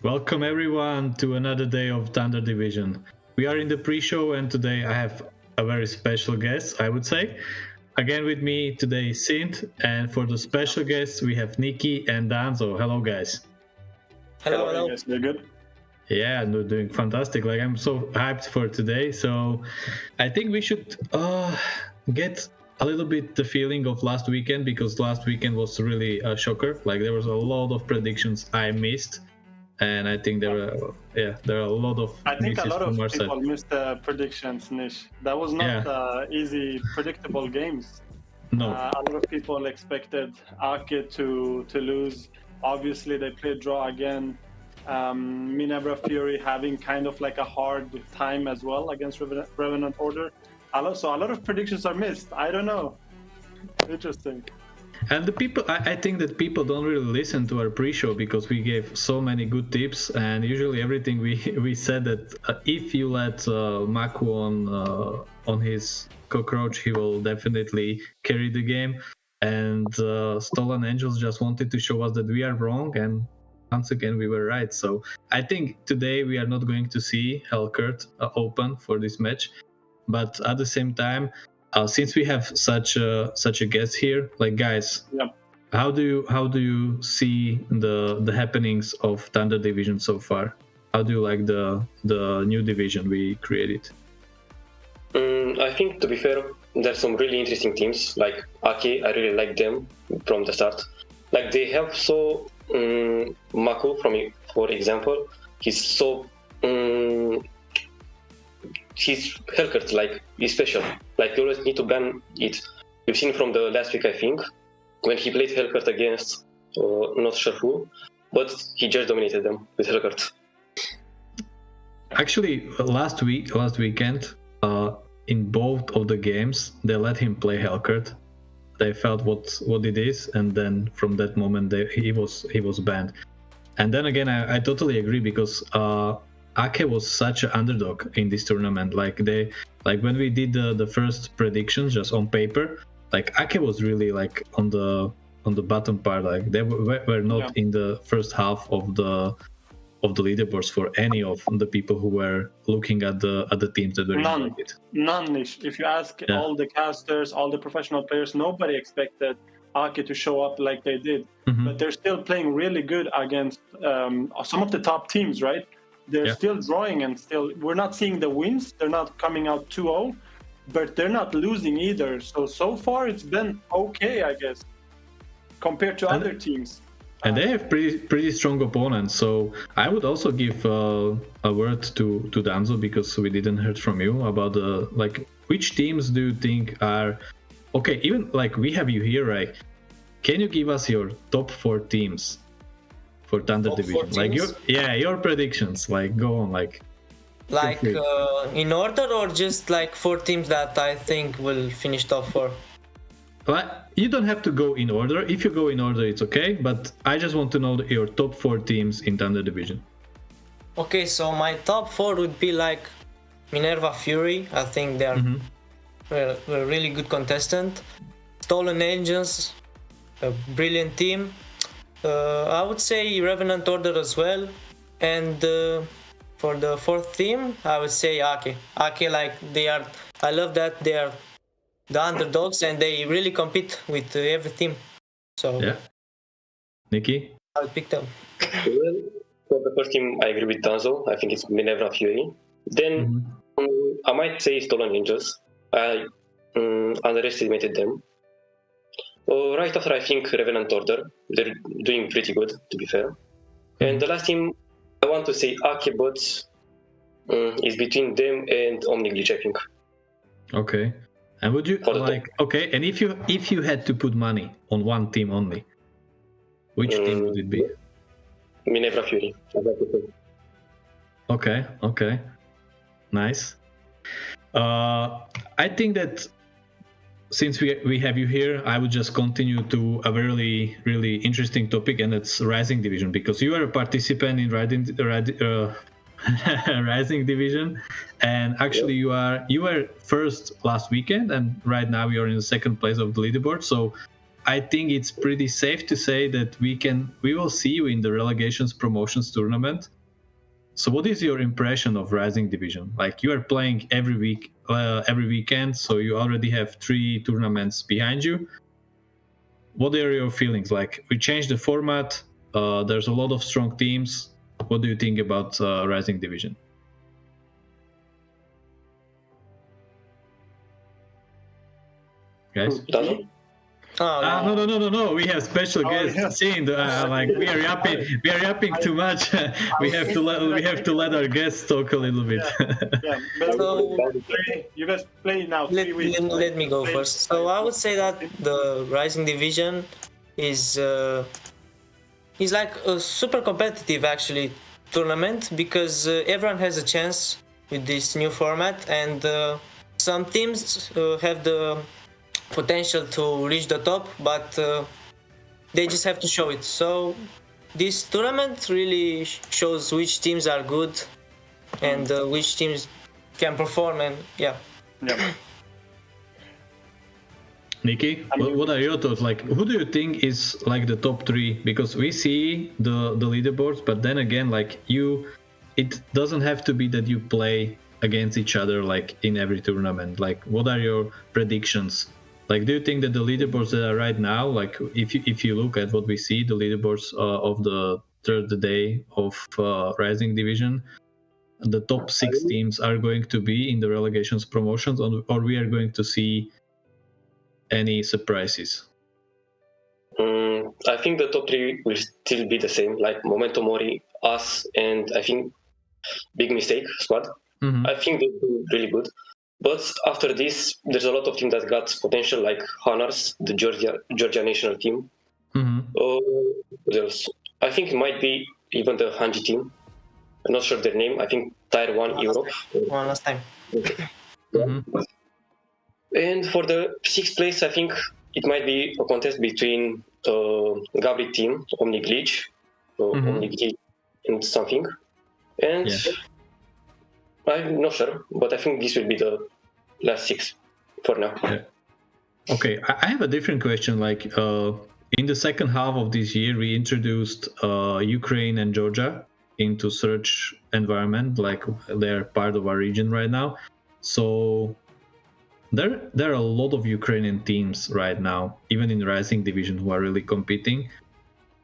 Welcome everyone to another day of Thunder Division. We are in the pre-show and today I have a very special guest, I would say. Again with me today is Sint, and for the special guests we have Nikki and Danzo. Hello guys. Hello. Guys, you're good? Yeah, no, doing fantastic. Like I'm so hyped for today. So I think we should get a little bit the feeling of last weekend, because last weekend was really a shocker. Like there was a lot of predictions I missed. And I think there are a lot of. I think a lot of people missed the predictions, Nish. That was not easy, predictable games. No. A lot of people expected Ake to lose. Obviously, they played draw again. Minerva Fury having kind of like a hard time as well against Revenant Order. So a lot of predictions are missed. I don't know. Interesting. And the people, I think that people don't really listen to our pre-show because we gave so many good tips, and usually everything we said that if you let Maku on his cockroach, he will definitely carry the game. And Stolen Angels just wanted to show us that we are wrong, and once again we were right. So I think today we are not going to see Hellcurt open for this match, but at the same time, since we have such a guest here, like guys, how do you see the happenings of Thunder Division so far? How do you like the new division we created? I think, to be fair, there's some really interesting teams. Like Ake, I really like them from the start. Like they have Mako, for example, he's so. His Hellcurt, like, is special. Like, you always need to ban it. You've seen from the last week, I think, when he played Hellcurt against not sure who, but he just dominated them with Hellcurt. Actually, last weekend, in both of the games, they let him play Hellcurt. They felt what it is, and then from that moment, he was banned. And then again, I totally agree, because Ake was such an underdog in this tournament. Like when we did the first predictions just on paper, like Ake was really like on the bottom part. Like they were not in the first half of the leaderboards for any of the people who were looking at the teams that were invited. None. If you ask all the casters, all the professional players, nobody expected Ake to show up like they did. Mm-hmm. But they're still playing really good against some of the top teams, right? They're still drawing, and we're not seeing the wins. They're not coming out 2-0, but they're not losing either. So far it's been okay, I guess, compared to other teams. And they have pretty strong opponents. So I would also give a word to Danzo, because we didn't hear from you about which teams do you think are okay. Even like we have you here, right? Can you give us your top 4 teams for Thunder Division? Like your predictions. Like go on, in order, or just like 4 teams that I think will finish top 4? But you don't have to go in order. If you go in order, it's okay. But I just want to know your top 4 teams in Thunder Division. Okay, so my top 4 would be like Minerva Fury. I think they're a really good contestant. Stolen Angels, a brilliant team. I would say Revenant Order as well. And for the 4th team, I would say Ake. Ake, I love that they are the underdogs and they really compete with every team. So yeah. Nikki? I would pick them. Well, for the first team, I agree with Danzo. I think it's Minerva Fury. Then I might say Stolen Angels. I underestimated them. Right after, I think Revenant Order. They're doing pretty good, to be fair. And the last team, I want to say Ake, but is between them and Omniglitch, I think. Okay. And would you okay? And if you had to put money on one team only, which team would it be? Minerva Fury. Okay. Nice. I think that since we have you here, I would just continue to a really, really interesting topic, and it's Rising Division, because you are a participant in Rising Division, and actually you were first last weekend, and right now you are in the second place of the leaderboard. So I think it's pretty safe to say that we will see you in the relegations promotions tournament. So what is your impression of Rising Division? Like, you are playing every weekend, so you already have 3 tournaments behind you. What are your feelings? Like, we changed the format. There's a lot of strong teams. What do you think about Rising Division? Guys? No. We have special guests. Yeah. Like, we are yapping too much. we have to let our guests talk a little bit. Yeah. You guys play now. Let me go first. So I would say that the Rising Division is like a super competitive actually tournament, because everyone has a chance with this new format, and some teams have the potential to reach the top, but they just have to show it. So this tournament really shows which teams are good and which teams can perform, and yeah. Nikki, what are your thoughts? Like, who do you think is like the top 3? Because we see the leaderboards, but then again, like, it doesn't have to be that you play against each other like in every tournament. Like, what are your predictions? Like, do you think that the leaderboards that are right now, like, if you look at what we see, the leaderboards of the third day of Rising Division, the top 6 teams are going to be in the relegations promotions, or we are going to see any surprises? I think the top 3 will still be the same, like Memento Mori, us, and I think Big Mistake squad. I think they do really good. But after this, there's a lot of teams that got potential, like Honors, the Georgia national team. What else? I think it might be even the Hanji team. I'm not sure their name. I think Tier 1 Europe. One last time. And for the 6th place, I think it might be a contest between Gabri team, Omniglitch, Omniglitch and something. And I'm not sure, but I think this will be the last 6 for now. Okay, I have a different question. Like, in the second half of this year, we introduced Ukraine and Georgia into search environment, like they're part of our region right now. So there are a lot of Ukrainian teams right now, even in Rising Division, who are really competing.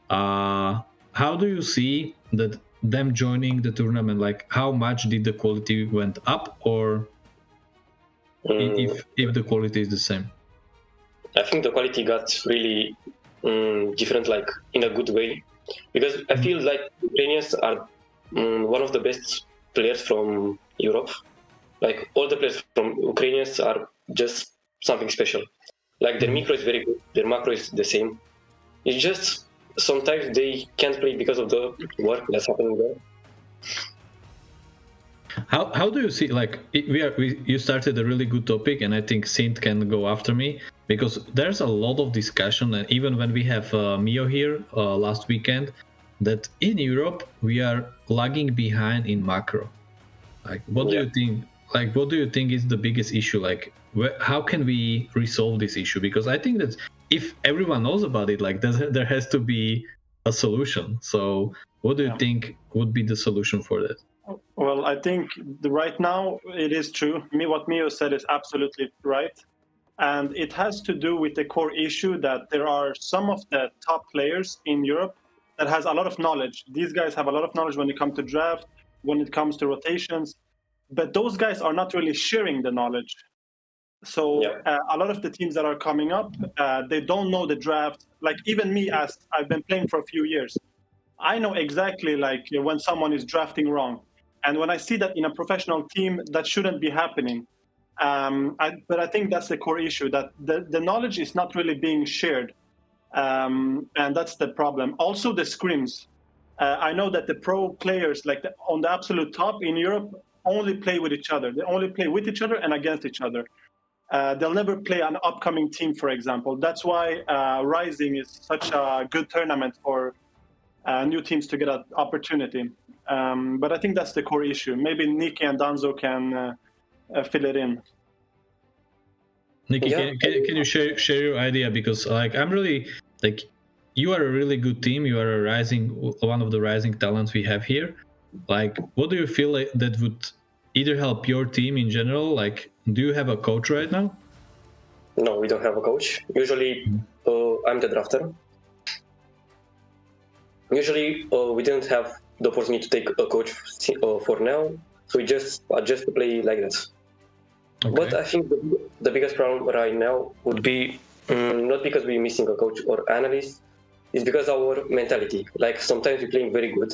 How do you see that them joining the tournament? Like, how much did the quality went up, or if the quality is the same? I think the quality got really different, like in a good way, because I feel like Ukrainians are one of the best players from Europe. Like, all the players from Ukrainians are just something special. Like, their micro is very good, their macro is the same. It's just sometimes they can't play because of the work that's happening there. How do you see, like, you started a really good topic, and I think Sint can go after me, because there's a lot of discussion, and even when we have Mio here last weekend, that in Europe we are lagging behind in macro. Like, what do you think? Like, what do you think is the biggest issue? Like, how can we resolve this issue? Because I think that if everyone knows about it, like, there has to be a solution. So what do you think would be the solution for that? Well, I think right now it is true. What Mio said is absolutely right. And it has to do with the core issue that there are some of the top players in Europe that has a lot of knowledge. These guys have a lot of knowledge when it comes to draft, when it comes to rotations, but those guys are not really sharing the knowledge. So a lot of the teams that are coming up, they don't know the draft. Like even me, as I've been playing for a few years, I know exactly like when someone is drafting wrong. And when I see that in a professional team, that shouldn't be happening. But I think that's the core issue, that the knowledge is not really being shared. And that's the problem. Also the scrims. I know that the pro players, like on the absolute top in Europe, only play with each other. They only play with each other and against each other. They'll never play an upcoming team, for example. That's why Rising is such a good tournament for new teams to get an opportunity. But I think that's the core issue. Maybe Nikki and Danzo can fill it in. Nikki, can you share your idea? Because like I'm really like, you are a really good team. You are one of the rising talents we have here. Like, what do you feel like that would either help your team in general? Like, do you have a coach right now? No, we don't have a coach. Usually, I'm the drafter. Usually, we didn't have the opportunity to take a coach for now, so we just adjust to play like that. Okay. But I think the biggest problem right now would be not because we're missing a coach or analyst, it's because our mentality. Like sometimes we're playing very good,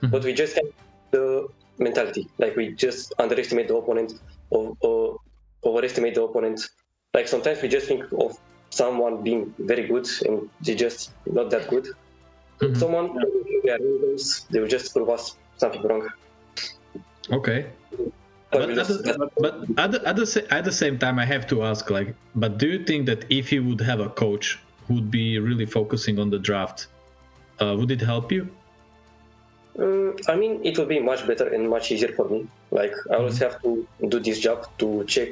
but we just have the mentality. Like we just underestimate the opponent or overestimate the opponent. Like sometimes we just think of someone being very good and they're just not that good. Someone, they will just prove us something wrong. Okay. But at the same time, I have to ask, like, but do you think that if you would have a coach who would be really focusing on the draft, would it help you? I mean, it will be much better and much easier for me. Like, I always have to do this job to check,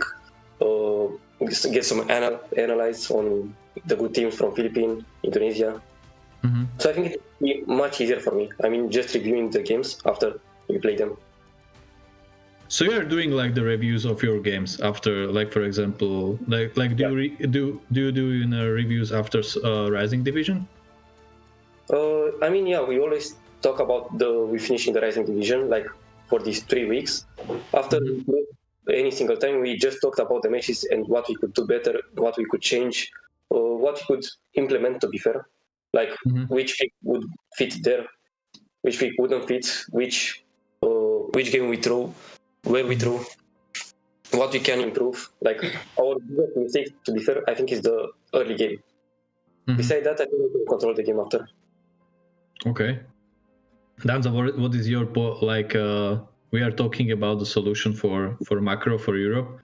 get some analyze on the good teams from Philippines, Indonesia. So I think it will be much easier for me. I mean, just reviewing the games after we play them. So you are doing like the reviews of your games after, like for example, like do you do reviews after Rising Division? I mean, yeah, we always talk about we finishing the Rising Division like for these 3 weeks. After any single time, we just talked about the matches and what we could do better, what we could change, what we could implement. To be fair, like which pick would fit there, which pick wouldn't fit, which game we throw, where we throw, what we can improve. Like our biggest mistake, to be fair, I think is the early game. Besides that, I think we can control the game after. Okay. Danza, what is your like? We are talking about the solution for macro for Europe.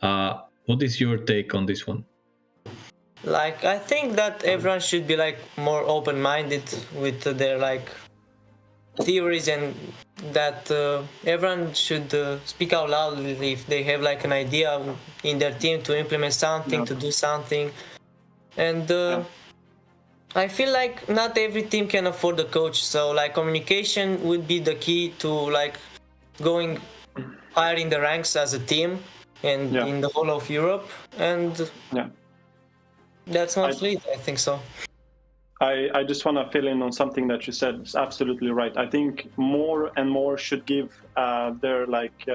What is your take on this one? Like, I think that everyone should be like more open-minded with their like theories, and that everyone should speak out loud if they have like an idea in their team to implement something, to do something. And I feel like not every team can afford a coach, so like communication would be the key to like going higher in the ranks as a team and in the whole of Europe. And that's mostly it, I think so. I just want to fill in on something that you said. It's absolutely right. I think more and more should give their like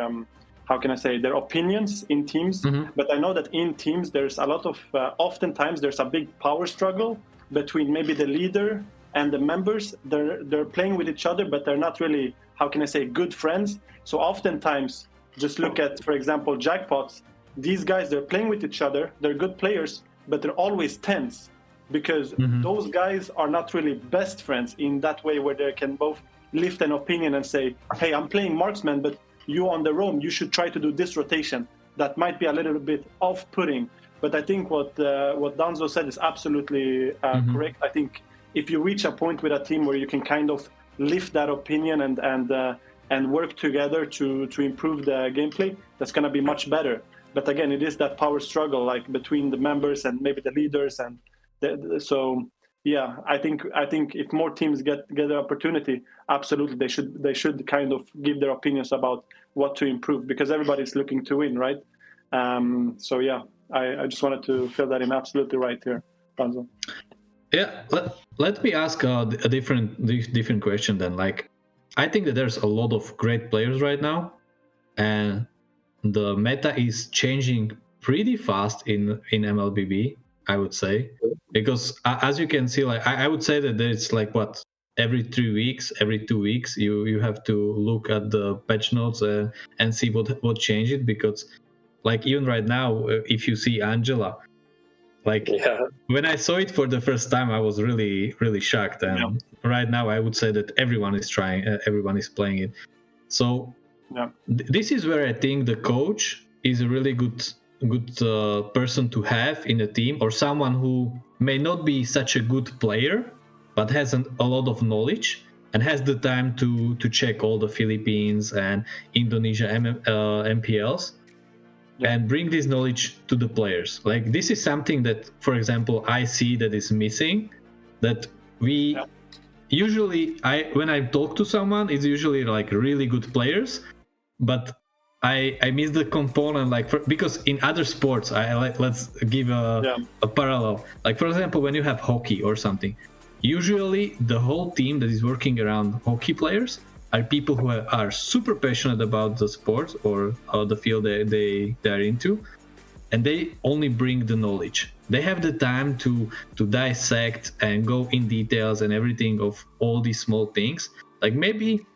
how can I say, their opinions in teams. But I know that in teams there's a lot of oftentimes there's a big power struggle between maybe the leader and the members. They're playing with each other, but they're not really, how can I say, good friends. So oftentimes, just look at, for example, Jackpots. These guys, they're playing with each other. They're good players, but they're always tense, because those guys are not really best friends in that way, where they can both lift an opinion and say, hey, I'm playing marksman, but you on the roam, you should try to do this rotation. That might be a little bit off-putting. But I think what Danzo said is absolutely correct. I think if you reach a point with a team where you can kind of lift that opinion and work together to improve the gameplay, that's going to be much better. But again, it is that power struggle, like between the members and maybe the leaders, and so yeah, I think if more teams get the opportunity, absolutely they should kind of give their opinions about what to improve, because everybody's looking to win, right? So yeah, I just wanted to fill that in. Absolutely right here, Danzo. Yeah, let me ask a different question then. Like, I think that there's a lot of great players right now, and the meta is changing pretty fast in MLBB, I would say, because as you can see, like I would say that there's like what every 3 weeks, every 2 weeks, you have to look at the patch notes and see what changed, because like even right now, if you see Angela, like when I saw it for the first time, I was really shocked, and right now I would say that everyone is trying, everyone is playing it. So this is where I think the coach is a really good person to have in a team, or someone who may not be such a good player but has a lot of knowledge and has the time to check all the Philippines and Indonesia MPLs and bring this knowledge to the players. Like, this is something that, for example, I see that is missing, that we usually, when I talk to someone, it's usually like really good players, but I miss the component, like because in other sports, let's give a parallel. Like, for example, when you have hockey or something, usually the whole team that is working around hockey players are people who are super passionate about the sport or the field they are into, and they only bring the knowledge. They have the time to dissect and go in details and everything of all these small things. Like, maybe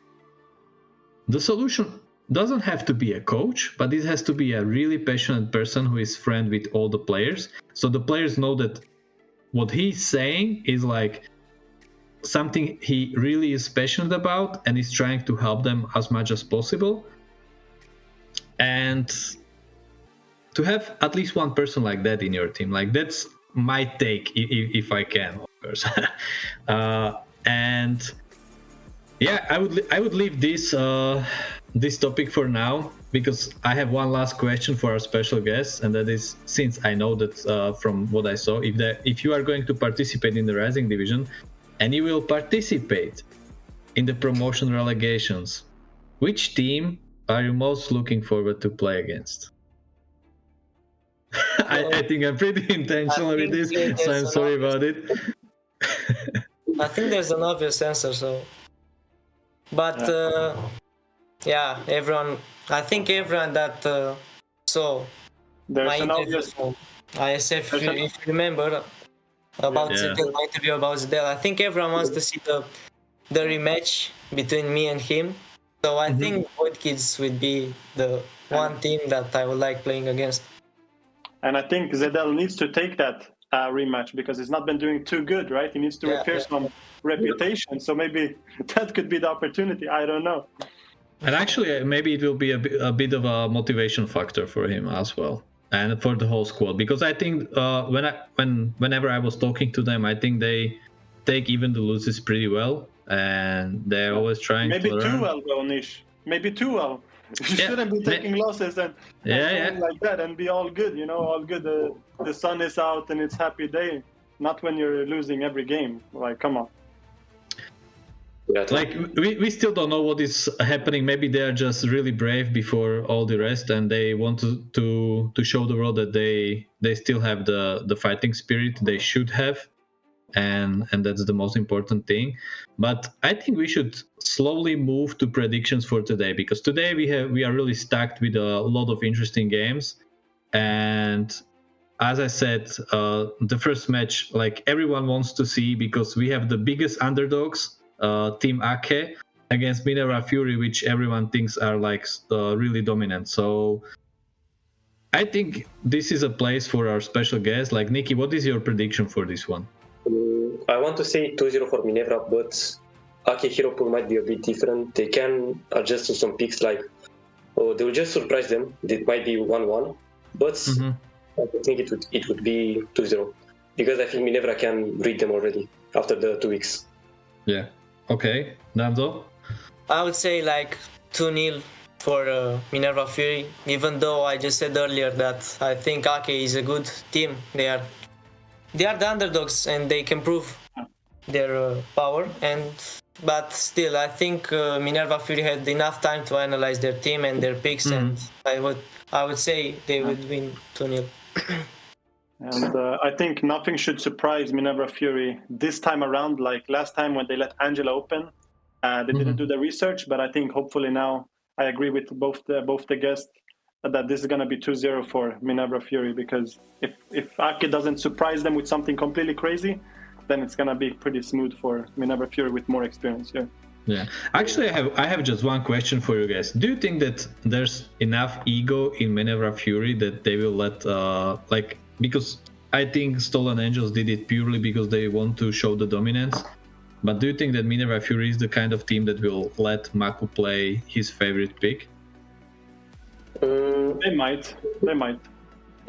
the solution doesn't have to be a coach, but it has to be a really passionate person who is friend with all the players, so the players know that what he's saying is like something he really is passionate about and is trying to help them as much as possible. And to have at least one person like that in your team, like, that's my take, if I can, of course. And yeah, I would leave this topic for now, because I have one last question for our special guest, and that is, since I know that from what I saw, if you are going to participate in the Rising Division and you will participate in the promotion relegations, which team are you most looking forward to play against? I think I'm pretty intentional with this, so I'm sorry about it. I think there's an obvious answer, so. But yeah, everyone. I think everyone that saw my interview from ISF, if you remember about Zidel, my interview about Zidel, I think everyone wants to see the rematch between me and him. So I think Void Kids would be the one team that I would like playing against. And I think Zidel needs to take that rematch, because he's not been doing too good, right? He needs to repair some reputation. So maybe that could be the opportunity. I don't know. And actually, maybe it will be a bit of a motivation factor for him as well, and for the whole squad. Because I think whenever I was talking to them, I think they take even the losses pretty well, and they're always trying maybe to learn. Too well, though, Nish. Maybe too well. You shouldn't be taking losses and like that and be all good. You know, all good. The sun is out and it's happy day. Not when you're losing every game. Like, come on. Like, we still don't know what is happening. Maybe they are just really brave before all the rest, and they want to show the world that they still have the fighting spirit they should have, and that's the most important thing. But I think we should slowly move to predictions for today, because today we are really stacked with a lot of interesting games. And as I said, the first match, like, everyone wants to see, because we have the biggest underdogs, Team Ake against Minerva Fury, which everyone thinks are like really dominant. So I think this is a place for our special guest. Like, Nikki, what is your prediction for this one? I want to say 2-0 for Minerva, but Ake hero pool might be a bit different. They can adjust to some picks, like, they will just surprise them. It might be 1-1, but I think it would be 2-0, because I think Minerva can read them already after the 2 weeks. Yeah. Okay. Nardo? I would say like 2-0 for Minerva Fury, even though I just said earlier that I think Ake is a good team. They are the underdogs and they can prove their power. But still, I think Minerva Fury had enough time to analyze their team and their picks, and I would say they would win 2-0. And I think nothing should surprise Minerva Fury this time around. Like last time when they let Angela open, they didn't do the research. But I think hopefully now I agree with both the guests that this is going to be 2-0 for Minerva Fury, because if Ake doesn't surprise them with something completely crazy, then it's going to be pretty smooth for Minerva Fury with more experience here. Yeah, actually, I have just one question for you guys. Do you think that there's enough ego in Minerva Fury that they will let because I think Stolen Angels did it purely because they want to show the dominance. But do you think that Minerva Fury is the kind of team that will let Maku play his favorite pick? They might.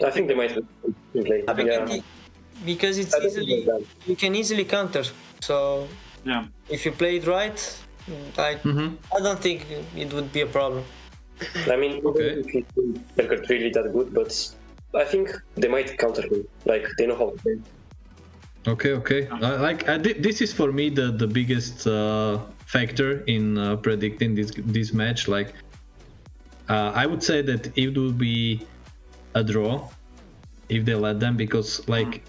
I think they might play. Because it's you can easily counter. So yeah, if you play it right, I don't think it would be a problem. I mean, if they're really that good, but I think they might counter him. Like they know how to play. Okay. This is for me the biggest factor in predicting this match. Like I would say that it will be a draw if they let them, because like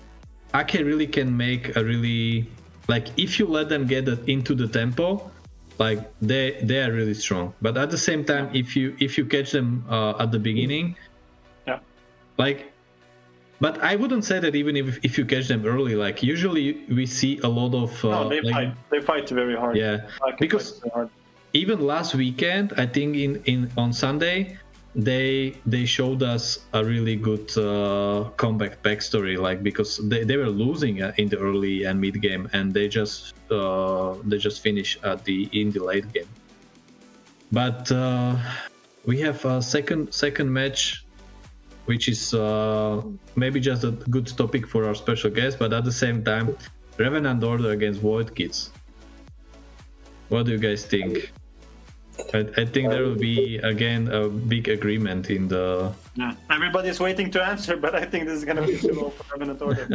Ake really can make a really, like if you let them get into the tempo, like they are really strong. But at the same time, if you catch them at the beginning, like. But I wouldn't say that even if you catch them early. Like usually we see a lot of. No, they fight very hard. Yeah, because even last weekend, I think on Sunday, they showed us a really good comeback backstory. Like because they were losing in the early and mid game, and they just finished in the late game. But we have a second match, which is maybe just a good topic for our special guest, but at the same time, Revenant Order against Void Kids. What do you guys think? I think there will be, again, a big agreement in the... Yeah, everybody's waiting to answer, but I think this is going to be too low for Revenant Order.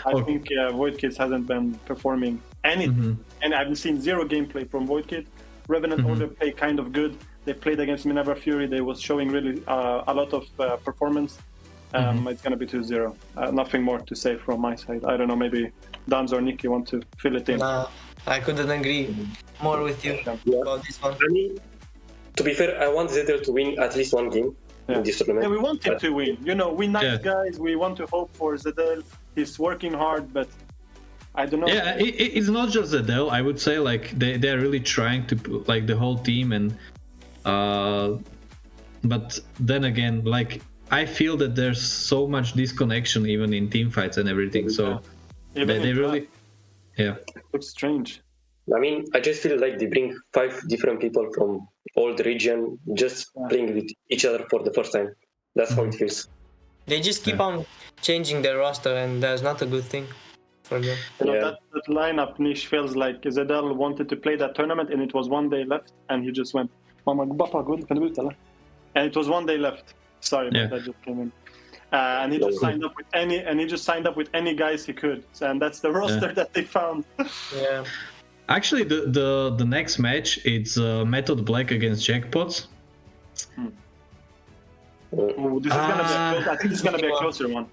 I think Void Kids hasn't been performing anything, and I've seen zero gameplay from Void Kids. Revenant Order play kind of good. They played against Minerva Fury. They was showing really a lot of performance. It's going to be 2-0. Nothing more to say from my side. I don't know, maybe Danz or Nick, you want to fill it in? I couldn't agree more with you about this one. I mean, to be fair, I want Zedel to win at least one game in this tournament. Yeah, we want him to win. You know, we nice guys. We want to hope for Zedel. He's working hard, but I don't know. Yeah, it's not just Zedel. I would say like they're really trying to, like the whole team, and but then again, like I feel that there's so much disconnection even in team fights and everything. So they really, looks strange. I mean, I just feel like they bring 5 different people from all the region just playing with each other for the first time. That's how it feels. They just keep on changing their roster, and that's not a good thing for them. You know, that lineup niche feels like Zedel wanted to play that tournament, and it was one day left, and he just went, and it was one day left. Sorry, but that just came in. And he just signed up with any guys he could, and that's the roster that they found. Yeah. Actually, the next match, it's Method Black against Jackpots. I think this is gonna be a closer one.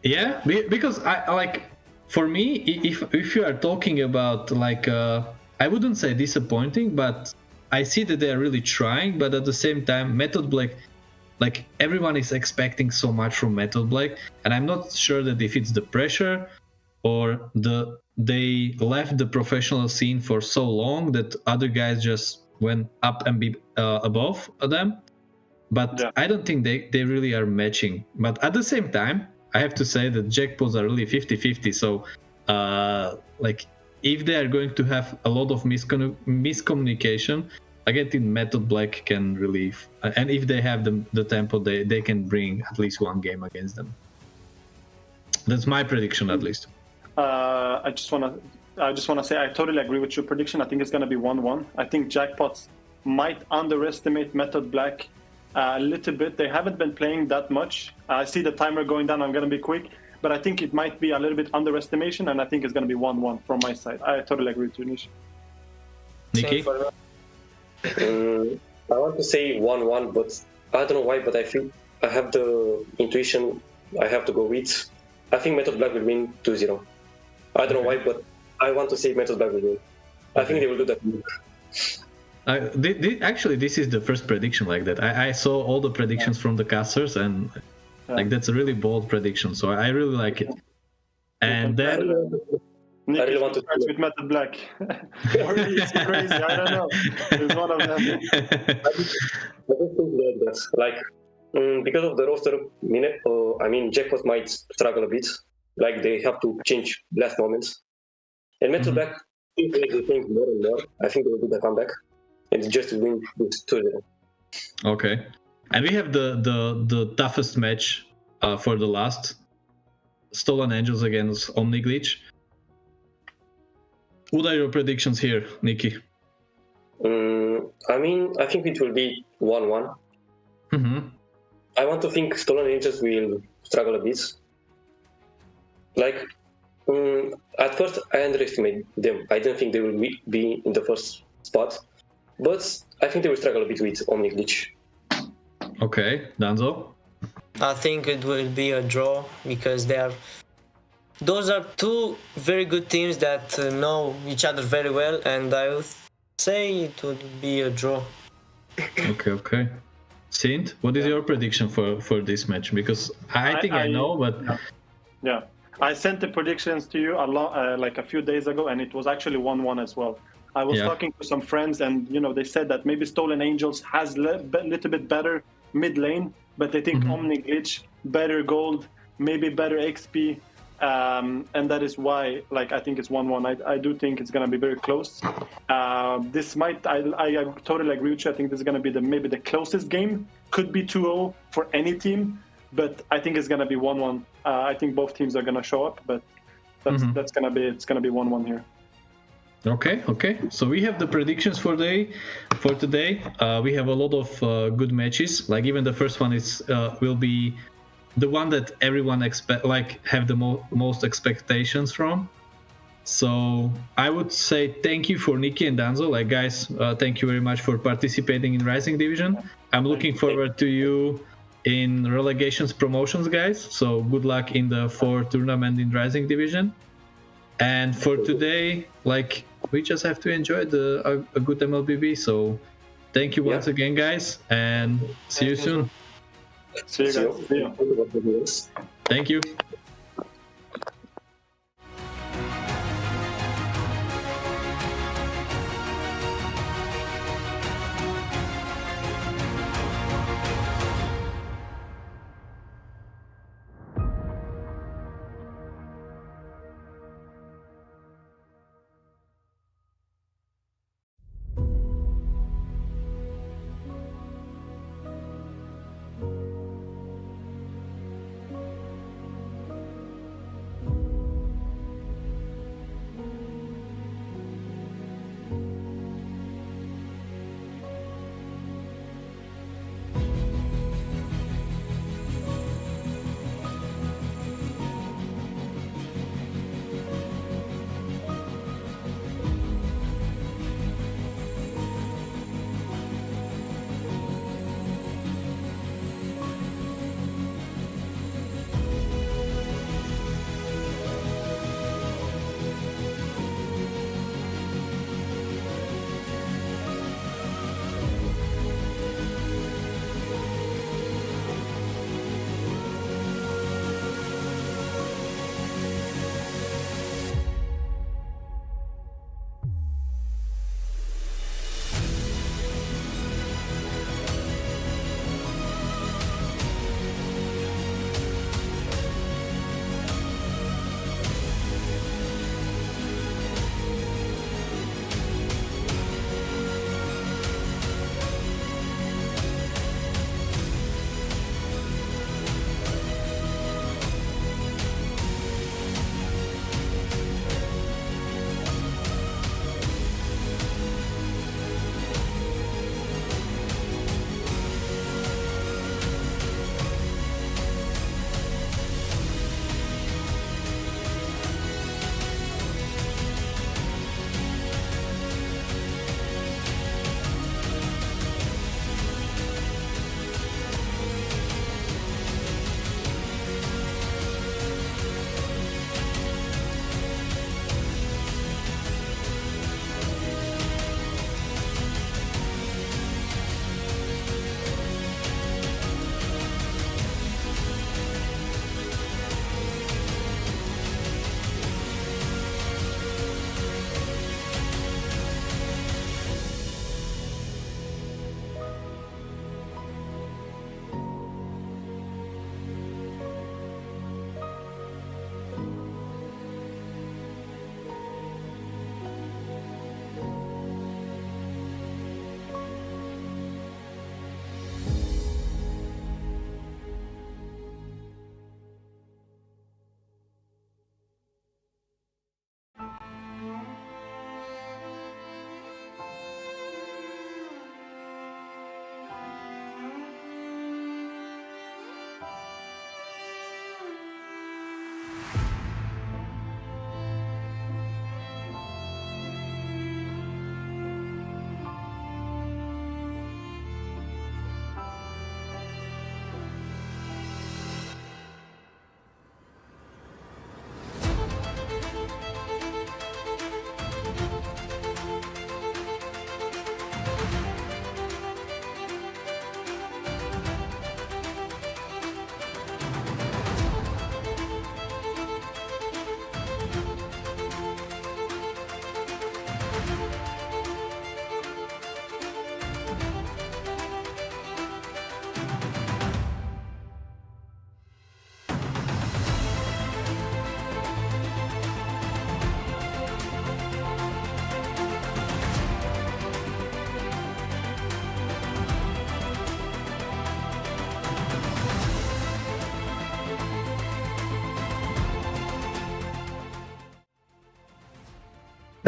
Yeah, because I like, for me, if you are talking about like I wouldn't say disappointing, but I see that they are really trying. But at the same time, Method Black, like everyone is expecting so much from Method Black, and I'm not sure that if it's the pressure or they left the professional scene for so long that other guys just went up and be above them. But I don't think they really are matching. But at the same time, I have to say that Jackpots are really 50-50. So like if they are going to have a lot of miscommunication, I think Method Black can really, and if they have the tempo, they can bring at least one game against them. That's my prediction, at least. I just wanna say I totally agree with your prediction. I think it's gonna be 1-1. I think Jackpots might underestimate Method Black a little bit. They haven't been playing that much. I see the timer going down. I'm gonna be quick, but I think it might be a little bit underestimation, and I think it's gonna be 1-1 from my side. I totally agree with you, Nish. Nikki? I want to say 1-1, but I don't know why, but I feel I have the intuition I have to go with I think Method Black will win 2-0. I don't know why, but I want to say Method Black will win. I think they will do that. Actually, this is the first prediction like that. I saw all the predictions from the casters, and like that's a really bold prediction. So I really like it. And then I really want to start with Method Black. Or it's crazy. I don't know. It's one of them. I just think that like because of the roster, Jackpots might struggle a bit. Like they have to change last moments. And Method Black, they think more and more. I think they will do the comeback and just win 2-0. Okay. And we have the toughest match for the last. Stolen Angels against Omni Glitch. What are your predictions here, Nikki? I think it will be 1-1. I want to think Stolen Angels will struggle a bit. Like, at first I underestimate them. I don't think they will be in the first spot. But I think they will struggle a bit with Omni Glitch. Okay, Danzo? I think it will be a draw because those are two very good teams that know each other very well, and I would say it would be a draw. Okay. Sint, what is your prediction for this match? Because I think I know, but yeah, I sent the predictions to you like a few days ago, and it was actually 1-1 as well. I was talking to some friends, and they said that maybe Stolen Angels has a little bit better mid lane, but they think Omni Glitch better gold, maybe better XP, and that is why, like, I think it's 1-1. I do think it's gonna be very close. This might, I totally agree with you. I think this is gonna be maybe the closest game. Could be 2-0 for any team, but I think it's gonna be 1-1. I think both teams are gonna show up, but it's gonna be 1-1 here. Okay. So we have the predictions for today. We have a lot of good matches. Like even the first one will be the one that everyone have the most expectations from. So I would say thank you for Nikki and Danzo. Like guys, thank you very much for participating in Rising Division. I'm looking forward to you in relegations promotions, guys. So good luck in the 4 tournament in Rising Division. And for today, like, we just have to enjoy a good MLBB. So thank you once again, guys, and see you soon. See you guys. See you. Thank you.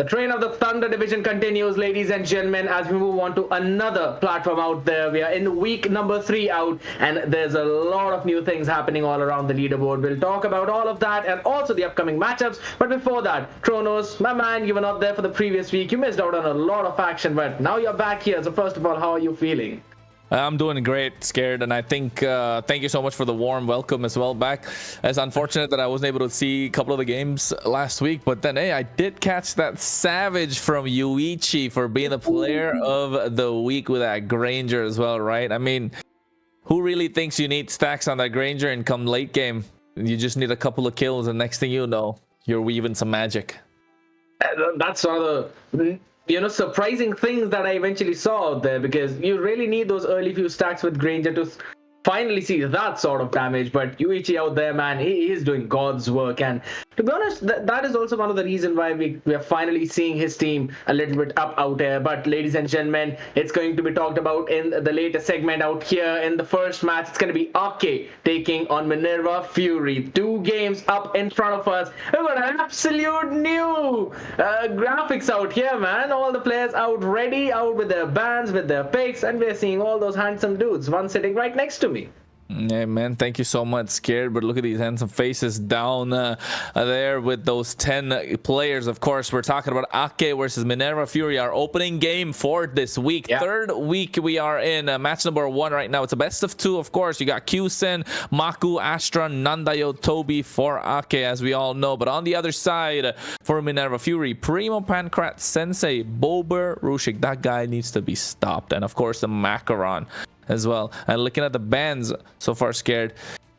The train of the Thunder division continues, ladies and gentlemen, as we move on to another platform out there. We are in week number 3 out, and there's a lot of new things happening all around the leaderboard. We'll talk about all of that and also the upcoming matchups. But before that, Kronos, my man, you were not there for the previous week. You missed out on a lot of action, but now you're back here. So first of all, how are you feeling? I'm doing great, Scared, and I think thank you so much for the warm welcome as well back. It's unfortunate that I wasn't able to see a couple of the games last week, but then hey, I did catch that savage from Yuichi for being the player of the week with that Granger as well, right? I mean, who really thinks you need stacks on that Granger and come late game you just need a couple of kills and next thing you know, you're weaving some magic? That's one of the surprising things that I eventually saw out there, because you really need those early few stacks with Granger to finally see that sort of damage. But Yuichi out there, man, he is doing God's work, and to be honest, that is also one of the reasons why we are finally seeing his team a little bit up out here. But ladies and gentlemen, it's going to be talked about in the latest segment out here. In the first match, it's going to be Ake taking on Minerva Fury. 2 games up in front of us. We've got an absolute new graphics out here, man. All the players out ready, out with their bands, with their picks, and we're seeing all those handsome dudes, one sitting right next to me. Yeah, man, thank you so much, Scared. But look at these handsome faces down there with those 10 players. Of course, we're talking about Ake versus Minerva Fury, our opening game for this week. Yeah. 3rd week we are in match number 1 right now. It's a best of 2, of course. You got Kyusen, Maku, Astra, Nandayo, Toby for Ake, as we all know. But on the other side for Minerva Fury, Primo Pancrat, Sensei, Bober, Rushik. That guy needs to be stopped. And of course, the Macaron as well. And looking at the bans so far, Scared,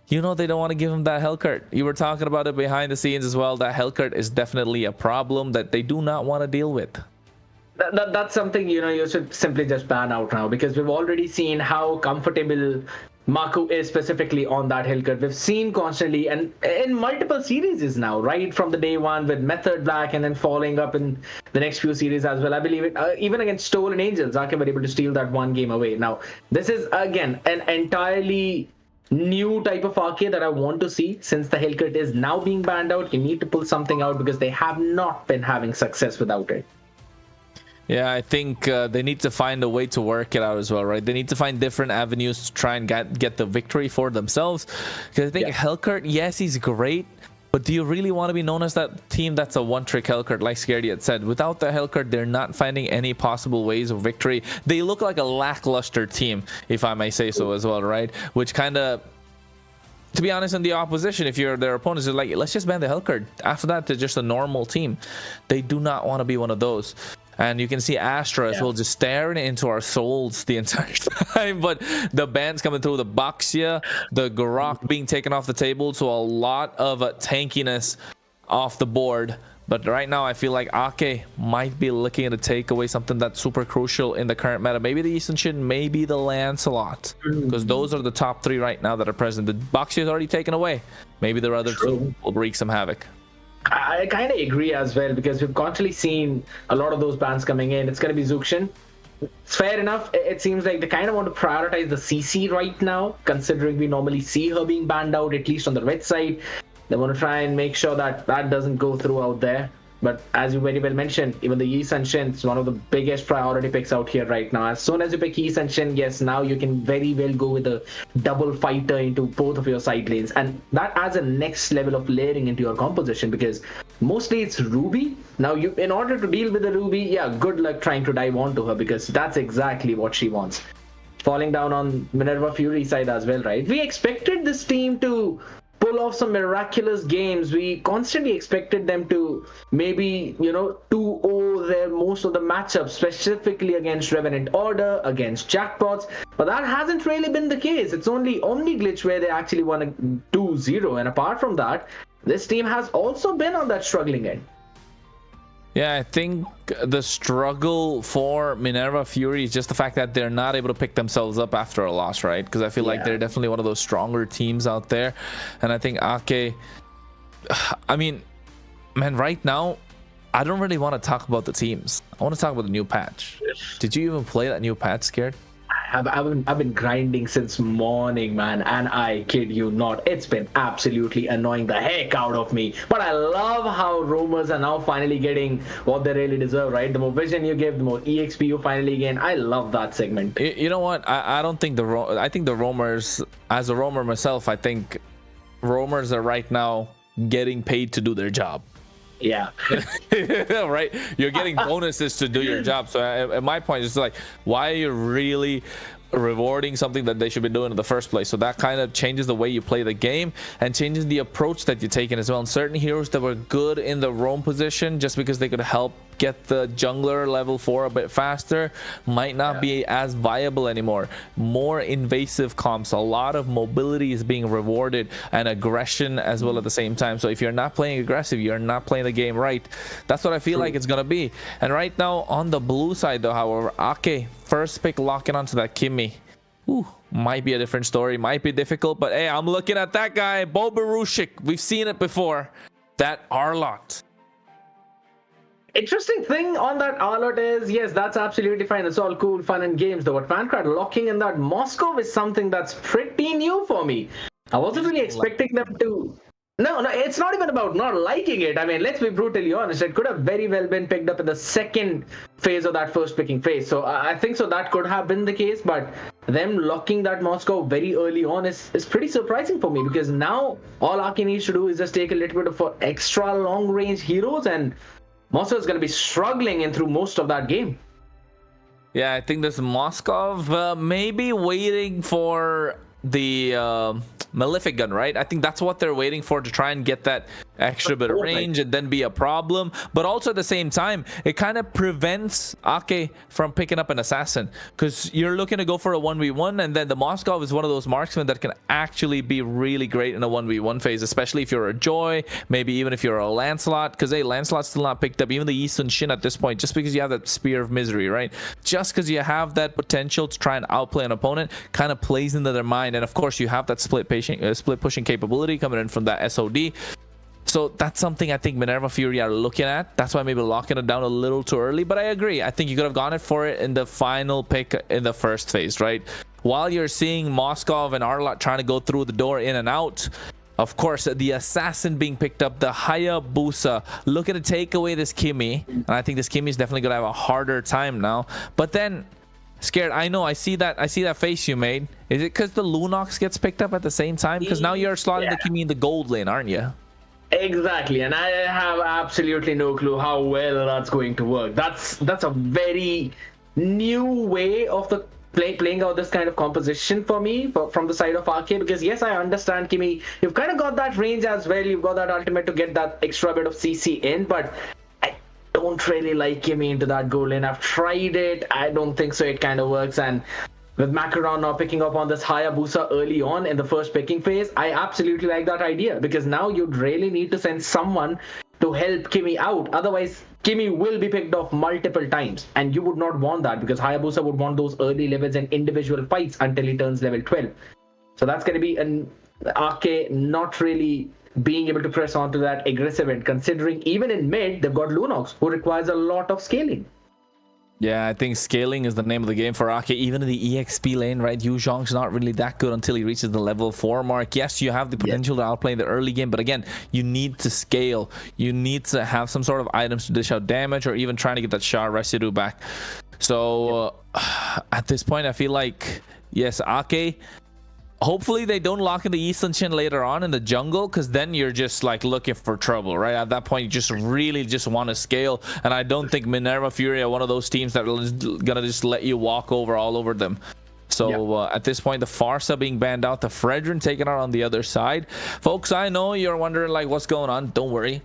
they don't want to give him that Hellcurt. You were talking about it behind the scenes as well. That Hellcurt is definitely a problem that they do not want to deal with. That's something you should simply just ban out now, because we've already seen how comfortable Maku is specifically on that Hellcurt. We've seen constantly and in multiple series now, right from the day 1 with Method Black and then following up in the next few series as well. I believe it even against Stolen Angels, Ake were able to steal that 1 game away. Now this is again an entirely new type of Ake that I want to see. Since the Hellcurt is now being banned out, you need to pull something out, because they have not been having success without it. Yeah, I think they need to find a way to work it out as well, right? They need to find different avenues to try and get the victory for themselves. Because I think Hellcurt, yes, he's great, but do you really want to be known as that team that's a one-trick Hellcurt, like Scaredy had said? Without the Hellcurt, they're not finding any possible ways of victory. They look like a lackluster team, if I may say so as well, right? Which kind of, to be honest, in the opposition, if you're their opponents, they're like, let's just ban the Hellcurt. After that, they're just a normal team. They do not want to be one of those. And you can see Astra as well, just staring into our souls the entire time. But the bans coming through, the Baxia, the Garok being taken off the table, so a lot of tankiness off the board. But right now, I feel like Ake might be looking to take away something that's super crucial in the current meta. Maybe the Isenshin, maybe the Lancelot, because those are the top 3 right now that are present. The Baxia is already taken away. Maybe the other 2 will wreak some havoc. I kind of agree as well, because we've constantly seen a lot of those bans coming in. It's going to be Zuxin. It's fair enough. It seems like they kind of want to prioritize the CC right now, considering we normally see her being banned out, at least on the red side. They want to try and make sure that that doesn't go through out there. But as you very well mentioned, even the Yi Sun Shin is one of the biggest priority picks out here right now. As soon as you pick Yi Sun Shin, yes, now you can very well go with a double fighter into both of your side lanes. And that adds a next level of layering into your composition, because mostly it's Ruby. Now, in order to deal with the Ruby, yeah, good luck trying to dive onto her, because that's exactly what she wants. Falling down on Minerva Fury side as well, right? We expected this team to pull off some miraculous games. We constantly expected them to maybe 2-0 their most of the matchups, specifically against Revenant Order, against Jackpots, but that hasn't really been the case. It's only Omni Glitch where they actually won a 2-0, and apart from that, this team has also been on that struggling end. Yeah, I think the struggle for Minerva Fury is just the fact that they're not able to pick themselves up after a loss, right? Because I feel like they're definitely one of those stronger teams out there. And I think Ake, I mean, man, right now, I don't really want to talk about the teams. I want to talk about the new patch. Did you even play that new patch, Scared? I've been grinding since morning, man, and I kid you not, it's been absolutely annoying the heck out of me. But I love how roamers are now finally getting what they really deserve, right? The more vision you give, the more EXP you finally gain. I love that segment. You know what? I don't think I think the roamers, as a roamer myself, I think roamers are right now getting paid to do their job. Yeah. Right, you're getting bonuses to do your job. So at my point, it's like, why are you really rewarding something that they should be doing in the first place? So that kind of changes the way you play the game and changes the approach that you're taking as well. And certain heroes that were good in the roam position, just because they could help get the jungler level 4 a bit faster, might not be as viable anymore. More invasive comps, a lot of mobility is being rewarded, and aggression as well at the same time. So if you're not playing aggressive, you're not playing the game right. That's what I feel like it's gonna be. And right now on the blue side though, however, Ake first pick locking onto that Kimmy. Ooh, might be a different story, might be difficult, but hey, I'm looking at that guy, Bobarushik. We've seen it before. That Arlott. Interesting thing on that Arlott is, yes, that's absolutely fine. It's all cool, fun and games. Though, but Pancrat locking in that Moscow is something that's pretty new for me. I wasn't really expecting them to. No, it's not even about not liking it. I mean, let's be brutally honest. It could have very well been picked up in the second phase of that first picking phase. So I think so that could have been the case. But them locking that Moscow very early on is pretty surprising for me, because now all Aki needs to do is just take a little bit of extra long range heroes, and Moscow is going to be struggling in through most of that game. Yeah, I think this Moskov maybe waiting for the Malefic gun, right? I think that's what they're waiting for, to try and get that extra bit of range and then be a problem. But also at the same time, it kind of prevents Ake from picking up an assassin, because you're looking to go for a 1v1, and then the Moskov is one of those marksmen that can actually be really great in a 1v1 phase, especially if you're a Joy, maybe even if you're a Lancelot, because hey, Lancelot's still not picked up, even the Eastern Shin at this point, just because you have that Spear of Misery, right? Just because you have that potential to try and outplay an opponent kind of plays into their mind. And of course you have that split pushing capability coming in from that SOD. So that's something I think Minerva Fury are looking at. That's why maybe locking it down a little too early. But I agree. I think you could have gone for it in the final pick in the first phase, right? While you're seeing Moskov and Arlott trying to go through the door in and out, of course, the assassin being picked up, the Hayabusa, looking to take away this Kimmy. And I think this Kimmy is definitely going to have a harder time now. But then, Scared, I know, I see that face you made. Is it because the Lunox gets picked up at the same time? Because now you're slotting the Kimmy in the gold lane, aren't you? Exactly, and I have absolutely no clue how well that's going to work. That's a very new way of the playing out this kind of composition for me from the side of Arcade, because yes, I understand Kimmy, you've kind of got that range as well, you've got that ultimate to get that extra bit of CC in, but I don't really like Kimmy into that goal lane. I've tried it, I don't think so it kind of works. And with Macaron now picking up on this Hayabusa early on in the first picking phase, I absolutely like that idea, because now you'd really need to send someone to help Kimmy out. Otherwise, Kimmy will be picked off multiple times, and you would not want that, because Hayabusa would want those early levels and individual fights until he turns level 12. So that's going to be an Arke not really being able to press onto that aggressive end, considering even in mid, they've got Lunox, who requires a lot of scaling. Yeah, I think scaling is the name of the game for Ake. Even in the EXP lane, right? Yu Zhong's not really that good until he reaches the level 4 mark. Yes, you have the potential to outplay in the early game, but again, you need to scale. You need to have some sort of items to dish out damage, or even trying to get that Shah residue back. So at this point, I feel like, yes, Ake, hopefully they don't lock in the Eastern Shin later on in the jungle, because then you're just like looking for trouble, right? At that point, you just really just want to scale, and I don't think Minerva Fury are one of those teams that are gonna just let you walk over all over them. So at this point, the Farsa being banned out, the Fredrin taken out on the other side. Folks, I know you're wondering like what's going on. Don't worry,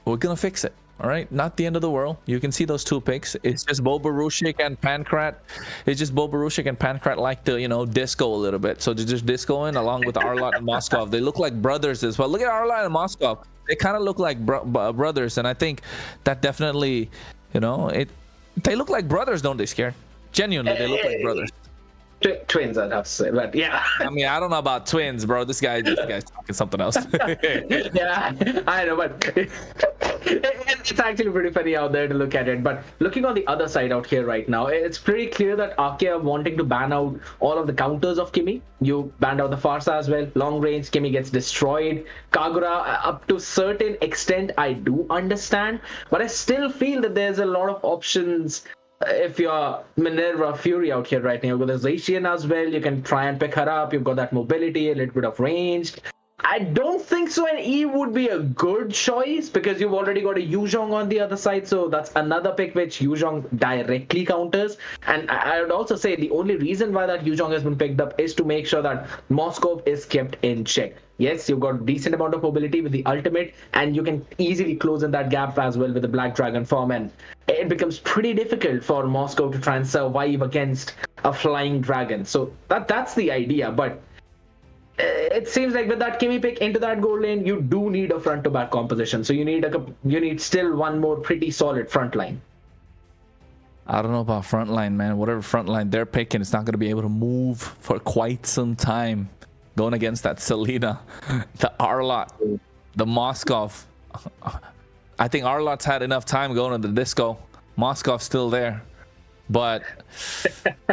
we're gonna fix it. All right, not the end of the world. You can see those two picks. It's just Bobarushik and Pancrat. It's just Bobarushik and Pancrat like to, you know, disco a little bit. So they're just discoing along with Arlott and Moskov. They look like brothers as well. Look at Arlott and Moskov. They kind of look like brothers, and I think that definitely, you know, they look like brothers, don't they, Scared? Genuinely, they look like brothers. Twins, I'd have to say, but yeah. I mean, I don't know about twins, bro. This guy's talking something else. Yeah, I know, but It's actually pretty funny out there to look at it. But looking on the other side out here right now, it's pretty clear that Arke are wanting to ban out all of the counters of Kimi. You banned out the Farsa as well. Long range, Kimi gets destroyed. Kagura, up to a certain extent, I do understand. But I still feel that there's a lot of options. If you're Minerva Fury out here right now, there's Asian as well. You can try and pick her up. You've got that mobility, a little bit of range. I don't think so an E would be a good choice because you've already got a Yuzhong on the other side, so that's another pick which Yuzhong directly counters. And I would also say the only reason why that Yuzhong has been picked up is to make sure that Moscow is kept in check. Yes, you've got a decent amount of mobility with the ultimate, and you can easily close in that gap as well with the Black Dragon form, and it becomes pretty difficult for Moscow to try and survive against a flying dragon. So that's the idea, but it seems like with that Kimi pick into that gold lane, you do need a front to back composition. So you need still one more pretty solid front line. I don't know about front line, man. Whatever front line they're picking, it's not going to be able to move for quite some time. Going against that Selena, the Arlott, the Moskov. I think Arlott's had enough time going to the disco. Moskov's still there. But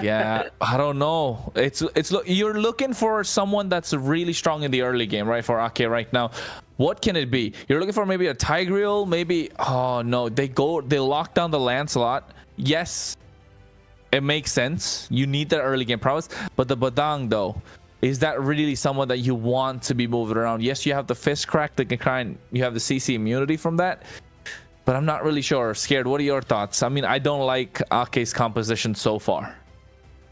yeah, I don't know. You're looking for someone that's really strong in the early game, right? For Ake right now, what can it be? You're looking for maybe a Tigreal, maybe. Oh no, they lock down the Lancelot. Yes, it makes sense. You need that early game prowess, but the Badang though, is that really someone that you want to be moving around? Yes, you have the fist crack that can kind. You have the CC immunity from that. But I'm not really sure. Scared, what are your thoughts? I mean, I don't like Ake's composition so far.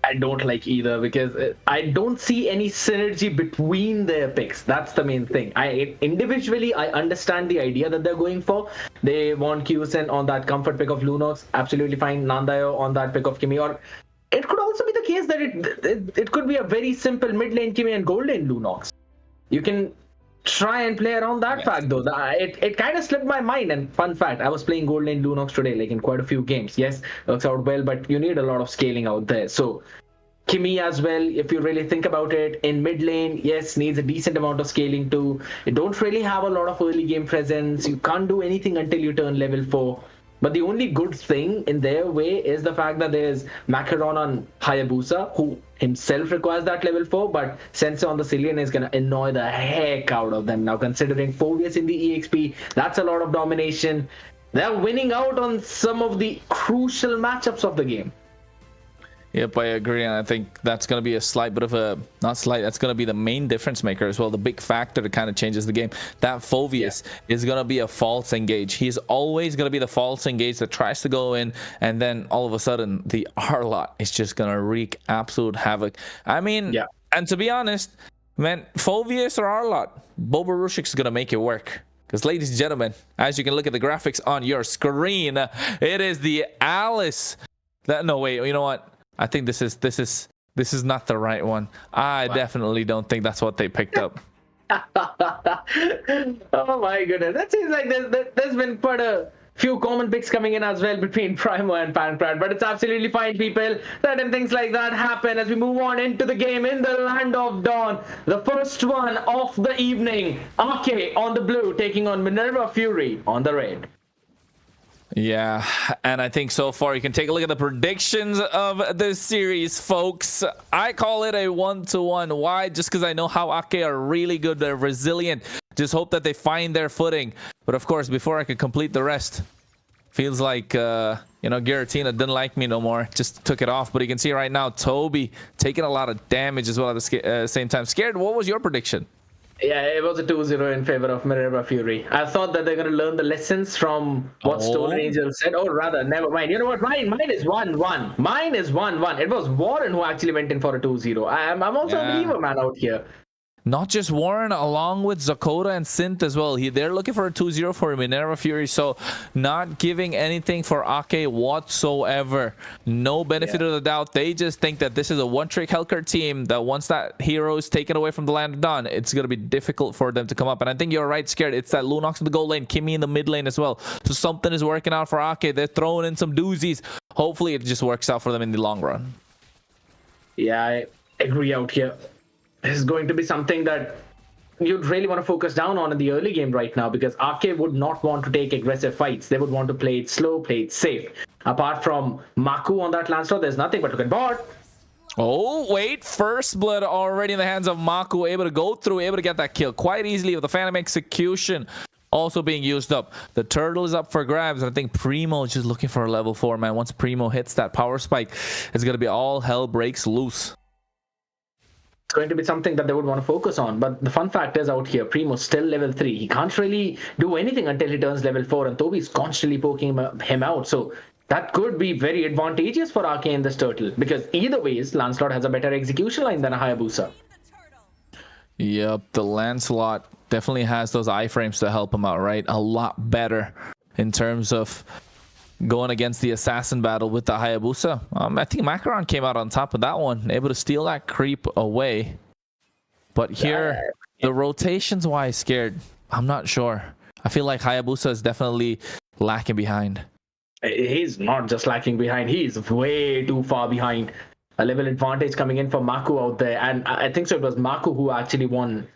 I don't like either because I don't see any synergy between their picks. That's the main thing. Individually, I understand the idea that they're going for. They want Kyusen on that comfort pick of Lunox. Absolutely fine. Nandayo on that pick of Kimi. Or it could also be the case that it could be a very simple mid lane Kimi and gold lane Lunox. You can try and play around that fact though. It kind of slipped my mind. And fun fact, I was playing gold lane Lunox today, like in quite a few games. Yes, works out well, but you need a lot of scaling out there. So Kimi as well, if you really think about it, in mid lane, yes, needs a decent amount of scaling too. You don't really have a lot of early game presence. You can't do anything until you turn level 4. But the only good thing in their way is the fact that there's Macaron on Hayabusa, who himself requires that level 4, but Sensei on the Cillian is going to annoy the heck out of them. Now, considering Phoveus in the EXP, that's a lot of domination. They're winning out on some of the crucial matchups of the game. Yep, I agree, and I think that's going to be a slight bit of a, not slight, that's going to be the main difference maker as well, the big factor that kind of changes the game. That Phoveus is going to be a false engage. He's always going to be the false engage that tries to go in, and then all of a sudden, the Arlott is just going to wreak absolute havoc. I mean, and to be honest, man, Phoveus or Arlott, Boba Rushik is going to make it work. Because, ladies and gentlemen, as you can look at the graphics on your screen, it is the Alice. No, wait, you know what? I think this is not the right one. I definitely don't think that's what they picked up. Oh my goodness, that seems like there's been quite a few common picks coming in as well between Primo and Pancrat, but it's absolutely fine, people. Certain things like that happen as we move on into the game in the Land of Dawn. The first one of the evening, Ake on the blue taking on Minerva Fury on the red. Yeah, and I think so far you can take a look at the predictions of this series, folks. I call it a 1-1. Why? Just because I know how Ake are really good. They're resilient. Just hope that they find their footing. But of course, before I could complete the rest, feels like, Giratina didn't like me no more. Just took it off. But you can see right now, Toby taking a lot of damage as well at the same time. Scared, what was your prediction? Yeah, it was a 2-0 in favor of Minerva Fury. I thought that they're going to learn the lessons from what Stone Angel said. Oh, rather, never mind. You know what? Mine is 1-1. Mine is 1-1. It was Warren who actually went in for a 2-0. I'm also a believer, man, out here. Not just Warren, along with Zakota and Synth as well. They're looking for a 2-0 for Minerva Fury, so not giving anything for Ake whatsoever. No benefit of the doubt. They just think that this is a one-trick Hellcurt team that once that hero is taken away from the Land of Dawn, it's going to be difficult for them to come up. And I think you're right, Scared. It's that Lunox in the gold lane, Kimi in the mid lane as well. So something is working out for Ake. They're throwing in some doozies. Hopefully it just works out for them in the long run. Yeah, I agree out here. This is going to be something that you'd really want to focus down on in the early game right now, because Arke would not want to take aggressive fights. They would want to play it slow, play it safe. Apart from Maku on that Lancelot, there's nothing but look at bot. Oh, wait. First blood already in the hands of Maku. Able to go through, able to get that kill quite easily with the Phantom Execution also being used up. The turtle is up for grabs. And I think Primo is just looking for a level 4, man. Once Primo hits that power spike, it's going to be all hell breaks loose. It's going to be something that they would want to focus on. But the fun fact is out here, Primo's still level 3. He can't really do anything until he turns level 4, and Toby's constantly poking him out. So that could be very advantageous for Arke in this turtle, because either ways, Lancelot has a better execution line than a Hayabusa. Yep, the Lancelot definitely has those iframes to help him out, right? A lot better in terms of going against the assassin battle with the Hayabusa. I think Macaron came out on top of that one, able to steal that creep away. But here, the rotations wise scared, I'm not sure. I feel like Hayabusa is definitely lacking behind. He's not just lacking behind, he's way too far behind. A level advantage coming in for Maku out there, and I think so it was Maku who actually won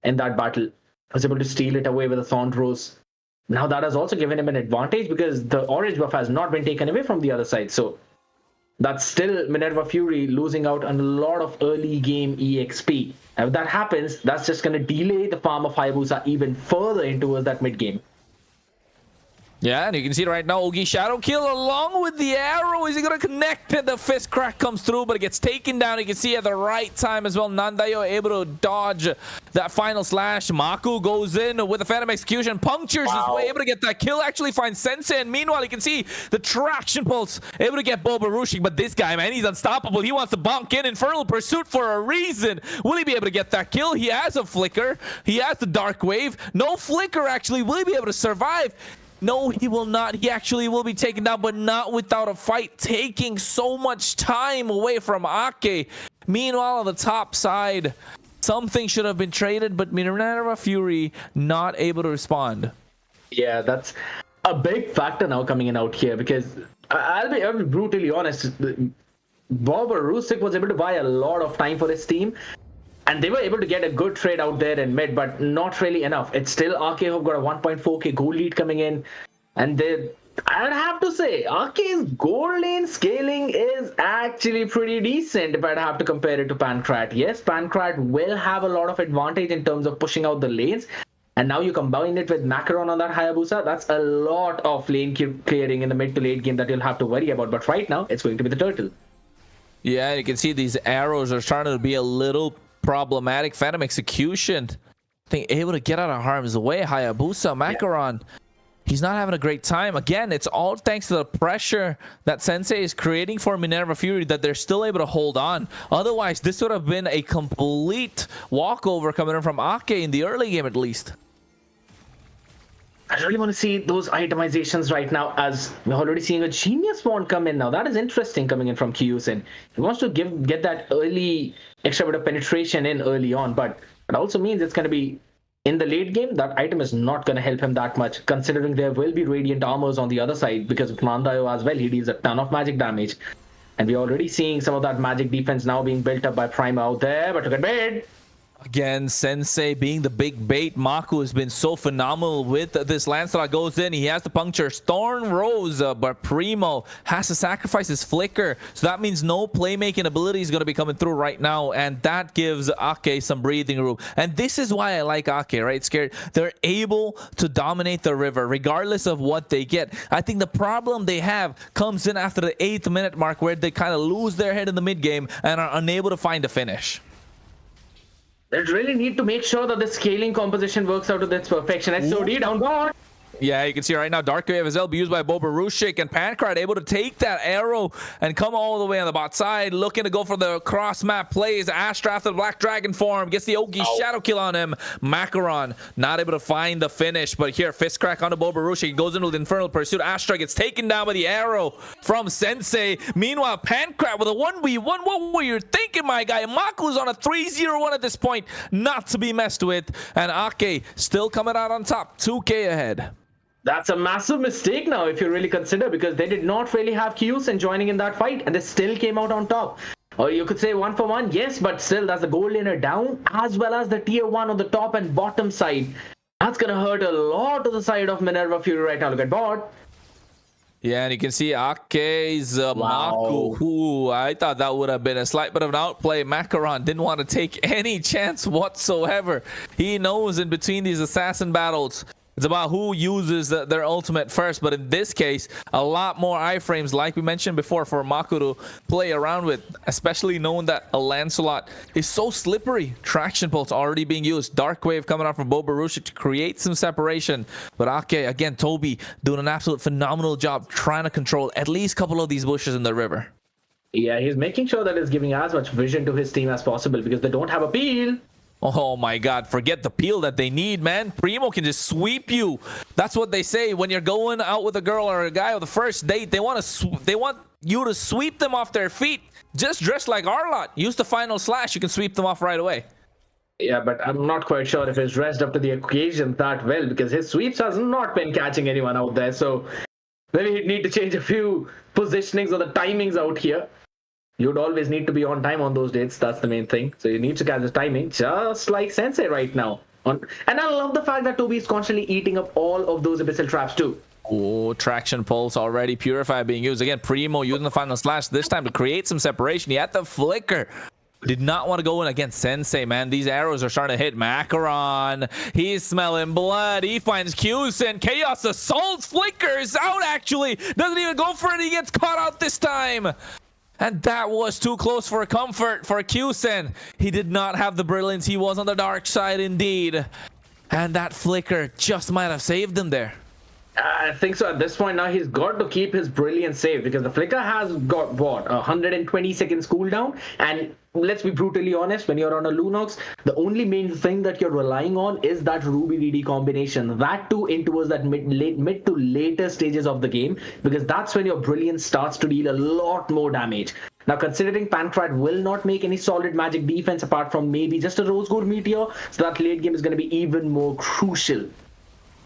in that battle. Was able to steal it away with a Thorn Rose. Now that has also given him an advantage, because the orange buff has not been taken away from the other side. So that's still Minerva Fury losing out on a lot of early game EXP. And if that happens, that's just going to delay the farm of Hayabusa even further into that mid game. Yeah, and you can see it right now. Ogi Shadow Kill along with the arrow. Is he going to connect it? The fist crack comes through, but it gets taken down. You can see at the right time as well. Nandayo able to dodge that final slash. Maku goes in with a Phantom Execution. Punctures his way, able to get that kill. Actually finds Sensei. And meanwhile, you can see the Traction Pulse able to get Boba Rushik. But this guy, man, he's unstoppable. He wants to bonk in. Infernal Pursuit for a reason. Will he be able to get that kill? He has a Flicker. He has the Dark Wave. No Flicker, actually. Will he be able to survive? No, he will not. He actually will be taken down, but not without a fight, taking so much time away from Ake. Meanwhile, on the top side, something should have been traded, but Minerva Fury not able to respond. Yeah, that's a big factor now coming in out here, because I'll be brutally honest. Boba Rusik was able to buy a lot of time for his team. And they were able to get a good trade out there in mid, but not really enough. It's still Arke who've got a 1.4k gold lead coming in. And I'd have to say, Arke's gold lane scaling is actually pretty decent if I'd have to compare it to Pancrat. Yes, Pancrat will have a lot of advantage in terms of pushing out the lanes. And now you combine it with Macaron on that Hayabusa, that's a lot of lane clearing in the mid to late game that you'll have to worry about. But right now, it's going to be the turtle. Yeah, you can see these arrows are starting to be a little problematic. Phantom Execution, I think, able to get out of harm's way. Hayabusa, Macaron, he's not having a great time. Again, it's all thanks to the pressure that Sensei is creating for Minerva Fury that they're still able to hold on. Otherwise, this would have been a complete walkover coming in from Ake in the early game, at least. I really want to see those itemizations right now, as we're already seeing a Genius Wand come in now. That is interesting coming in from Kyusen. He wants to get that early extra bit of penetration in early on, but it also means it's going to be in the late game. That item is not going to help him that much, considering there will be Radiant Armors on the other side, because of Nandayo as well. He deals a ton of magic damage. And we're already seeing some of that magic defense now being built up by Prima out there, but look at mid. Again, Sensei being the big bait. Maku has been so phenomenal with this. Lancelot goes in. He has to puncture Thorn Rose, but Primo has to sacrifice his Flicker. So that means no playmaking ability is going to be coming through right now. And that gives Ake some breathing room. And this is why I like Ake, right? Scared. They're able to dominate the river regardless of what they get. I think the problem they have comes in after the 8th minute mark, where they kind of lose their head in the mid game and are unable to find a finish. They really need to make sure that the scaling composition works out to its perfection. SOD down bot. Yeah, you can see right now Dark Wave is used by Boba Rushik, and Pancrat able to take that arrow and come all the way on the bot side, looking to go for the cross map plays. Astra after the Black Dragon form gets the Ogi Shadow Kill on him. Macaron not able to find the finish, but here fist crack onto Boba Rushik, goes into the Infernal Pursuit. Astra gets taken down by the arrow from Sensei. Meanwhile, Pancrat with a 1v1. What were you thinking, my guy? Maku's on a 3-0-1 at this point, not to be messed with, and Ake still coming out on top, 2k ahead. That's a massive mistake now, if you really consider, because they did not really have Kyusen joining in that fight, and they still came out on top. Or you could say 1 for 1, yes, but still that's the gold laner down, as well as the tier 1 on the top and bottom side. That's gonna hurt a lot to the side of Minerva Fury right now. Look at bot. Yeah, and you can see Ake's Maku, who I thought that would have been a slight bit of an outplay. Macaron didn't want to take any chance whatsoever. He knows in between these assassin battles, it's about who uses their ultimate first. But in this case, a lot more iframes, like we mentioned before, for Maku to play around with, especially knowing that a Lancelot is so slippery. Traction Pulse already being used. Dark Wave coming out from Bobarushik to create some separation. But Ake, again, Toby doing an absolute phenomenal job trying to control at least a couple of these bushes in the river. Yeah, he's making sure that he's giving as much vision to his team as possible because they don't have a peel. Oh my god, forget the peel that they need, man. Primo can just sweep you. That's what they say when you're going out with a girl or a guy on the first date. They want you to sweep them off their feet. Just dress like Arlott. Use the final slash. You can sweep them off right away. Yeah, but I'm not quite sure if he's dressed up to the occasion that well because his sweeps has not been catching anyone out there. So maybe he'd need to change a few positionings or the timings out here. You'd always need to be on time on those dates. That's the main thing. So you need to catch the timing, just like Sensei right now. And I love the fact that Toby is constantly eating up all of those abyssal traps too. Oh, Traction Pulse already. Purify being used. Again, Primo using the final slash this time to create some separation. He had the flicker. Did not want to go in against Sensei, man. These arrows are starting to hit Macaron. He's smelling blood. He finds Q-Sin. Chaos Assault flickers out, actually. Doesn't even go for it. He gets caught out this time. And that was too close for comfort for Q-Sin. He did not have the brilliance. He was on the dark side indeed. And that flicker just might have saved him there. I think so. At this point now, he's got to keep his brilliance safe because the flicker has got, what, 120 seconds cooldown. And let's be brutally honest, when you're on a Lunox, the only main thing that you're relying on is that Ruby VD combination. That too in towards that mid to later stages of the game, because that's when your brilliance starts to deal a lot more damage. Now, considering Pancrat will not make any solid magic defense apart from maybe just a Rose Gold Meteor, so that late game is going to be even more crucial.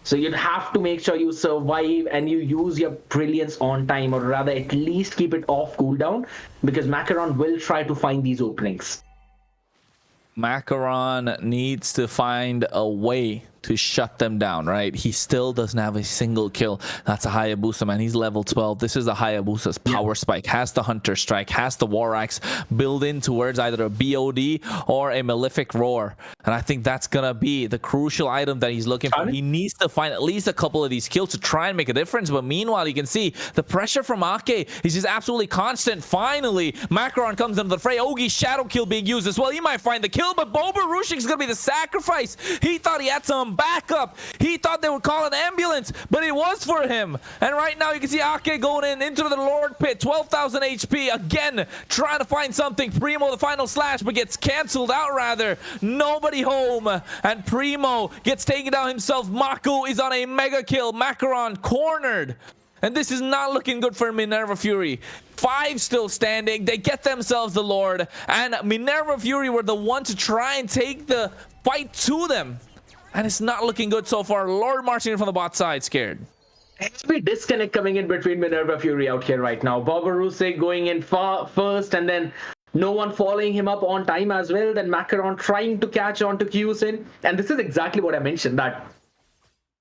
So you'd have to make sure you survive and you use your brilliance on time, or rather at least keep it off cooldown, because Macaron will try to find these openings. Macaron needs to find a way to shut them down, right? He still doesn't have a single kill. That's a Hayabusa, man. He's level 12. This is the Hayabusa's power spike. Has the Hunter Strike, has the War Axe built in towards either a BOD or a Malefic Roar. And I think that's gonna be the crucial item that he's looking for. He needs to find at least a couple of these kills to try and make a difference. But meanwhile, you can see the pressure from Ake is just absolutely constant. Finally, Macaron comes into the fray. Ogi's Shadow Kill being used as well. He might find the kill, but Bobarushik's gonna be the sacrifice. He thought he had some backup. He thought they would call an ambulance, but it was for him. And right now you can see Ake going into the Lord Pit, 12,000 HP. Again, trying to find something. Primo, the final slash, but gets canceled out rather. Nobody home. And Primo gets taken down himself. Maku is on a mega kill. Macaron cornered. And this is not looking good for Minerva Fury. 5 still standing. They get themselves the Lord. And Minerva Fury were the one to try and take the fight to them. And it's not looking good so far. Lord marching in from the bot side, scared. Heavy disconnect coming in between Minerva Fury out here right now. Bobaruse going in first, and then no one following him up on time as well. Then Macaron trying to catch on to Q-Sin. And this is exactly what I mentioned, that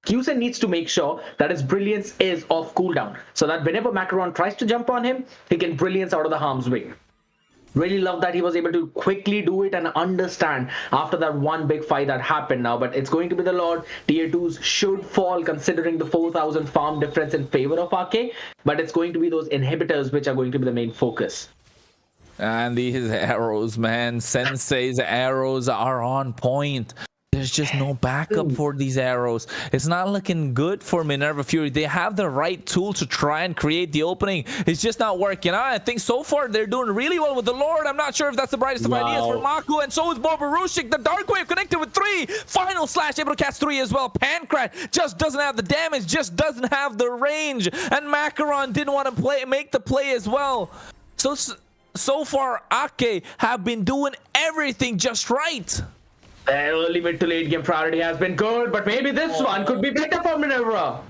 Q-Sin needs to make sure that his brilliance is off cooldown, so that whenever Macaron tries to jump on him, he can brilliance out of the harm's way. Really love that he was able to quickly do it and understand after that one big fight that happened now. But it's going to be the Lord. Tier 2s should fall considering the 4,000 farm difference in favor of Ake. But it's going to be those inhibitors which are going to be the main focus. And these arrows, man. Sensei's arrows are on point. There's just no backup for these arrows. It's not looking good for Minerva Fury. They have the right tool to try and create the opening. It's just not working out. I think so far they're doing really well with the Lord. I'm not sure if that's the brightest of ideas for Maku, and so is Bobarushik. The Dark Wave connected with 3. Final slash able to catch 3 as well. Pancrat just doesn't have the damage, just doesn't have the range. And Macaron didn't want to make the play as well. So far, Ake have been doing everything just right. The early mid to late game priority has been good, but maybe this one could be better for Minerva.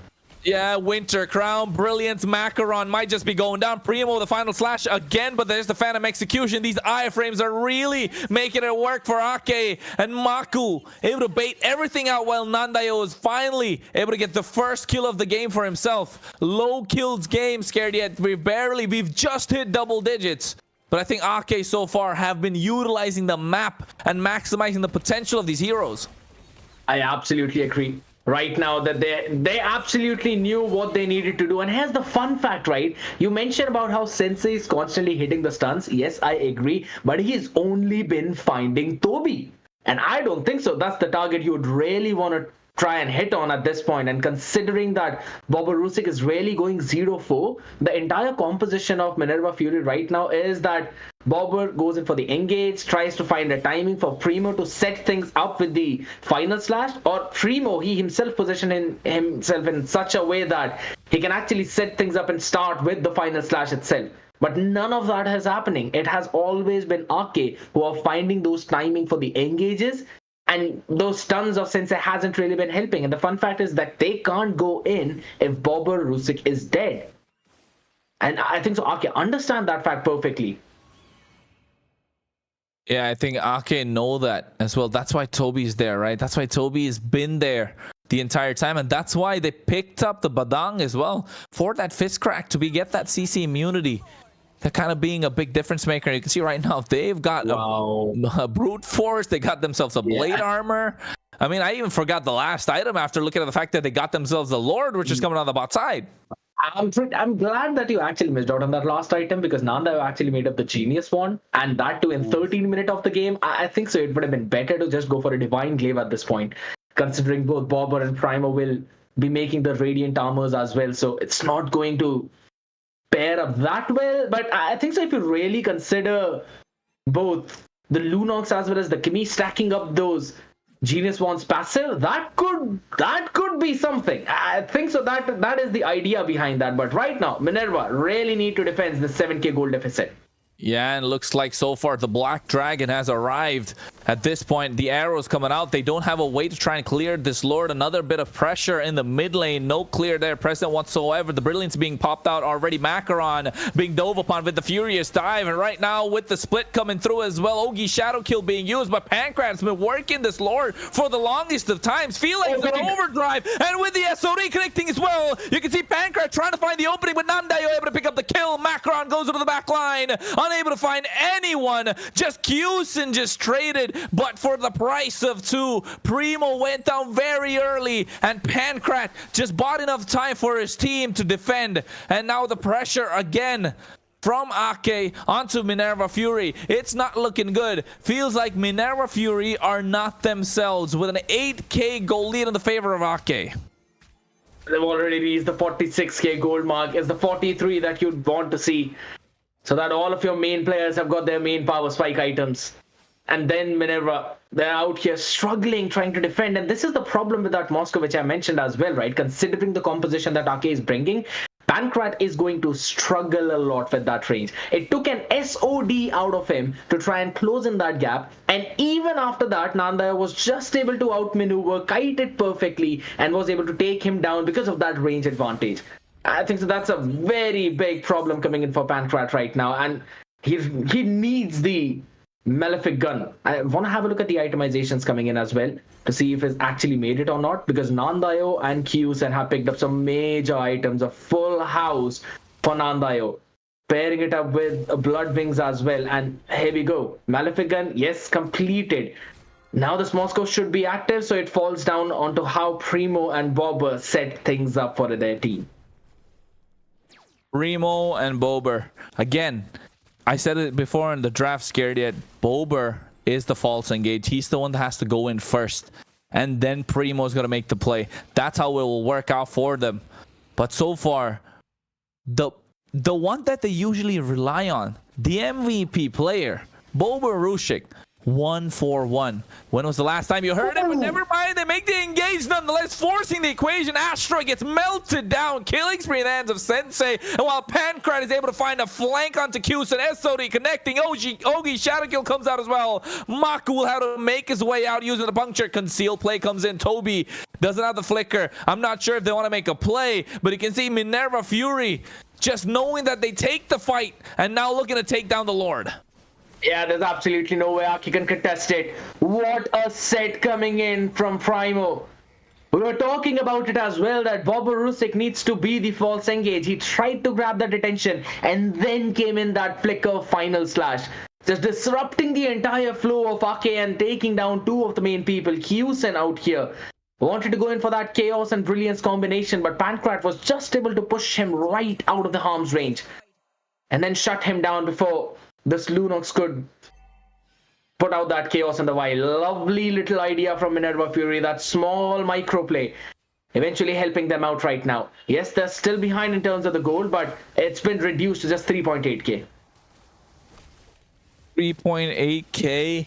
Yeah, Winter Crown, Brilliance, Macaron might just be going down. Primo, the final slash again, but there's the Phantom Execution. These iframes are really making it work for Ake and Maku. Able to bait everything out while Nandayo is finally able to get the first kill of the game for himself. Low kills game, scared yet. We've just hit double digits. But I think Ake so far have been utilizing the map and maximizing the potential of these heroes. I absolutely agree. Right now that they absolutely knew what they needed to do. And here's the fun fact, right? You mentioned about how Sensei is constantly hitting the stuns. Yes, I agree, but he's only been finding Toby, and I don't think so that's the target you would really want to try and hit on at this point. And considering that Boborusik is really going 0-4, the entire composition of Minerva Fury right now is that Bobber goes in for the engage, tries to find a timing for Primo to set things up with the final slash, or Primo, he himself positioning himself in such a way that he can actually set things up and start with the final slash itself. But none of that is happening. It has always been Ake who are finding those timing for the engages, and those stuns of Sensei hasn't really been helping. And the fun fact is that they can't go in if Bobber Rusik is dead. And I think so Ake understand that fact perfectly. Yeah, I think Ake know that as well. That's why Toby's there, right? That's why Toby has been there the entire time. And that's why they picked up the Badang as well for that fist crack to get that CC immunity. They're kind of being a big difference maker. You can see right now they've got a brute force. They got themselves a blade armor. I mean, I even forgot the last item after looking at the fact that they got themselves the Lord, which is coming on the bot side. I'm glad that you actually missed out on that last item, because Nanda actually made up the Genius Wand, and that too in 13 minutes of the game. I think so it would have been better to just go for a Divine Glaive at this point, considering both Bobber and Primo will be making the Radiant Armors as well. So it's not going to pair up that well. But I think so if you really consider both the Lunox as well as the Kimi stacking up those Genius Wand's passive, that could be something. I think so that is the idea behind that. But right now Minerva really need to defend the 7k gold deficit. Yeah, and it looks like so far the Black Dragon has arrived. At this point, the arrows coming out. They don't have a way to try and clear this Lord. Another bit of pressure in the mid lane. No clear there present whatsoever. The Brilliance being popped out already. Macaron being dove upon with the Furious Dive. And right now with the split coming through as well. Ogi Shadow Kill being used. But Pancrat's been working this Lord for the longest of times. Feel like it's an overdrive. And with the SOD connecting as well, you can see Pancrat trying to find the opening. But Nandayo able to pick up the kill. Macaron goes into the back line. Unable to find anyone. Just Qsin just traded. But for the price of 2, Primo went down very early, and Pancrat just bought enough time for his team to defend. And now the pressure again from Ake onto Minerva Fury. It's not looking good. Feels like Minerva Fury are not themselves, with an 8k gold lead in the favor of Ake. They've already reached the 46k gold mark. Is the 43 that you'd want to see, so that all of your main players have got their main power spike items. And then Minerva, they're out here struggling, trying to defend. And this is the problem with that Moscow, which I mentioned as well, right? Considering the composition that Ake is bringing, Pancrat is going to struggle a lot with that range. It took an SOD out of him to try and close in that gap. And even after that, Nanda was just able to outmaneuver, kite it perfectly, and was able to take him down because of that range advantage. I think so that's a very big problem coming in for Pancrat right now. And he needs the Malefic Gun. I want to have a look at the itemizations coming in as well to see if it's actually made it or not, because Nandayo and Qsin have picked up some major items, a full house for Nandayo, pairing it up with Blood Wings as well. And here we go. Malefic Gun, yes, completed. Now this Moscow should be active, so it falls down onto how Primo and Bobber set things up for their team. Primo and Bobber. Again, I said it before in the draft, scared yet. Bobber is the false engage. He's the one that has to go in first. And then Primo's going to make the play. That's how it will work out for them. But so far, the one that they usually rely on, the MVP player, Boborusik, 1-4-1. When was the last time you heard it? But never mind, they make the engage nonetheless, forcing the equation. Asteroid gets melted down, killing spree in the hands of Sensei. And while Pancrat is able to find a flank onto Kyusen, SOD connecting, Ogi Shadow Kill comes out as well. Maku will have to make his way out using the puncture. Conceal play comes in. Toby doesn't have the flicker. I'm not sure if they want to make a play, but you can see Minerva Fury just knowing that they take the fight and now looking to take down the Lord. Yeah, there's absolutely no way Aki can contest it. What a set coming in from Primo. We were talking about it as well, that Boborusik needs to be the false engage. He tried to grab that attention and then came in that flicker final slash. Just disrupting the entire flow of Ake and taking down two of the main people. Kyusen out here wanted to go in for that chaos and brilliance combination, but Pancrat was just able to push him right out of the harm's range and then shut him down before this Lunox could put out that chaos in the wild. Lovely little idea from Minerva Fury, that small micro play, eventually helping them out right now. Yes, they're still behind in terms of the goal, but it's been reduced to just 3.8k. 3.8k,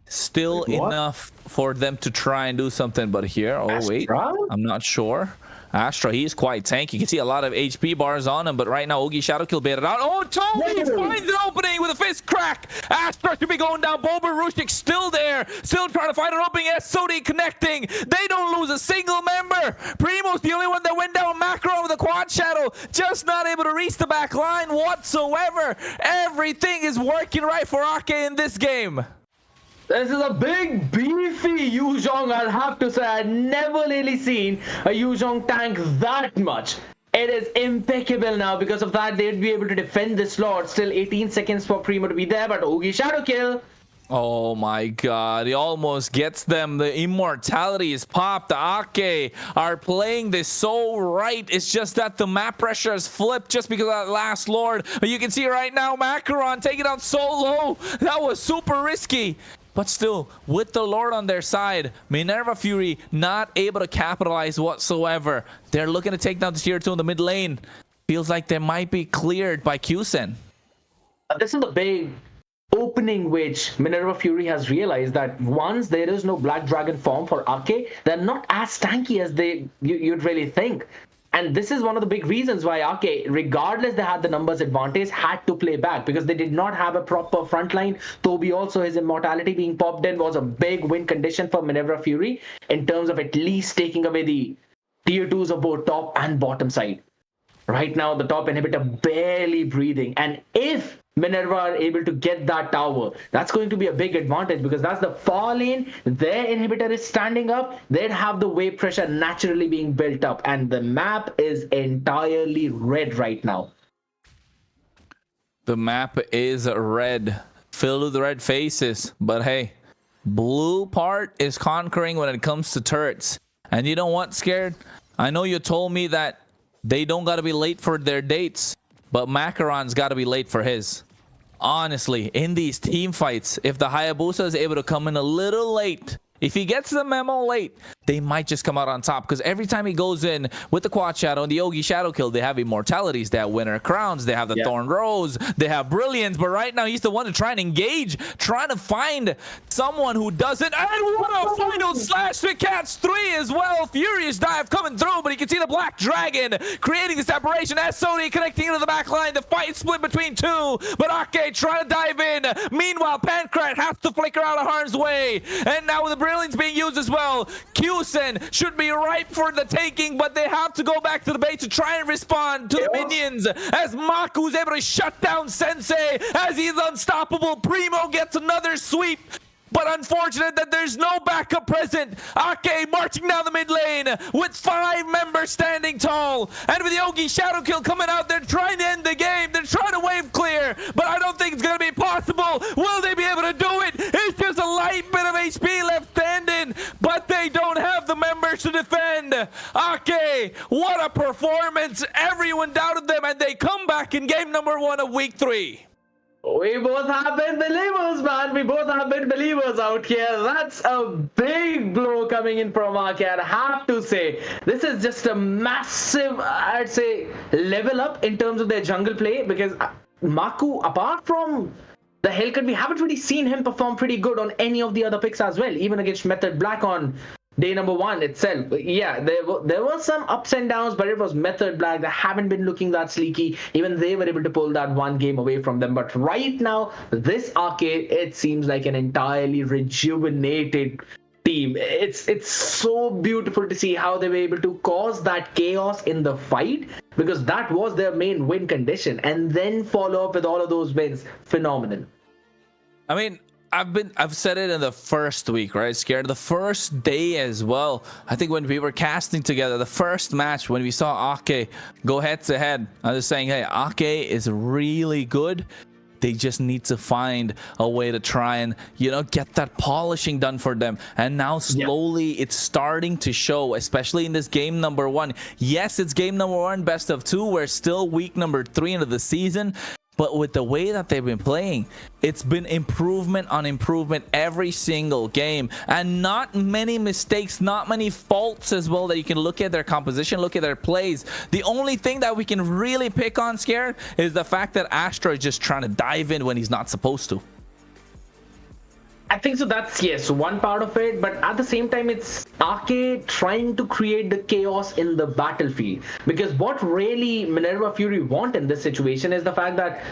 still enough for them to try and do something. But here, oh wait, I'm not sure. Astra, he's quite tanky. You can see a lot of HP bars on him, but right now Ogi Shadowkill baited out. Oh, Toby finds an opening with a fist crack. Astra should be going down. Boba Rushik still there, still trying to find an opening. SOD connecting. They don't lose a single member. Primo's the only one that went down. Macro with a quad shadow, just not able to reach the back line whatsoever. Everything is working right for Ake in this game. This is a big, beefy Yuzhong, I'll have to say. I've never really seen a Yuzhong tank that much. It is impeccable now. Because of that, they'd be able to defend this slot. Still 18 seconds for Primo to be there, but Ogi Shadow Kill. Oh my god, he almost gets them. The immortality is popped. The Ake are playing this so right. It's just that the map pressure has flipped just because of that last Lord. But you can see right now, Macaron taking it out so low. That was super risky. But still, with the Lord on their side, Minerva Fury not able to capitalize whatsoever. They're looking to take down the tier 2 in the mid lane. Feels like they might be cleared by Kyusen. This is the big opening which Minerva Fury has realized, that once there is no Black Dragon form for Ake, they're not as tanky as you'd really think. And this is one of the big reasons why Ake, regardless they had the numbers advantage, had to play back, because they did not have a proper front line. Toby also, his immortality being popped in was a big win condition for Minerva Fury in terms of at least taking away the tier 2s of both top and bottom side. Right now, the top inhibitor barely breathing. And if Minerva are able to get that tower, that's going to be a big advantage, because that's the far lane. Their inhibitor is standing up. They'd have the wave pressure naturally being built up, and the map is entirely red right now. The map is red, filled with red faces, but hey, blue part is conquering when it comes to turrets. And you know what, Scared? I know you told me that they don't got to be late for their dates, but Macaron's got to be late for his. Honestly, in these team fights, if the Hayabusa is able to come in a little late, if he gets the memo late, they might just come out on top. Because every time he goes in with the Quad Shadow and the Yogi Shadow Kill, they have immortalities, they have Winter Crowns, they have the Thorn Rose, they have Brilliance. But right now, he's the one to try and engage, trying to find someone who doesn't. And what a final slash to Cats 3 as well. Furious dive coming through, but you can see the Black Dragon creating the separation. SOD connecting into the back line. The fight split between two, but Ake trying to dive in. Meanwhile, Pancrat has to flicker out of harm's way. And now with the Brilliance being used as well, Kyusen should be ripe for the taking, but they have to go back to the base to try and respond to the minions, as Maku's able to shut down Sensei as he's unstoppable. Primo gets another sweep, but unfortunate that there's no backup present. Ake marching down the mid lane with 5 members standing tall, and with Yogi Shadow Kill coming out, they're trying to end the game. They're trying to wave clear, but I don't think it's going to be possible. Will they be able to do it? It's just a light bit of HP left standing, but they don't have the members to defend. Ake, what a performance. Everyone doubted them, and they come back in game number 1 of week 3. We both have been believers, man. We both have been believers out here. That's a big blow coming in from Ake. I have to say, this is just a massive, I'd say, level up in terms of their jungle play, because Maku, apart from the Hellcat, we haven't really seen him perform pretty good on any of the other picks as well, even against Method Black on day number 1 itself. Yeah, there were some ups and downs, but it was Method Black that haven't been looking that sleeky. Even they were able to pull that one game away from them. But right now, this Arcade, it seems like an entirely rejuvenated team. It's so beautiful to see how they were able to cause that chaos in the fight, because that was their main win condition, and then follow up with all of those wins. Phenomenal. I mean, I've said it in the first week, right? Scared the first day as well. I think when we were casting together, the first match when we saw Ake go head to head, I was saying, hey, Ake is really good. They just need to find a way to try and, you know, get that polishing done for them. And now slowly it's starting to show, especially in this game number 1. Yes, it's game number 1, best of 2. We're still week number 3 into the season. But with the way that they've been playing, it's been improvement on improvement every single game. And not many mistakes, not many faults as well that you can look at their composition, look at their plays. The only thing that we can really pick on, Scared, is the fact that Astro is just trying to dive in when he's not supposed to. I think so. That's, yes, one part of it, but at the same time, it's Arcade trying to create the chaos in the battlefield. Because what really Minerva Fury want in this situation is the fact that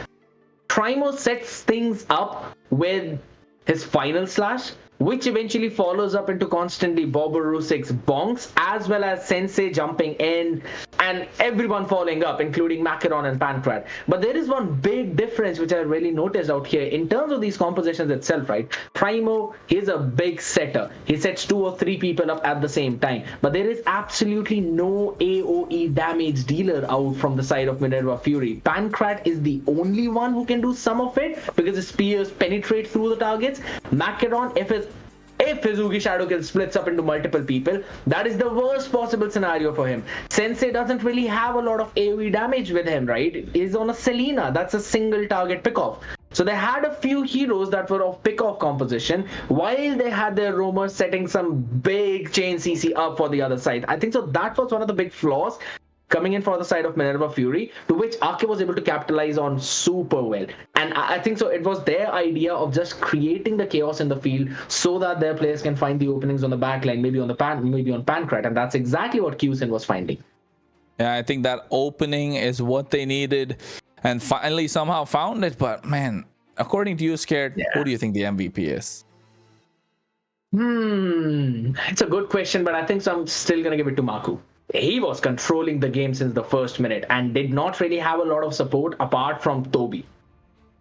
Primo sets things up with his final slash, which eventually follows up into constantly Boborusik's bonks, as well as Sensei jumping in and everyone following up, including Macaron and Pancrat. But there is one big difference which I really noticed out here in terms of these compositions itself, right? Primo, he's a big setter. He sets 2 or 3 people up at the same time. But there is absolutely no AoE damage dealer out from the side of Minerva Fury. Pancrat is the only one who can do some of it because his spears penetrate through the targets. Macaron, if his Oogie Shadow Kill splits up into multiple people, that is the worst possible scenario for him. Sensei doesn't really have a lot of AoE damage with him, right? He's on a Selena, that's a single target pickoff. So they had a few heroes that were of pick-off composition, while they had their roamers setting some big chain CC up for the other side. I think so that was one of the big flaws coming in for the side of Minerva Fury, to which Ake was able to capitalize on super well. And I think so it was their idea of just creating the chaos in the field so that their players can find the openings on the backline, maybe on Pancrat, and that's exactly what Qsin was finding. Yeah, I think that opening is what they needed and finally somehow found it. But man, according to you, Scared, who do you think the MVP is? It's a good question, but I think so I'm still gonna give it to Maku. He was controlling the game since the first minute and did not really have a lot of support apart from Toby.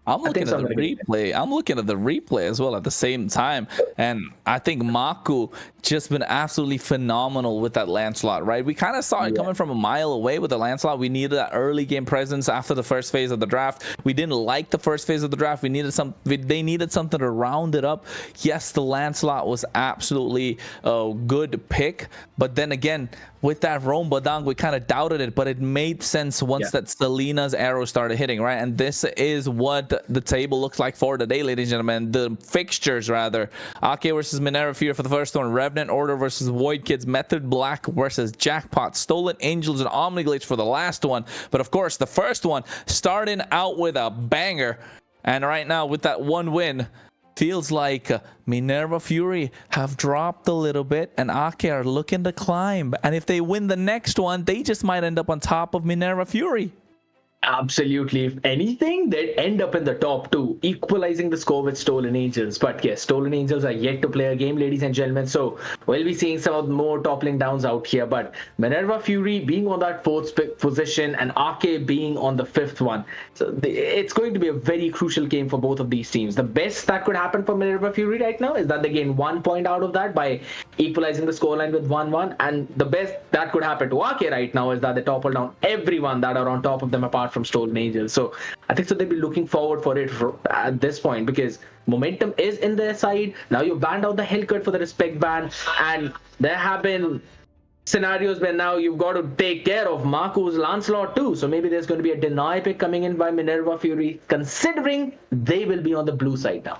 I'm looking at the replay. I'm looking at the replay as well at the same time. And I think Maku just been absolutely phenomenal with that Lancelot, right? We kind of saw it coming from a mile away with the Lancelot. We needed that early game presence after the first phase of the draft. We didn't like the first phase of the draft. They needed something to round it up. Yes, the Lancelot was absolutely a good pick. But then again, with that Rome Badang, we kind of doubted it, but it made sense once that Selena's arrow started hitting, right? And this is what the table looks like for today, ladies and gentlemen. The fixtures, rather. Ake versus Minerva Fury for the first one. Revenant Order versus Void Kids. Method Black versus Jackpots. Stolen Angels and Omniglitch for the last one. But of course, the first one starting out with a banger. And right now, with that one win, feels like Minerva Fury have dropped a little bit and Ake are looking to climb. And if they win the next one, they just might end up on top of Minerva Fury. Absolutely. If anything, they'd end up in the top 2, equalizing the score with Stolen Angels. But yes, Stolen Angels are yet to play a game, ladies and gentlemen. So we'll be seeing some of the more toppling downs out here. But Minerva Fury being on that 4th position and Ake being on the 5th one. So it's going to be a very crucial game for both of these teams. The best that could happen for Minerva Fury right now is that they gain 1 point out of that by equalizing the scoreline with 1-1. And the best that could happen to Ake right now is that they topple down everyone that are on top of them apart from Stolen Angels. So I think so they'll be looking forward for it at this point because momentum is in their side. Now you banned out the Hellcat for the respect ban, and there have been scenarios where now you've got to take care of Maku's Lancelot too. So maybe there's going to be a deny pick coming in by Minerva Fury, considering they will be on the blue side now.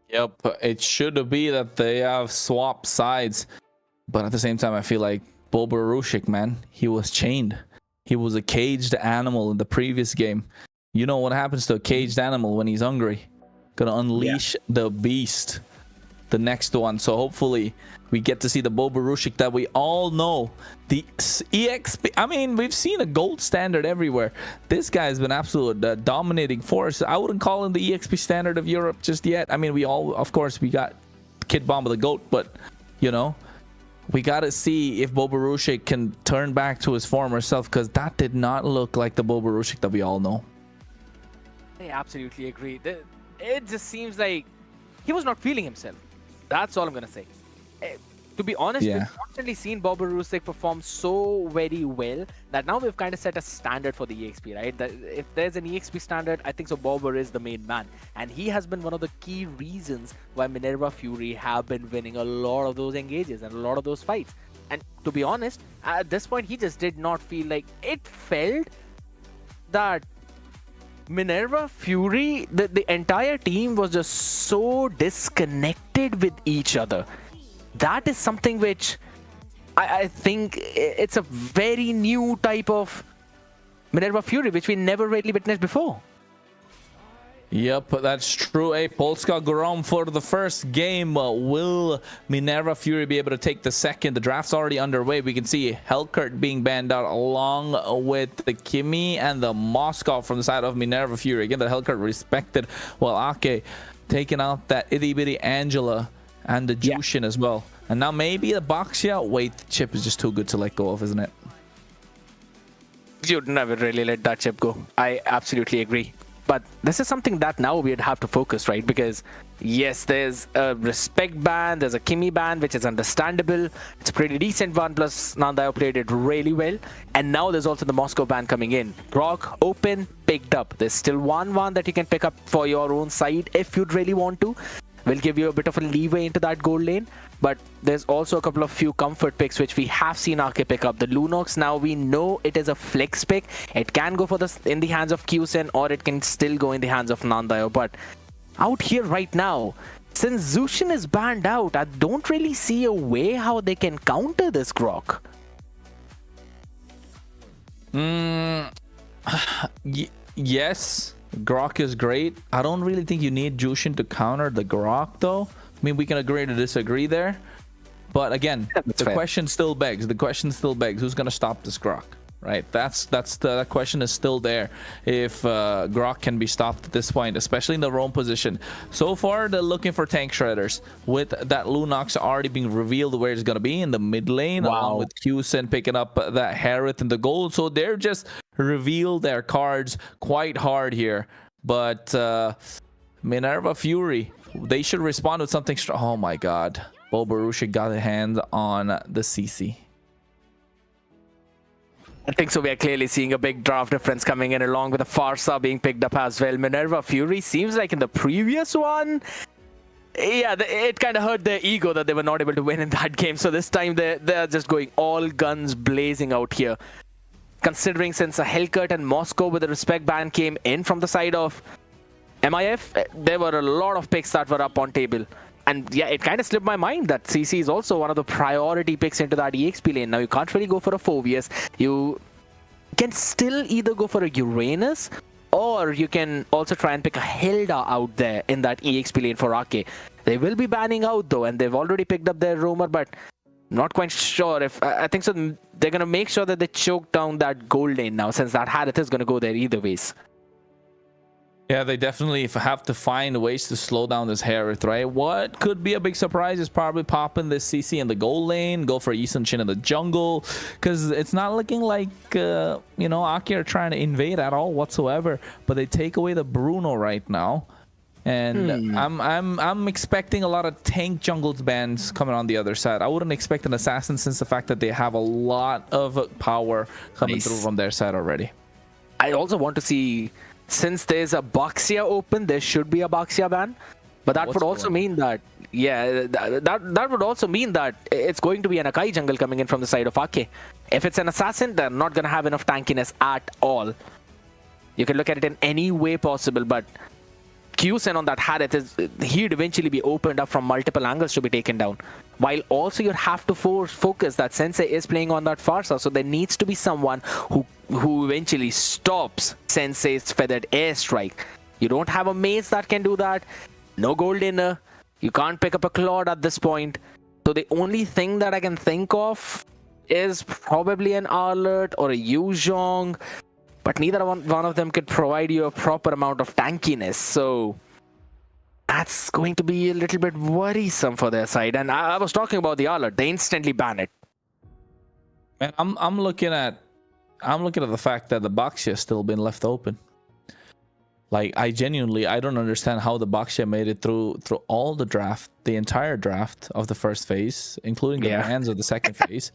Yep, it should be that they have swapped sides, but at the same time I feel like Boborushik, man, he was chained. He was a caged animal in the previous game. You know what happens to a caged animal when he's hungry. Gonna unleash the beast, the next one. So hopefully we get to see the Bobarushik that we all know. The EXP, I mean, we've seen a gold standard everywhere. This guy's been absolute dominating force. I wouldn't call him the EXP standard of Europe just yet. I mean, we all, of course, we got Kid Bomba the GOAT, but, you know, we got to see if Bobarushik can turn back to his former self, because that did not look like the Bobarushik that we all know. I absolutely agree. It just seems like he was not feeling himself. That's all I'm going to say. To be honest, we've constantly seen Bobarushik perform so very well that now we've kind of set a standard for the EXP, right? That if there's an EXP standard, I think so Bobar is the main man. And he has been one of the key reasons why Minerva Fury have been winning a lot of those engages and a lot of those fights. And to be honest, at this point, he just did not feel like it. Felt that Minerva Fury, the entire team was just so disconnected with each other. That is something which I think it's a very new type of Minerva Fury, which we never really witnessed before. Yep, that's true. Hey, Polska Grom for the first game. Will Minerva Fury be able to take the second? The draft's already underway. We can see Helkert being banned out along with the Kimi and the Moscow from the side of Minerva Fury. Again, the Helkert respected, while Ake taking out that itty bitty Angela and the Jushin as well. And now maybe the Baxia. Wait, the chip is just too good to let go of, isn't it? You'd never really let that chip go. I absolutely agree. But this is something that now we'd have to focus, right? Because yes, there's a respect ban, there's a Kimi ban, which is understandable. It's a pretty decent one, plus Nandayo played it really well. And now there's also the Moscow ban coming in. Grok, open, picked up. There's still one that you can pick up for your own side if you'd really want to. Will give you a bit of a leeway into that gold lane. But there's also a couple of few comfort picks which we have seen Ake pick up. The Lunox, now we know it is a flex pick. It can go for in the hands of Kyusen, or it can still go in the hands of Nandayo. But out here right now, since Zushin is banned out, I don't really see a way how they can counter this Grok. Yes, Grok is great. I don't really think you need Jushin to counter the Grok, though. I mean, we can agree to disagree there. But again, the question still begs. Who's going to stop this Grok? Right? That question is still there. If Grok can be stopped at this point, especially in the roam position. So far, they're looking for tank shredders. With that Lunox already being revealed where it's going to be in the mid lane, along with Kyusen picking up that Harith in the gold. So they're just reveal their cards quite hard here. But Minerva Fury, they should respond with something strong. Oh my god. Bobarushik got a hand on the CC. I think so. We are clearly seeing a big draft difference coming in, along with the Farsa being picked up as well. Minerva Fury seems like in the previous one, it kind of hurt their ego that they were not able to win in that game. So this time they're just going all guns blazing out here. Considering since a Helkert and Moscow with the respect ban came in from the side of MIF, there were a lot of picks that were up on table. And yeah, it kind of slipped my mind that CC is also one of the priority picks into that EXP lane. Now, you can't really go for a Phoveus. You can still either go for a Uranus, or you can also try and pick a Hilda out there in that EXP lane for Ake. They will be banning out, though, and they've already picked up their roamer, but not quite sure if... I think so they're going to make sure that they choke down that gold lane now, since that Harith is going to go there either ways. Yeah, they definitely have to find ways to slow down this Harith, right? What could be a big surprise is probably popping this CC in the gold lane, go for Isun Shin in the jungle, because it's not looking like, you know, Aki are trying to invade at all whatsoever, but they take away the Bruno right now. And I'm expecting a lot of tank jungles bans coming on the other side. I wouldn't expect an assassin, since the fact that they have a lot of power coming through from their side already. I also want to see... Since there's a Baxia open, there should be a Baxia ban. But that would also mean that, that would also mean that it's going to be an Akai jungle coming in from the side of Ake. If it's an assassin, they're not going to have enough tankiness at all. You can look at it in any way possible, but Kyusen on that Harith, he'd eventually be opened up from multiple angles to be taken down. While also you have to focus that Sensei is playing on that Farsa, so there needs to be someone who who eventually stops Sensei's feathered airstrike. You don't have a mace that can do that. No gold inner. You can't pick up a Claude at this point. So the only thing that I can think of is probably an Arlert or a Yuzhong, but neither one of them could provide you a proper amount of tankiness. So that's going to be a little bit worrisome for their side. And I was talking about the Arlert. They instantly ban it. Man, I'm looking at the fact that the Baxia has still been left open. Like, I don't understand how the Baxia made it through all the draft, the entire draft of the first phase, including the bans of the second phase,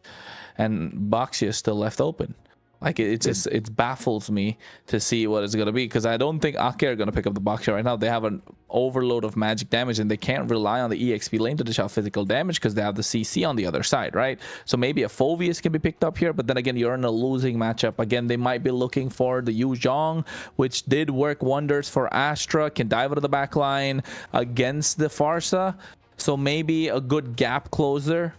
and Baxia is still left open. Like, it baffles me to see what it's going to be, because I don't think Ake are going to pick up the Baxia right now. They have an overload of magic damage, and they can't rely on the EXP lane to dish out physical damage because they have the CC on the other side, right? So maybe a Phoveus can be picked up here, but then again, you're in a losing matchup. Again, they might be looking for the Yuzhong, which did work wonders for Astra, can dive out of the back line against the Farsa. So maybe a good gap closer.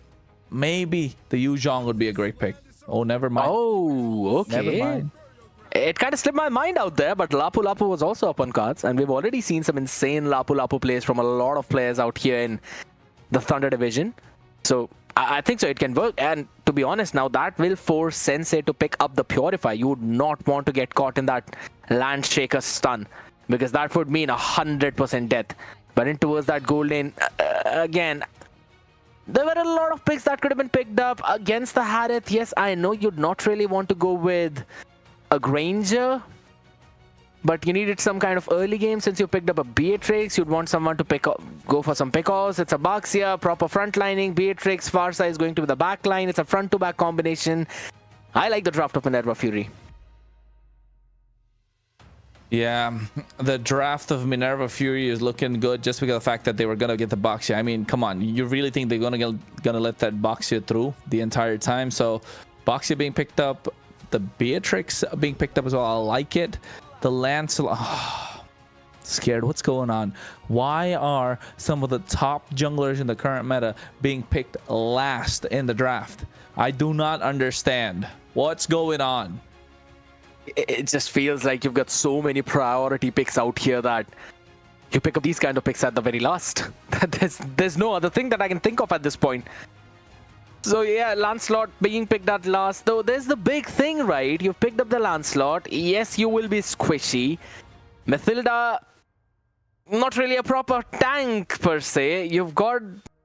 Maybe the Yuzhong would be a great pick. Oh, never mind. Oh, okay. Never mind. It kind of slipped my mind out there, but Lapu Lapu was also up on cards, and we've already seen some insane Lapu Lapu plays from a lot of players out here in the Thunder division. So I think so it can work, and to be honest, now that will force Sensei to pick up the Purify. You would not want to get caught in that Landshaker stun, because that would mean 100% death. But in towards that gold lane, again, there were a lot of picks that could have been picked up against the Harith. Yes, I know you'd not really want to go with a Granger, but you needed some kind of early game. Since you picked up a Beatrix, you'd want someone to go for some pick-offs. It's a Baxia, proper frontlining. Beatrix, Farsa is going to be the back line. It's a front-to-back combination. I like the draft of Minerva Fury. Yeah, the draft of Minerva Fury is looking good just because of the fact that they were going to get the Baxia. I mean, come on. You really think they're gonna let that Baxia through the entire time? So, Baxia being picked up, the Beatrix being picked up as well. I like it. The Lancelot... scared. What's going on? Why are some of the top junglers in the current meta being picked last in the draft? I do not understand. What's going on? It just feels like you've got so many priority picks out here that you pick up these kind of picks at the very last. There's no other thing that I can think of at this point. So yeah, Lancelot being picked at last, though there's the big thing, right? You've picked up the Lancelot. Yes, you will be squishy. Mathilda, not really a proper tank per se. You've got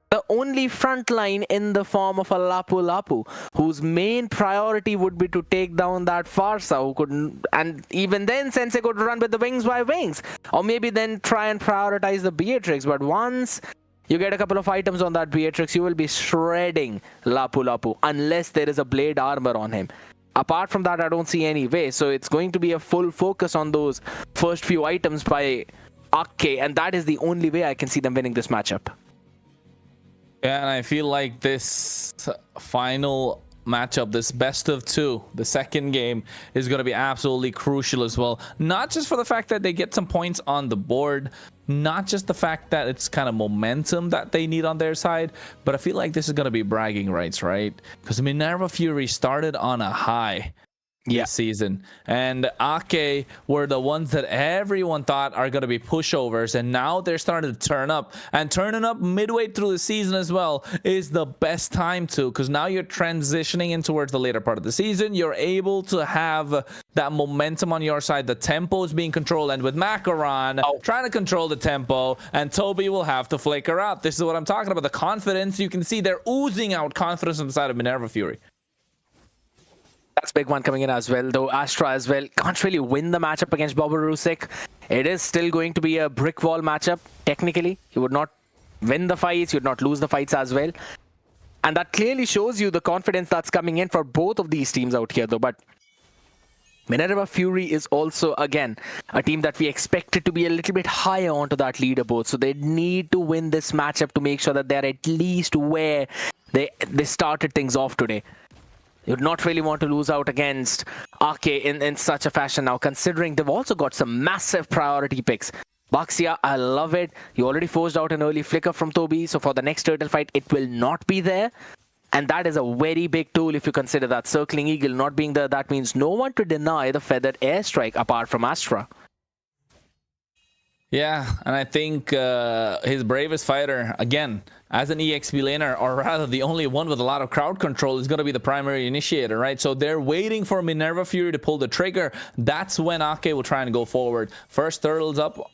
the only front line in the form of a Lapu Lapu, whose main priority would be to take down that Farsa, who couldn't, and even then Sensei could run with the wings by wings, or maybe then try and prioritize the Beatrix. But once you get a couple of items on that Beatrix, you will be shredding Lapu Lapu, unless there is a blade armor on him. Apart from that, I don't see any way. So it's going to be a full focus on those first few items by Ake, and that is the only way I can see them winning this matchup. Yeah, and I feel like this final matchup, this best of two, the second game, is going to be absolutely crucial as well. Not just for the fact that they get some points on the board, not just the fact that it's kind of momentum that they need on their side, but I feel like this is going to be bragging rights, right? Because Minerva Fury started on a high this season, and Ake were the ones that everyone thought are going to be pushovers, and now they're starting to turn up, and turning up midway through the season as well is the best time to, because now you're transitioning in towards the later part of the season. You're able to have that momentum on your side. The tempo is being controlled, and with Macaron trying to control the tempo, and Toby will have to flicker out. This is what I'm talking about, the confidence. You can see they're oozing out confidence on the side of Minerva Fury. That's a big one coming in as well, though Astra as well can't really win the matchup against Boborusek. It is still going to be a brick wall matchup, technically. You would not win the fights, you would not lose the fights as well. And that clearly shows you the confidence that's coming in for both of these teams out here, though. But Minerva Fury is also, again, a team that we expected to be a little bit higher onto that leaderboard. So they need to win this matchup to make sure that they're at least where they started things off today. You'd not really want to lose out against Ake in such a fashion now, considering they've also got some massive priority picks. Baxia, I love it. You already forced out an early flicker from Toby, so for the next turtle fight, it will not be there. And that is a very big tool if you consider that. Circling Eagle not being there, that means no one to deny the feathered airstrike apart from Astra. Yeah, and I think his bravest fighter, again, as an EXP laner, or rather the only one with a lot of crowd control, is going to be the primary initiator, right? So they're waiting for Minerva Fury to pull the trigger. That's when Ake will try and go forward. First turtles up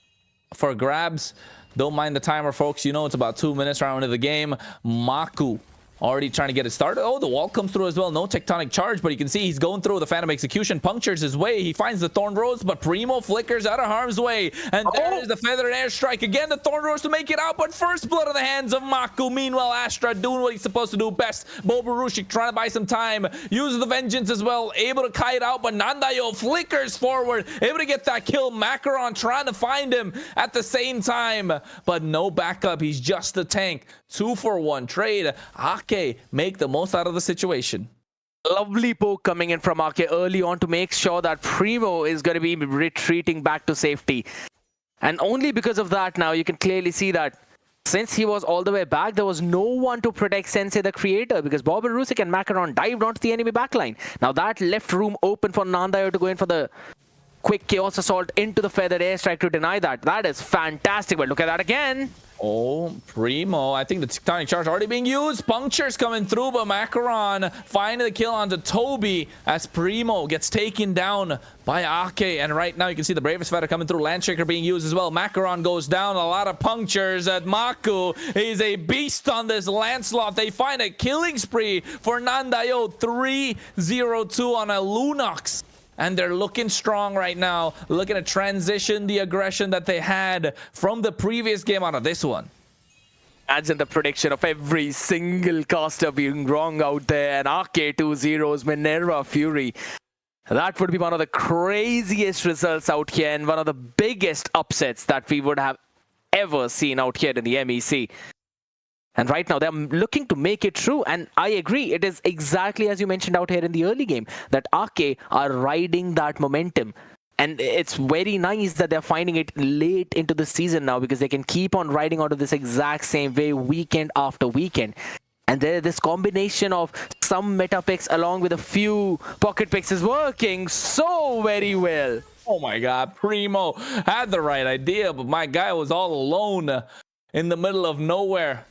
for grabs. Don't mind the timer, folks. You know it's about 2 minutes round into the game. Maku already trying to get it started. Oh, the wall comes through as well. No tectonic charge, but you can see he's going through. The Phantom Execution punctures his way. He finds the Thorn Rose, but Primo flickers out of harm's way. And there is the Feathered Airstrike. Again, the Thorn Rose to make it out, but first blood in the hands of Maku. Meanwhile, Astra doing what he's supposed to do best. Bobarushik trying to buy some time. Uses the Vengeance as well. Able to kite out, but Nandayo flickers forward. Able to get that kill. Macaron trying to find him at the same time, but no backup. He's just a tank. 2-for-1 trade. Ake make the most out of the situation. Lovely poke coming in from Ake early on to make sure that Primo is going to be retreating back to safety. And only because of that now you can clearly see that since he was all the way back, there was no one to protect Sensei the Creator, because Bobarushik and Macaron dived onto the enemy backline. Now that left room open for Nandayo to go in for the quick Chaos Assault into the Feathered Airstrike to deny that. That is fantastic, but look at that again. Oh, Primo. I think the Tectonic Charge already being used. Punctures coming through, but Macaron finding the kill onto Toby as Primo gets taken down by Ake. And right now you can see the Bravest Fighter coming through. Landshaker being used as well. Macaron goes down. A lot of punctures at Maku. He's a beast on this Lancelot. They find a killing spree for Nandayo. 3-0-2 on a Lunox. And they're looking strong right now, looking to transition the aggression that they had from the previous game onto this one. Imagine the prediction of every single caster being wrong out there. And Ake 2-0s, Minerva Fury. That would be one of the craziest results out here and one of the biggest upsets that we would have ever seen out here in the MEC. And right now, they're looking to make it true. And I agree, it is exactly as you mentioned out here in the early game, that Ake are riding that momentum. And it's very nice that they're finding it late into the season now, because they can keep on riding out of this exact same way weekend after weekend. And this combination of some meta picks along with a few pocket picks is working so very well. Oh my God, Primo had the right idea, but my guy was all alone in the middle of nowhere,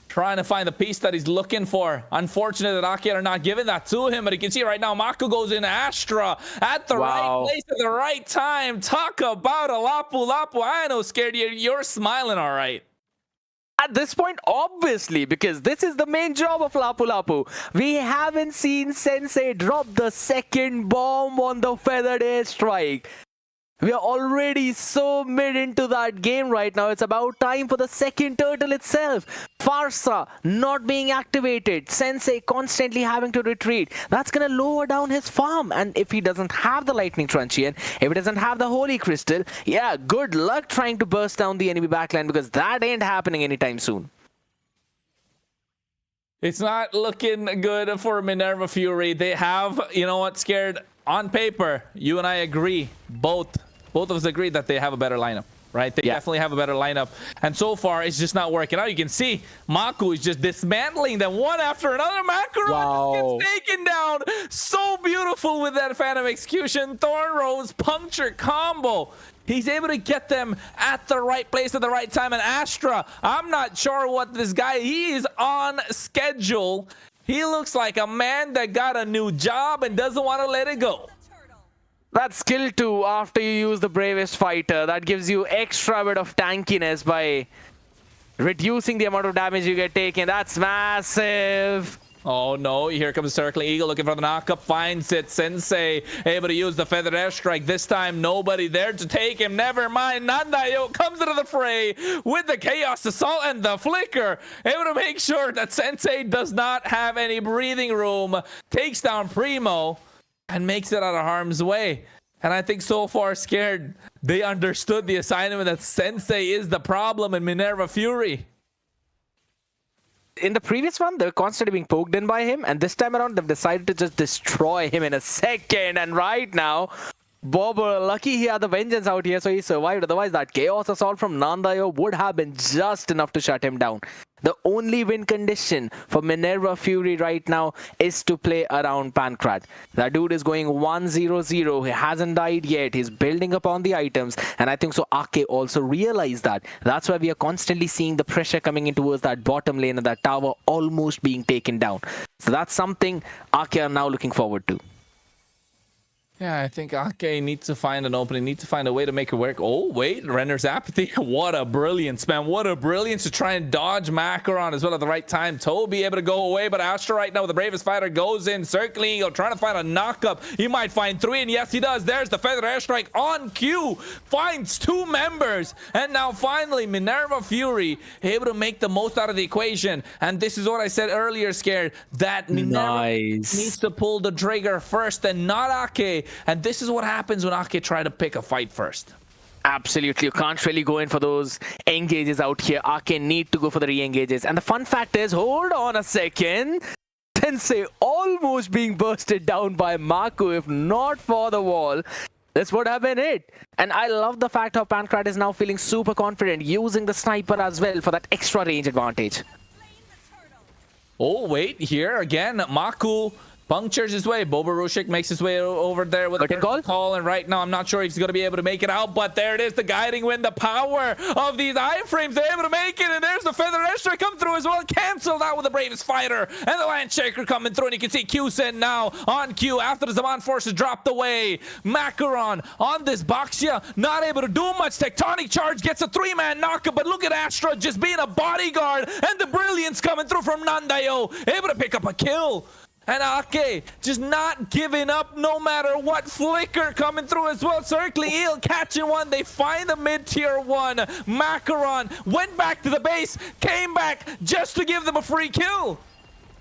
trying to find the piece that he's looking for. Unfortunate that Ake are not giving that to him, but you can see right now Maku goes in Astra at the right place at the right time. Talk about a Lapu Lapu. I know, Scared, you're smiling all right. At this point, obviously, because this is the main job of Lapu Lapu. We haven't seen Sensei drop the second bomb on the Feathered Airstrike. We are already so mid into that game right now. It's about time for the second turtle itself. Farsa not being activated. Sensei constantly having to retreat. That's going to lower down his farm. And if he doesn't have the Lightning Truncheon, if he doesn't have the Holy Crystal, yeah, good luck trying to burst down the enemy backline, because that ain't happening anytime soon. It's not looking good for Minerva Fury. They have, you know what, Scared, on paper, you and I agree. Both of us agree that they have a better lineup, right? They definitely have a better lineup. And so far, it's just not working out. You can see Maku is just dismantling them one after another. Macaron just gets taken down. So beautiful with that Phantom Execution. Thorn Rose puncture combo. He's able to get them at the right place at the right time. And Astra, I'm not sure what this guy, he is on schedule. He looks like a man that got a new job and doesn't want to let it go. That's skill 2 after you use the Bravest Fighter. That gives you extra bit of tankiness by reducing the amount of damage you get taken. That's massive. Oh no, here comes Circling Eagle looking for the knockup, finds it. Sensei able to use the Feathered Airstrike. This time nobody there to take him. Never mind, Nandayo comes into the fray with the Chaos Assault and the Flicker. Able to make sure that Sensei does not have any breathing room. Takes down Primo and makes it out of harm's way. And I think so far, Scared, they understood the assignment that Sensei is the problem in Minerva Fury. In the previous one, they were constantly being poked in by him, and this time around, they've decided to just destroy him in a second. And right now, Bobber, lucky he had the Vengeance out here, so he survived. Otherwise, that Chaos Assault from Nandayo would have been just enough to shut him down. The only win condition for Minerva Fury right now is to play around Pancrat. That dude is going 1-0-0. He hasn't died yet. He's building upon the items. And I think so Ake also realized that. That's why we are constantly seeing the pressure coming in towards that bottom lane and that tower almost being taken down. So that's something Ake are now looking forward to. Yeah, I think Ake needs to find an opening, needs to find a way to make it work. Oh, wait, Renner's apathy. What a brilliance, man. What a brilliance to try and dodge Macaron as well at the right time. Toby able to go away, but Astra right now with the bravest fighter goes in, circling Eagle, trying to find a knockup. He might find 3, and yes, he does. There's the Feather Airstrike on cue. Finds 2 members. And now finally, Minerva Fury able to make the most out of the equation. And this is what I said earlier, Scared, that Minerva needs to pull the trigger first and not Ake. And this is what happens when Ake try to pick a fight first. Absolutely. You can't really go in for those engages out here. Ake need to go for the re-engages. And the fun fact is, hold on a second. Sensei almost being bursted down by Maku, if not for the wall. This would have been it. And I love the fact how Pancrat is now feeling super confident, using the sniper as well for that extra range advantage. Oh, wait, here again, Maku punctures his way. Boba Rushik makes his way over there with a call, and right now I'm not sure if he's going to be able to make it out, but there it is, the guiding wind, the power of these iframes, they're able to make it, and there's the Feather Airstrike come through as well, cancelled out with the bravest fighter, and the Landshaker coming through, and you can see Q-Sen now on cue after the Zaman forces dropped away. Macaron on this Boxia, not able to do much. Tectonic Charge gets a 3-man knockup, but look at Astra just being a bodyguard, and the brilliance coming through from Nandayo, able to pick up a kill. And Ake just not giving up no matter what. Flicker coming through as well. Circling Eel catching one. They find the mid-tier 1. Macaron went back to the base, came back just to give them a free kill.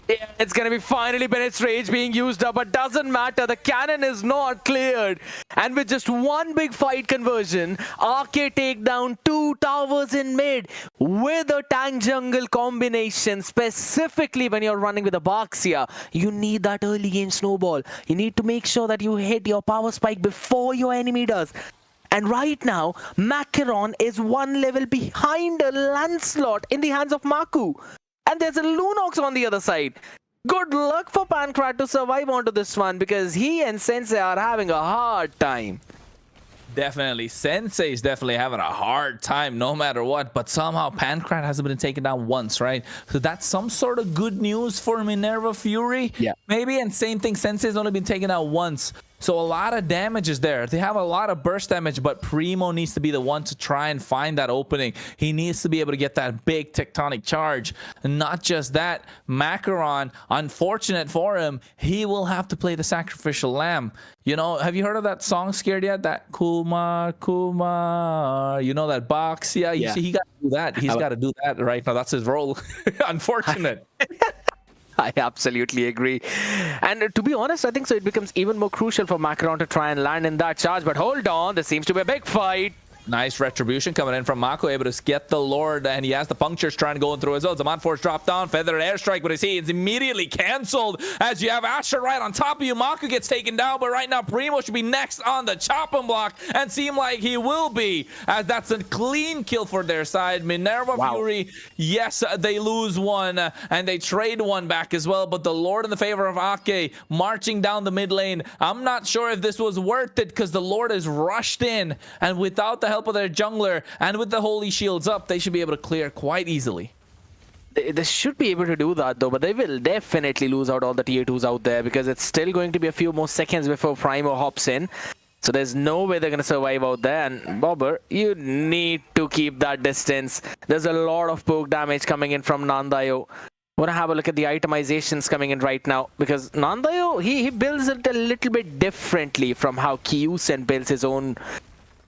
Yeah, it's gonna be finally Bennett's Rage being used up, but doesn't matter. The cannon is not cleared. And with just one big fight conversion, Ake take down 2 towers in mid with a tank jungle combination. Specifically when you're running with a Baxia, you need that early game snowball. You need to make sure that you hit your power spike before your enemy does. And right now, Macaron is 1 level behind a Lancelot in the hands of Maku. And there's a Lunox on the other side. Good luck for Pancrat to survive onto this one, because he and Sensei are having a hard time. Definitely. Sensei is definitely having a hard time no matter what, but somehow Pancrat hasn't been taken down once, right? So that's some sort of good news for Minerva Fury. Yeah. Maybe, and same thing, Sensei's only been taken out once. So a lot of damage is there. They have a lot of burst damage, but Primo needs to be the one to try and find that opening. He needs to be able to get that big tectonic charge. And not just that, Macaron, unfortunate for him, he will have to play the sacrificial lamb. You know, have you heard of that song, Scared, yet? That Kumar, Kumar, you know, that box? Yeah, you see, he got to do that. He's got to do that right now. That's his role. Unfortunate. I absolutely agree. And to be honest, I think so it becomes even more crucial for Macaron to try and land in that charge. But hold on, there seems to be a big fight. Nice retribution coming in from Mako, able to get the Lord, and he has the punctures trying to go in through as well. Zaman Force dropped down, Feather Airstrike, but it's immediately cancelled as you have Asher right on top of you. Mako gets taken down, but right now Primo should be next on the chopping block, and seem like he will be, as that's a clean kill for their side. Minerva Fury, yes, they lose one, and they trade one back as well, but the Lord in the favor of Ake marching down the mid lane. I'm not sure if this was worth it, because the Lord is rushed in, and without the help of their jungler and with the holy shields up, they should be able to clear quite easily. They should be able to do that though, but they will definitely lose out all the tier 2s out there, because it's still going to be a few more seconds before Primo hops in. So there's no way they're going to survive out there. And Bobber, you need to keep that distance. There's a lot of poke damage coming in from Nandayo. Want to have a look at the itemizations coming in right now, because Nandayo, he builds it a little bit differently from how Kyusen builds his own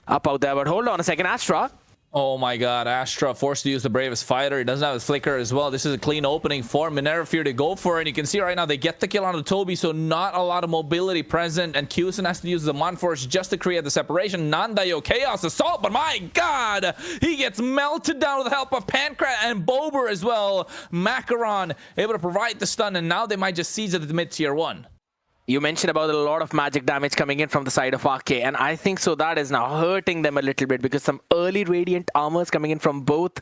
up out there. But hold on a second, Astra. Oh my god, Astra forced to use the bravest fighter. He doesn't have his flicker as well. This is a clean opening for Minerva Fury to go for it. And you can see right now they get the kill on the Toby, so not a lot of mobility present. And Kyusen has to use the Zaman Force just to create the separation. Nandayo Chaos Assault, but my god, he gets melted down with the help of Pancrat and Bober as well. Macaron able to provide the stun, and now they might just seize it at the mid-tier 1. You mentioned about a lot of magic damage coming in from the side of Ake, and I think so that is now hurting them a little bit, because some early radiant armors coming in from both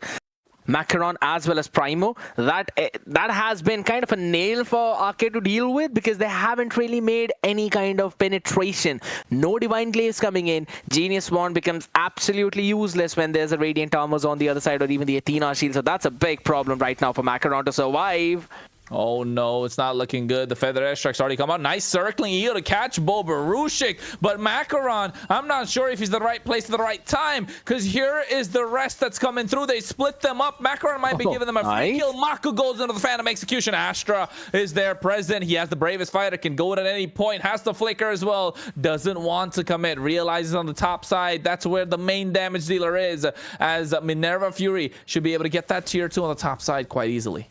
Macaron as well as Primo. That has been kind of a nail for Arcade to deal with because they haven't really made any kind of penetration. No Divine Glaives coming in. Genius Wand becomes absolutely useless when there's a Radiant Armors on the other side or even the Athena Shield. So that's a big problem right now for Macaron to survive. Oh no, it's not looking good. The Feather Airstrike's already come out. Nice circling eel to catch Bobarushik. But Macaron, I'm not sure if he's the right place at the right time, because here is the rest that's coming through. They split them up. Macaron might be giving them a free kill. Maku goes into the Phantom Execution. Astra is there present. He has the Bravest Fighter, can go in at any point. Has the Flicker as well. Doesn't want to commit. Realizes on the top side, that's where the main damage dealer is, as Minerva Fury should be able to get that tier 2 on the top side quite easily.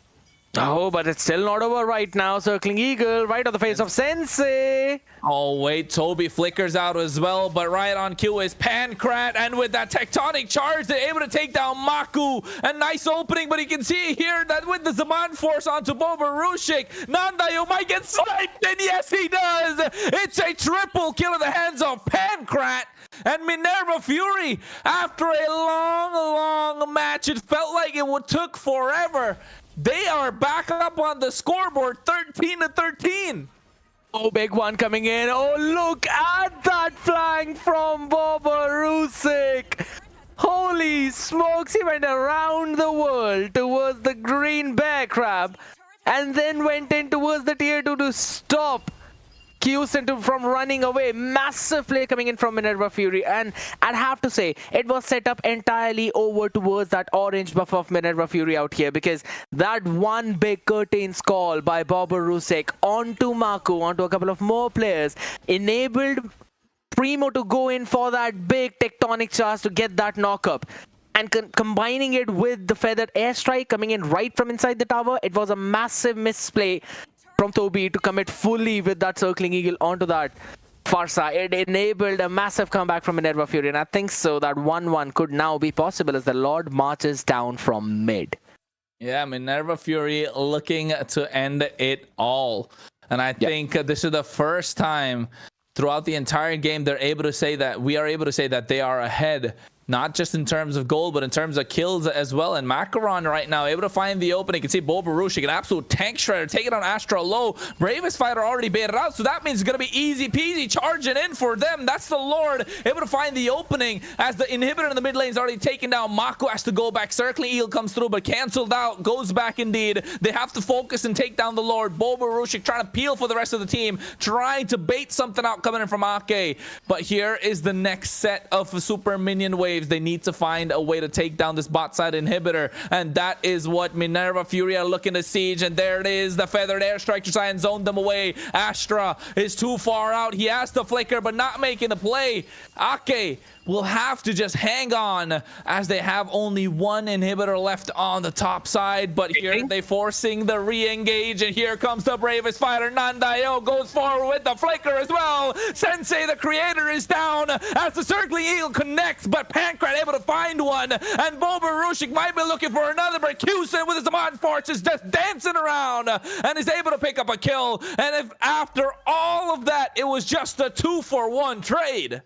Oh, but it's still not over right now. Circling Eagle right on the face of Sensei. Oh, wait. Toby flickers out as well, but right on cue is Pancrat, and with that Tectonic Charge, they're able to take down Maku. A nice opening, but you can see here that with the Zaman Force onto Bobarushik, Nandayo might get sniped, and yes, he does. It's a triple kill in the hands of Pancrat. And Minerva Fury, after a long match, it felt like it took forever. They are back up on the scoreboard, 13-13. Oh, big one coming in. Oh, look at that flank from Bobarushik. Holy smokes, he went around the world towards the green bear crab and then went in towards the tier 2 to stop Q-Center from running away. Massive play coming in from Minerva Fury, and I'd have to say it was set up entirely over towards that orange buff of Minerva Fury out here, because that one big curtains call by Bobarushik onto Maku, onto a couple of more players, enabled Primo to go in for that big tectonic charge to get that knock-up. And combining it with the feathered airstrike coming in right from inside the tower, it was a massive misplay from Toby to commit fully with that circling eagle onto that far side. It enabled a massive comeback from Minerva Fury, and I think so that 1-1 could now be possible as the Lord marches down from mid. Yeah, Minerva Fury looking to end it all. And I think this is the first time throughout the entire game we are able to say that they are ahead. Not just in terms of gold, but in terms of kills as well. And Macaron right now able to find the opening. You can see Bobarushik, an absolute tank shredder, taking on Astra low. Bravest Fighter already baited out, so that means it's going to be easy peasy charging in for them. That's the Lord able to find the opening as the inhibitor in the mid lane is already taken down. Maku has to go back. Circling Eel comes through, but cancelled out. Goes back indeed. They have to focus and take down the Lord. Bobarushik trying to peel for the rest of the team, trying to bait something out coming in from Ake. But here is the next set of super minion waves. They need to find a way to take down this bot side inhibitor, and that is what Minerva Fury are looking to siege. And there it is, the feathered airstrike to try and zone them away. Astra is too far out. He has the flicker, but not making the play. Ake will have to just hang on as they have only one inhibitor left on the top side. But here they forcing the re-engage, and here comes the Bravest Fighter. Nandayo goes forward with the flicker as well. Sensei the creator is down as the circling eagle connects, but Pancrat able to find one, and Bobarushik might be looking for another, but Q-Center with his Zaman Force is just dancing around and is able to pick up a kill. And if after all of that it was just a 2-for-1 trade,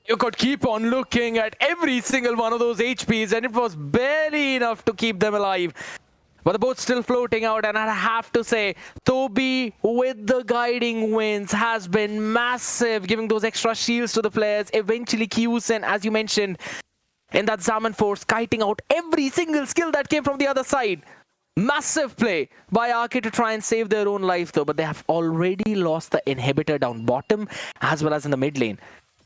you could keep on looking at every single one of those HPs, and it was barely enough to keep them alive. But the boat's still floating out, and I have to say, Toby with the guiding winds has been massive, giving those extra shields to the players. Eventually, Kyusen, as you mentioned, in that Zaman Force, kiting out every single skill that came from the other side. Massive play by Arcade to try and save their own life, though, but they have already lost the inhibitor down bottom as well as in the mid lane.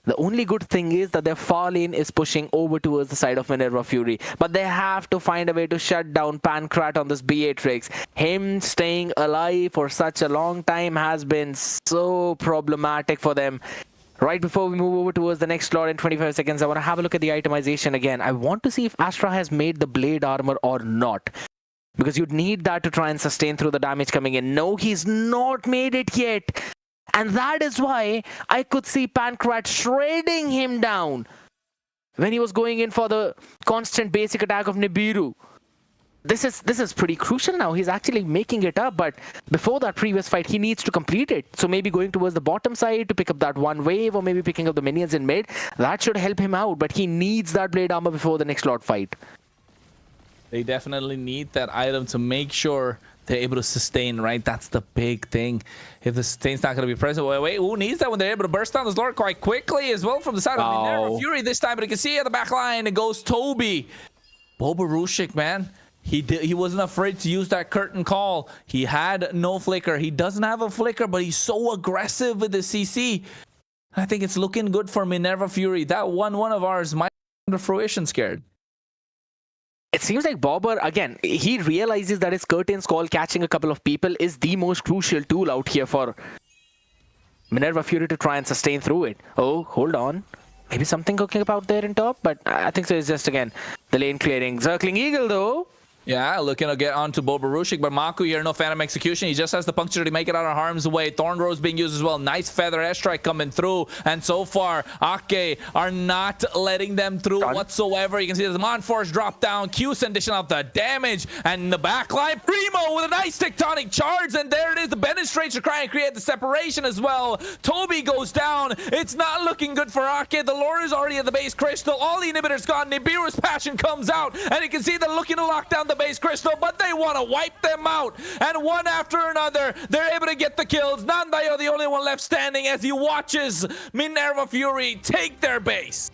The only good thing is that their far lane is pushing over towards the side of Minerva Fury. But they have to find a way to shut down Pancrat on this Beatrix. Him staying alive for such a long time has been so problematic for them. Right before we move over towards the next slot in 25 seconds, I want to have a look at the itemization again. I want to see if Astra has made the blade armor or not, because you'd need that to try and sustain through the damage coming in. No, he's not made it yet. And that is why I could see Pancrat shredding him down when he was going in for the constant basic attack of Nibiru. This is pretty crucial now. He's actually making it up, but before that previous fight, he needs to complete it. So maybe going towards the bottom side to pick up that one wave, or maybe picking up the minions in mid, that should help him out. But he needs that blade armor before the next slot fight. They definitely need that item to make sure they're able to sustain, right? That's the big thing. If the sustain's not going to be present, wait, who needs that when they're able to burst down this Lord quite quickly as well from the side of Minerva Fury this time? But you can see at the back line, it goes Toby. Bobarushik, man. He wasn't afraid to use that curtain call. He had no flicker. He doesn't have a flicker, but he's so aggressive with the CC. I think it's looking good for Minerva Fury. That one of ours might come to fruition, Scared. It seems like Bobber, again, he realizes that his curtains call catching a couple of people is the most crucial tool out here for Minerva Fury to try and sustain through it. Oh, hold on. Maybe something cooking up out there in top, but I think so. It's just, again, the lane clearing. Circling Eagle, though. Yeah, looking to get onto Bobarushik, but Maku here, no Phantom Execution. He just has the puncture to make it out of harm's way. Thorn Rose being used as well. Nice Feather Airstrike coming through. And so far, Ake are not letting them through whatsoever. You can see the Mon Force drop down. Q-Sen dishing out the damage. And in the backline, Primo with a nice Tectonic Charge. And there it is. The Bennett Straits are trying to create the separation as well. Toby goes down. It's not looking good for Ake. The Lord is already at the base crystal. All the inhibitors gone. Nibiru's Passion comes out. And you can see they're looking to lock down the base crystal, but they want to wipe them out, and one after another they're able to get the kills. Nandayo the only one left standing as he watches Minerva Fury take their base.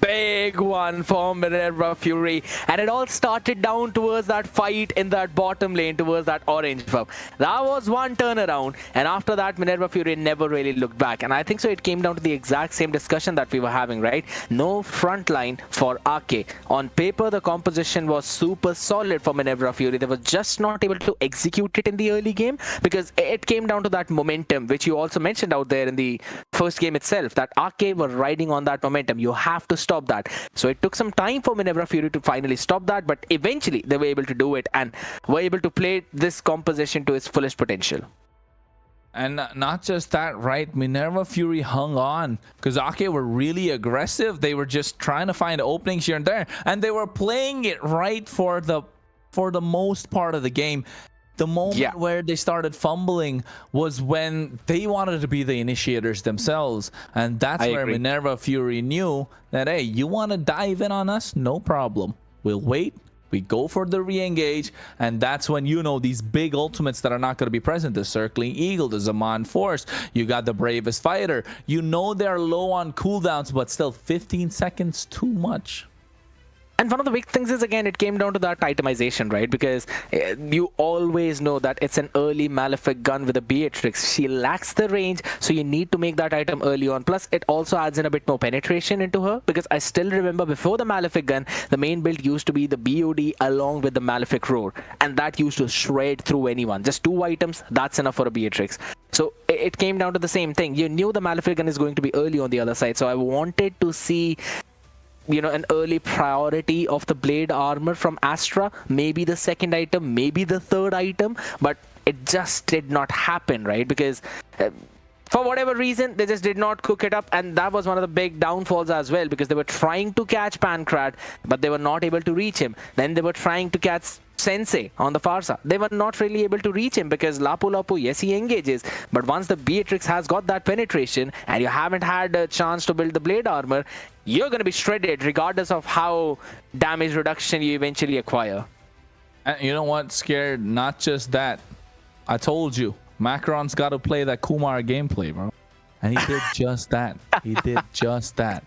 Big one for Minerva Fury, and it all started down towards that fight in that bottom lane towards that orange buff. That was one turnaround, and after that Minerva Fury never really looked back. And I think so it came down to the exact same discussion that we were having, right? No front line for Ake. On paper the composition was super solid for Minerva Fury. They were just not able to execute it in the early game because it came down to that momentum, which you also mentioned out there in the first game itself, that Ake were riding on that momentum. You have to stop that. So it took some time for Minerva Fury to finally stop that, but eventually they were able to do it and were able to play this composition to its fullest potential. And not just that, right? Minerva Fury hung on because Ake were really aggressive. They were just trying to find openings here and there, and they were playing it right for the most part of the game. The moment where they started fumbling was when they wanted to be the initiators themselves. And that's where Minerva Fury knew that, hey, you want to dive in on us? No problem. We'll wait. We go for the re-engage. And that's when, you know, these big ultimates that are not going to be present. The Circling Eagle, the Zaman Force. You got the Bravest Fighter. You know they're low on cooldowns, but still 15 seconds too much. And one of the big things is, again, it came down to that itemization, right? Because you always know that it's an early Malefic gun with a Beatrix. She lacks the range, so you need to make that item early on. Plus, it also adds in a bit more penetration into her. Because I still remember before the Malefic gun, the main build used to be the BOD along with the Malefic Roar. And that used to shred through anyone. Just 2 items, that's enough for a Beatrix. So it came down to the same thing. You knew the Malefic gun is going to be early on the other side. So I wanted to see, you know, an early priority of the blade armor from Astra, maybe the second item, maybe the third item, but it just did not happen, right? Because for whatever reason, they just did not cook it up, and that was one of the big downfalls as well, because they were trying to catch Pancrat, but they were not able to reach him. Then they were trying to catch Sensei on the far side. They were not really able to reach him because Lapu Lapu, yes, he engages, but once the Beatrix has got that penetration and you haven't had a chance to build the blade armor, you're going to be shredded regardless of how damage reduction you eventually acquire. And you know what, Scared? Not just that. I told you, Macron's got to play that Kumar gameplay, bro. And he did just that. He did just that.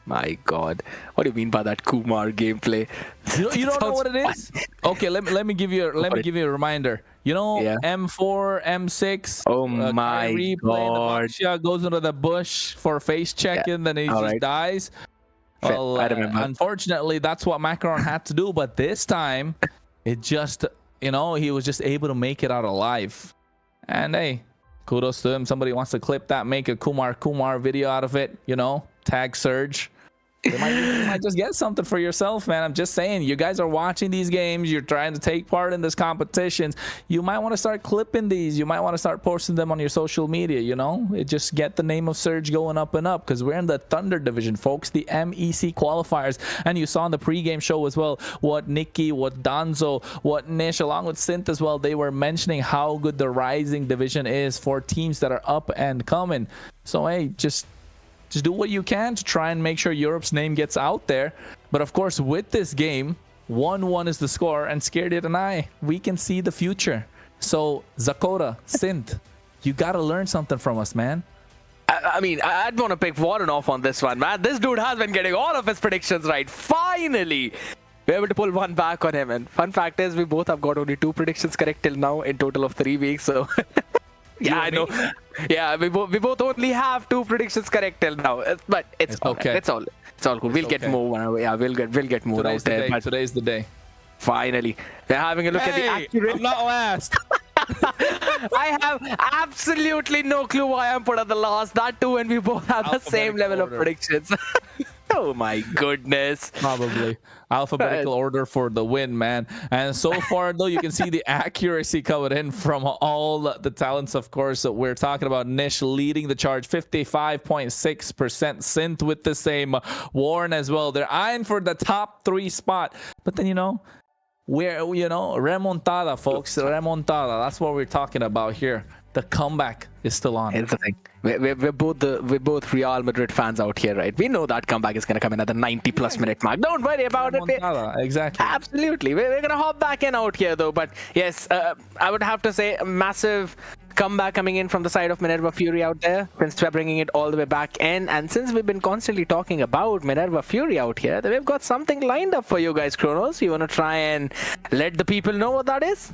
My God, what do you mean by that Kumar gameplay? You don't know what it is? Okay, let me give you a reminder. You know, M4, M6. Oh my God! Goes into the bush for face checking, then he just dies. Well, I remember. Unfortunately, that's what Macron had to do. But this time, it just, you know, he was just able to make it out alive. And hey, kudos to him. Somebody wants to clip that, make a Kumar video out of it. You know, tag Surge. You might just get something for yourself, man. I'm just saying, you guys are watching these games, you're trying to take part in this competitions, you might want to start clipping these, you might want to start posting them on your social media, you know, it just get the name of Surge going up and up, because we're in the Thunder division, folks, the MEC qualifiers. And you saw in the pregame show as well what Nikki, what Danzo, what Nish, along with Synth as well, they were mentioning how good the Rising division is for teams that are up and coming. So hey, just do what you can to try and make sure Europe's name gets out there. But of course, with this game, 1-1 is the score, and Scared It and I, we can see the future. So, Zakota, Synth, you gotta learn something from us, man. I mean, I'd want to pick Warren off on this one, man. This dude has been getting all of his predictions right. Finally, we're able to pull one back on him. And fun fact is, we both have got only 2 predictions correct till now in total of 3 weeks. So, yeah, I know. Yeah, we both only have 2 predictions correct till now. But it's okay. It's all cool. We'll get more. Yeah, we'll get more out there. Today's the day. Finally, they're having a look at the accurate. I'm not last. I have absolutely no clue why I'm put at the last. That too, and we both have the same level of predictions. Oh my goodness. Probably. Alphabetical order for the win, man. And so far, though, you can see the accuracy coming in from all the talents, of course. We're talking about Nish leading the charge, 55.6%. Synth with the same. Warren as well. They're eyeing for the top 3 spot. But then, remontada, folks. Remontada. That's what we're talking about here. The comeback is still on. Here's the thing. We're both Real Madrid fans out here, right? We know that comeback is going to come in at the 90+ minute mark. Don't worry about it. Exactly. Absolutely. We're going to hop back in out here, though. But yes, I would have to say a massive comeback coming in from the side of Minerva Fury out there, since we're bringing it all the way back in. And since we've been constantly talking about Minerva Fury out here, we've got something lined up for you guys, Kronos. You want to try and let the people know what that is?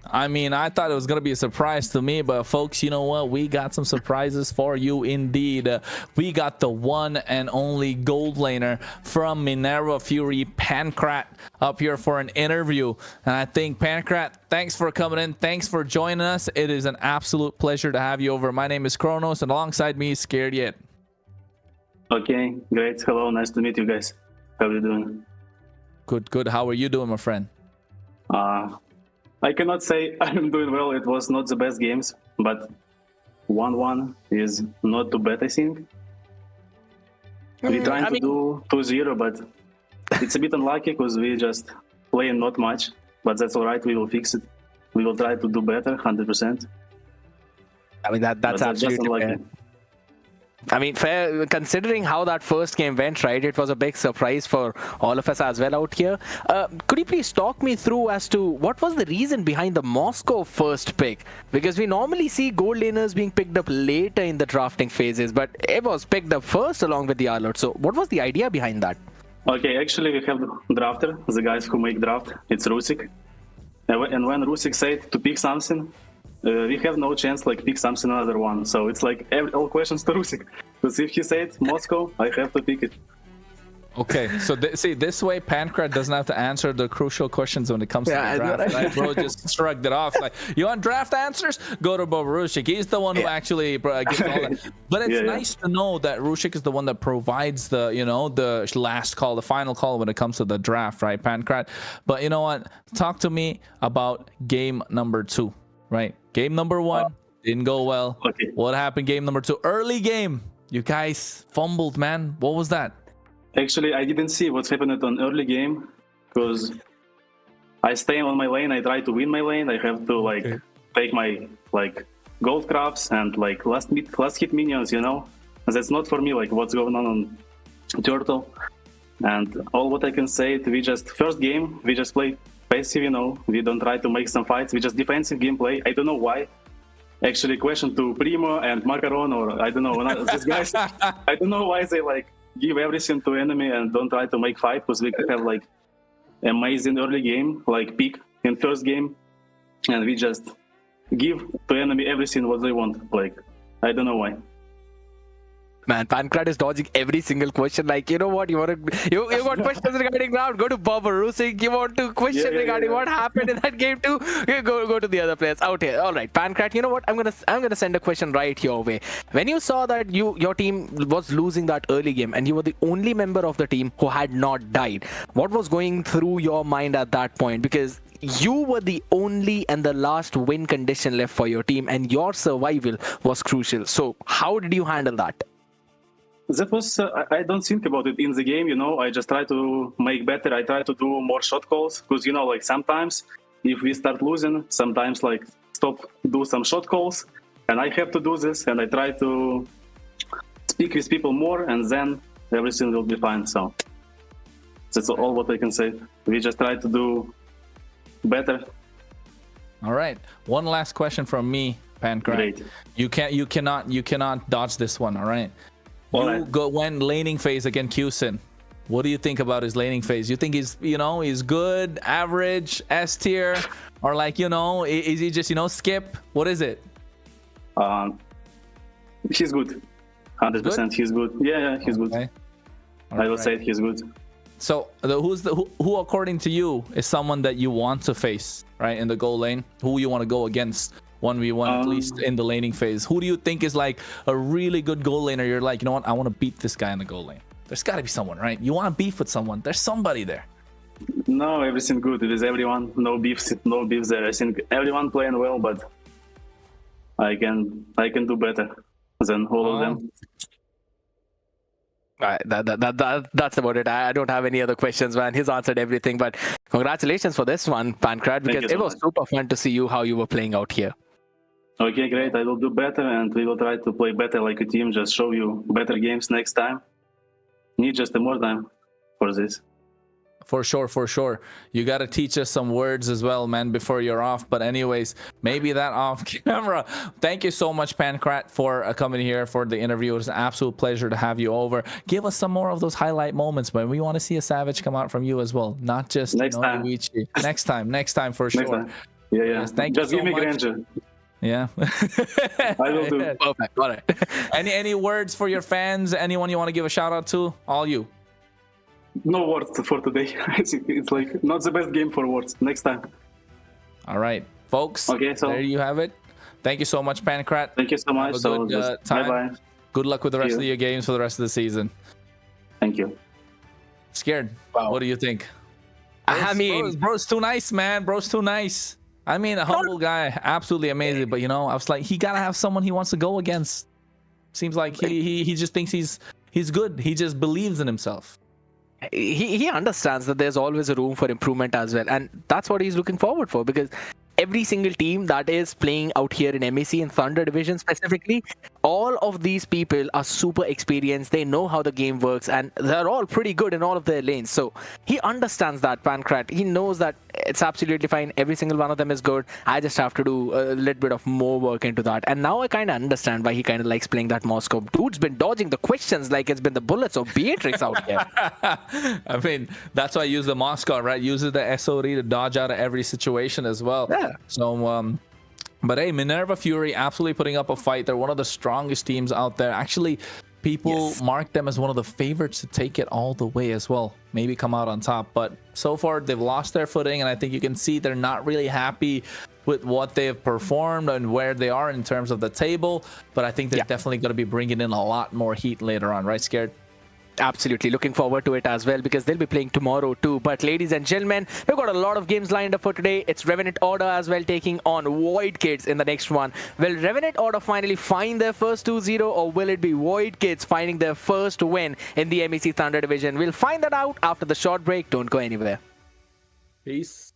I mean, I thought it was going to be a surprise to me, but folks, you know what? We got some surprises for you indeed. We got the one and only gold laner from Minerva Fury, Pancrat, up here for an interview. And I think, Pancrat, thanks for coming in. Thanks for joining us. It is an absolute pleasure to have you over. My name is Kronos, and alongside me is Scared Yet. Okay, great. Hello, nice to meet you guys. How are you doing? Good. How are you doing, my friend? I cannot say I'm doing well. It was not the best games, but 1-1 is not too bad, I think. We're trying to do 2-0, but it's a bit unlucky because we just play not much. But that's all right. We will fix it. We will try to do better, 100%. I mean, that's absolutely fair. I mean, fair, considering how that first game went, right? It was a big surprise for all of us as well out here. Could you please talk me through as to what was the reason behind the Moscow first pick? Because we normally see gold laners being picked up later in the drafting phases, but it was picked up first along with the Arlord. So what was the idea behind that? Okay, actually we have the drafter, the guys who make draft. It's Rusik. And when Rusik said to pick something, we have no chance like pick something another one. So it's like all questions to Rusik. Because if he said Moscow, I have to pick it. Okay, so see, this way Pancrat doesn't have to answer the crucial questions when it comes to the draft. Right? Bro just shrugged it off. Like, you want draft answers? Go to Bob Rushik. He's the one who actually gives all that. But it's nice to know that Rushik is the one that provides the, the last call, the final call when it comes to the draft, right, Pancrat? But you know what? Talk to me about game number 2, right? Game number 1 didn't go well. Okay. What happened game number 2? Early game. You guys fumbled, man. What was that? Actually, I didn't see what's happened on early game because I stay on my lane. I try to win my lane. I have to take my gold crabs and last hit minions. That's not for me. What's going on Turtle, and all what I can say. First game we just play passive. We don't try to make some fights. We just defensive gameplay. I don't know why. Actually, question to Primo and Macaron, or I don't know these guys. I don't know why they give everything to enemy and don't try to make fight, because we could have amazing early game, peak in first game, and we just give to enemy everything what they want. I don't know why. Man, Pancrat is dodging every single question. You know what? You got questions regarding round? Go to Bob or Rusik. You want to question regarding what happened in that game too? You go to the other players out here. All right, Pancrat. You know what? I'm gonna send a question right your way. When you saw that your team was losing that early game and you were the only member of the team who had not died, what was going through your mind at that point? Because you were the only and the last win condition left for your team, and your survival was crucial. So how did you handle that? That was, I don't think about it in the game, I just try to make better. I try to do more shot calls because, sometimes if we start losing, sometimes do some shot calls, and I have to do this, and I try to speak with people more, and then everything will be fine. So That's all what I can say. We just try to do better. All right. One last question from me, Pancrat. Great. You cannot dodge this one. All right. When laning phase against Kusin. What do you think about his laning phase? You think he's good, average, S tier, or like is he just skip? What is it? He's good. 100%. He's good. Yeah, he's good. I will say he's good. So who according to you is someone that you want to face right in the goal lane? Who you want to go against 1v1 at least in the laning phase? Who do you think is like a really good goal laner? You're like, you know what? I want to beat this guy in the goal lane. There's got to be someone, right? You want to beef with someone. There's somebody there. No, everything good. It is everyone. No beefs there. I think everyone playing well, but I can do better than all of them. That's about it. I don't have any other questions, man. He's answered everything. But congratulations for this one, Pancrat, because it was super fun to see you how you were playing out here. Okay, great. I will do better, and we will try to play better like a team. Just show you better games next time. Need just more time for this. For sure. You got to teach us some words as well, man, before you're off. But anyways, maybe that off camera. Thank you so much, Pancrat, for coming here for the interview. It was an absolute pleasure to have you over. Give us some more of those highlight moments, man. We want to see a Savage come out from you as well, not just Luigi. Next time for sure. Time. Yeah. Yes, thank just you give so me much. Granger. Yeah. I will do. Perfect. Got it. Any words for your fans? Anyone you want to give a shout out to? All you. No words for today. I think it's like not the best game for words. Next time. All right, folks. Okay, so there you have it. Thank you so much, Pancrat. Thank you so much. Have a good time. Bye-bye. Good luck with the rest of your games for the rest of the season. Thank you. Scared. Wow. What do you think? Bro's too nice, man. Bro's too nice. I mean, a humble guy, absolutely amazing. But I was like, he gotta have someone he wants to go against. Seems like he just thinks he's good. He just believes in himself. He understands that there's always a room for improvement as well, and that's what he's looking forward for, because every single team that is playing out here in MEC and Thunder Division specifically, all of these people are super experienced. They know how the game works, and they're all pretty good in all of their lanes. So he understands that, Pancrat. He knows that it's absolutely fine. Every single one of them is good. I just have to do a little bit of more work into that. And now I kind of understand why he kind of likes playing that Moscow. Dude's been dodging the questions like it's been the bullets of Beatrix out here. I mean, that's why I use the Moscow, right? Uses the SOD to dodge out of every situation as well. Yeah. So, but hey, Minerva Fury absolutely putting up a fight. They're one of the strongest teams out there. Actually, people mark them as one of the favorites to take it all the way as well. Maybe come out on top. But so far, they've lost their footing. And I think you can see they're not really happy with what they've performed and where they are in terms of the table. But I think they're definitely going to be bringing in a lot more heat later on. Right, Scared? Absolutely. Looking forward to it as well, because they'll be playing tomorrow too. But ladies and gentlemen, we've got a lot of games lined up for today. It's Revenant Order as well taking on Void Kids in the next one. Will Revenant Order finally find their first 2-0, or will it be Void Kids finding their first win in the MEC Thunder Division? We'll find that out after the short break. Don't go anywhere. Peace.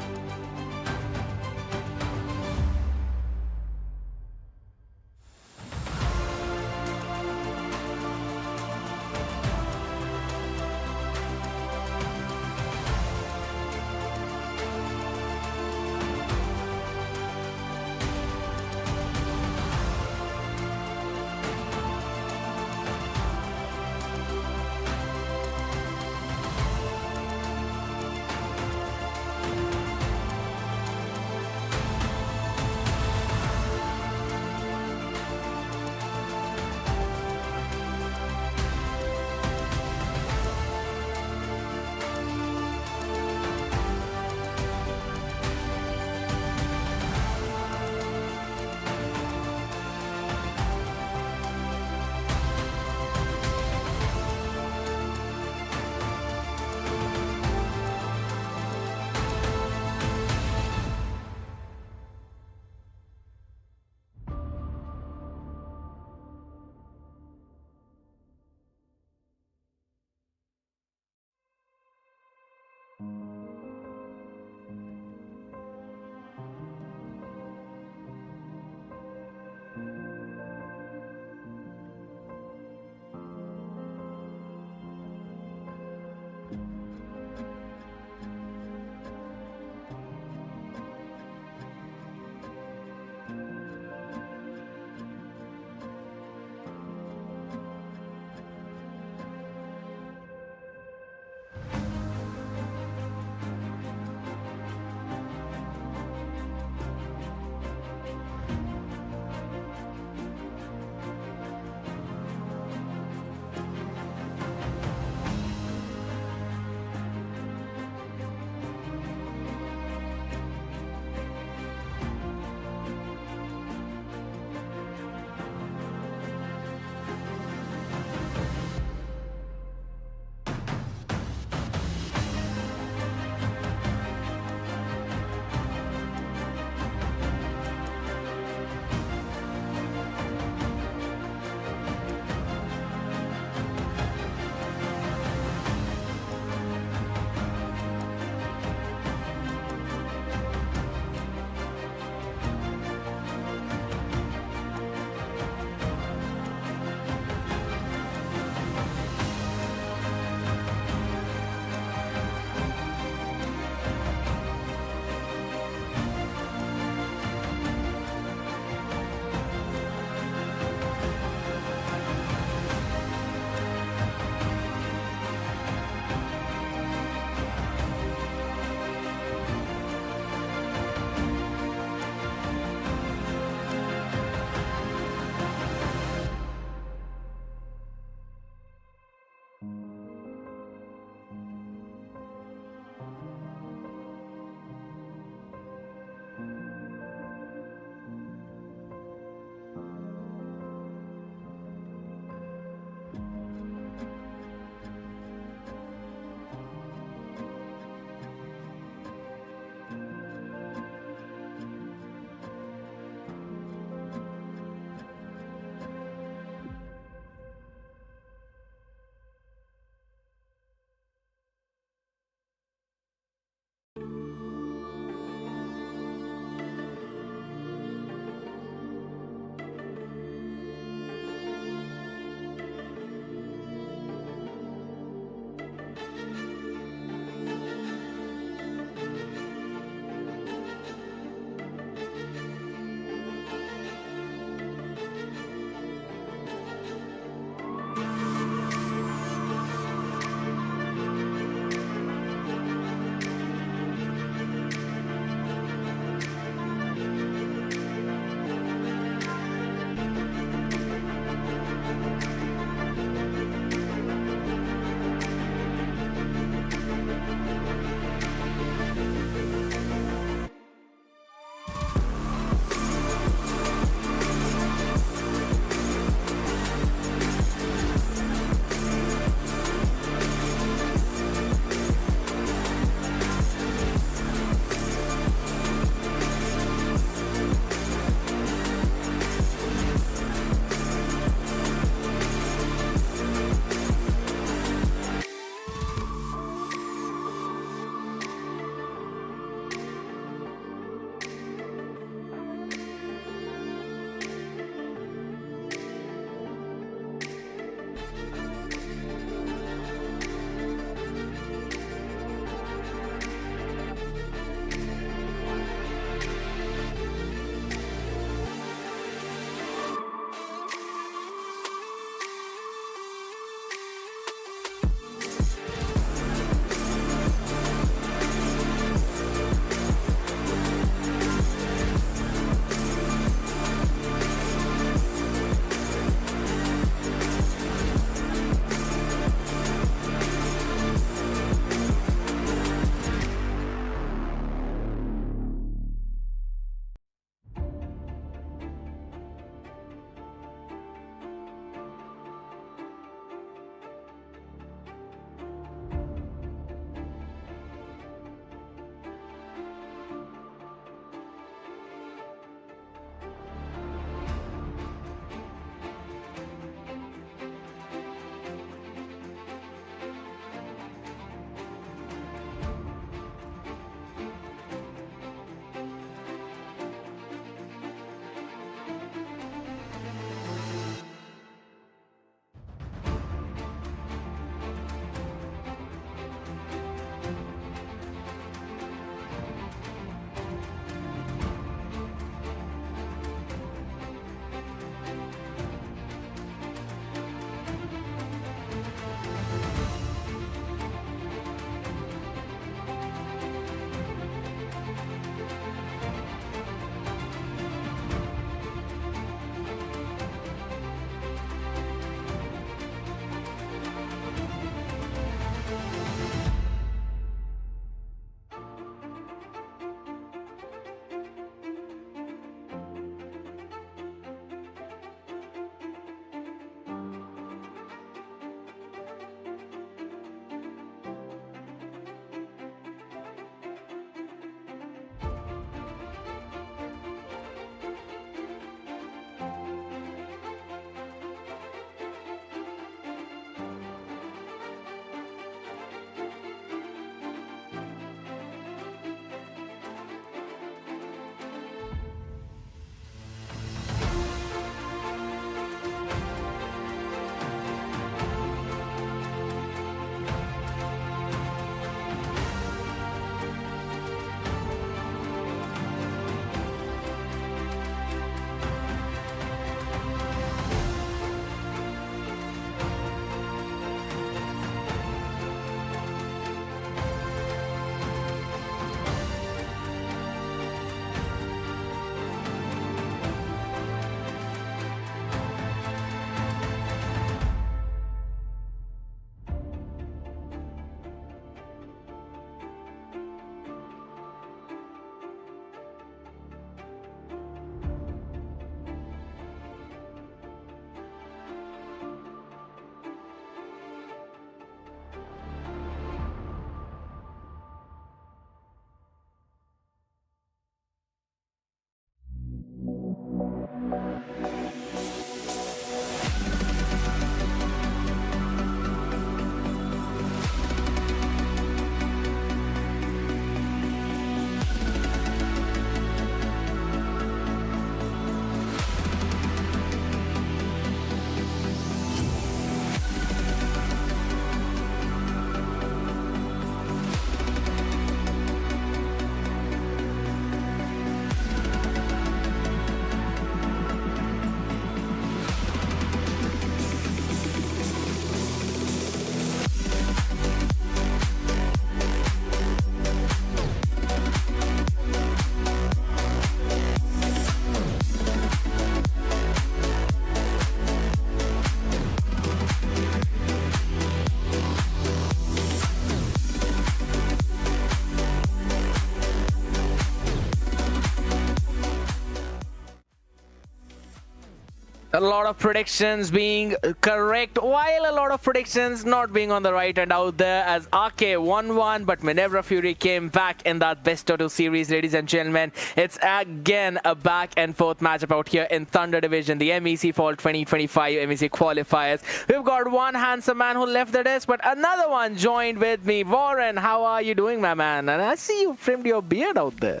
A lot of predictions being correct, while a lot of predictions not being on the right end out there, as RK won, but Minerva Fury came back in that best of 2 series, ladies and gentlemen. It's again a back and forth matchup out here in Thunder Division, the MEC Fall 2025 MEC qualifiers. We've got one handsome man who left the desk, but another one joined with me. Warren, how are you doing, my man? And I see you trimmed your beard out there.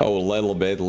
Oh, a little bit.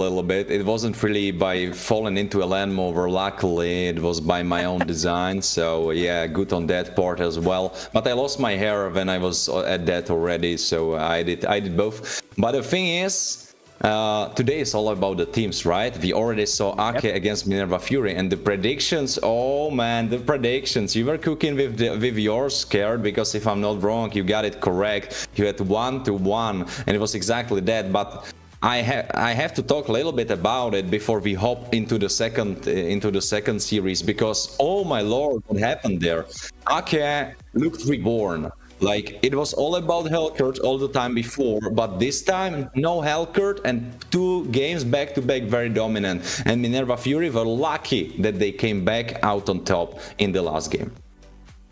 It wasn't really by falling into a land mover, luckily. It was by my own design, so yeah, good on that part as well. But I lost my hair when I was at that already, so I did both. But the thing is, today is all about the teams, right? We already saw Ake against Minerva Fury, and the predictions, oh man, the predictions. You were cooking with yours, Scared, because if I'm not wrong, you got it correct. You had 1-1, and it was exactly that, but I have to talk a little bit about it before we hop into the second series, because oh my lord, what happened there? Ake looked reborn. Like, it was all about Hellcurt all the time before, but this time no Hellcurt, and 2 games back to back very dominant, and Minerva Fury were lucky that they came back out on top in the last game.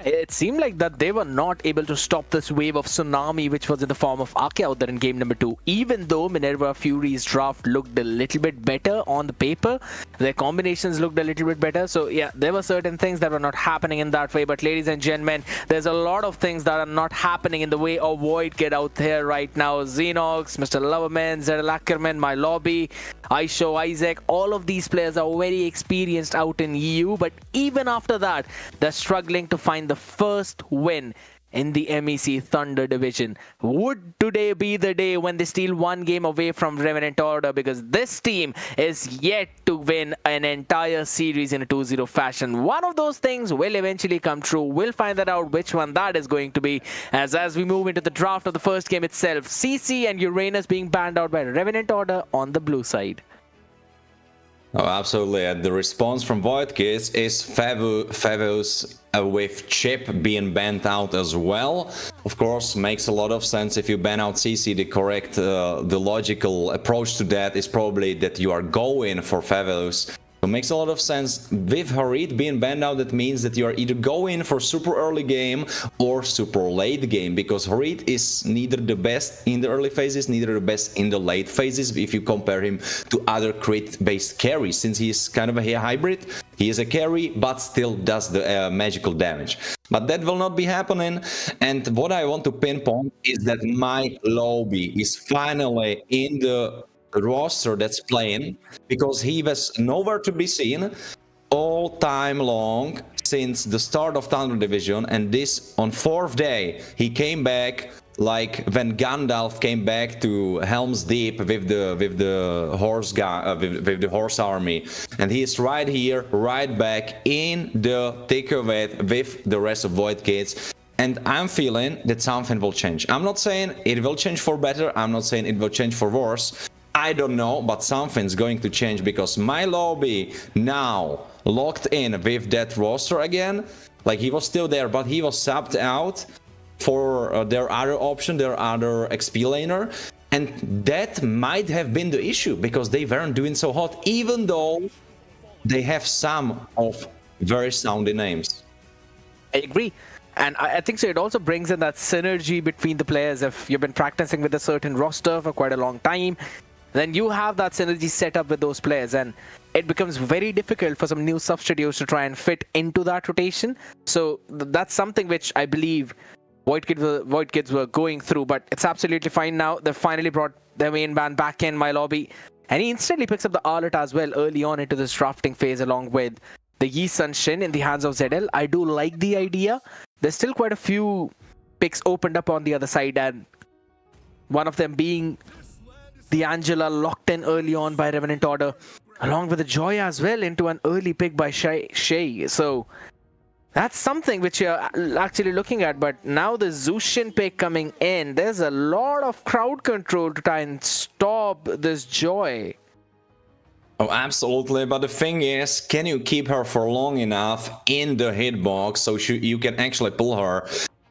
It seemed like that they were not able to stop this wave of tsunami which was in the form of Ake out there in game number 2. Even though Minerva Fury's draft looked a little bit better on the paper, their combinations looked a little bit better. So yeah, there were certain things that were not happening in that way. But ladies and gentlemen, there's a lot of things that are not happening in the way of Void Kid out there right now. Xenox, Mr. Loverman, Zedel Ackerman, My Lobby, Aisho, Isaac, all of these players are very experienced out in EU. But even after that, they're struggling to find the first win in the MEC Thunder Division. Would today be the day when they steal 1 game away from Revenant Order? Because this team is yet to win an entire series in a 2-0 fashion. One of those things will eventually come true. We'll find that out which one that is going to be as we move into the draft of the first game itself. CC and Uranus being banned out by Revenant Order on the blue side. Oh, absolutely. And the response from Void Kids is Favos with Chip being banned out as well. Of course, makes a lot of sense if you ban out CC. The correct, the logical approach to that is probably that you are going for Favos. So it makes a lot of sense. With Harit being banned out, that means that you are either going for super early game or super late game, because Harit is neither the best in the early phases, neither the best in the late phases if you compare him to other crit-based carries. Since he is kind of a hybrid, he is a carry, but still does the magical damage. But that will not be happening. And what I want to pinpoint is that my lobby is finally in the roster that's playing, because he was nowhere to be seen all time long since the start of Thunder Division, and this on 4th day he came back like when Gandalf came back to Helm's Deep with the horse army, and he is right here, right back in the thick of it with the rest of Void Kids. And I'm feeling that something will change. I'm not saying it will change for better, I'm not saying it will change for worse. I don't know, but something's going to change, because my lobby now locked in with that roster again. Like, he was still there, but he was subbed out for their other option, their other XP laner. And that might have been the issue, because they weren't doing so hot, even though they have some of very soundy names. I agree. And I think so it also brings in that synergy between the players. If you've been practicing with a certain roster for quite a long time, then you have that synergy set up with those players, and it becomes very difficult for some new substitutes to try and fit into that rotation. So that's something which I believe Void Kids were going through, but it's absolutely fine now. They finally brought their main band back in, My Lobby, and he instantly picks up the Arlet as well early on into this drafting phase, along with the Yi Sun Shin in the hands of Zedel. I do like the idea. There's still quite a few picks opened up on the other side, and one of them being the Angela, locked in early on by Revenant Order, along with the Joy as well into an early pick by Shay. So that's something which you're actually looking at. But now the Zushin pick coming in, there's a lot of crowd control to try and stop this Joy. Oh, absolutely. But the thing is, can you keep her for long enough in the hitbox so you can actually pull her?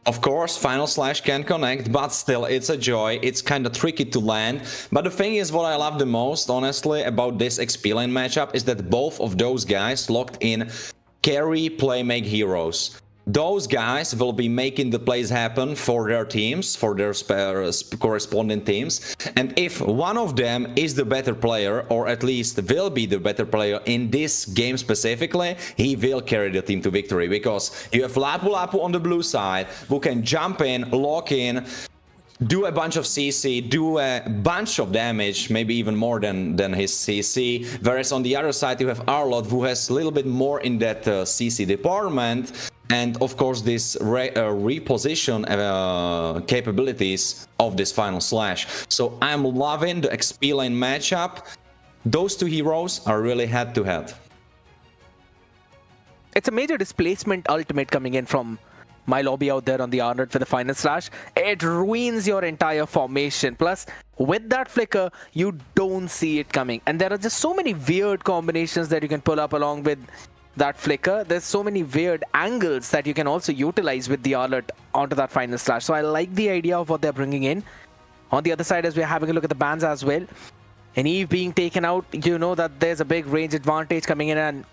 Of course, Final Slash can connect, but still, it's a joy. It's kind of tricky to land. But the thing is, what I love the most, honestly, about this XP lane matchup is that both of those guys locked in carry playmake heroes. Those guys will be making the plays happen for their teams, for their corresponding teams. And if one of them is the better player, or at least will be the better player in this game specifically, he will carry the team to victory. Because you have Lapu Lapu on the blue side, who can jump in, lock in, do a bunch of CC, do a bunch of damage, maybe even more than his CC. Whereas on the other side, you have Arlott, who has a little bit more in that CC department. And of course, this reposition capabilities of this Final Slash. So I'm loving the XP lane matchup. Those two heroes are really head-to-head. It's a major displacement ultimate coming in from my lobby out there on the Arnold for the Final Slash. It ruins your entire formation. Plus, with that flicker, you don't see it coming. And there are just so many weird combinations that you can pull up along with that flicker. There's so many weird angles that you can also utilize with the Arlott onto that Final Slash. So I like the idea of what they're bringing in. On the other side, as we're having a look at the bans as well, and Eve being taken out, you know that there's a big range advantage coming in. And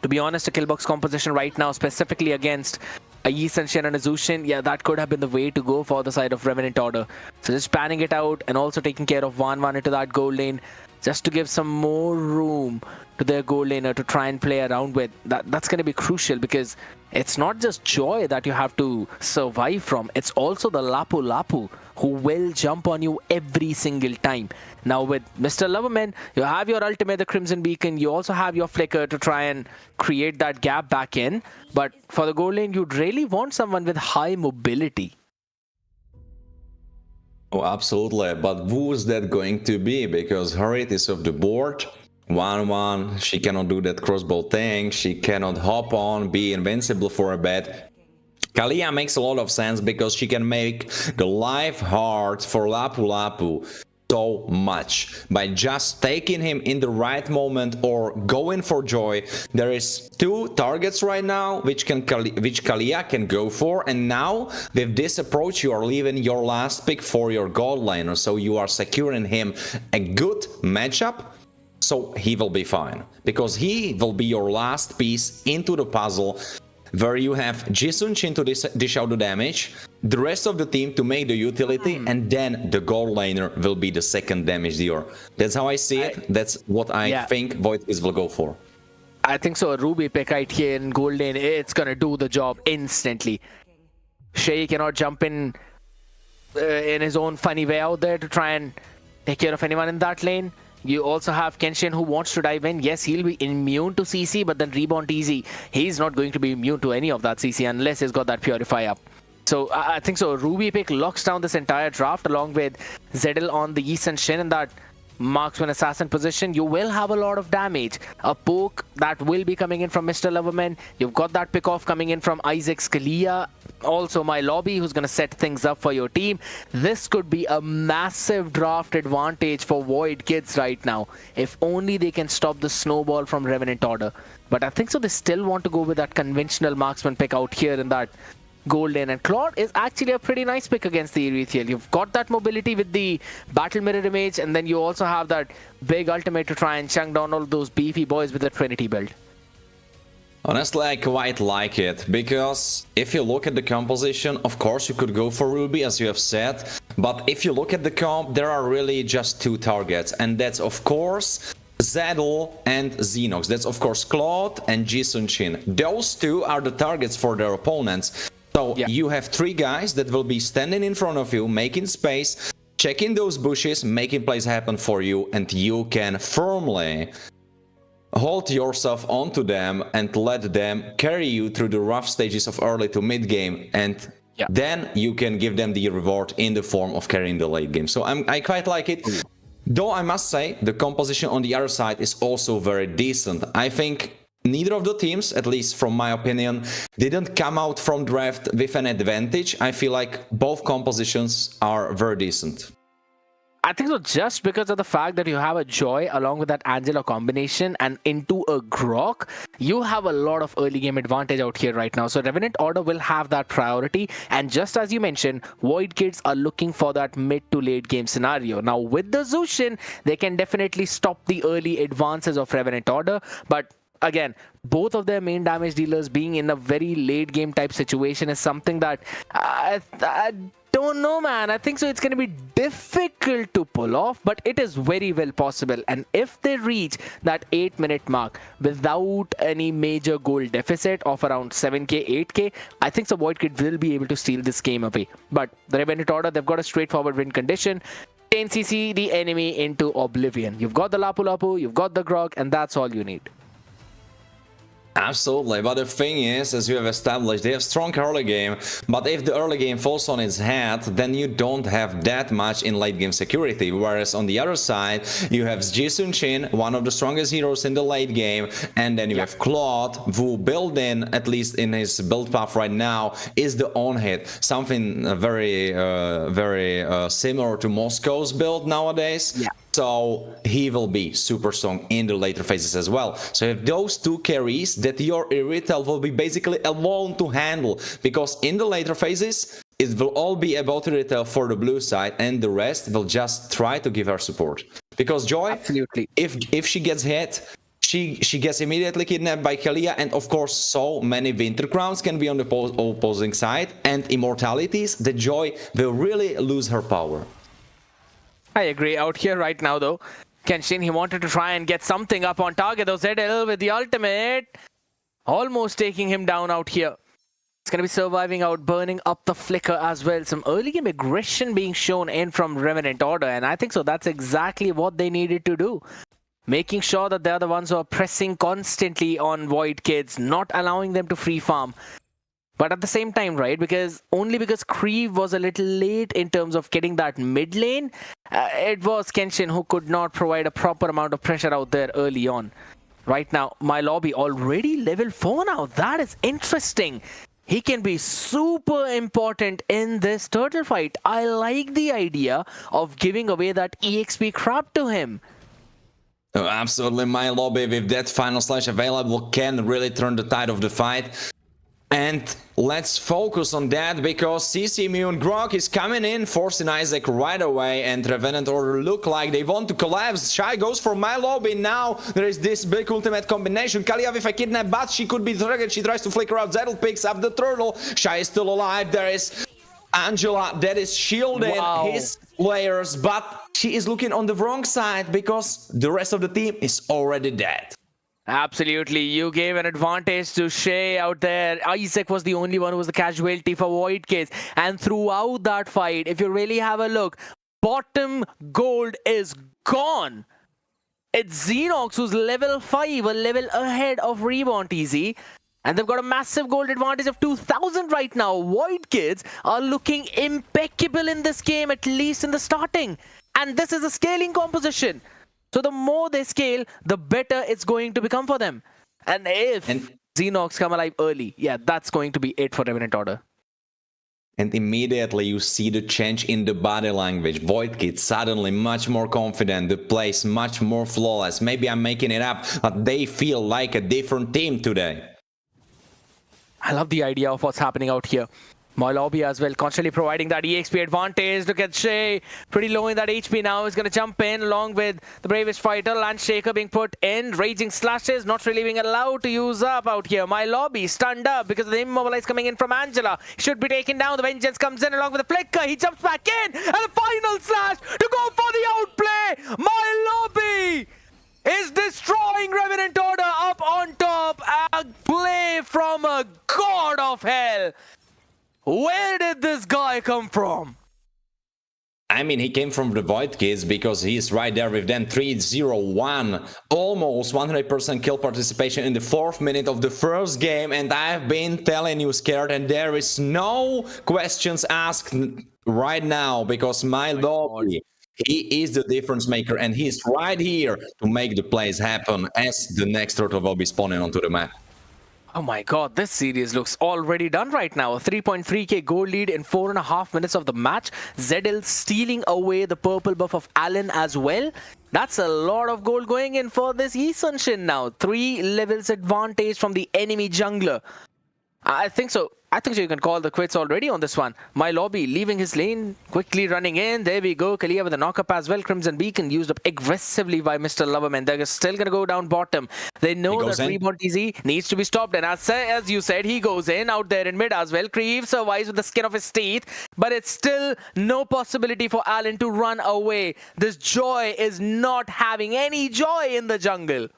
to be honest, a killbox composition right now, specifically against a Yi Sun-Shen and a Zushin, yeah, that could have been the way to go for the side of Revenant Order. So just panning it out and also taking care of 1-1 into that gold lane, just to give some more room to their gold laner to try and play around with. That's going to be crucial, because it's not just Joy that you have to survive from, it's also the Lapu Lapu who will jump on you every single time. Now with Mr. Loverman, you have your ultimate, the Crimson Beacon, you also have your flicker to try and create that gap back in. But for the gold lane, you'd really want someone with high mobility. Oh, absolutely. But who's that going to be? Because Harit is off the board. 1-1, she cannot do that crossbow thing, she cannot hop on, be invincible for a bit. Kalia makes a lot of sense because she can make the life hard for Lapu Lapu so much by just taking him in the right moment or going for Joy. There is two targets right now which Kalia can go for, and now with this approach you are leaving your last pick for your gold laner, so you are securing him a good matchup. So he will be fine, because he will be your last piece into the puzzle, where you have Ji Sun-Shin to dish out the damage, the rest of the team to make the utility, and then the gold laner will be the second damage dealer. That's how I see it. That's what I think Voidkiss will go for. I think so. A Ruby pick right here in gold lane, it's gonna do the job instantly. Shay cannot jump in his own funny way out there to try and take care of anyone in that lane. You also have Kenshin, who wants to dive in. Yes, he'll be immune to CC, but then Reborn TZ, he's not going to be immune to any of that CC unless he's got that Purify up. So I think so. Ruby pick locks down this entire draft along with Zedel on the Yi Sun-Shen in that marksman assassin position. You will have a lot of damage. A poke that will be coming in from Mr. Loverman. You've got that pick off coming in from Isaac Scalia. Also my lobby, who's going to set things up for your team. This could be a massive draft advantage for Voidkiss right now, if only they can stop the snowball from Revenant Order. But I think so they still want to go with that conventional marksman pick out here in that gold lane, and Claude is actually a pretty nice pick against the Erethiel. You've got that mobility with the battle mirror image, and then you also have that big ultimate to try and chunk down all those beefy boys with the Trinity build. Honestly, I quite like it, because if you look at the composition, of course you could go for Ruby, as you have said, but if you look at the comp, there are really just two targets, and that's of course Zedel and Xenox. That's of course Claude and Ji Sun-Shin. Those two are the targets for their opponents. So you have three guys that will be standing in front of you, making space, checking those bushes, making plays happen for you, and you can firmly hold yourself onto them and let them carry you through the rough stages of early to mid game, and then you can give them the reward in the form of carrying the late game. So I quite like it. Though I must say, the composition on the other side is also very decent. I think neither of the teams, at least from my opinion, didn't come out from draft with an advantage. I feel like both compositions are very decent. I think so, just because of the fact that you have a Joy along with that Angela combination and into a Grok, you have a lot of early game advantage out here right now. So Revenant Order will have that priority. And just as you mentioned, Void Kids are looking for that mid to late game scenario. Now with the Zushin, they can definitely stop the early advances of Revenant Order. But again, both of their main damage dealers being in a very late game type situation is something that I don't know, man. I think so it's going to be difficult to pull off, but it is very well possible. And if they reach that 8-minute mark without any major goal deficit of around 7k, 8k, I think so Void Kid will be able to steal this game away. But the Revenant Order, they've got a straightforward win condition. 10cc the enemy into oblivion. You've got the Lapu Lapu, you've got the Grog, and that's all you need. Absolutely, but the thing is, as we have established, they have strong early game, but if the early game falls on its head, then you don't have that much in late game security, whereas on the other side, you have Jisun Chin, one of the strongest heroes in the late game, and then you have Claude, who built in, at least in his build path right now, is the on-hit, something very similar to Moscow's build nowadays. Yeah. So he will be super strong in the later phases as well. So if those two carries, that your Irrital will be basically alone to handle, because in the later phases it will all be about Irrital for the blue side, and the rest will just try to give her support. Because Joy, absolutely, if she gets hit, she gets immediately kidnapped by Kalia, and of course so many Winter Crowns can be on the opposing side, and Immortalities, the Joy will really lose her power. I agree. Out here right now, though, Kenshin, he wanted to try and get something up on target. Though ZL with the ultimate, almost taking him down out here. It's going to be surviving out, burning up the flicker as well. Some early game aggression being shown in from Revenant Order, and I think so that's exactly what they needed to do. Making sure that they're the ones who are pressing constantly on Void Kids, not allowing them to free farm. But at the same time, right, because Kriv was a little late in terms of getting that mid lane, it was Kenshin who could not provide a proper amount of pressure out there early on. Right now, my lobby already level 4 now. That is interesting. He can be super important in this turtle fight. I like the idea of giving away that EXP crap to him. Oh, absolutely, my lobby with that final slash available can really turn the tide of the fight. And let's focus on that, because CC Immune Grok is coming in, forcing Isaac right away, and Revenant Order look like they want to collapse. Shy goes for my lobby. Now there is this big ultimate combination. Kalia with a kidnap, but she could be triggered. She tries to flicker out. Zettel picks up the turtle. Shy is still alive. There is Angela that is shielding his players, but she is looking on the wrong side because the rest of the team is already dead. Absolutely, you gave an advantage to Shay out there. Isaac was the only one who was the casualty for Void Kids. And throughout that fight, if you really have a look, bottom gold is gone. It's Xenox who's level 5, a level ahead of Reborn TZ. And they've got a massive gold advantage of 2,000 right now. Void Kids are looking impeccable in this game, at least in the starting. And this is a scaling composition. So the more they scale, the better it's going to become for them. And if Xenox come alive early, yeah, that's going to be it for Revenant Order. And immediately you see the change in the body language. Void Kid suddenly much more confident, the plays much more flawless. Maybe I'm making it up, but they feel like a different team today. I love the idea of what's happening out here. My lobby as well, constantly providing that EXP advantage. Look at Shay, pretty low in that HP now. He's going to jump in along with the bravest fighter. Lance Shaker being put in. Raging slashes, not really being allowed to use up out here. My lobby stunned up because of the immobilize coming in from Angela. Should be taken down. The vengeance comes in along with the flicker. He jumps back in. And the final slash to go for the outplay. My lobby is destroying Revenant Order up on top. A play from a god of hell. Where did this guy come from? I mean, he came from the Void Kids because he's right there with them. 3-0-1, almost 100% kill participation in the 4th minute of the first game, and I've been telling you, Scared, and there is no questions asked right now because my lobby, he is the difference maker, and he's right here to make the plays happen as the next turtle will be spawning onto the map. Oh my god, this series looks already done right now. A 3.3k goal lead in 4.5 minutes of the match. ZL stealing away the purple buff of Allen as well. That's a lot of gold going in for this Esunshin now. 3 levels advantage from the enemy jungler. I think so. I think so you can call the quits already on this one. My Lobby leaving his lane, quickly running in. There we go. Kalia with a knock-up as well. Crimson Beacon used up aggressively by Mr. Loverman. They're still going to go down bottom. They know that Reborn TZ needs to be stopped. And as you said, he goes in out there in mid as well. Creeve survives with the skin of his teeth. But it's still no possibility for Allen to run away. This Joy is not having any joy in the jungle.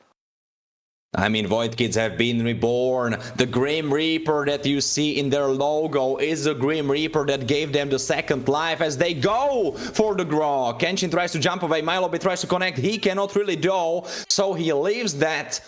I mean, Void Kids have been reborn. The Grim Reaper that you see in their logo is the Grim Reaper that gave them the second life as they go for the Grog. Kenshin tries to jump away, MLBB tries to connect, he cannot really do, so he leaves that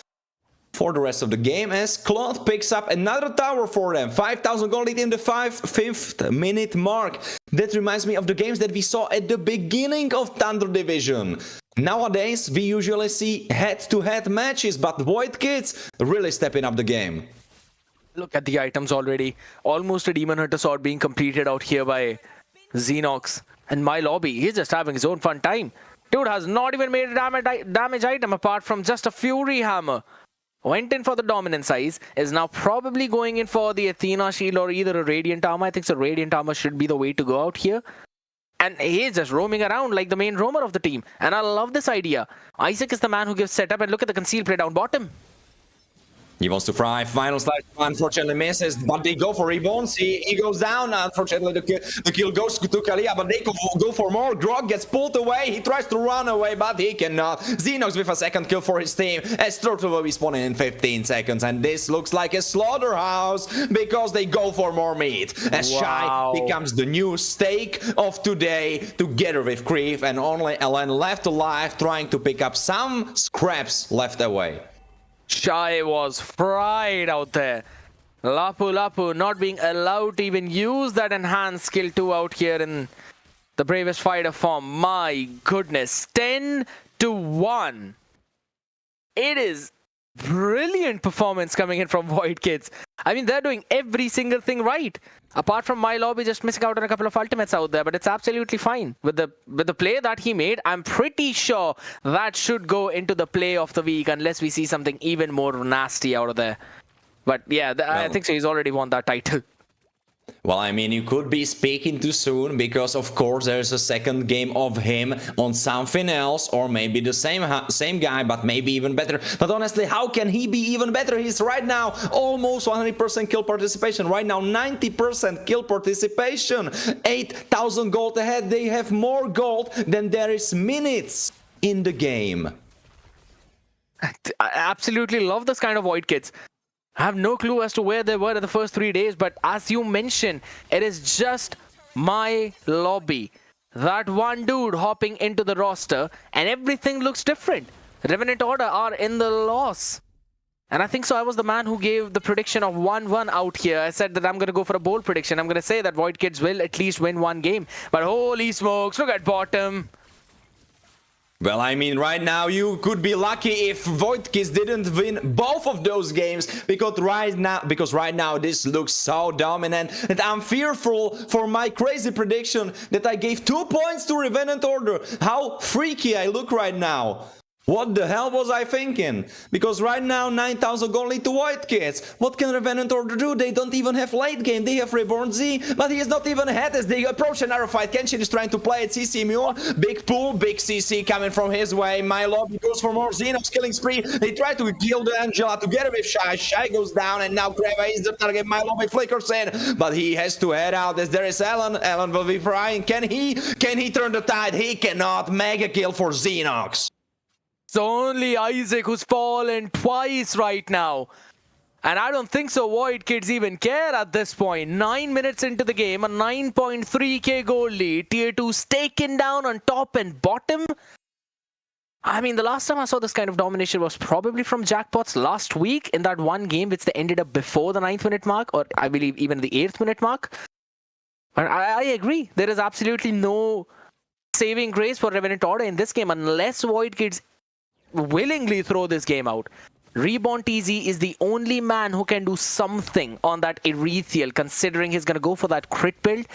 for the rest of the game as Claude picks up another tower for them. 5,000 gold lead in the 5th minute mark. That reminds me of the games that we saw at the beginning of Thunder Division. Nowadays, we usually see head-to-head matches, but Void Kids really stepping up the game. Look at the items already. Almost a Demon Hunter sword being completed out here by Xenox. And My Lobby, he's just having his own fun time. Dude has not even made a damage item apart from just a Fury Hammer. Went in for the dominant size, is now probably going in for the Athena shield or either a Radiant Armor. I think so Radiant Armor should be the way to go out here. And he's just roaming around like the main roamer of the team. And I love this idea. Isaac is the man who gives setup, and look at the conceal play down bottom. He wants to fry. Final slash, unfortunately misses, but they go for Reborn. He goes down. Unfortunately, the kill goes to Kalia, but they go for more. Grog gets pulled away. He tries to run away, but he cannot. Xenox with a second kill for his team, as Turtle will be spawning in 15 seconds. And this looks like a slaughterhouse because they go for more meat. As Shy becomes the new steak of today, together with Creeve, and only Ellen left alive, trying to pick up some scraps left away. Shy was fried out there. Lapu Lapu not being allowed to even use that enhanced skill 2 out here in the Bravest Fighter form. My goodness, 10-1. It is brilliant performance coming in from Void Kids. I mean, they're doing every single thing right. Apart from My Lobby just missing out on a couple of ultimates out there, but it's absolutely fine. With the play that he made, I'm pretty sure that should go into the play of the week unless we see something even more nasty out of there. But yeah, I think so. He's already won that title. Well, I mean, you could be speaking too soon because, of course, there's a second game of him on something else, or maybe the same guy, but maybe even better. But honestly, how can he be even better? He's right now almost 100% kill participation. Right now, 90% kill participation. 8,000 gold ahead. They have more gold than there is minutes in the game. I absolutely love this kind of Void Kids. I have no clue as to where they were in the first 3 days, but as you mentioned, it is just My Lobby. That one dude hopping into the roster, and everything looks different. Revenant Order are in the loss. And I think so I was the man who gave the prediction of 1-1 out here. I said that I'm going to go for a bold prediction. I'm going to say that Void Kids will at least win one game. But holy smokes, look at bottom. Well, I mean, right now you could be lucky if Void Kids didn't win both of those games, because right now this looks so dominant that I'm fearful for my crazy prediction that I gave 2 points to Revenant Order. How freaky I look right now. What the hell was I thinking? Because right now 9,000 gold lead to Void Kids. What can Revenant Order do? They don't even have late game. They have Reborn Z, but he is not even ahead as they approach another fight. Kenshin is trying to play it. CC Mule, big pull, big CC coming from his way. My Lobby goes for more Xenox killing spree. They try to kill the Angela together with Shy. Shy goes down, and now Kreva is the target. My Lobby flickers in, but he has to head out as there is Ellen. Ellen will be frying. Can he turn the tide? He cannot. Mega kill for Xenox. It's only Isaac who's fallen twice right now. And I don't think so Void Kids even care at this point. 9 minutes into the game, a 9.3k goal lead. Tier 2's taken down on top and bottom. I mean, the last time I saw this kind of domination was probably from Jackpots last week in that one game which they ended up before the 9th minute mark, or I believe even the 8th minute mark. And I agree. There is absolutely no saving grace for Revenant Order in this game unless Void Kids willingly throw this game out. Reborn TZ is the only man who can do something on that Ethereal, considering he's going to go for that crit build.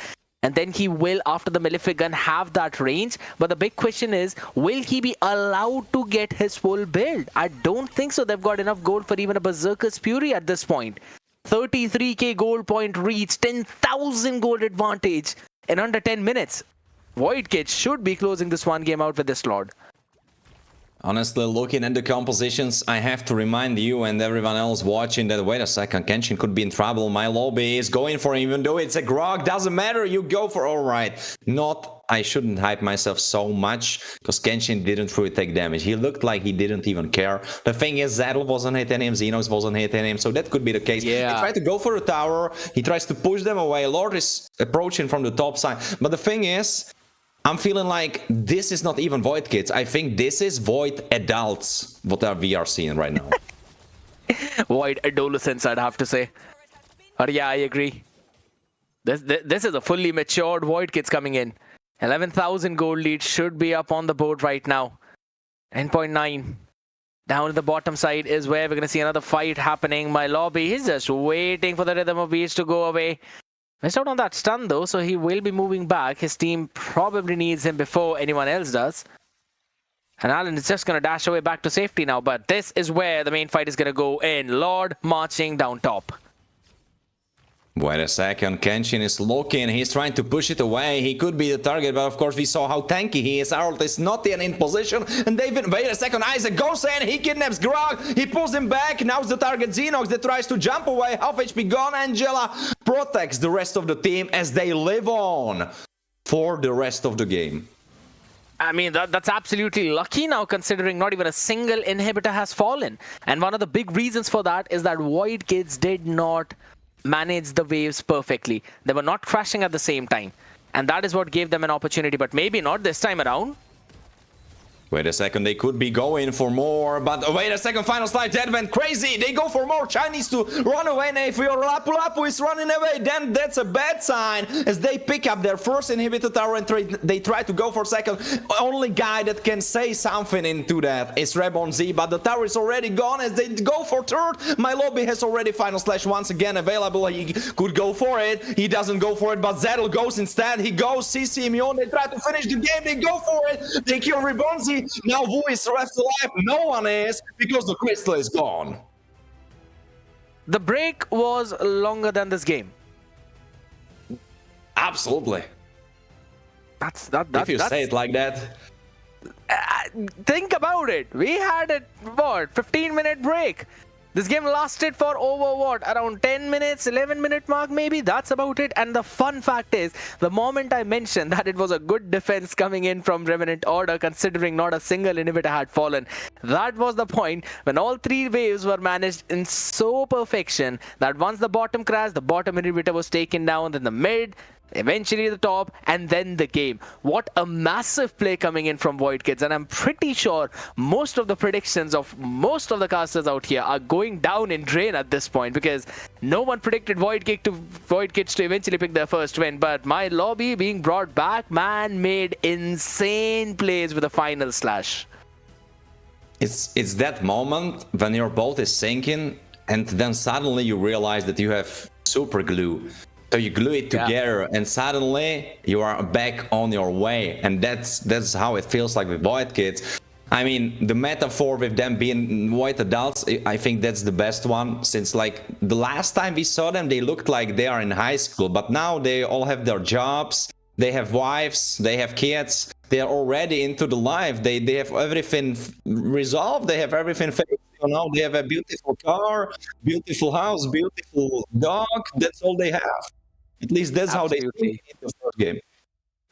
And then he will, after the Malefic gun, have that range. But the big question is, will he be allowed to get his full build? I don't think so. They've got enough gold for even a Berserker's Fury at this point. 33k gold point reach, 10,000 gold advantage in under 10 minutes. Void Kids should be closing this one game out with this Lord. Honestly, looking at the compositions, I have to remind you and everyone else watching that, wait a second, Kenshin could be in trouble. My lobby is going for him, even though it's a grog. Doesn't matter, you go for alright. I shouldn't hype myself so much, because Kenshin didn't really take damage. He looked like he didn't even care. The thing is, Zadel wasn't hitting him, Xenos wasn't hitting him, so that could be the case. Yeah. He tried to go for the tower, he tries to push them away. Lord is approaching from the top side, but the thing is, I'm feeling like this is not even Void Kids. I think this is Void adults, what we are seeing right now. Void adolescents, I'd have to say. But yeah, I agree. This is a fully matured Void Kids coming in. 11,000 gold lead should be up on the board right now. 10.9. Down at the bottom side is where we're going to see another fight happening. My lobby is just waiting for the Rhythm of Beast to go away. Missed out on that stun though, so he will be moving back. His team probably needs him before anyone else does. And Alan is just going to dash away back to safety now, but this is where the main fight is going to go in. Lord marching down top. Wait a second, Kenshin is looking, he's trying to push it away, he could be the target, but of course we saw how tanky he is. Arlt is not even in position, and David, wait a second, Isaac goes in, he kidnaps Grog, he pulls him back, now's the target Xenox that tries to jump away, half HP gone, Angela protects the rest of the team as they live on for the rest of the game. I mean, that's absolutely lucky now, considering not even a single inhibitor has fallen. And one of the big reasons for that is that Void Kids did not manage the waves perfectly. They were not crashing at the same time. And that is what gave them an opportunity, but maybe not this time around. Wait a second, they could be going for more, but wait a second, Final Slide, that went crazy, they go for more, Chinese to run away, and if your Lapu Lapu is running away, then that's a bad sign, as they pick up their first inhibitor tower and they try to go for second. Only guy that can say something into that is Reborn Z, but the tower is already gone as they go for third. My lobby has already Final Slash once again available, he could go for it, he doesn't go for it, but Zettel goes instead, he goes, CC Mion, they try to finish the game, they go for it, they kill Reborn Z. Now who is left alive? No one is, because the crystal is gone. The break was longer than this game. Absolutely. If you say it like that. Think about it. We had a, 15-minute break. This game lasted for over, around 10 minutes, 11-minute mark maybe? That's about it. And the fun fact is, the moment I mentioned that it was a good defense coming in from Revenant Order, considering not a single inhibitor had fallen, that was the point when all three waves were managed in so perfection that once the bottom crashed, the bottom inhibitor was taken down, then the mid, eventually the top, and then the game. What a massive play coming in from Void Kids, and I'm pretty sure most of the predictions of most of the casters out here are going down in drain at this point, because no one predicted Void Kids to eventually pick their first win, but my lobby being brought back, man made insane plays with a final slash. It's that moment when your boat is sinking and then suddenly you realize that you have super glue. So you glue it together, and suddenly you are back on your way, and that's how it feels like with Void Kids. I mean, the metaphor with them being white adults, I think that's the best one, since like the last time we saw them, they looked like they are in high school, but now they all have their jobs, they have wives, they have kids, they are already into the life, they have everything resolved, they have everything fixed. You know, they have a beautiful car, beautiful house, beautiful dog, that's all they have. At least that's how they think in the first game.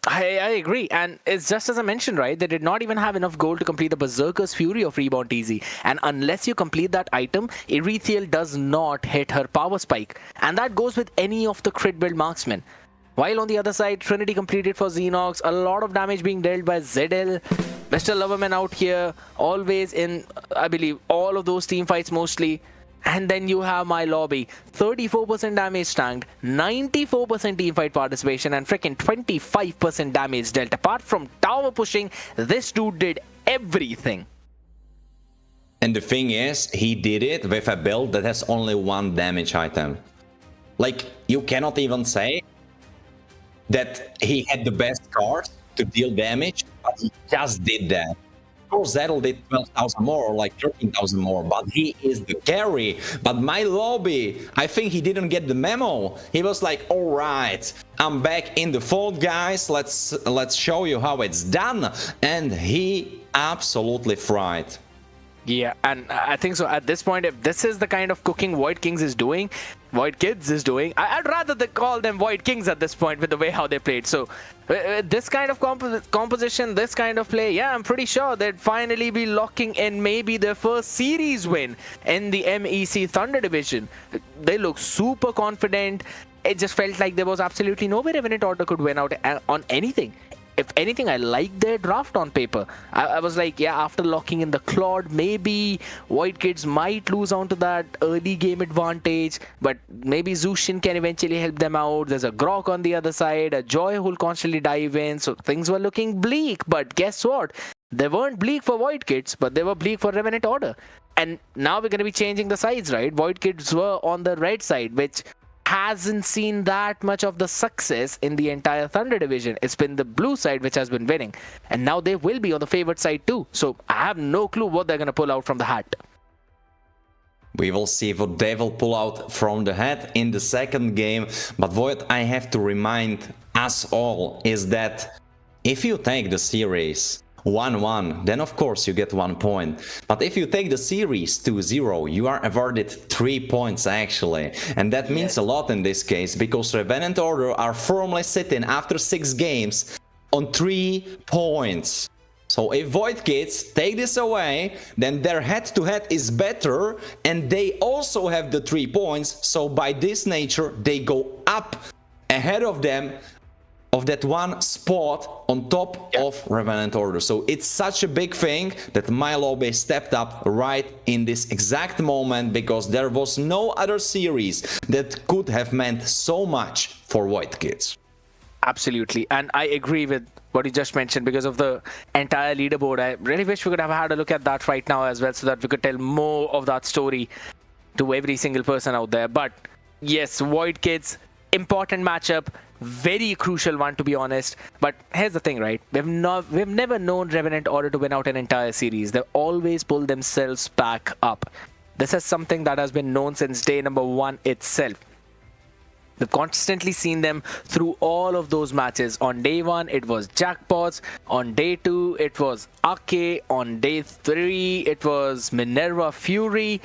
I agree, and it's just as I mentioned, right? They did not even have enough gold to complete the Berserker's Fury of Reborn TZ, and unless you complete that item, Ethereal does not hit her power spike, and that goes with any of the crit build marksmen. While on the other side, Trinity completed for Xenox, a lot of damage being dealt by ZL. Mr. Loverman out here, always in, I believe, all of those team fights mostly. And then you have my lobby, 34% damage tanked, 94% teamfight participation, and freaking 25% damage dealt. Apart from tower pushing, this dude did everything. And the thing is, he did it with a build that has only one damage item. Like, you cannot even say that he had the best cards to deal damage, but he just did that. Of course, Zettel did 12,000 more, or like 13,000 more, but he is the carry. But MLBB, I think he didn't get the memo. He was like, all right, I'm back in the fold, guys. Let's show you how it's done. And he absolutely fried. Yeah, and I think so at this point, if this is the kind of cooking Void Kids is doing, I'd rather they call them Void Kings at this point with the way how they played. So this kind of composition, this kind of play, yeah, I'm pretty sure they'd finally be locking in maybe their first series win in the MEC Thunder division. They look super confident. It just felt like there was absolutely no way Revenant Order could win out on anything. If anything, I liked their draft on paper. I was like, yeah, after locking in the Claude, maybe Void Kids might lose onto that early game advantage, but maybe Zushin can eventually help them out. There's a Grok on the other side, a Joy who'll constantly dive in, so things were looking bleak. But guess what? They weren't bleak for Void Kids, but they were bleak for Revenant Order. And now we're going to be changing the sides, right? Void Kids were on the red side, which hasn't seen that much of the success in the entire Thunder division. It's been the blue side which has been winning, and now they will be on the favored side too. So I have no clue what they're going to pull out from the hat. We will see what they will pull out from the hat in the second game. But what I have to remind us all is that if you take the series 1-1, then of course you get 1 point. But if you take the series 2-0, you are awarded 3 points actually. And that means a lot in this case, because Revenant Order are firmly sitting after 6 games on 3 points. So if Void Kids take this away, then their head-to-head is better, and they also have the 3 points. So by this nature, they go up ahead of them, of that one spot on top of Revenant Order. So it's such a big thing that MLBB stepped up right in this exact moment, because there was no other series that could have meant so much for Void Kids. Absolutely, and I agree with what you just mentioned because of the entire leaderboard. I really wish we could have had a look at that right now as well, so that we could tell more of that story to every single person out there. But yes, Void Kids, important matchup, very crucial one to be honest. But here's the thing, right? We've never known Revenant Order to win out an entire series. They always pull themselves back up. This is something that has been known since day number 1 itself. We've constantly seen them through all of those matches. On day 1, it was Jackpots. On day 2, it was Ake. On day 3, it was Minerva Fury.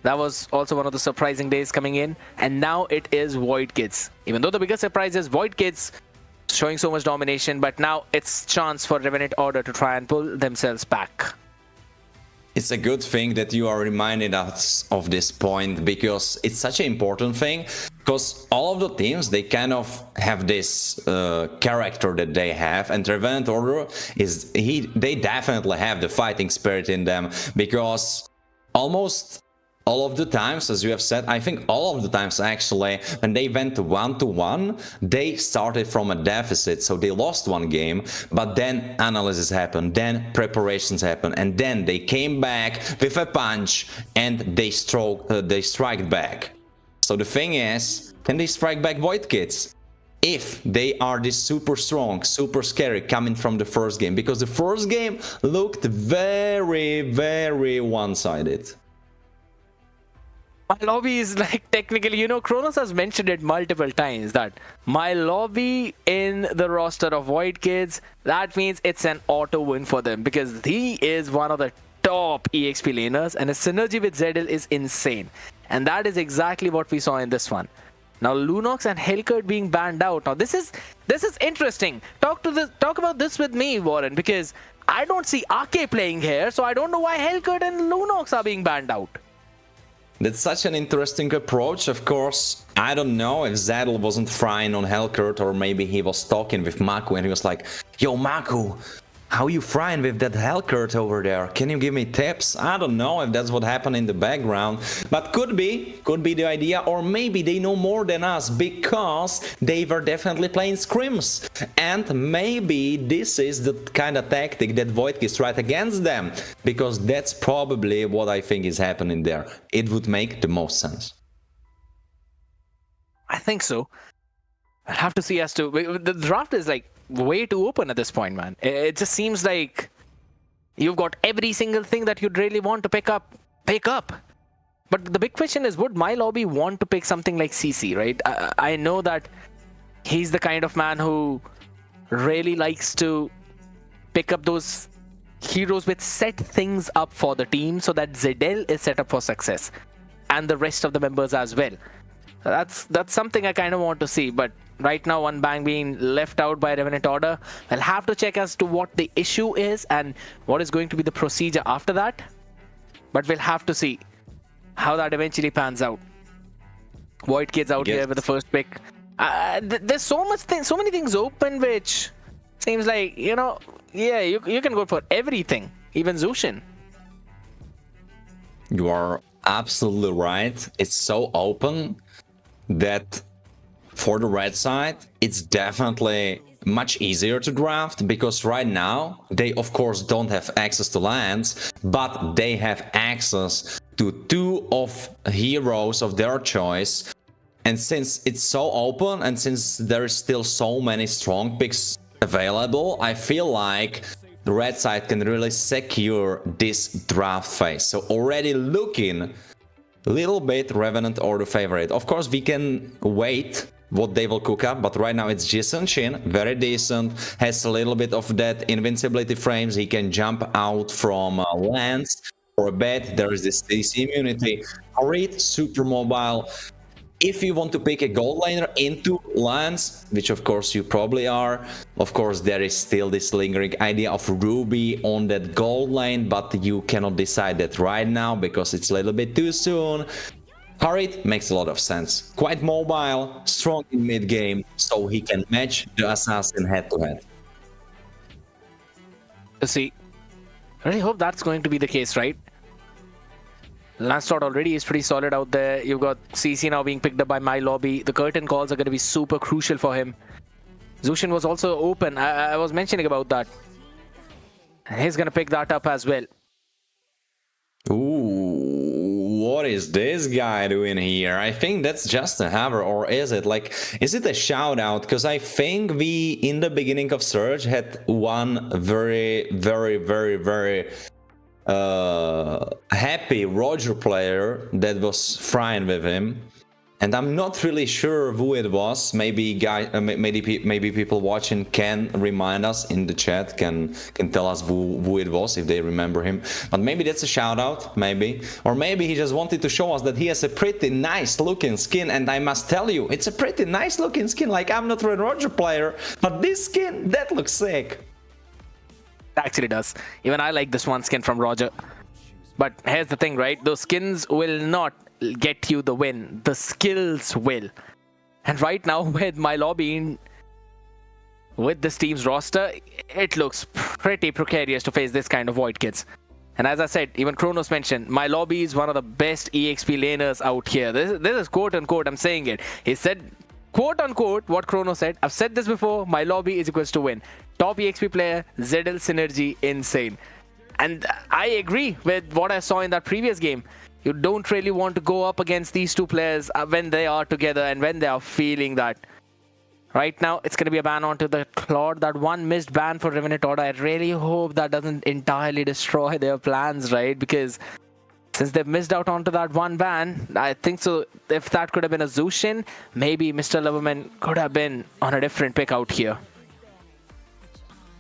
That was also one of the surprising days coming in. And now it is Void Kids. Even though the biggest surprise is Void Kids showing so much domination, but now it's chance for Revenant Order to try and pull themselves back. It's a good thing that you are reminding us of this point, because it's such an important thing, because all of the teams, they kind of have this character that they have, and Revenant Order they definitely have the fighting spirit in them, because almost all of the times, as you have said, I think all of the times actually, when they went 1-1, they started from a deficit, so they lost 1 game, but then analysis happened, then preparations happened, and then they came back with a punch and they strike back. So the thing is, can they strike back Void Kids? If they are this super strong, super scary coming from the first game, because the first game looked very, very one-sided. MLBB is like technically, you know, Kronos has mentioned it multiple times that MLBB in the roster of Void Kids, that means it's an auto win for them, because he is one of the top EXP laners and his synergy with Zettel is insane. And that is exactly what we saw in this one. Now Lunox and Hellkurt being banned out. Now this is interesting. Talk about this with me, Warren, because I don't see Ake playing here, so I don't know why Hellkurt and Lunox are being banned out. That's such an interesting approach. Of course, I don't know if Zettel wasn't frying on Hellkurt, or maybe he was talking with Maku and he was like, yo Maku, how you frying with that Hellcurt over there? Can you give me tips? I don't know if that's what happened in the background, but could be the idea, or maybe they know more than us because they were definitely playing scrims, and maybe this is the kind of tactic that Voidkiss tried against them, because that's probably what I think is happening there. It would make the most sense. I think so. I'll have to see as to... The draft is like way too open at this point, man. It just seems like you've got every single thing that you'd really want to pick up. But the big question is, would MyLobby want to pick something like CC, right? I know that he's the kind of man who really likes to pick up those heroes which set things up for the team so that Zedel is set up for success, and the rest of the members as well. That's something I kind of want to see, but right now one bang being left out by Revenant Order. I'll have to check as to what the issue is and what is going to be the procedure after that, but we'll have to see how that eventually pans out. Void Kids out here with the first pick. There's so many things open, which seems like, you know, yeah, you can go for everything, even Zushin. You are absolutely right. It's so open that for the red side, it's definitely much easier to draft, because right now they of course don't have access to lands, but they have access to two of heroes of their choice. And since it's so open, and since there is still so many strong picks available, I feel like the red side can really secure this draft phase. So already looking a little bit Revenant or the favorite. Of course, we can wait what they will cook up, but right now it's Jisung Shin, very decent, has a little bit of that invincibility frames, he can jump out from lands for a bit, there is this CC immunity, great, super mobile. If you want to pick a gold laner into lands, which of course you probably are, of course there is still this lingering idea of Ruby on that gold lane, but you cannot decide that right now because it's a little bit too soon. Harit makes a lot of sense. Quite mobile, strong in mid game, so he can match the assassin head to head. See, I really hope that's going to be the case, right? Lancelot already is pretty solid out there. You've got CC now being picked up by MyLobby. The curtain calls are going to be super crucial for him. Zushin was also open. I was mentioning about that. And he's going to pick that up as well. Ooh, what is this guy doing here? I think that's just a hammer, or is it a shout out? Because I think we, in the beginning of Surge, had one very happy Roger player that was frying with him, and I'm not really sure who it was. Maybe people watching can remind us in the chat, can tell us who it was if they remember him. But maybe that's a shout out, maybe, or maybe he just wanted to show us that he has a pretty nice looking skin. And I must tell you, it's a pretty nice looking skin. Like, I'm not a Roger player, but this skin, that looks sick. Actually does. Even I like this one skin from Roger. But here's the thing, right? Those skins will not get you the win. The skills will. And right now with MyLobby, with this team's roster, it looks pretty precarious to face this kind of Void Kids. And as I said, even Kronos mentioned, MyLobby is one of the best EXP laners out here. This is quote unquote, I'm saying it. He said, quote unquote, what Kronos said. I've said this before, MyLobby is equals to win. Top EXP player, Zedel synergy, insane. And I agree with what I saw in that previous game. You don't really want to go up against these two players when they are together and when they are feeling that. Right now, it's going to be a ban onto the Claude. That one missed ban for Revenant Order. I really hope that doesn't entirely destroy their plans, right? Because since they've missed out onto that one ban, I think so. If that could have been a Zushin, maybe Mr. Loverman could have been on a different pick out here.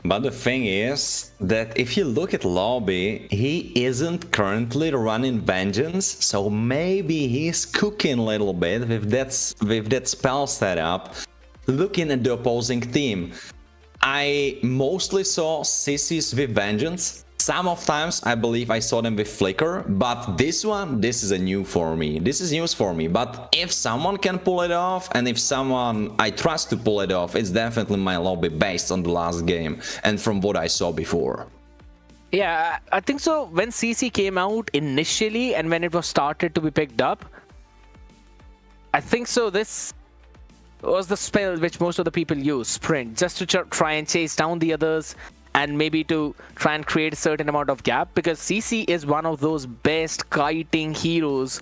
But the thing is that if you look at Lobby, he isn't currently running Vengeance, so maybe he's cooking a little bit with that spell setup, looking at the opposing team. I mostly saw CCs with Vengeance, some of times I believe I saw them with flicker, but this is a new for me. This is news for me. But if someone can pull it off, and if someone I trust to pull it off, it's definitely my lobby based on the last game and from what I saw before. Yeah, I think so. When CC came out initially and when it was started to be picked up, I think so this was the spell which most of the people use, sprint, just to try and chase down the others and maybe to try and create a certain amount of gap, because CC is one of those best kiting heroes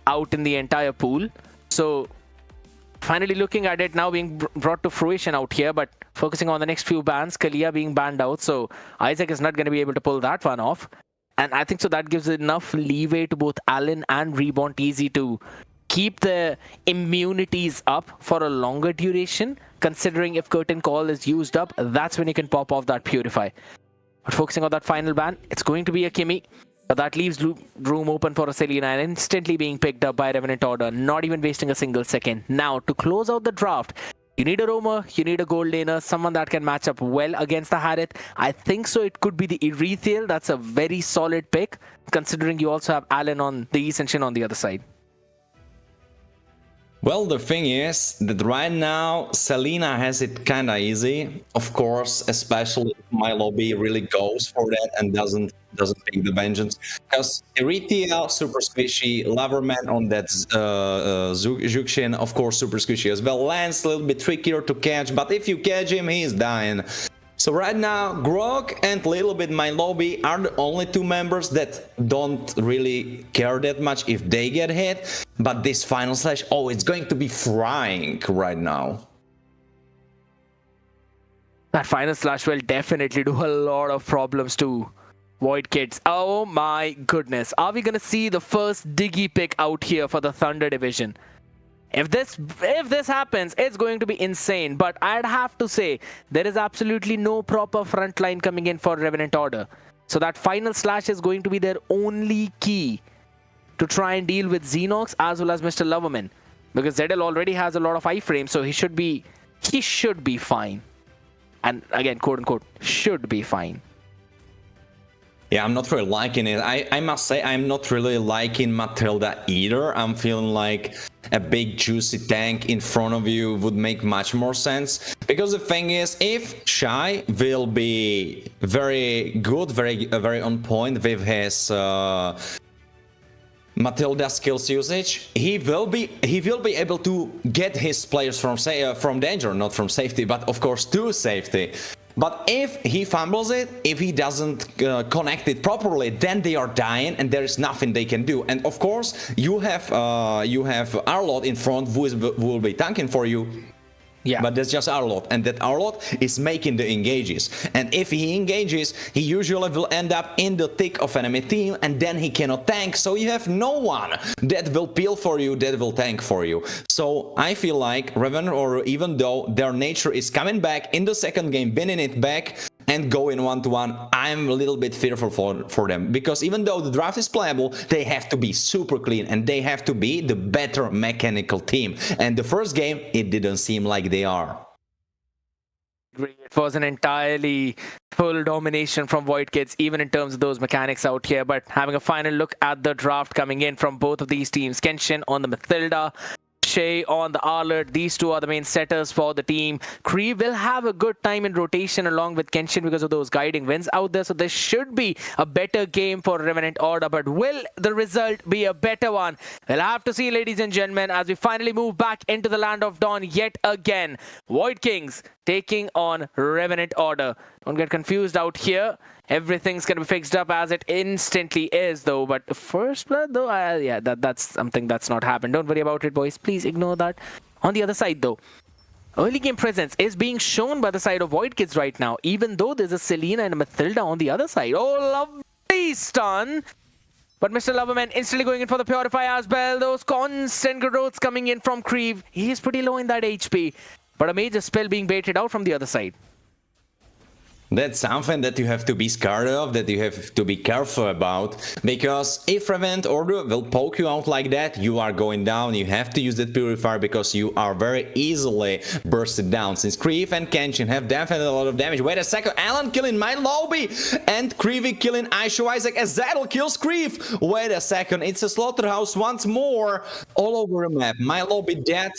out in the entire pool. So finally looking at it now being brought to fruition out here, but focusing on the next few bans, Kalia being banned out, so Isaac is not going to be able to pull that one off. And I think so that gives enough leeway to both Alan and Reborn TZ to keep the immunities up for a longer duration, considering if Curtain Call is used up, that's when you can pop off that Purify. But focusing on that final ban, it's going to be a Kimmy, but that leaves room open for a Selena and instantly being picked up by Revenant Order, not even wasting a single second. Now, to close out the draft, you need a roamer, you need a gold laner, someone that can match up well against the Harith. I think so it could be the Erethiel. That's a very solid pick, considering you also have Alan on the East and Shin on the other side. Well, the thing is that right now Selena has it kinda easy. Of course, especially if my lobby really goes for that and doesn't pick the vengeance. Because Erethiel, super squishy, Loverman on that Zhuxin, of course super squishy as well. Lance a little bit trickier to catch, but if you catch him, he's dying. So right now, Grog and a little bit my lobby are the only two members that don't really care that much if they get hit. But this final slash, oh, it's going to be frying right now. That final slash will definitely do a lot of problems to Void Kids. Oh my goodness. Are we going to see the first Diggy pick out here for the Thunder division? If this happens, it's going to be insane. But I'd have to say, there is absolutely no proper front line coming in for Revenant Order. So that final slash is going to be their only key to try and deal with Xenox as well as Mr. Loverman. Because Zedel already has a lot of iframes, so he should be fine. And again, quote unquote, should be fine. Yeah, I'm not really liking it. I must say I'm not really liking Matilda either. I'm feeling like a big juicy tank in front of you would make much more sense. Because the thing is, if Shy will be very good, very on point with his Matilda skills usage, he will be able to get his players from danger, not from safety, but of course to safety. But if he fumbles it, if he doesn't connect it properly, then they are dying and there is nothing they can do. And of course, you have Arlott in front who will be tanking for you. Yeah. But that's just Arlott, and that Arlott is making the engages. And if he engages, he usually will end up in the thick of enemy team, and then he cannot tank, so you have no one that will peel for you, that will tank for you. So I feel like Revenant Order, even though their nature is coming back in the second game, winning it back, and going 1-1, I'm a little bit fearful for them. Because even though the draft is playable, they have to be super clean and they have to be the better mechanical team. And the first game, it didn't seem like they are. It was an entirely full domination from Void Kids, even in terms of those mechanics out here. But having a final look at the draft coming in from both of these teams, Kenshin on the Mathilda, Shay on the Arlott. These two are the main setters for the team. Kree will have a good time in rotation along with Kenshin because of those guiding wins out there. So this should be a better game for Revenant Order. But will the result be a better one? We'll have to see, ladies and gentlemen, as we finally move back into the Land of Dawn yet again. Void Kings taking on Revenant Order. Don't get confused out here. Everything's going to be fixed up as it instantly is, though. But first blood, though, yeah, that's something that's not happened. Don't worry about it, boys. Please ignore that. On the other side, though, early game presence is being shown by the side of Void Kids right now, even though there's a Selena and a Mathilda on the other side. Oh, lovely stun. But Mr. Loverman instantly going in for the Purify as well. Those constant growths coming in from Creve. He's pretty low in that HP. But a major spell being baited out from the other side. That's something that you have to be scared of, that you have to be careful about, because if Revenant Order will poke you out like that, you are going down. You have to use that Purifier because you are very easily bursted down, since Kriv and Kenshin have definitely a lot of damage. Wait a second, Alan killing my lobby, and Krivi killing Aishu Isaac as Zettel kills Kriv. Wait a second, it's a slaughterhouse once more, all over the map. My lobby dead.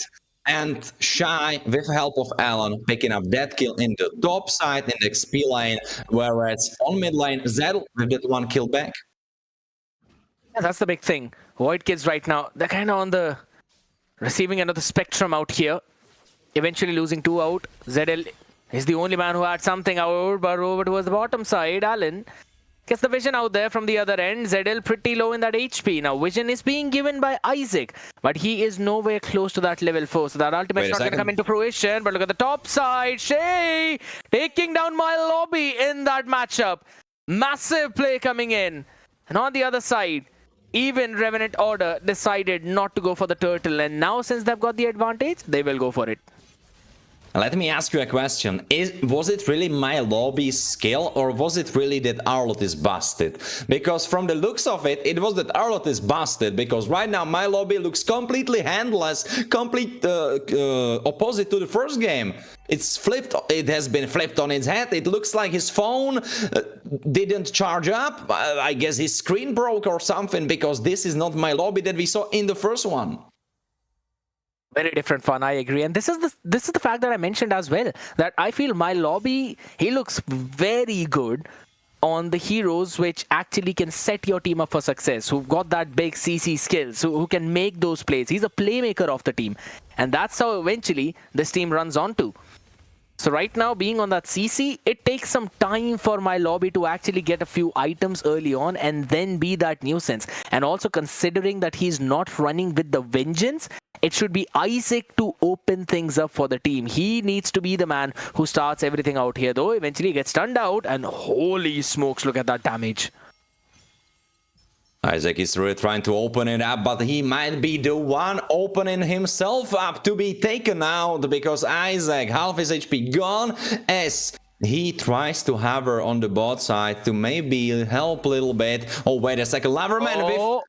And Shy, with the help of Alan, picking up that kill in the top side in the XP lane, whereas on mid lane, Zettel with that one kill back. Yeah, that's the big thing. Void Kids right now, they're kind of on the receiving end of the spectrum out here. Eventually losing 2 out. Zettel is the only man who had something out, but over towards the bottom side, Alan gets the vision out there from the other end. Zettel pretty low in that HP. Now vision is being given by Isaac, but he is nowhere close to that level 4. So that ultimate's not going to come into fruition. But look at the top side. Shay taking down my lobby in that matchup. Massive play coming in. And on the other side, even Revenant Order decided not to go for the turtle. And now since they've got the advantage, they will go for it. Let me ask you a question. Was it really my lobby's skill, or was it really that Arlott is busted? Because from the looks of it, it was that Arlott is busted, because right now my lobby looks completely handless, complete opposite to the first game. It's flipped, it has been flipped on its head. It looks like his phone didn't charge up. I guess his screen broke or something, because this is not my lobby that we saw in the first one. Very different fun, I agree. And this is the fact that I mentioned as well, that I feel my lobby, he looks very good on the heroes which actually can set your team up for success, who've got that big CC skills, who can make those plays. He's a playmaker of the team. And that's how eventually this team runs onto. So right now, being on that CC, it takes some time for my lobby to actually get a few items early on and then be that nuisance. And also considering that he's not running with the vengeance, it should be Isaac to open things up for the team. He needs to be the man who starts everything out here, though. Eventually he gets stunned out, and holy smokes, look at that damage. Isaac is really trying to open it up, but he might be the one opening himself up to be taken out, because Isaac, half his HP gone, as he tries to hover on the bot side to maybe help a little bit. Oh, wait a second, Loverman with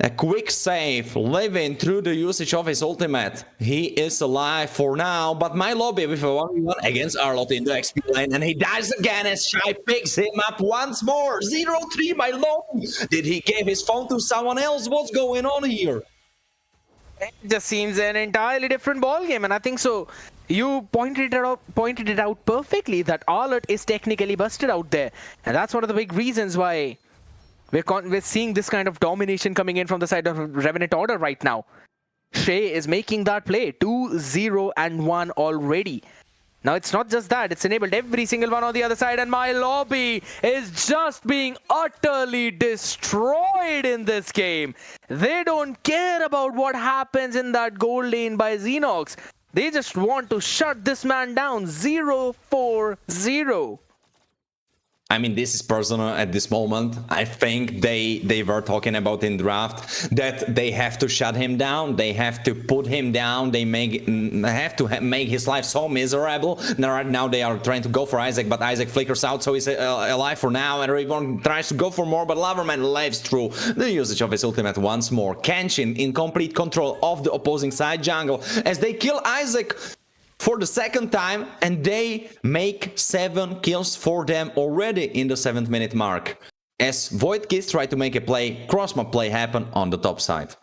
a quick save, living through the usage of his ultimate. He is alive for now, but my lobby with a 1v1 against Arlott in the XP lane, and he dies again as Shy picks him up once more. 0-3 my lobby. Did he give his phone to someone else? What's going on here? It just seems an entirely different ball game, and I think so. You pointed it out perfectly that Arlott is technically busted out there, and that's one of the big reasons why we're seeing this kind of domination coming in from the side of Revenant Order right now. Shay is making that play. 2-0 and 1 already. Now it's not just that, it's enabled every single one on the other side, and my lobby is just being utterly destroyed in this game. They don't care about what happens in that gold lane by Xenox. They just want to shut this man down. 0-4-0. I mean, this is personal at this moment. I think they were talking about in draft that they have to shut him down. They have to put him down. They have to make his life so miserable. Now, right now they are trying to go for Isaac, but Isaac flickers out, so he's alive for now. And Reborn tries to go for more, but Loverman lives through the usage of his ultimate once more. Kenshin in complete control of the opposing side jungle as they kill Isaac for the second time, and they make 7 kills for them already in the 7th minute mark. As Void Kids try to make a play, cross-map play happen on the top side.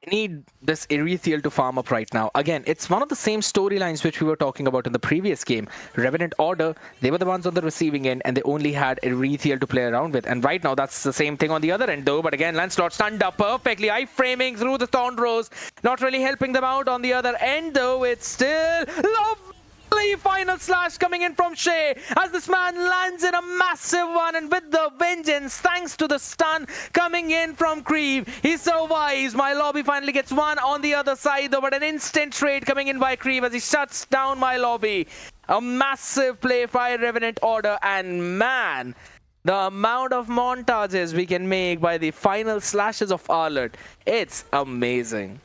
I need this Erethiel to farm up right now. Again, it's one of the same storylines which we were talking about in the previous game. Revenant Order, they were the ones on the receiving end, and they only had Erethiel to play around with. And right now, that's the same thing on the other end, though. But again, Lancelot stunned up perfectly, eye-framing through the Thornrose. Not really helping them out on the other end, though. It's still lovely final slash coming in from Shay as this man lands in a massive one, and with the vengeance, thanks to the stun coming in from Kriv, he survives. My lobby finally gets one on the other side, though, but an instant trade coming in by Kriv as he shuts down my lobby. A massive play by Revenant Order, and man, the amount of montages we can make by the final slashes of Arlott, it's amazing.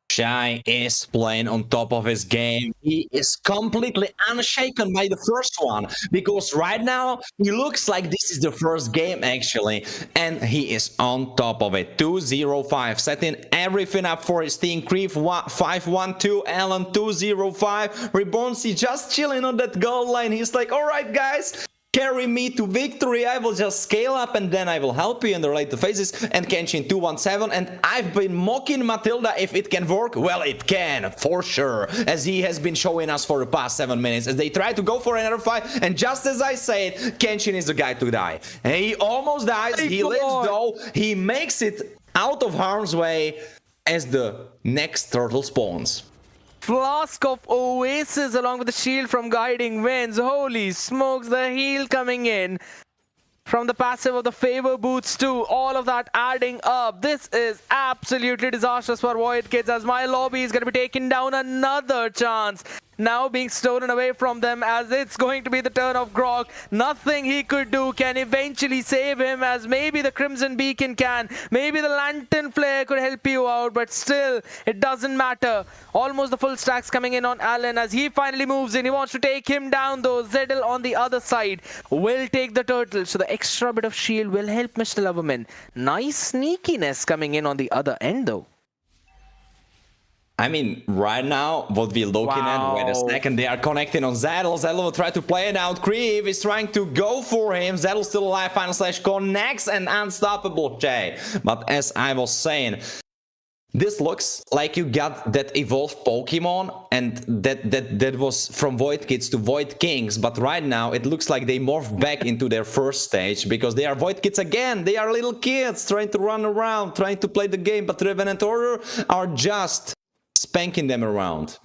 Shy is playing on top of his game. He is completely unshaken by the first one, because right now he looks like this is the first game actually, and he is on top of it. 2-0-5, setting everything up for his team. Creep 5-1-2, Alan 2-0-5. Rebornsy just chilling on that goal line. He's like, all right guys, carry me to victory, I will just scale up and then I will help you in the later phases. And Kenshin 2-1-7, and I've been mocking Matilda if it can work. Well, it can, for sure, as he has been showing us for the past 7 minutes, as they try to go for another fight, and just as I said, Kenshin is the guy to die. And he almost dies, he lives though, he makes it out of harm's way as the next turtle spawns. Flask of Oasis along with the shield from Guiding Winds. Holy smokes, the heal coming in from the passive of the favor boots too. All of that adding up. This is absolutely disastrous for Void Kids, as my lobby is going to be taking down another chance. Now being stolen away from them, as it's going to be the turn of Grog. Nothing he could do can eventually save him, as maybe the Crimson Beacon can, maybe the Lantern Flare could help you out, but still, it doesn't matter. Almost the full stacks coming in on Alan as he finally moves in. He wants to take him down though. Zedel on the other side will take the turtle, so the extra bit of shield will help Mr. Loverman. Nice sneakiness coming in on the other end though. I mean, right now, what we're looking at, wait a second, they are connecting on Zedel. Zedel will try to play it out. Creeve is trying to go for him. Zedel still alive, final slash connects, and unstoppable Jay. But as I was saying, this looks like you got that evolved Pokemon, and that was from Void Kids to Void Kings, but right now it looks like they morphed back into their first stage, because they are Void Kids again. They are little kids trying to run around, trying to play the game, but Revenant Order are just spanking them around.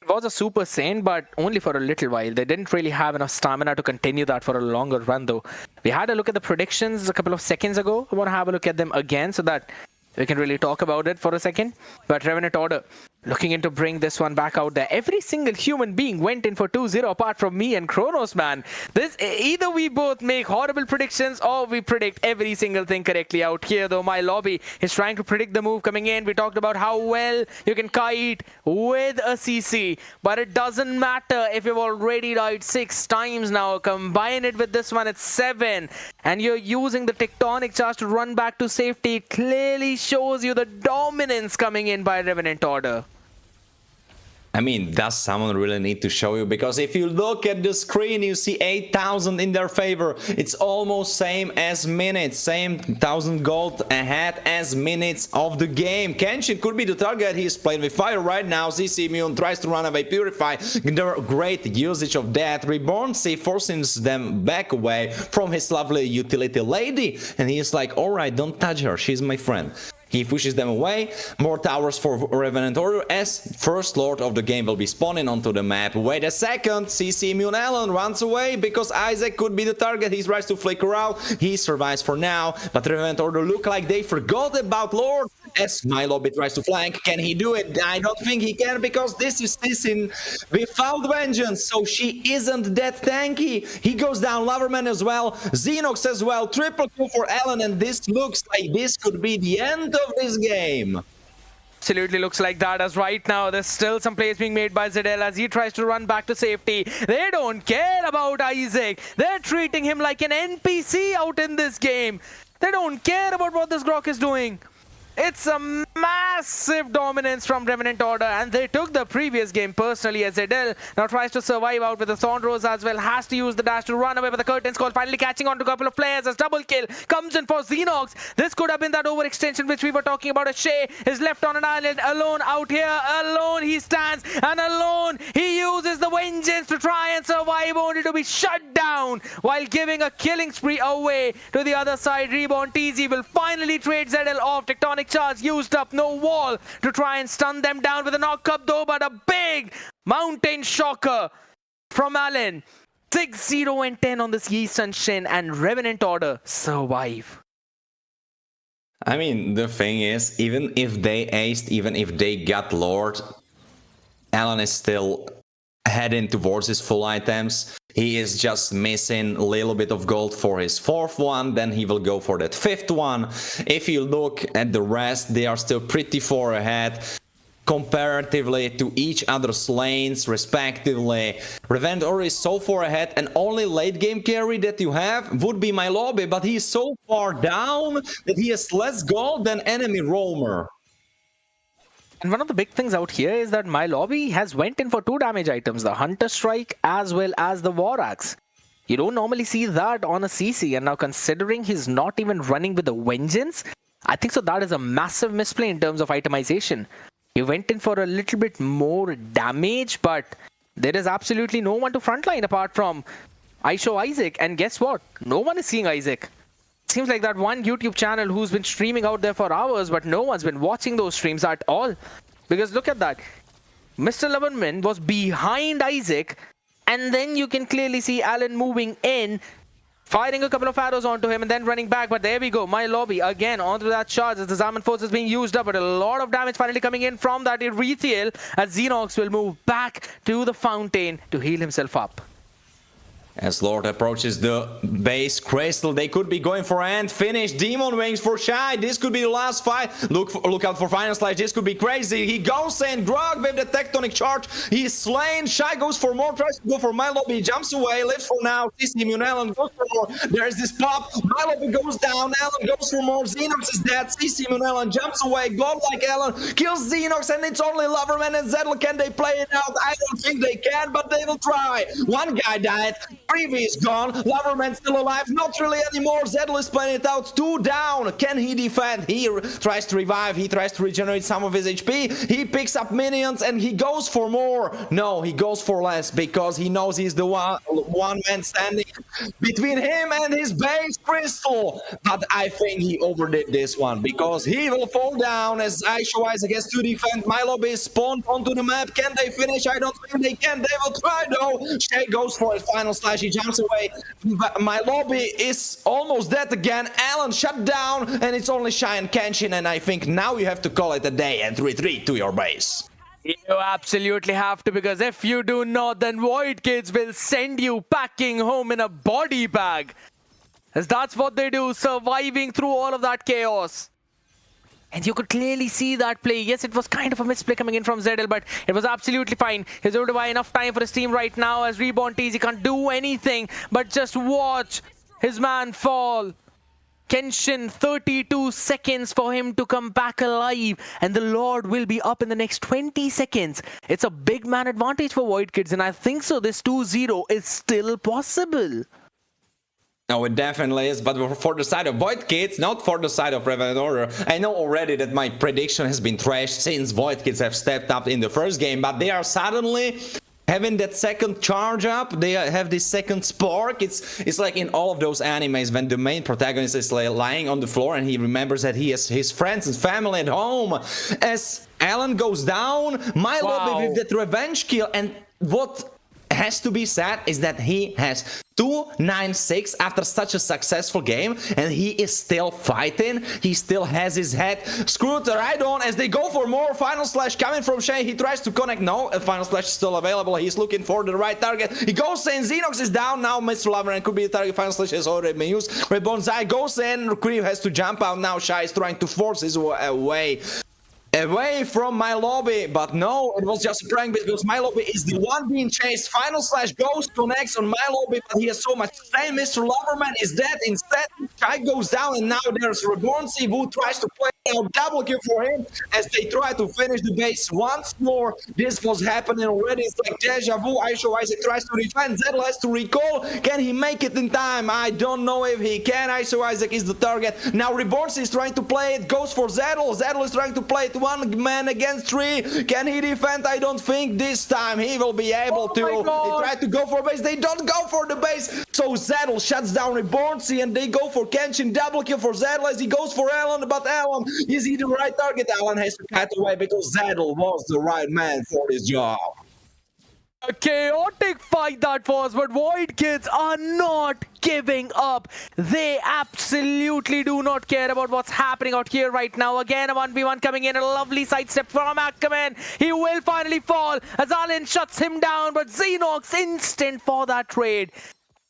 It was a Super Saiyan, but only for a little while. They didn't really have enough stamina to continue that for a longer run though. We had a look at the predictions a couple of seconds ago. I want to have a look at them again so that we can really talk about it for a second. But Revenant Order looking in to bring this one back out there. Every single human being went in for 2-0 apart from me and Kronos, man. This, either we both make horrible predictions or we predict every single thing correctly out here though. My lobby is trying to predict the move coming in. We talked about how well you can kite with a CC, but it doesn't matter if you've already died 6 times now. Combine it with this one, it's 7, and you're using the tectonic charge to run back to safety. It clearly shows you the dominance coming in by Revenant Order. I mean, does someone really need to show you? Because if you look at the screen, you see 8,000 in their favor. It's almost same as minutes, same 1,000 gold ahead as minutes of the game. Kenshin could be the target. He's playing with fire right now. CC Immune tries to run away, Purify. Great usage of that. Rebornsy forces them back away from his lovely utility lady. And he's like, alright, don't touch her. She's my friend. He pushes them away. More towers for Revenant Order as First Lord of the game will be spawning onto the map. Wait a second, CC Immune Allen runs away because Isaac could be the target. He tries to flicker out. He survives for now, but Revenant Order look like they forgot about Lord as my lobby tries to flank. Can he do it? I don't think he can, because this is Tissin without vengeance, so she isn't that tanky. He goes down, Loverman as well, Xenox as well, triple kill for Allen, and this looks like this could be the end of this game. Absolutely looks like that, as right now there's still some plays being made by Zedel as he tries to run back to safety. They don't care about Isaac. They're treating him like an NPC out in this game. They don't care about what this Grok is doing. It's a massive dominance from Revenant Order, and they took the previous game personally as Zedel now tries to survive out with the Thornrose as well, has to use the dash to run away, but the Curtain's Call finally catching on to a couple of players as double kill comes in for Xenox. This could have been that overextension which we were talking about, as Shay is left on an island alone out here. Alone he stands, and alone he uses the vengeance to try and survive, only to be shut down while giving a killing spree away to the other side. Reborn TZ will finally trade Zedel off. Tectonic charge used up, no wall to try and stun them down with a knock up though, but a big mountain shocker from Allen. 6-0 and 10 on this Yi Sun Shin, and Revenant Order survive. I mean, the thing is, even if they aced, even if they got Lord, Allen is still heading towards his full items. He is just missing a little bit of gold for his 4th one, then he will go for that 5th one. If you look at the rest, they are still pretty far ahead. comparatively to each other's lanes respectively. Revendor is so far ahead, and only late game carry that you have would be MLBB, but he is so far down that he has less gold than enemy roamer. And one of the big things out here is that MLBB has went in for 2 damage items, the Hunter Strike as well as the War Axe. You don't normally see that on a CC, and now considering he's not even running with the Vengeance, I think so that is a massive misplay in terms of itemization. He went in for a little bit more damage, but there is absolutely no one to frontline apart from Isaac, and guess what? No one is seeing Isaac. Seems like that one YouTube channel who's been streaming out there for hours, but no one's been watching those streams at all. Because look at that. Mr. Loverman was behind Isaac, and then you can clearly see Alan moving in, firing a couple of arrows onto him and then running back. But there we go, MLBB again onto that charge as the Zaman Force is being used up, but a lot of damage finally coming in from that Erethiel as Xenox will move back to the fountain to heal himself up. As Lord approaches the base crystal, they could be going for end finish. Demon Wings for Shy. This could be the last fight. Look out for Final Slash. This could be crazy. He goes in. Grog with the tectonic charge. He's slain. Shy goes for more. Tries to go for MLBB. Jumps away. Lives for now. CC Immune. Alan goes for more. There's this pop. MLBB goes down. Alan goes for more. Xenox is dead. CC Immune. Alan jumps away. Godlike Alan kills Xenox, and it's only Loverman and Zedel. Can they play it out? I don't think they can, but they will try. One guy died. Preview is gone. Loverman still alive. Not really anymore. Zedel is playing it out. 2 down. Can he defend? He tries to revive. He tries to regenerate some of his HP. He picks up minions and he goes for more. No, he goes for less because he knows he's the one man standing between him and his base crystal. But I think he overdid this one because he will fall down as Isaac has to defend. MLBB is spawned onto the map. Can they finish? I don't think they can. They will try though. Shay goes for his final slash. He jumps away. MLBB is almost dead again. Alan shut down, and it's only Shy and Kenshin, and I think now you have to call it a day and retreat to your base. You absolutely have to, because if you do not, then Void Kids will send you packing home in a body bag. As that's what they do, surviving through all of that chaos. And you could clearly see that play. Yes, it was kind of a misplay coming in from Zedel, but it was absolutely fine. He's able to buy enough time for his team right now as Reborn Tease. He can't do anything but just watch his man fall. Kenshin, 32 seconds for him to come back alive, and the Lord will be up in the next 20 seconds. It's a big man advantage for Void Kids, and I think so this 2-0 is still possible. No, it definitely is, but for the side of Void Kids, not for the side of Revenant Order. I know already that my prediction has been trashed since Void Kids have stepped up in the first game, but they are suddenly having that second charge up. They have this second spark. It's like in all of those animes when the main protagonist is lying on the floor and he remembers that he has his friends and family at home. As Alan goes down, MLBB with that revenge kill, and what has to be said is that he has 296 after such a successful game, and he is still fighting. He still has his head screwed right on as they go for more. Final slash coming from Shay. He tries to connect. No, a final slash is still available. He's looking for the right target. He goes in. Xenox is down now. Mr. Loverman could be the target. Final slash has already been used. Reborn Zai goes in. Creep has to jump out now. Shy is trying to force his way from MLBB, but no, it was just a prank because MLBB is the one being chased. Final slash goes, connects on MLBB, but he has so much time. Mr. Loverman is dead. Instead, Shy goes down, and now there's Reborn C who tries to play out double kill for him as they try to finish the base once more. This was happening already. It's like deja vu. Isaac tries to defend. Zedel has to recall. Can he make it in time? I don't know if he can. Isaac is the target. Now Reborn C is trying to play it. Goes for Zedel. Zedel is trying to play it. 1 man against 3. Can he defend? I don't think this time he will be able to. They try to go for base. They don't go for the base. So Zedel shuts down Reborn C, and they go for Kenshin. Double kill for Zedel as he goes for Alan, but Alan, is he the right target? Alan has to cut away because Zedel was the right man for his job. A chaotic fight that was, but Void Kids are not giving up. They absolutely do not care about what's happening out here right now. Again, a 1v1 coming in, a lovely sidestep from Ackerman. He will finally fall as Alan shuts him down, but Xenox instant for that trade.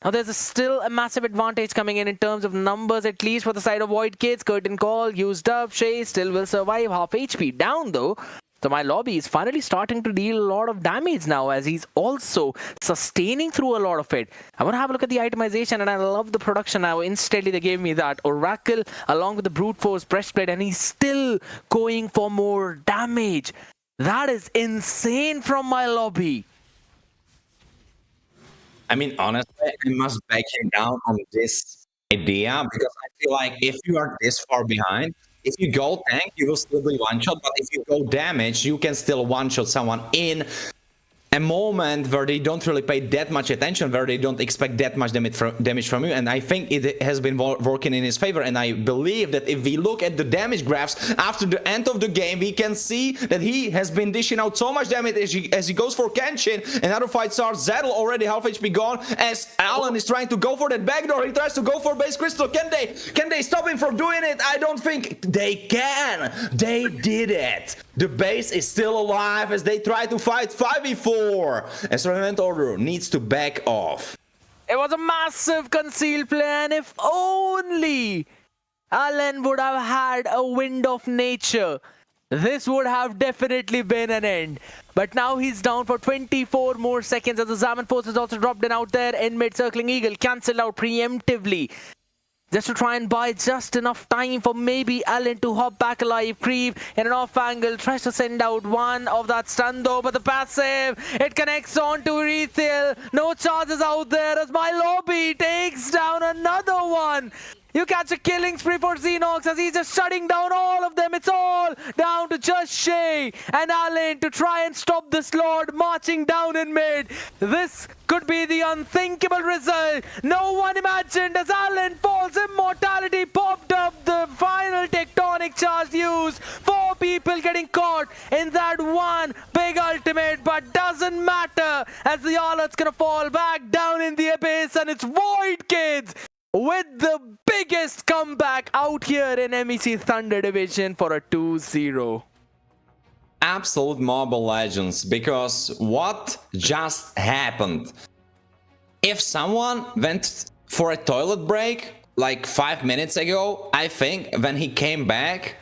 Now there's still a massive advantage coming in terms of numbers, at least for the side of Void Kids. Curtain Call used up. Shay still will survive, half HP down though. So my lobby is finally starting to deal a lot of damage now, as he's also sustaining through a lot of it. I want to have a look at the itemization, and I love the production now. Instantly they gave me that Oracle along with the Brute Force breastplate, and he's still going for more damage. That is insane from my lobby. I mean, honestly, I must back him down on this idea, because I feel like if you are this far behind, if you go tank, you will still be one-shot, but if you go damage, you can still one-shot someone in a moment where they don't really pay that much attention, where they don't expect that much damage from you. And I think it has been working in his favor. And I believe that if we look at the damage graphs after the end of the game, we can see that he has been dishing out so much damage as he goes for Kenshin. Another fight starts. Zettel already half HP gone, as Alan is trying to go for that backdoor. He tries to go for base crystal. Can they stop him from doing it? I don't think they can. They did it. The base is still alive as they try to fight 5v4. As Revenant Order needs to back off. It was a massive concealed plan. If only Alan would have had a wind of nature, this would have definitely been an end. But now he's down for 24 more seconds, as the Zaman Force is also dropped in out there in mid. Circling Eagle cancelled out preemptively, just to try and buy just enough time for maybe Alan to hop back alive. Creep in an off angle, tries to send out one of that stun though, but the passive, it connects on to Rethil. No charges out there as my lobby takes down another one. You catch a killing spree for Xenox as he's just shutting down all of them. It's all down to just Shay and Alan to try and stop this Lord marching down in mid. This could be the unthinkable result. No one imagined as Alan falls. Immortality popped up. The final tectonic charge used. 4 people getting caught in that one big ultimate, but doesn't matter as the Arlot's gonna fall back down in the abyss, and it's Void Kids with the biggest comeback out here in MEC Thunder Division for a 2-0. Absolute Mobile Legends, because what just happened? If someone went for a toilet break like 5 minutes ago, I think when he came back,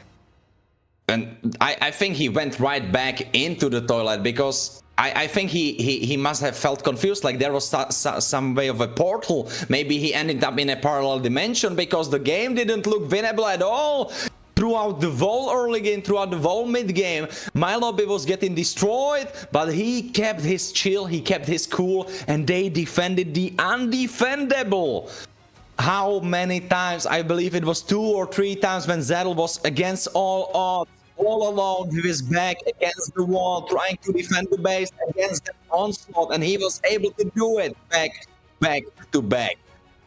and I think he went right back into the toilet, because I think he must have felt confused, like there was some way of a portal. Maybe he ended up in a parallel dimension, because the game didn't look winnable at all. Throughout the whole early game, throughout the whole mid game, my lobby was getting destroyed, but he kept his chill, he kept his cool, and they defended the undefendable. How many times? I believe it was 2 or 3 times when Zettel was against all odds, all alone with his back against the wall, trying to defend the base against the onslaught, and he was able to do it back to back.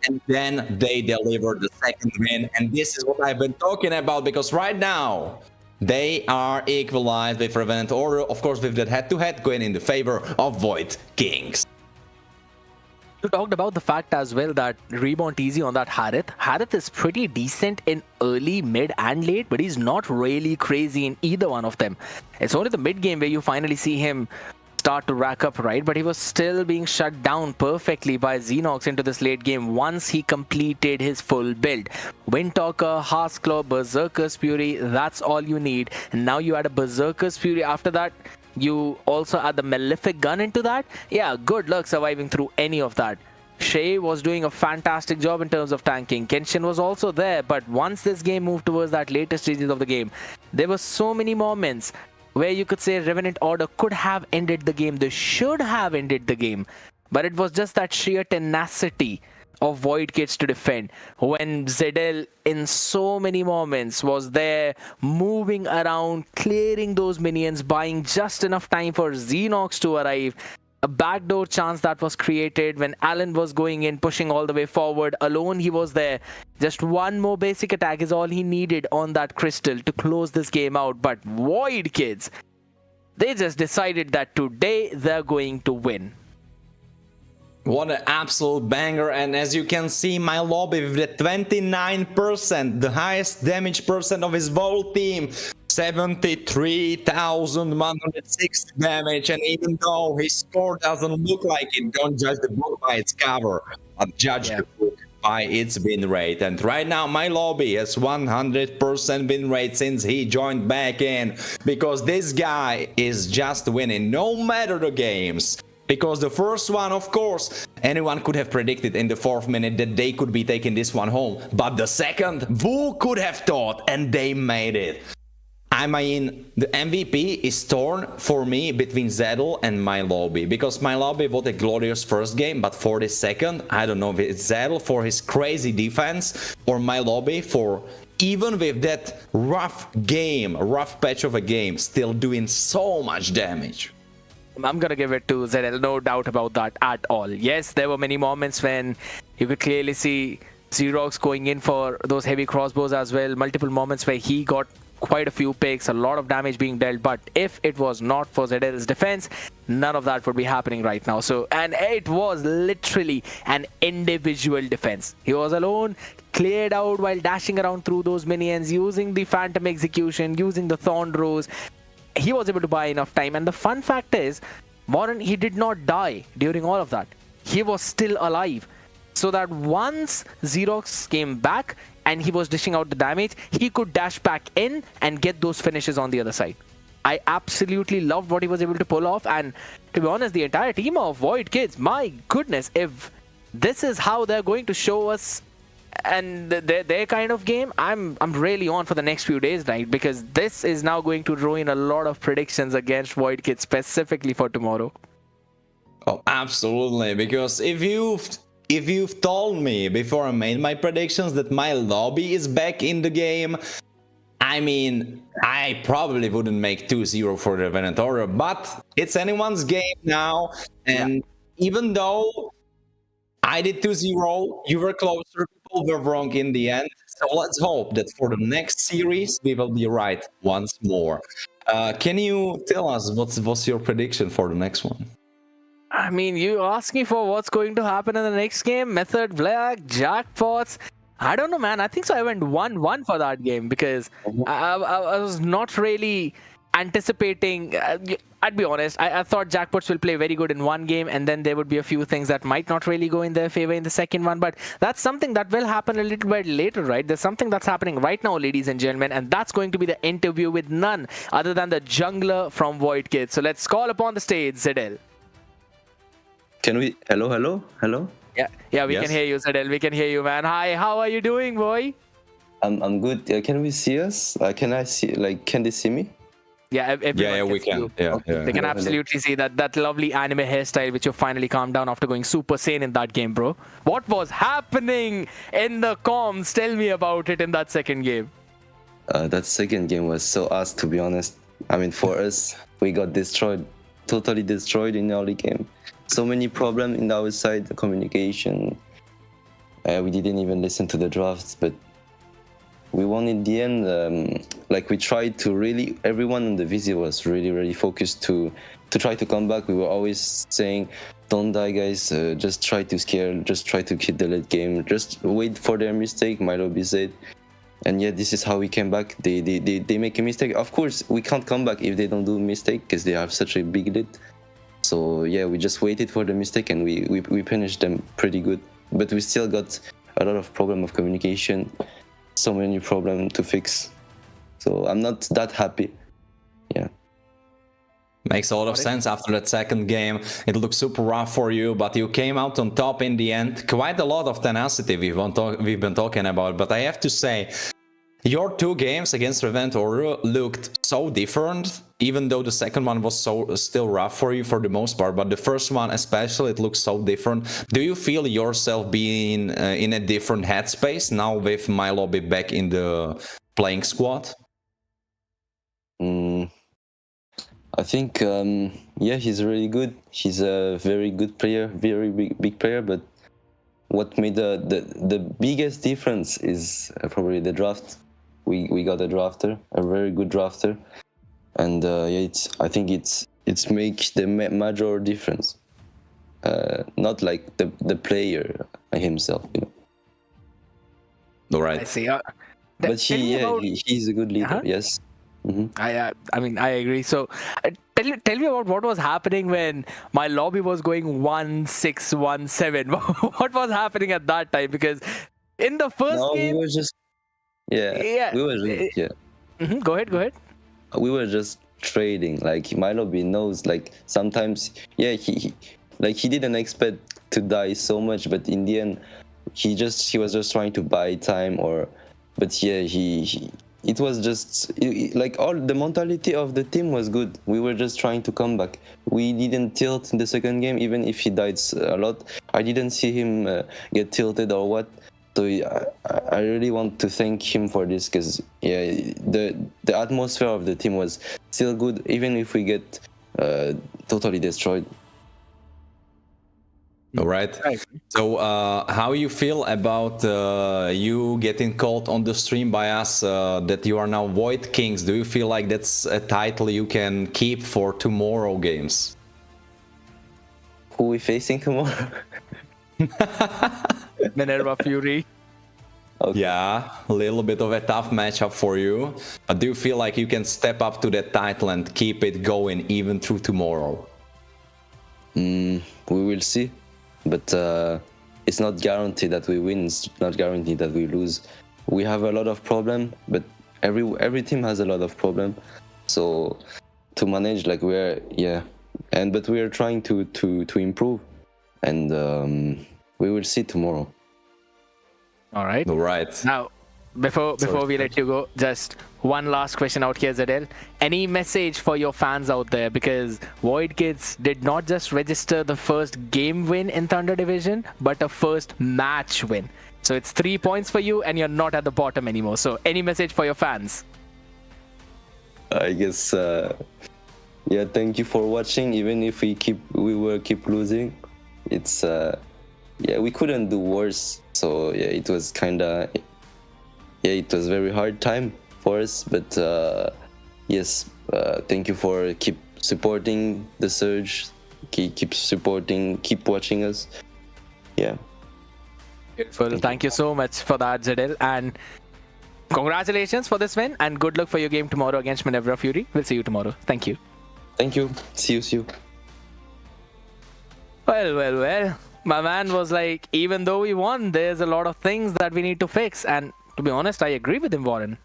And then they delivered the second win, and this is what I've been talking about, because right now they are equalized with Revenant Order, of course with that head-to-head going in the favor of Void Kings. You talked about the fact as well that Reborn TZ on that Harith. Harith is pretty decent in early, mid and late, but he's not really crazy in either one of them. It's only the mid game where you finally see him start to rack up, right? But he was still being shut down perfectly by Xenox into this late game once he completed his full build. Windtalker, Hearthclaw, Berserker's Fury, that's all you need. And now you add a Berserker's Fury after that. You also add the Malefic Gun into that. Yeah, good luck surviving through any of that. Shay was doing a fantastic job in terms of tanking. Kenshin was also there, but once this game moved towards that later stages of the game, there were so many moments where you could say Revenant Order could have ended the game. They should have ended the game. But it was just that sheer tenacity of Void Kids to defend. When Zedel in so many moments was there, moving around, clearing those minions, buying just enough time for Xenox to arrive. A backdoor chance that was created when Alan was going in, pushing all the way forward. Alone he was there. Just one more basic attack is all he needed on that crystal to close this game out. But Void Kids, they just decided that today they're going to win. What an absolute banger, and as you can see, my lobby with the 29%, the highest damage percent of his whole team, 73,106 damage, and even though his score doesn't look like it, don't judge the book by its cover, but judge the book by its win rate. And right now, my lobby has 100% win rate since he joined back in, because this guy is just winning no matter the games. Because the first one, of course, anyone could have predicted in the 4th minute that they could be taking this one home. But the second, who could have thought? And they made it. I mean, the MVP is torn for me between Zedel and my lobby. Because my lobby was a glorious first game, but for the second, I don't know if it's Zedel for his crazy defense, or my lobby for, even with that rough patch of a game, still doing so much damage. I'm gonna give it to ZL, no doubt about that at all. Yes, there were many moments when you could clearly see Xerox going in for those heavy crossbows as well. Multiple moments where he got quite a few picks, a lot of damage being dealt. But if it was not for ZL's defense, none of that would be happening right now. So, and it was literally an individual defense. He was alone, cleared out while dashing around through those minions, using the Phantom Execution, using the Thorn Rose. He was able to buy enough time, and the fun fact is, Moran, he did not die during all of that. He was still alive. So that once Xerox came back and he was dishing out the damage, he could dash back in and get those finishes on the other side. I absolutely loved what he was able to pull off, and to be honest, the entire team of Void Kids, my goodness, if this is how they're going to show us and their kind of game, I'm really on for the next few days, right? Because this is now going to ruin a lot of predictions against Void Kids specifically for tomorrow. Oh, absolutely. Because if you've told me before I made my predictions that my lobby is back in the game, I mean, I probably wouldn't make 2-0 for the Venator, but it's anyone's game now, and even though I did 2-0, you were closer, people were wrong in the end. So let's hope that for the next series, we will be right once more. Can you tell us what's your prediction for the next one? I mean, you ask me for what's going to happen in the next game? Method Black, Jackpots. I don't know, man. I think so. I went 1-1 for that game because I was not really anticipating. I'd be honest, I thought Jackpots will play very good in one game, and then there would be a few things that might not really go in their favor in the second one. But that's something that will happen a little bit later, right? There's something that's happening right now, ladies and gentlemen, and that's going to be the interview with none other than the jungler from Void Kids. So let's call upon the stage, Zedel. Can we? Hello? Yeah, we can hear you, Zedel. We can hear you, man. Hi, how are you doing, boy? I'm good. Can we see us? Can I see? Can they see me? Yeah, we can. Yeah. They can absolutely see that lovely anime hairstyle, which you finally calmed down after going super sane in that game, bro. What was happening in the comms? Tell me about it in that second game. That second game was so ass, to be honest. I mean, for us, we got destroyed, totally destroyed in the early game. So many problems in our side, the communication. We didn't even listen to the drafts, but we won in the end. We tried to really, everyone on the VZ was really focused to try to come back. We were always saying, don't die, guys, just try to scare, just try to hit the late game, just wait for their mistake, my lobby said. And yeah, this is how we came back. They make a mistake. Of course, we can't come back if they don't do a mistake, because they have such a big lead. So yeah, we just waited for the mistake and we punished them pretty good. But we still got a lot of problem of communication, so many problems to fix. So I'm not that happy. Yeah. Makes a lot of sense after that second game. It looked super rough for you, but you came out on top in the end. Quite a lot of tenacity we've been talking about, but I have to say, your two games against Reventor looked so different, even though the second one was still rough for you for the most part, but the first one especially, it looks so different. Do you feel yourself being in a different headspace now with my lobby back in the playing squad? I think, yeah, he's really good. He's a very good player, very big player, but what made the biggest difference is probably the draft. We got a drafter, a very good drafter, and yeah, I think it's make the major difference. Not like the player himself, you know. All right. I see. But he's a good leader. Yes. I mean, I agree. So tell tell me about what was happening when my lobby was going 1-6-1-7. What was happening at that time? Because in the first game, we were just we were just, Go ahead. we were just trading. Like my lobby knows. Like sometimes, he didn't expect to die so much, but in the end, he was just trying to buy time. It was just like all the mentality of the team was good. We were just trying to come back. We didn't tilt in the second game, even if he died a lot. I didn't see him get tilted or what. So I really want to thank him for this, because the atmosphere of the team was still good, even if we get totally destroyed. All right. So how you feel about you getting called on the stream by us that you are now Void Kings? Do you feel like that's a title you can keep for tomorrow games? Who are we facing tomorrow? Minerva Fury. Okay. Yeah, a little bit of a tough matchup for you. But do you feel like you can step up to that title and keep it going even through tomorrow? We will see. But it's not guaranteed that we win. It's not guaranteed that we lose. We have a lot of problem, but every team has a lot of problem. So to manage, but we are trying to improve, and we will see tomorrow. All right. Now, before we let you go, just one last question out here, Zadel. Any message for your fans out there? Because Void Kids did not just register the first game win in Thunder Division, but a first match win. So it's 3 points for you, and you're not at the bottom anymore. So any message for your fans? I guess, thank you for watching. Even if we will keep losing, it's we couldn't do worse. So it was it was very hard time for us, but thank you for keep supporting the Surge, keep watching us. Beautiful. Thank you so much for that, Zadel, and congratulations for this win, and good luck for your game tomorrow against Minerva Fury. We'll see you tomorrow. Thank you. See you. Well. My man was like, even though we won, there's a lot of things that we need to fix. And to be honest, I agree with him, Warren.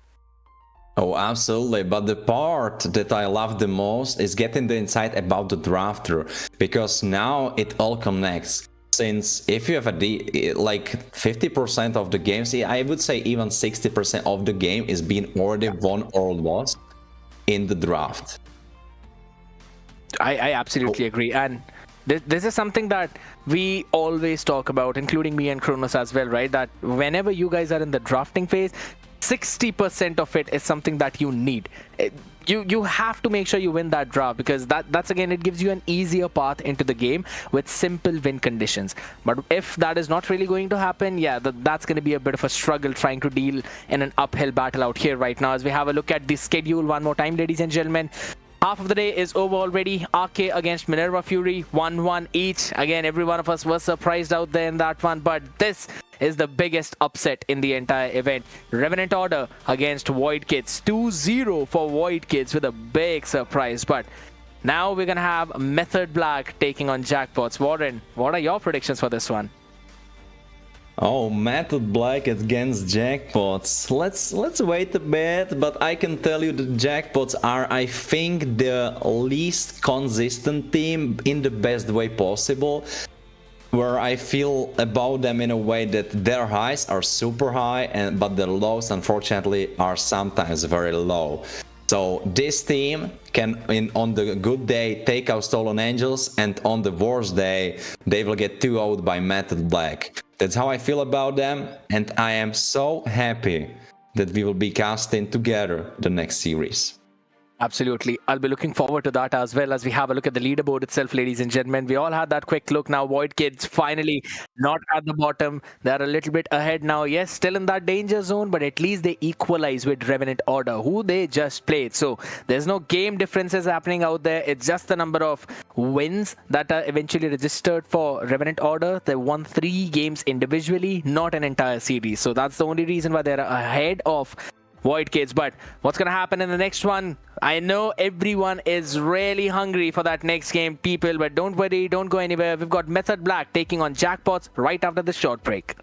Oh, absolutely. But the part that I love the most is getting the insight about the drafter, because now it all connects. Since if you have 50% of the games, I would say even 60% of the game is being already won or lost in the draft. I absolutely agree. And this is something that we always talk about, including me and Kronos as well, right? That whenever you guys are in the drafting phase, 60% of it is something that you need. You have to make sure you win that draft, because that's again, it gives you an easier path into the game with simple win conditions. But if that is not really going to happen, that's going to be a bit of a struggle trying to deal in an uphill battle out here right now. As we have a look at the schedule one more time, ladies and gentlemen. Half of the day is over already. RK against Minerva Fury, 1-1 each. Again, every one of us was surprised out there in that one, but this is the biggest upset in the entire event. Revenant Order against Void Kids, 2-0 for Void Kids with a big surprise. But now we're gonna have Method Black taking on Jackpots. Warren, what are your predictions for this one? Oh, Method Black against Jackpots. Let's wait a bit, but I can tell you the Jackpots are, I think, the least consistent team in the best way possible. Where I feel about them in a way that their highs are super high, but their lows, unfortunately, are sometimes very low. So this team can, on the good day, take out Stolen Angels, and on the worst day, they will get 2-0'd by Method Black. That's how I feel about them, and I am so happy that we will be casting together the next series. Absolutely. I'll be looking forward to that as well, as we have a look at the leaderboard itself, ladies and gentlemen. We all had that quick look now. Void Kids finally not at the bottom. They're a little bit ahead now. Yes, still in that danger zone, but at least they equalize with Revenant Order, who they just played. So there's no game differences happening out there. It's just the number of wins that are eventually registered for Revenant Order. They won 3 games individually, not an entire series. So that's the only reason why they're ahead of Void Kids. But what's going to happen in the next one? I know everyone is really hungry for that next game, people, but don't worry, don't go anywhere. We've got Method Black taking on Jackpots right after this short break.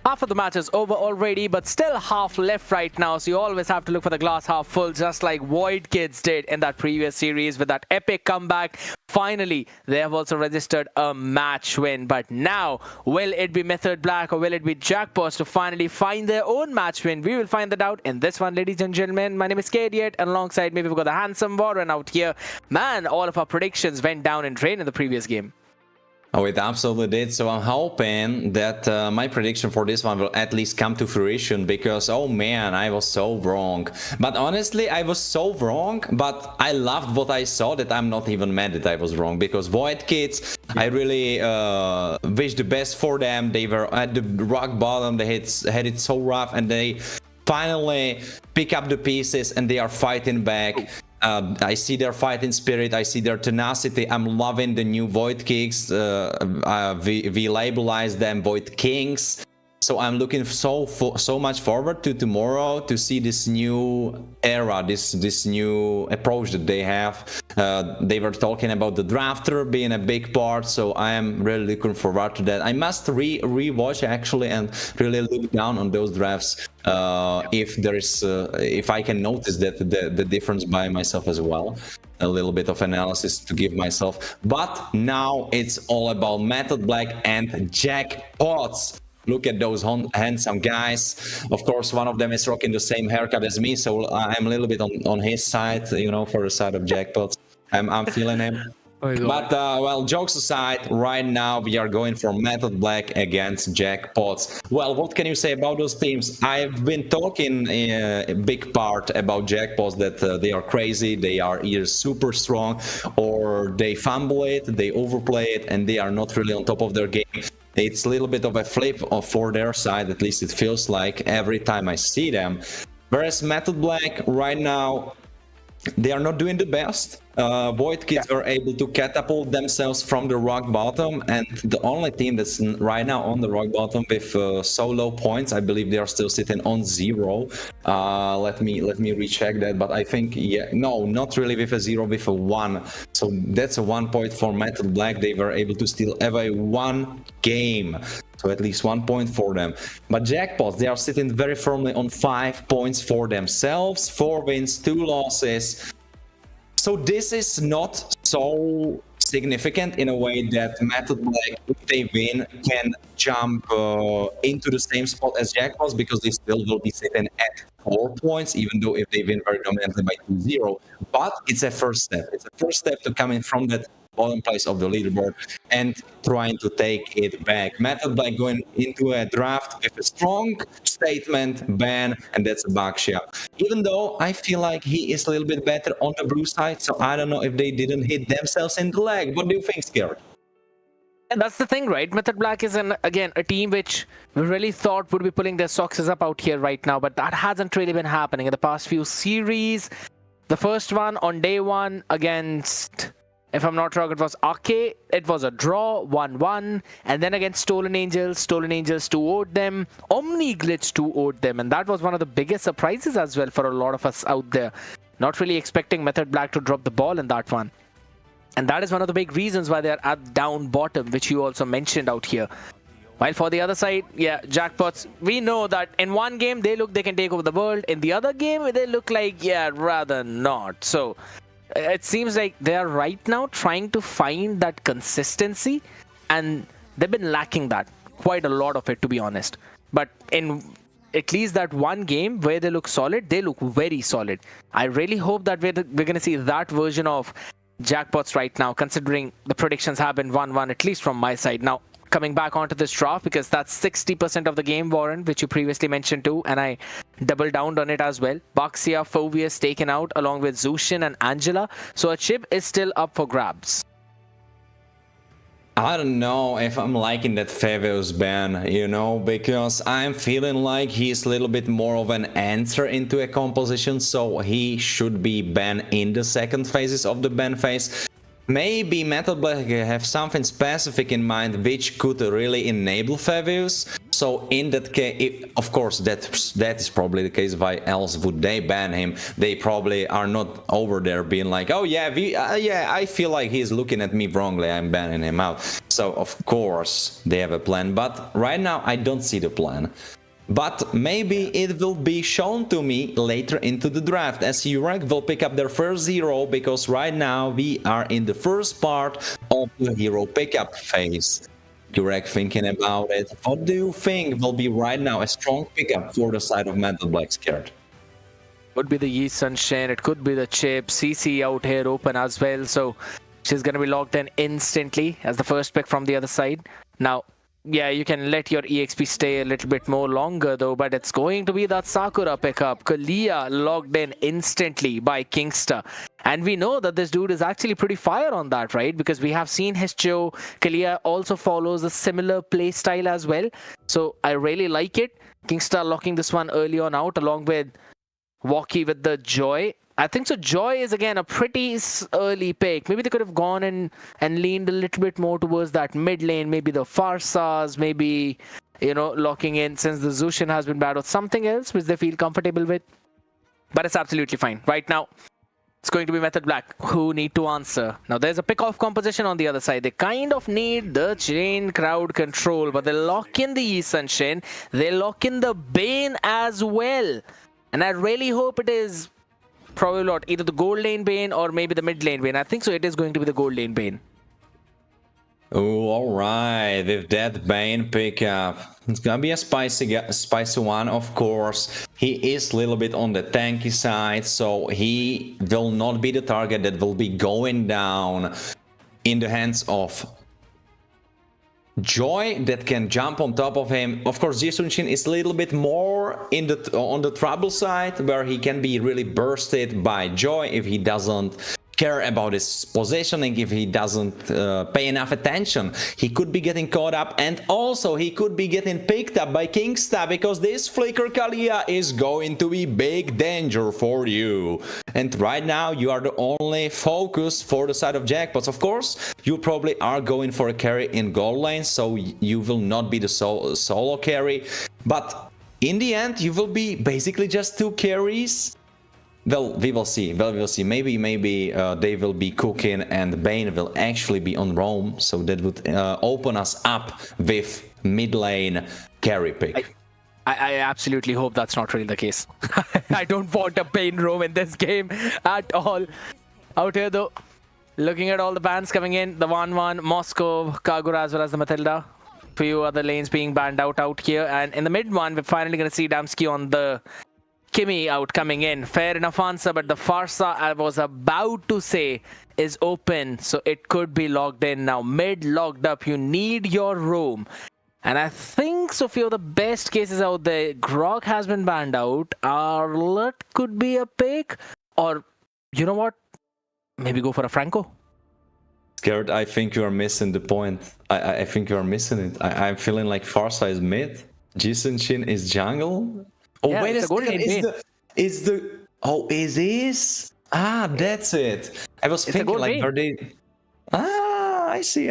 Half of the match is over already, but still half left right now, so you always have to look for the glass half full, just like Void Kids did in that previous series with that epic comeback. Finally, they have also registered a match win, but now, will it be Method Black or will it be Jackpots to finally find their own match win? We will find that out in this one, ladies and gentlemen. My name is Idiot, and alongside me, we've got the handsome Warren out here. Man, all of our predictions went down in drain in the previous game. Oh, it absolutely did. So I'm hoping that my prediction for this one will at least come to fruition, because, oh man, I was so wrong. But honestly, I was so wrong, but I loved what I saw that I'm not even mad that I was wrong, because Void Kids, I really wish the best for them. They were at the rock bottom, they had it so rough, and they finally pick up the pieces and they are fighting back. I see their fighting spirit, I see their tenacity. I'm loving the new Void Kings. We labelize them Void Kings. So I'm looking so much forward to tomorrow to see this new era, this new approach that they have. They were talking about the drafter being a big part, so I am really looking forward to that. I must re-watch actually and really look down on those drafts if I can notice that the difference by myself as well. A little bit of analysis to give myself. But now it's all about Method Black and Jackpots. Look at those handsome guys. Of course, one of them is rocking the same haircut as me, so I'm a little bit on his side, you know, for the side of Jackpots. I'm feeling him. But, well, jokes aside, right now we are going for Method Black against Jackpots. Well, what can you say about those teams? I've been talking a big part about Jackpots, that they are crazy, they are either super strong, or they fumble it, they overplay it, and they are not really on top of their game. It's a little bit of a flip for their side, at least it feels like every time I see them. Whereas Method Black, right now, they are not doing the best. Void Kids were able to catapult themselves from the rock bottom, and the only team that's right now on the rock bottom with so low points, I believe they are still sitting on 0. Let me recheck that, but I think, yeah, no, not really with a 0, with a 1. So that's a 1 point for Method Black. They were able to steal away 1 game. So at least 1 point for them. But Jackpots, they are sitting very firmly on 5 points for themselves. 4 wins, 2 losses. So this is not so significant in a way that Method Black, if they win, can jump into the same spot as Jackpots, because they still will be sitting at 4 points, even though if they win very dominantly by 2-0. But it's a first step. It's a first step to coming from that bottom place of the leaderboard and trying to take it back. Method Black going into a draft with a strong statement ban, and that's Baxia. Even though I feel like he is a little bit better on the blue side, so I don't know if they didn't hit themselves in the leg. What do you think, Scared? And that's the thing, right? Method Black is, again, a team which we really thought would be pulling their socks up out here right now, but that hasn't really been happening in the past few series. The first one on day one against, if I'm not wrong, it was Ake. It was a draw, 1-1. And then against Stolen Angels 2-0'd them. Omni Glitch 2-0'd them. And that was one of the biggest surprises as well for a lot of us out there. Not really expecting Method Black to drop the ball in that one. And that is one of the big reasons why they're at down bottom, which you also mentioned out here. While for the other side, yeah, Jackpots, we know that in one game, they look they can take over the world. In the other game, they look like, yeah, rather not. So it seems like they are right now trying to find that consistency, and they've been lacking that. Quite a lot of it, to be honest. But in at least that one game where they look solid, they look very solid. I really hope that we're going to see that version of Jackpots right now, considering the predictions have been 1-1, at least from my side. Now, coming back onto this draft, because that's 60% of the game, Warren, which you previously mentioned too, and I doubled down on it as well. Baxia, Phobius taken out along with Zushin and Angela, so a chip is still up for grabs. I don't know if I'm liking that Faveus ban, you know, because I'm feeling like he's a little bit more of an answer into a composition, so he should be banned in the second phases of the ban phase. Maybe Metal Black have something specific in mind which could really enable Faveus. So in that case, of course, that is probably the case. Why else would they ban him? They probably are not over there being like, oh yeah, I feel like he's looking at me wrongly, I'm banning him out. So of course they have a plan, but right now I don't see the plan. But maybe it will be shown to me later into the draft, as Urek will pick up their first hero, because right now we are in the first part of the hero pickup phase. Urek, thinking about it, what do you think will be right now a strong pickup for the side of Metal Black, Scared? Could be the Yi Sunshin, it could be the chip, CC out here open as well, so she's going to be locked in instantly as the first pick from the other side. Now, yeah, you can let your EXP stay a little bit more longer though, but it's going to be that Sakura pickup. Kalia logged in instantly by Kingsta. And we know that this dude is actually pretty fire on that, right? Because we have seen his Cho. Kalia also follows a similar play style as well. So I really like it. Kingsta locking this one early on out along with Walkie with the Joy. I think so. Joy is again a pretty early pick. Maybe they could have gone and leaned a little bit more towards that mid lane. Maybe the Farsas, maybe, you know, locking in since the Zushin has been bad, or something else which they feel comfortable with. But it's absolutely fine. Right now, it's going to be Method Black who need to answer. Now, there's a pick-off composition on the other side. They kind of need the chain crowd control, but they lock in the Yi Sunshin. They lock in the Bane as well. And I really hope it is probably not either the gold lane Bane or maybe the mid lane Bane. I think so it is going to be the gold lane Bane. Oh, alright, with that Bane pickup, it's gonna be a spicy one, of course. He is a little bit on the tanky side, so he will not be the target that will be going down in the hands of Joy that can jump on top of him. Of course, Jisunshin is a little bit more on the trouble side, where he can be really bursted by Joy if he doesn't care about his positioning, if he doesn't pay enough attention. He could be getting caught up, and also he could be getting picked up by Kingsta, because this Flicker Kalia is going to be big danger for you. And right now you are the only focus for the side of Jackpots. Of course, you probably are going for a carry in gold lane, so you will not be the solo carry, but in the end you will be basically just two carries. Well, we will see. Well, we will see. Maybe they will be cooking and Bane will actually be on roam. So that would open us up with mid lane carry pick. I absolutely hope that's not really the case. I don't want a Bane roam in this game at all. Out here though, looking at all the bans coming in, the 1-1, Moscow, Kagura as well as the Matilda. Few other lanes being banned out here. And in the mid one, we're finally going to see Damsky on the Kimi out coming in. Fair enough answer, but the Farsa I was about to say is open, so it could be locked in now. Mid locked up, you need your roam. And I think so few of the best cases out there. Grog has been banned out. Arlet could be a pick. Or, you know what? Maybe go for a Franco. Scared, I think you are missing the point. I think you are missing it. I'm feeling like Farsa is mid. Jisung Shin is jungle. Oh, Yeah, wait a it's a good second. lane Is this? Ah, that's it. I was It's a thinking gold like, lane. are they... Ah, I see.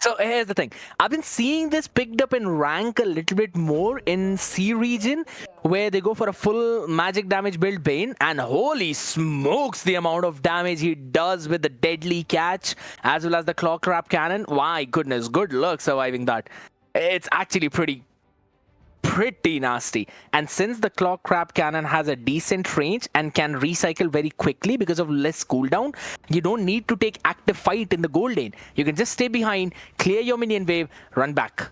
So here's the thing. I've been seeing this picked up in rank a little bit more in C region, where they go for a full magic damage build Bane, and holy smokes the amount of damage he does with the deadly catch as well as the clock trap cannon. My goodness, good luck surviving that. It's actually pretty nasty. And since the clock crab cannon has a decent range and can recycle very quickly because of less cooldown, you don't need to take active fight in the gold lane. You can just stay behind, clear your minion wave, run back.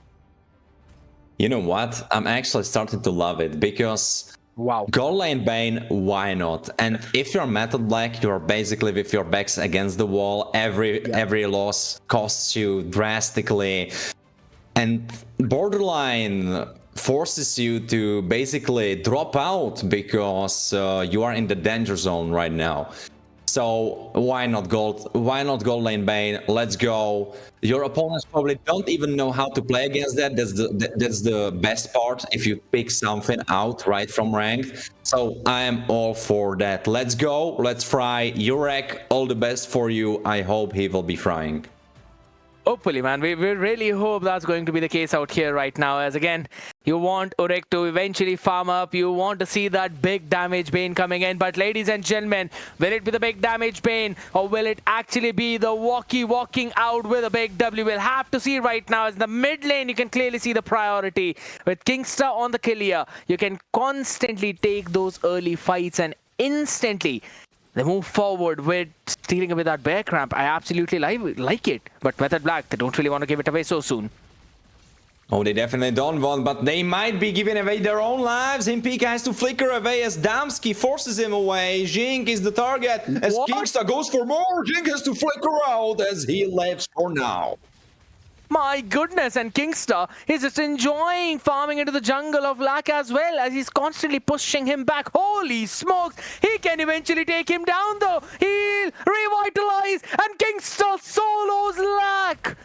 You know what? I'm actually starting to love it because wow, gold lane Bane, why not? And if you're Method Black, you're basically with your backs against the wall. Every loss costs you drastically, and borderline forces you to basically drop out because you are in the danger zone right now. So why not gold lane Bane? Let's go. Your opponents probably don't even know how to play against that. That's the best part, if you pick something out right from ranked. So I am all for that. Let's go. Let's fry. Urek, all the best for you. I hope he will be frying. Hopefully, man. We really hope that's going to be the case out here right now. As again, you want Urek to eventually farm up. You want to see that big damage Bane coming in. But ladies and gentlemen, will it be the big damage Bane, or will it actually be the walking out with a big W? We'll have to see right now. As in the mid lane, you can clearly see the priority. With Kingsta on the Killia, you can constantly take those early fights and instantly they move forward with stealing away that bear cramp. I absolutely like it. But Method Black, they don't really want to give it away so soon. Oh, they definitely don't want, but they might be giving away their own lives. Impika has to flicker away as Damsky forces him away. Jink is the target as Kingsta goes for more. Jink has to flicker out as he lives for now. My goodness, and Kingsta is just enjoying farming into the jungle of Lack as well, as he's constantly pushing him back. Holy smokes, he can eventually take him down though. He'll revitalize, and Kingsta solos Lack.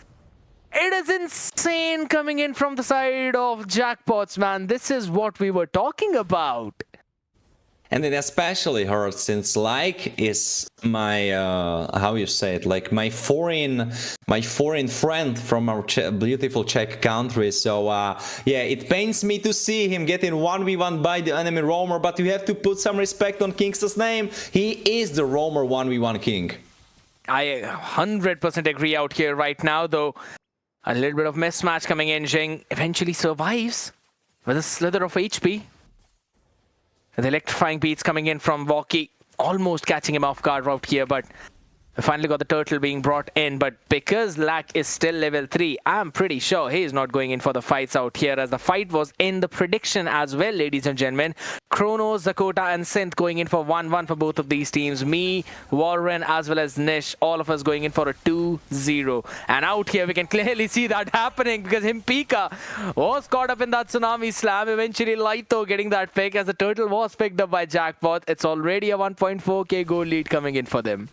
It is insane coming in from the side of Jackpots, man. This is what we were talking about. And it especially hurts since like is my how you say it, like my foreign friend from our beautiful Czech country. So yeah, it pains me to see him getting 1v1 by the enemy roamer, but you have to put some respect on Kingsta's name. He is the roamer 1v1 king. I 100% agree out here right now, though. A little bit of mismatch coming in. Jing eventually survives with a slither of HP. The electrifying beats coming in from Walkie, almost catching him off guard out here, but we finally got the turtle being brought in. But because Lack is still level 3, I'm pretty sure he is not going in for the fights out here, as the fight was in the prediction as well, ladies and gentlemen. Chronos, Zakota and Synth going in for 1-1 for both of these teams. Me, Warren as well as Nish, all of us going in for a 2-0. And out here we can clearly see that happening, because Himpika was caught up in that tsunami slam. Eventually Laito getting that pick as the turtle was picked up by Jackpot. It's already a 1.4k goal lead coming in for them.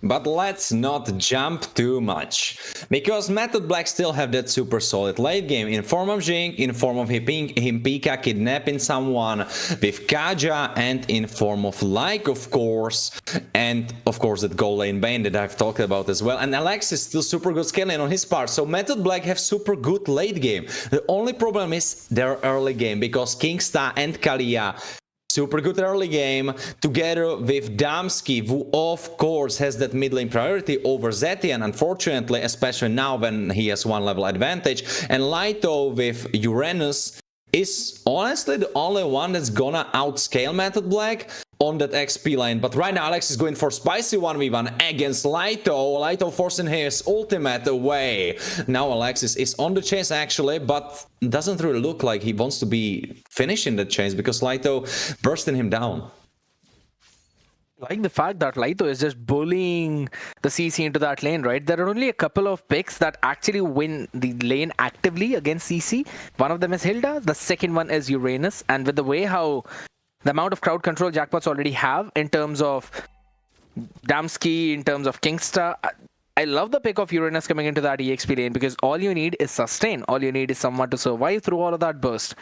But let's not jump too much, because Method Black still have that super solid late game in form of Jink, in form of Himpika kidnapping someone, with Kaja, and in form of Like, of course, and of course that gold lane Bane that I've talked about as well. And Alex is still super good scaling on his part, so Method Black have super good late game. The only problem is their early game, because Kingsta and Kalia super good early game, together with Damsky, who of course has that mid lane priority over Zetian, unfortunately, especially now when he has 1 level advantage. And Laito with Uranus is honestly the only one that's gonna outscale Method Black on that XP line. But right now Alex is going for spicy 1v1 against Laito. Laito forcing his ultimate away. Now Alexis is on the chase actually, but doesn't really look like he wants to be finishing the chase, because Laito bursting him down. Like the fact that Laito is just bullying the CC into that lane, right? There are only a couple of picks that actually win the lane actively against CC. One of them is Hilda, the second one is Uranus. And with the way how the amount of crowd control Jackpots already have in terms of Damski, in terms of Kingstar, I love the pick of Uranus coming into that EXP lane because all you need is sustain. All you need is someone to survive through all of that burst.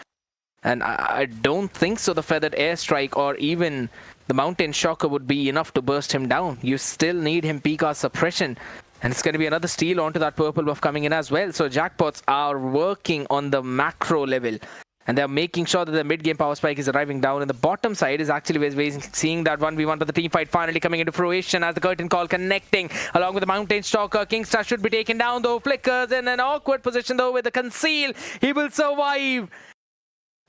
And I don't think so the Feathered Airstrike or even the Mountain Shocker would be enough to burst him down. You still need him Pika Suppression. And it's going to be another steal onto that purple buff coming in as well. So Jackpots are working on the macro level. And they're making sure that the mid-game power spike is arriving down. And the bottom side is actually seeing that 1v1, but the team fight finally coming into fruition as the curtain call connecting along with the Mountain Stalker. Kingstar should be taken down though. Flickers in an awkward position though with the conceal. He will survive.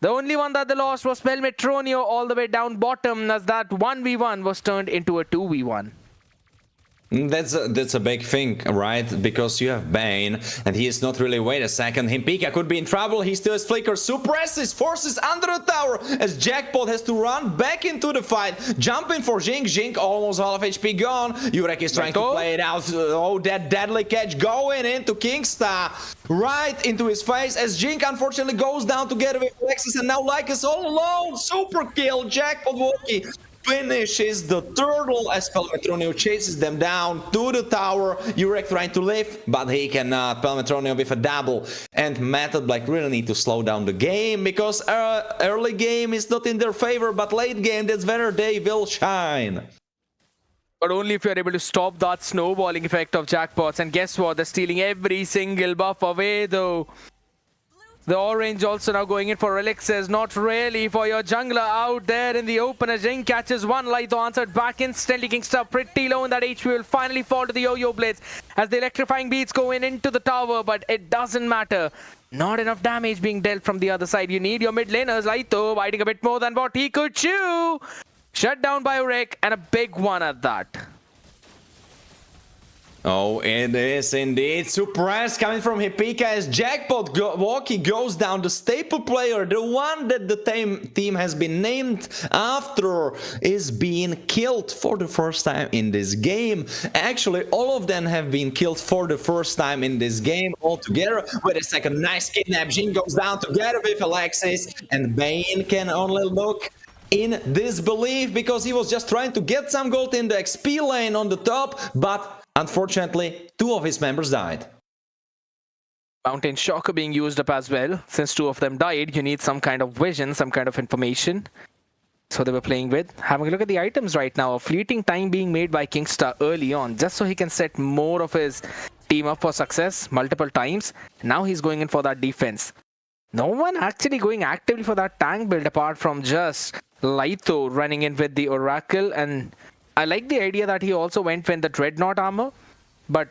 The only one that they lost was Pelmetronio all the way down bottom as that 1v1 was turned into a 2v1. That's a big thing, right? Because you have Bane, and he is not really... Wait a second, Himpika could be in trouble. He still has Flicker, suppresses, forces under the tower as Jackpot has to run back into the fight. Jumping for Jink. Jink almost half HP gone. Jurek is trying to play it out. Oh, that deadly catch going into Kingstar. Right into his face as Jink unfortunately goes down together with Alexis, and now Like is all alone. Super kill, Jackpot Walkie finishes the turtle as Pelmetronio chases them down to the tower. Jurek trying to live, but he cannot. Pelmetronio with a double. And Method Black really need to slow down the game because early game is not in their favor, but late game, that's where they will shine. But only if you're able to stop that snowballing effect of Jackpots. And guess what? They're stealing every single buff away though. The orange also now going in for Elixirs. Not really for your jungler out there in the open as Jing catches one. Laito answered back instantly. Kingstar pretty low in that HP will finally fall to the Yo-Yo Blades as the electrifying beats go into the tower, but it doesn't matter. Not enough damage being dealt from the other side. You need your mid laners. Laito biting a bit more than what he could chew. Shut down by Urek, and a big one at that. Oh, it is indeed. Suppress coming from Hippika as Jackpot Walkie goes down. The staple player, the one that the team has been named after, is being killed for the first time in this game. Actually, all of them have been killed for the first time in this game altogether. Wait a second, nice kidnap. Jin goes down together with Alexis, and Bane can only look in disbelief because he was just trying to get some gold in the XP lane on the top, but unfortunately, 2 of his members died. Mountain Shocker being used up as well. Since 2 of them died, you need some kind of vision, some kind of information. So they were playing with. Having a look at the items right now. A fleeting time being made by Kingstar early on, just so he can set more of his team up for success multiple times. Now he's going in for that defense. No one actually going actively for that tank build apart from just Laito running in with the Oracle, and I like the idea that he also went with the Dreadnought armor, but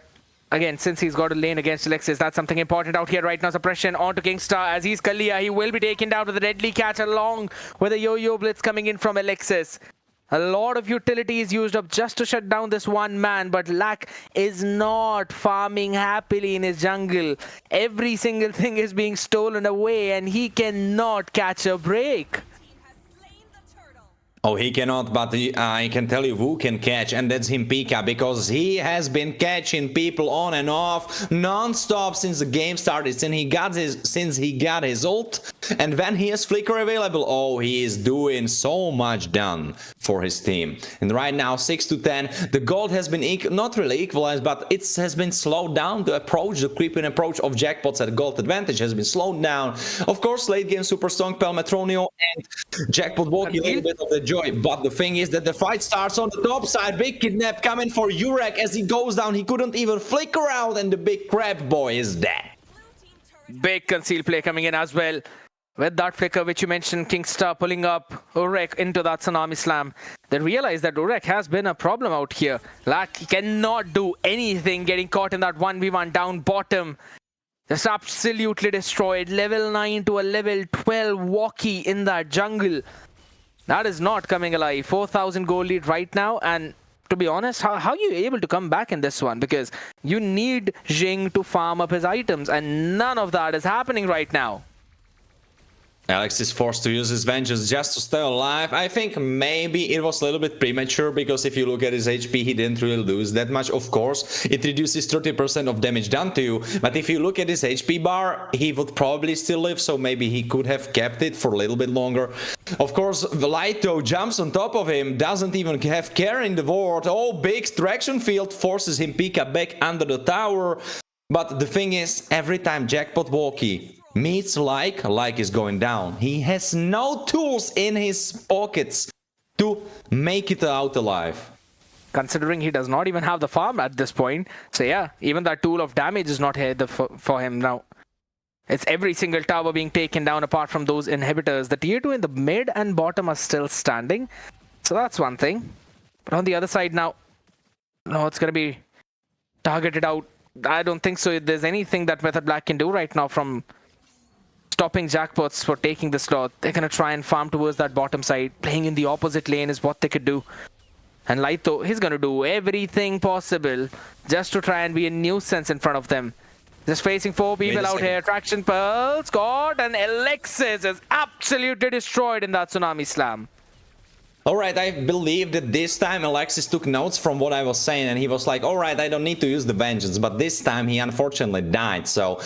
again, since he's got a lane against Alexis, that's something important out here right now. Suppression onto Kingstar as he's Kalia. He will be taken down with a deadly catch along with a Yo-Yo Blitz coming in from Alexis. A lot of utility is used up just to shut down this one man, but Lack is not farming happily in his jungle. Every single thing is being stolen away and he cannot catch a break. Oh, he cannot, but I can tell you who can catch, and that's Himpika, because he has been catching people on and off non-stop since the game started, since he got his ult, and when he has Flicker available, oh, he is doing so much done for his team. And right now, 6-10, the gold has been not really equalized, but it has been slowed down. The approach, the creeping approach of Jackpots at gold advantage has been slowed down. Of course, late game super strong Pelmetronio and Jackpot walking a little bit of the joy. But the thing is that the fight starts on the top side. Big kidnap coming for Jurek as he goes down. He couldn't even flicker out, and the big crab boy is dead. Big conceal play coming in as well. With that flicker which you mentioned, Kingstar pulling up Urek into that Tsunami Slam. They realize that Urek has been a problem out here. Lack cannot do anything, getting caught in that 1v1 down bottom. Just absolutely destroyed. Level 9 to a level 12 walkie in that jungle. That is not coming alive. 4,000 gold lead right now, and to be honest, how are you able to come back in this one? Because you need Jing to farm up his items, and none of that is happening right now. Alex is forced to use his vengeance just to stay alive. I think maybe it was a little bit premature, because if you look at his HP, he didn't really lose that much. Of course, it reduces 30% of damage done to you, but if you look at his HP bar, he would probably still live, so maybe he could have kept it for a little bit longer. Of course, Lighto jumps on top of him, doesn't even have care in the ward. Oh, big distraction field forces him Pika back under the tower. But the thing is, every time Jackpot Walkie meets Like is going down. He has no tools in his pockets to make it out alive. Considering he does not even have the farm at this point. So yeah, even that tool of damage is not here for him now. It's every single tower being taken down apart from those inhibitors. The tier 2 in the mid and bottom are still standing. So that's one thing. But on the other side now, no, it's going to be targeted out. I don't think so there's anything that Method Black can do right now from stopping Jackpots for taking the slot. They're going to try and farm towards that bottom side. Playing in the opposite lane is what they could do. And Lighto, he's going to do everything possible just to try and be a nuisance in front of them. Just facing 4 people out here. Traction Pearl, Scott, and Alexis is absolutely destroyed in that Tsunami Slam. Alright, I believe that this time Alexis took notes from what I was saying, and he was like, alright, I don't need to use the vengeance, but this time he unfortunately died. So,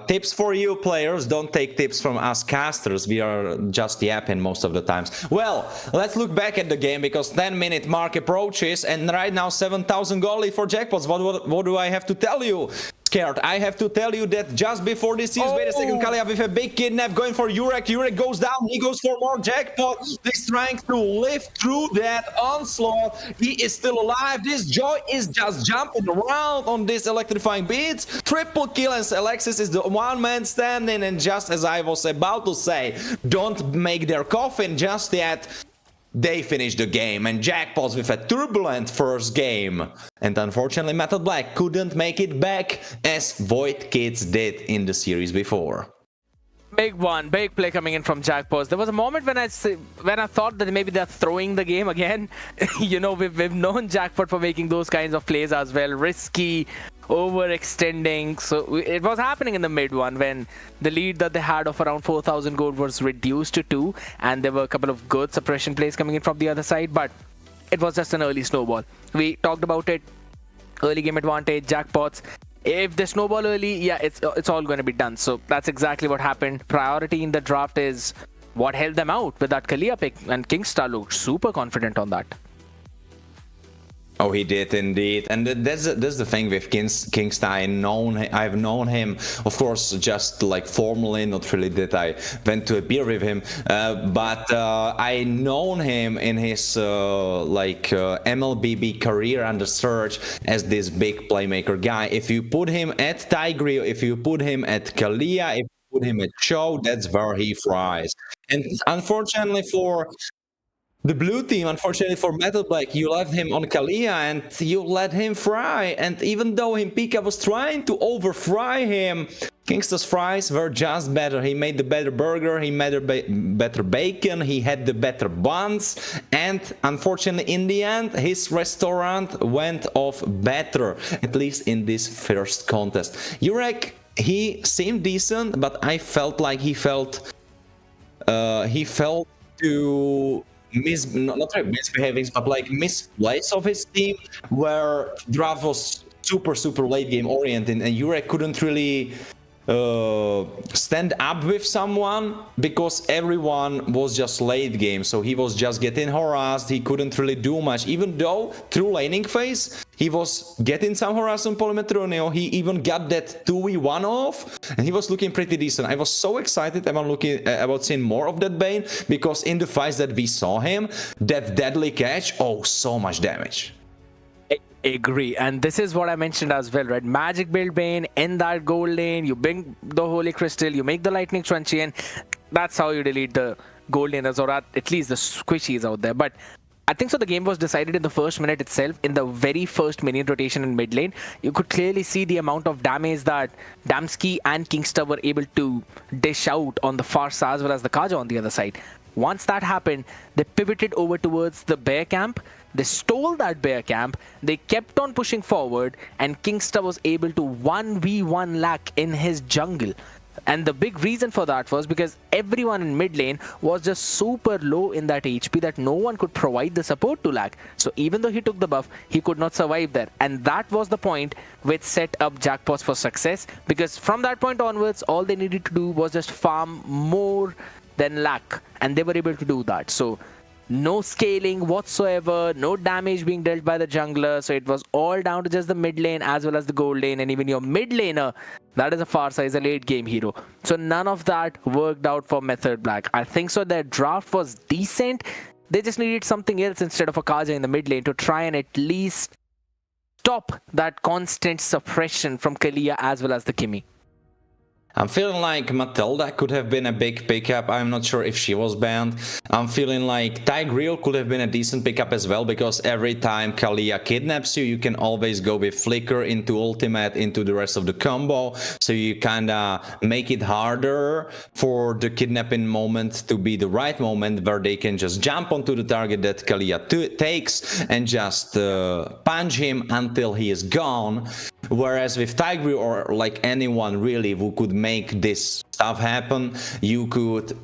tips for you players, don't take tips from us casters, we are just yapping most of the times. Well, let's look back at the game, because 10-minute mark approaches, and right now 7,000 goalie for Jackpots. What do I have to tell you? Scared. I have to tell you that just before this is, wait a second, Kalia with a big kidnap going for Jurek. Jurek goes down, he goes for more Jackpot. He's trying to live through that onslaught. He is still alive. This Joy is just jumping around on these electrifying beats. Triple kill, and Alexis is the one man standing, and just as I was about to say, don't make their coffin just yet. They finished the game, and Jackpots with a turbulent first game. And unfortunately, Method Black couldn't make it back as Void Kids did in the series before. Big one, big play coming in from Jackpots. There was a moment when I thought that maybe they're throwing the game again. You know, we've known Jackpot for making those kinds of plays as well. Risky, overextending. So it was happening in the mid one when the lead that they had of around 4,000 gold was reduced to 2, and there were a couple of good suppression plays coming in from the other side, but it was just an early snowball. We talked about it. Early game advantage, Jackpots. If they snowball early, yeah, it's all going to be done. So that's exactly what happened. Priority in the draft is what held them out with that Kalia pick, and Kingstar looked super confident on that. Oh, he did indeed, and that's the thing with Kingstar. I've known him, of course, just like formally, not really that I went to a beer with him, but I known him in his MLBB career under Surge as this big playmaker guy. If you put him at Tigreal, if you put him at Kalia, if you put him at Cho, that's where he fries. And unfortunately for the blue team, unfortunately for Metal Black, you left him on Kalia and you let him fry. And even though Pika was trying to over-fry him, Kingstar's fries were just better. He made the better burger, he made better bacon, he had the better buns. And unfortunately, in the end, his restaurant went off better, at least in this first contest. Jurek, he seemed decent, but I felt like he felt to not really misbehaving, but like misplays of his team, where draft was super late game oriented, and Jurek couldn't really stand up with someone because everyone was just late game, so he was just getting harassed. He couldn't really do much, even though through laning phase he was getting some harass on Polymetronio. He even got that 2v1 off, and he was looking pretty decent. I was so excited about seeing more of that Bane, because in the fights that we saw him, that deadly catch, oh, so much damage. Agree, and this is what I mentioned as well, right? Magic build Bane in that gold lane, you bring the Holy Crystal, you make the Lightning Truncheon. That's how you delete the gold laners, or at least the squishies out there. But I think so the game was decided in the first minute itself. In the very first minion rotation in mid lane, you could clearly see the amount of damage that Damsky and Kingstar were able to dish out on the Farsa as well as the Kaja on the other side. Once that happened, they pivoted over towards the bear camp. They stole that bear camp, they kept on pushing forward, and Kingstar was able to 1v1 lack in his jungle. And the big reason for that was because everyone in mid lane was just super low in that HP that no one could provide the support to Lack. So even though he took the buff, he could not survive there. And that was the point which set up Jackpots for success, because from that point onwards, all they needed to do was just farm more than Lack, and they were able to do that. So no scaling whatsoever, no damage being dealt by the jungler, so it was all down to just the mid lane as well as the gold lane, and even your mid laner, that is a Farsa, is a late game hero. So none of that worked out for Method Black. I think so their draft was decent, they just needed something else instead of a Kaja in the mid lane to try and at least stop that constant suppression from Kalia as well as the Kimi. I'm feeling like Matilda could have been a big pickup. I'm not sure if she was banned. I'm feeling like Tigreal could have been a decent pickup as well, because every time Kalia kidnaps you, you can always go with Flicker into ultimate, into the rest of the combo. So you kinda make it harder for the kidnapping moment to be the right moment where they can just jump onto the target that Kalia takes and just punch him until he is gone. Whereas with Tigreal, or like anyone really who could make this stuff happen, you could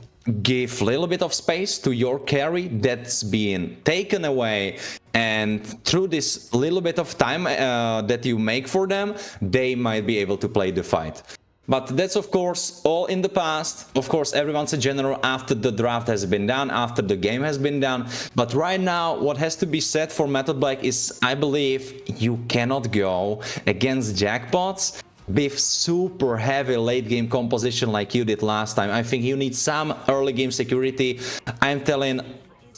give a little bit of space to your carry that's being taken away, and through this little bit of time that you make for them, they might be able to play the fight. But that's of course all in the past. Of course, everyone's a general after the draft has been done, after the game has been done. But right now, what has to be said for Method Black is, I believe, you cannot go against Jackpots with super heavy late game composition like you did last time. I think you need some early game security. I'm telling,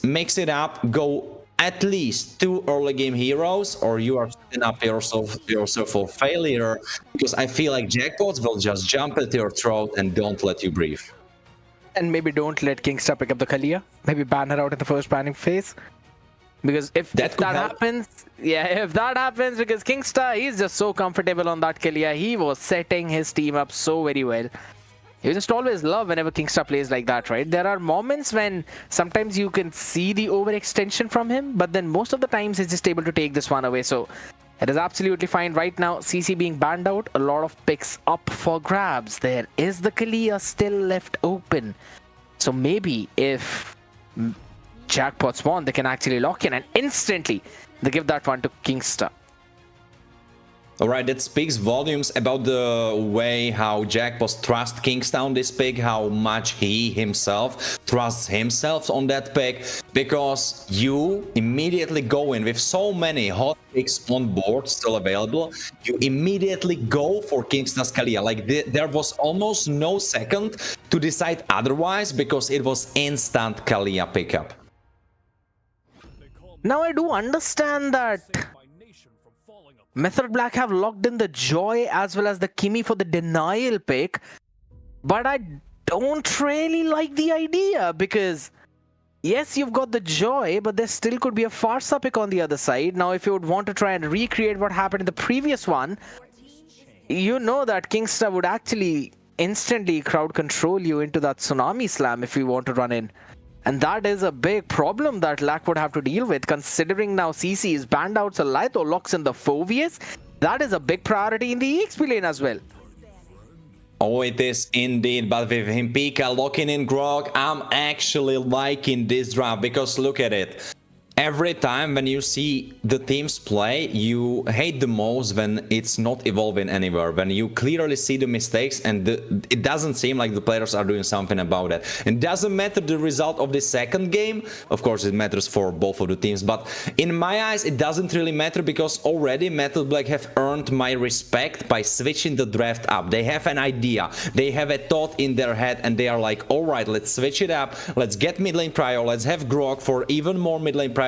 mix it up, go at least 2 early game heroes, or you are setting up yourself for failure, because I feel like Jackpots will just jump at your throat and don't let you breathe. And maybe don't let Kingstar pick up the Kalia. Maybe ban her out in the first banning phase. Because if that happens, because Kingstar, he's just so comfortable on that Kalia. He was setting his team up so very well. You just always love whenever Kingstar plays like that, right? There are moments when sometimes you can see the overextension from him, but then most of the times he's just able to take this one away. So it is absolutely fine right now. CC being banned out, a lot of picks up for grabs. There is the Kalia still left open. So maybe if Jackpots won, they can actually lock in, and instantly they give that one to Kingstar. Alright, that speaks volumes about the way how Jackpots trust Kingstar on this pick, how much he himself trusts himself on that pick, because you immediately go in with so many hot picks on board still available, you immediately go for Kingstar's Kalia. Like there was almost no second to decide otherwise, because it was instant Kalia pickup. Now I do understand that Method Black have locked in the Joy as well as the Kimi for the denial pick, but I don't really like the idea, because yes, you've got the Joy, but there still could be a Farsa pick on the other side. Now if you would want to try and recreate what happened in the previous one, you know that Kingstar would actually instantly crowd control you into that Tsunami Slam if you want to run in. And that is a big problem that Lack would have to deal with, considering now CC is banned out, so Laito locks in the Phoveus. That is a big priority in the EXP lane as well. Oh, it is indeed, but with him Pika locking in Grog, I'm actually liking this draft, because look at it. Every time when you see the teams play, you hate the most when it's not evolving anywhere, when you clearly see the mistakes and it doesn't seem like the players are doing something about it. It doesn't matter the result of the second game, of course it matters for both of the teams, but in my eyes it doesn't really matter, because already Method Black have earned my respect by switching the draft up. They have an idea, they have a thought in their head, and they are like, alright, let's switch it up, let's get mid lane prio, let's have Grog for even more mid lane prio,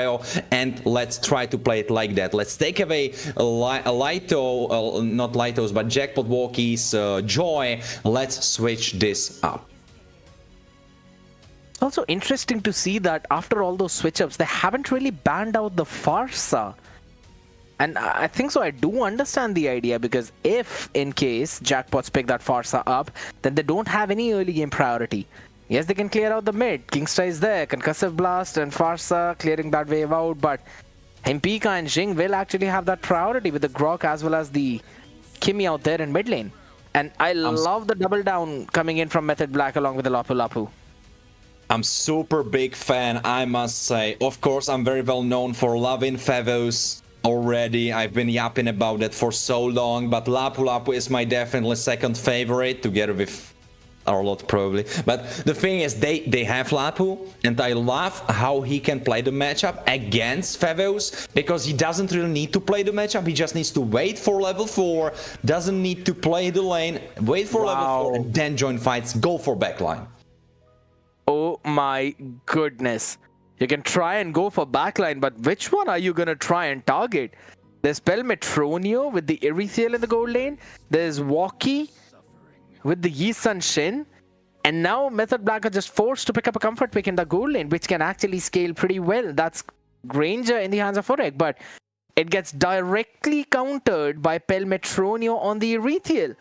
and let's try to play it like that. Let's take away Lito, not Litos, but Jackpot Walkies, Joy. Let's switch this up. It's also interesting to see that after all those switch ups, they haven't really banned out the Farsa. And I think so, I do understand the idea, because if in case Jackpots pick that Farsa up, then they don't have any early game priority. Yes, they can clear out the mid. Kingstar is there, Concussive Blast and Farsa clearing that wave out, but Himpika and Jing will actually have that priority with the Grok as well as the Kimi out there in mid lane. And I love the double down coming in from Method Black along with the Lapu Lapu. I'm super big fan, I must say. Of course, I'm very well known for loving Favos already. I've been yapping about that for so long, but Lapu Lapu is my definitely second favorite, together with Arlott probably. But the thing is, they have Lapu, and I love how he can play the matchup against Favos, because he doesn't really need to play the matchup, he just needs to wait for level 4, doesn't need to play the lane, wait for level 4, and then join fights, go for backline. Oh my goodness. You can try and go for backline, but which one are you going to try and target? There's Pelmetronio with the Erythiel in the gold lane. There's Walkie with the Yi Sun Shin. And now Method Black are just forced to pick up a comfort pick in the gold lane, which can actually scale pretty well. That's Granger in the hands of Urek, but it gets directly countered by Pelmetronio on the Erythiel.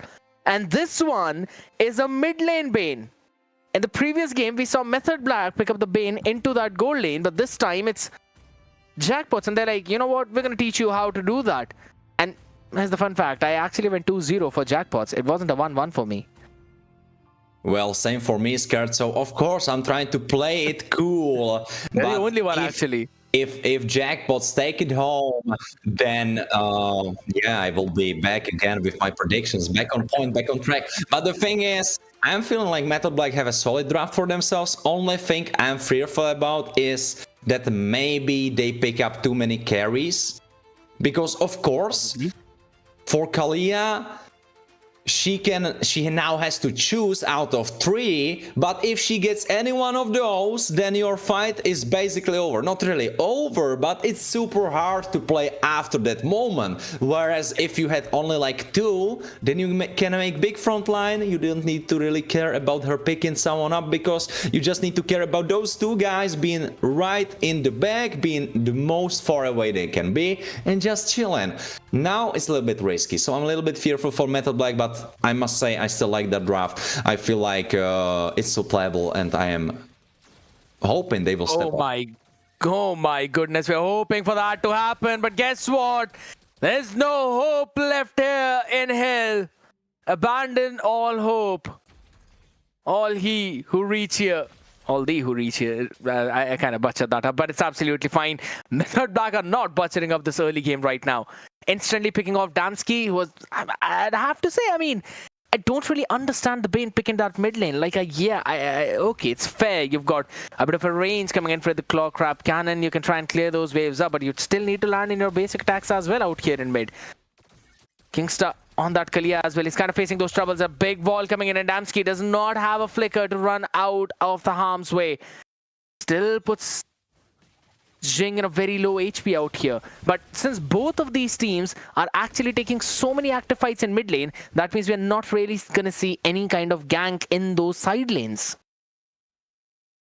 And this one is a mid lane Bane. In the previous game, we saw Method Black pick up the Bane into that gold lane, but this time it's Jackpots, and they're like, you know what, we're going to teach you how to do that. And here's the fun fact, I actually went 2-0 for Jackpots. It wasn't a 1-1 for me. Well, same for me, Scared, so of course I'm trying to play it cool. You're the only one, actually. If Jackpots take it home, then yeah, I will be back again with my predictions, back on point, back on track. But the thing is, I'm feeling like Method Black have a solid draft for themselves. Only thing I'm fearful about is that maybe they pick up too many carries. Because of course, for Kalia, she now has to choose out of 3, but if she gets any one of those, then your fight is basically over. Not really over, but it's super hard to play after that moment. Whereas if you had only like 2, then you can make big front line. You don't need to really care about her picking someone up, because you just need to care about those 2 guys being right in the back, being the most far away they can be, and just chilling. Now it's a little bit risky, so I'm a little bit fearful for Method Black, but I must say I still like that draft. I feel like it's so playable, and I am hoping they will step up. Oh my goodness, we're hoping for that to happen, but guess what? There's no hope left here in hell. Abandon all hope. All he who reach here. All the who reach here. I kind of butchered that up, but it's absolutely fine. Method Black are not butchering up this early game right now. Instantly picking off Damsky, who was, I'd have to say, I mean, I don't really understand the Bane picking that mid lane. Like, okay, it's fair. You've got a bit of a range coming in for the Claw Crab Cannon. You can try and clear those waves up, but you'd still need to land in your basic attacks as well out here in mid. Kingstar on that Kalia as well. He's kind of facing those troubles. A big wall coming in, and Damsky does not have a flicker to run out of the harm's way. Still puts Jing in a very low HP out here. But since both of these teams are actually taking so many active fights in mid lane, that means we're not really going to see any kind of gank in those side lanes.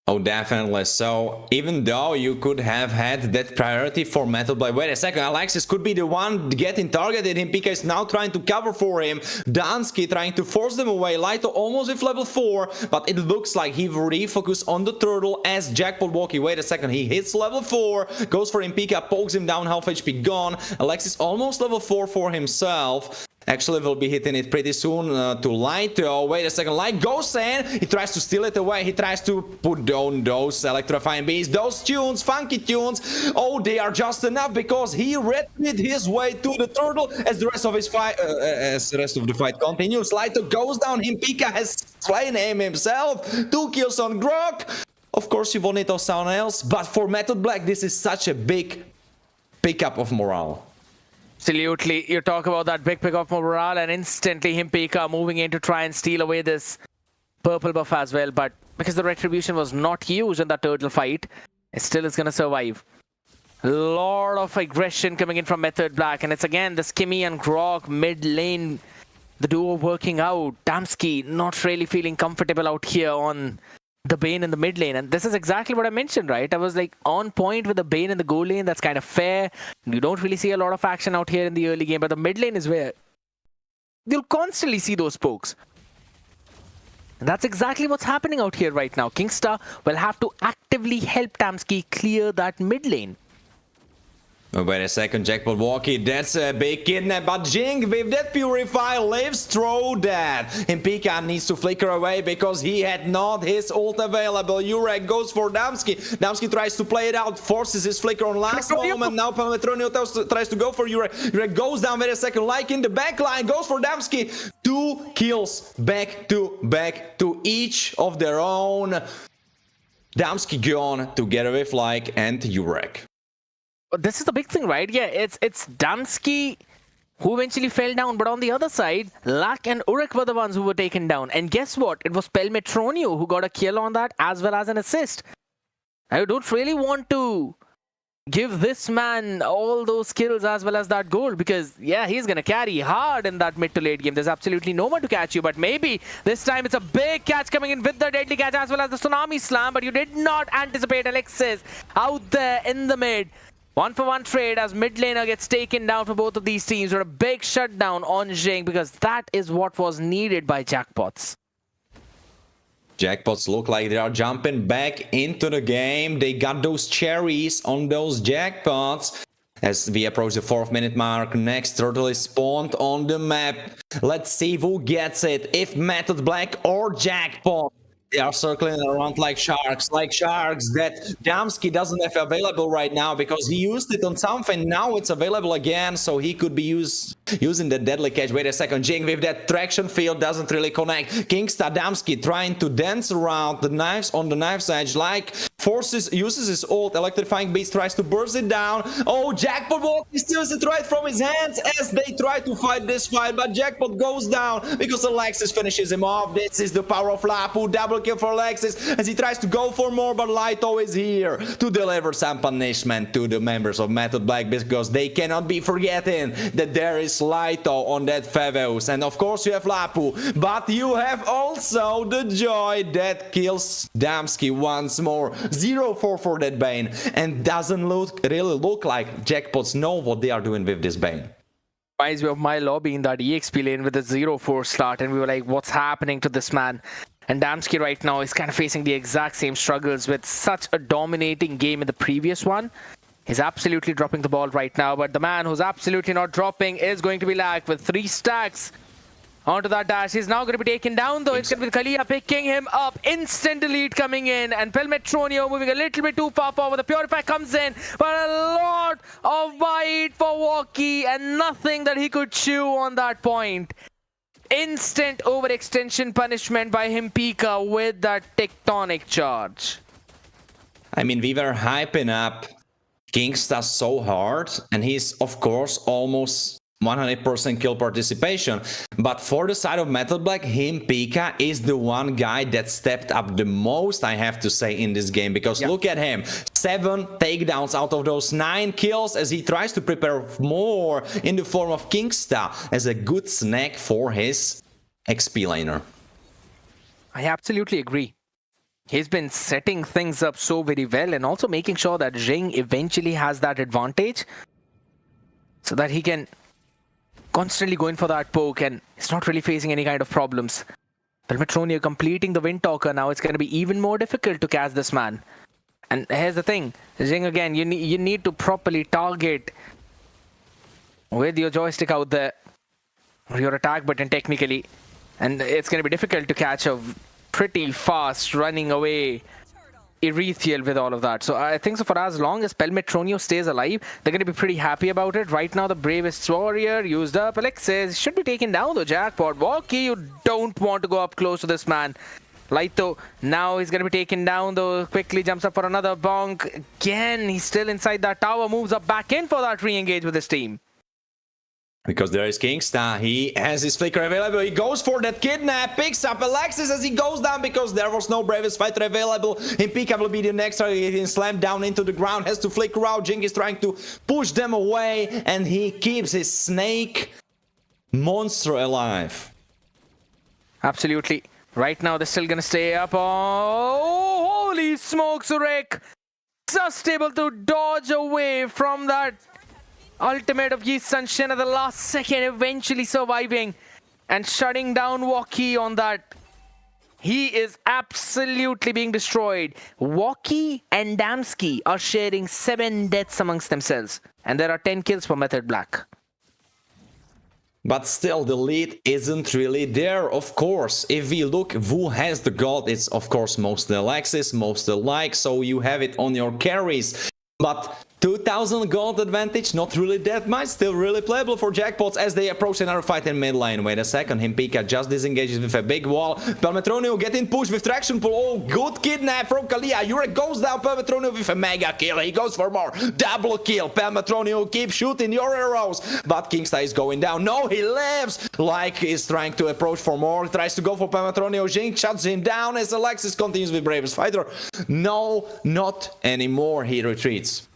Oh, definitely. So even though you could have had that priority for Method Black, wait a second, Alexis could be the one getting targeted. Himpika is now trying to cover for him. Dansky trying to force them away. Laito almost with level 4, but it looks like he will refocus on the turtle as Jackpot Walkie. Wait a second, he hits level 4, goes for Himpika, pokes him down, half HP gone. Alexis almost level 4 for himself. Actually, we'll be hitting it pretty soon to Light. Oh, wait a second. Light goes in. He tries to steal it away. He tries to put down those electrifying bees. Those tunes, funky tunes. Oh, they are just enough because he read his way to the turtle as the rest of his fight, the fight continues. Light goes down. Himpika has slain him himself. 2 kills on Grok. Of course, you won it on someone else. But for Method Black, this is such a big pickup of morale. Absolutely. You talk about that big pick of morale, and instantly Himpika moving in to try and steal away this purple buff as well. But because the retribution was not used in that turtle fight, it still is going to survive. A lot of aggression coming in from Method Black, and it's again the Skimmy and Grog mid lane, the duo working out. Damsky not really feeling comfortable out here on the Bane in the mid lane, and this is exactly what I mentioned, right? I was like on point with the Bane in the goal lane. That's kind of fair. You don't really see a lot of action out here in the early game, but the mid lane is where you'll constantly see those pokes. And that's exactly what's happening out here right now. Kingstar will have to actively help Damsky clear that mid lane. Oh, wait a second, Jackpot Walkie, that's a big kidnap, but Jing with that Purify lives through that. And Pika needs to flicker away because he had not his ult available. Jurek goes for Damski. Damski tries to play it out, forces his flicker on last moment. Now Pelmetronio tries to go for Jurek. Jurek goes down, wait a second, like in the back line, goes for Damski. 2 kills back to each of their own. Damski gone together with Like and Jurek. This is the big thing, right? Yeah, it's Damski who eventually fell down, but on the other side, Lak and Urek were the ones who were taken down. And guess what? It was Pelmetronio who got a kill on that as well as an assist. I don't really want to give this man all those kills as well as that goal because, yeah, he's going to carry hard in that mid to late game. There's absolutely no one to catch you, but maybe this time it's a big catch coming in with the deadly catch as well as the Tsunami Slam, but you did not anticipate Alexis out there in the mid. 1-for-1 trade as mid laner gets taken down for both of these teams with a big shutdown on Jing because that is what was needed by Jackpots. Jackpots look like they are jumping back into the game. They got those cherries on those Jackpots. As we approach the 4th minute mark, next turtle is spawned on the map. Let's see who gets it, if Method Black or Jackpot. They are circling around like sharks that Damski doesn't have available right now because he used it on something. Now it's available again, so he could be using the deadly catch. Wait a second, Jing with that traction field doesn't really connect. Kingstar Damski trying to dance around the knives on the knife's edge, like uses his ult. Electrifying Beast tries to burst it down. Oh, Jackpot Walkie steals it right from his hands as they try to fight this fight, but Jackpot goes down because Alexis finishes him off. This is the power of Lapu. Double kill for Alexis as he tries to go for more, but Lito is here to deliver some punishment to the members of Method Black because they cannot be forgetting that there is Lito on that Favos, and of course you have Lapu, but you have also the Joy that kills Damski once more. 0-4 for that Bane, and doesn't really look like Jackpots know what they are doing with this Bane. Reminds me of my lobby in that EXP lane with the 0-4 start, and we were like, what's happening to this man? And Damski right now is kind of facing the exact same struggles with such a dominating game in the previous one. He's absolutely dropping the ball right now, but the man who's absolutely not dropping is going to be Lak with 3 stacks onto that dash. He's now going to be taken down though. It's going to be Kalia picking him up. Instant delete coming in, and Pelmetronio moving a little bit too far forward. The Purify comes in, but a lot of bite for Walkie and nothing that he could chew on that point. Instant overextension punishment by Himpika with that tectonic charge. I mean, we were hyping up Kingstar so hard, and he's of course almost 100% kill participation, but for the side of Method Black, Himpika is the one guy that stepped up the most, I have to say, in this game, because look at him, 7 takedowns out of those 9 kills as he tries to prepare more in the form of Kingstar as a good snack for his XP laner. I absolutely agree. He's been setting things up so very well and also making sure that Jing eventually has that advantage so that he can constantly going for that poke and it's not really facing any kind of problems. Pelmetronio completing the Windtalker now. It's going to be even more difficult to catch this man. And here's the thing, Jing, again, you need to properly target with your joystick out there, or your attack button technically, and it's going to be difficult to catch a pretty fast running away Erethiel with all of that. So I think so for as long as Pelmetronio stays alive, they're going to be pretty happy about it. Right now the bravest warrior used up. Alexis should be taken down though. Jackpot, Walkie, you don't want to go up close to this man. Lito, now he's going to be taken down though. Quickly jumps up for another bonk. Again, he's still inside that tower. Moves up back in for that re-engage with his team. Because there is Kingstar, he has his flicker available, he goes for that kidnap, picks up Alexis as he goes down because there was no bravest fighter available. Himpika will be the next target, getting slammed down into the ground, has to flicker out. Jing is trying to push them away and he keeps his snake monster alive. Absolutely. Right now they're still gonna stay up. Oh, holy smokes, Urek! Just able to dodge away from that ultimate of Yi Sunshine at the last second, eventually surviving and shutting down Walkie on that. He is absolutely being destroyed. Walkie and Damski are sharing 7 deaths amongst themselves. and there are 10 kills for Method Black. But still, the lead isn't really there, of course. If we look who has the gold, it's of course mostly Alexis, mostly Like, so you have it on your carries. But 2000 gold advantage, not really that much, still really playable for Jackpots as they approach another fight in mid lane. Wait a second, Himpika just disengages with a big wall. Pelmetronio getting pushed with traction pull. Oh, good kidnap from Kalia. Yurek goes down, Pelmetronio with a mega kill. He goes for more. Double kill. Pelmetronio keeps shooting your arrows. But Kingsta is going down. No, he lives. Like is trying to approach for more. Tries to go for Pelmetronio. Jing shuts him down as Alexis continues with Bravest Fighter. No, not anymore. He retreats.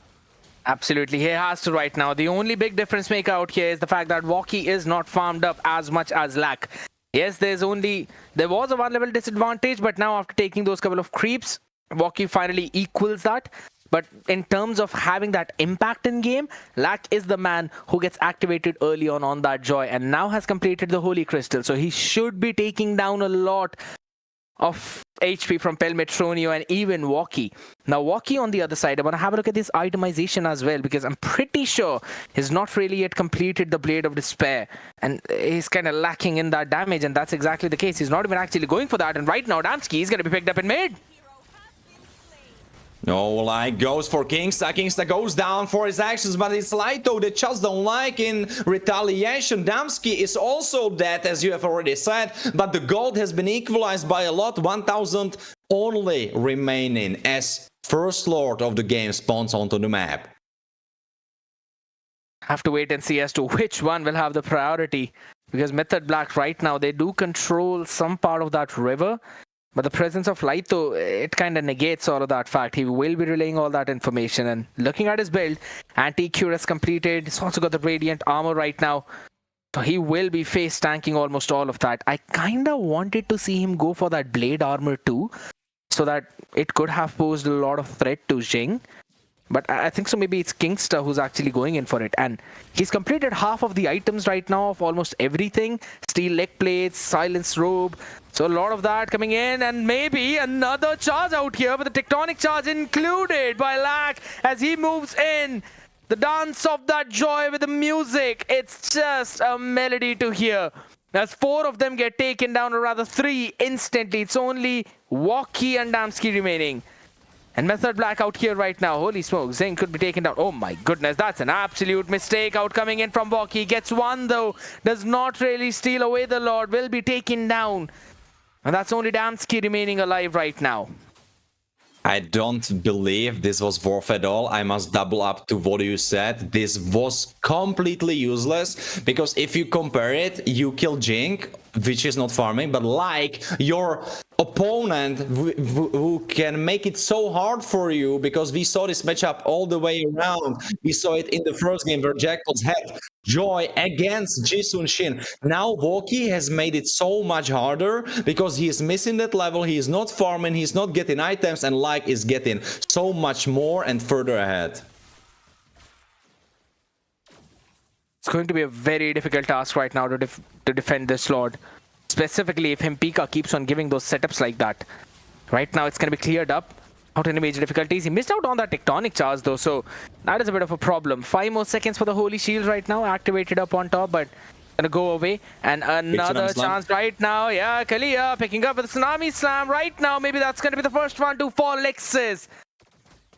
Absolutely, he has to right now. The only big difference maker out here is the fact that Woki is not farmed up as much as Lack. Yes, there was a 1 level disadvantage, but now after taking those couple of creeps, Woki finally equals that. But in terms of having that impact in game, Lack is the man who gets activated early on that Joy and now has completed the Holy Crystal. So he should be taking down a lot of HP from Pelmetronio and even Woki. Now Woki on the other side, I want to have a look at this itemization as well, because I'm pretty sure he's not really yet completed the Blade of Despair and he's kind of lacking in that damage, and that's exactly the case. He's not even actually going for that, and right now Damsky is going to be picked up in mid. No, like goes for Kingsta. Kingsta goes down for his actions, but it's Laito that just don't like in retaliation. Damsky is also dead, as you have already said, but the gold has been equalized by a lot. 1000 only remaining as First Lord of the game spawns onto the map. Have to wait and see as to which one will have the priority, because Method Black right now, they do control some part of that river. But the presence of Laito, it kind of negates all of that fact. He will be relaying all that information. And looking at his build, Anti-Cure is completed. He's also got the Radiant Armor right now. So he will be face tanking almost all of that. I kind of wanted to see him go for that Blade Armor too, so that it could have posed a lot of threat to Jing. But I think so maybe it's Kingsta who's actually going in for it. And he's completed half of the items right now of almost everything. Steel leg plates, silence robe. So a lot of that coming in, and maybe another charge out here with the tectonic charge included by Lack as he moves in. The dance of that Joy with the music. It's just a melody to hear. As 4 of them get taken down, or rather 3 instantly. It's only Woki and Damsky remaining. And Method Black out here right now. Holy smoke, Zing could be taken down. Oh my goodness, that's an absolute mistake out coming in from Woki. Gets 1 though. Does not really steal away the Lord. Will be taken down. And that's only Damsky remaining alive right now. I don't believe this was worth at all. I must double up to what you said. This was completely useless, because if you compare it, you kill Jing, which is not farming, but like your opponent who can make it so hard for you, because we saw this matchup all the way around. We saw it in the first game where Jackpots had Joy against Jisun Shin. Now Woki has made it so much harder because he is missing that level, he is not farming, he's not getting items, and Like is getting so much more and further ahead. It's going to be a very difficult task right now to defend this Lord. Specifically if Himpika keeps on giving those setups like that. Right now it's going to be cleared up. Without any major difficulties. He missed out on that tectonic charge though, so that is a bit of a problem. 5 more seconds for the Holy Shield right now, activated up on top, but gonna go away. And another chance right now. Yeah, Kalia picking up with the Tsunami Slam right now. Maybe that's gonna be the first one to fall. Lexus,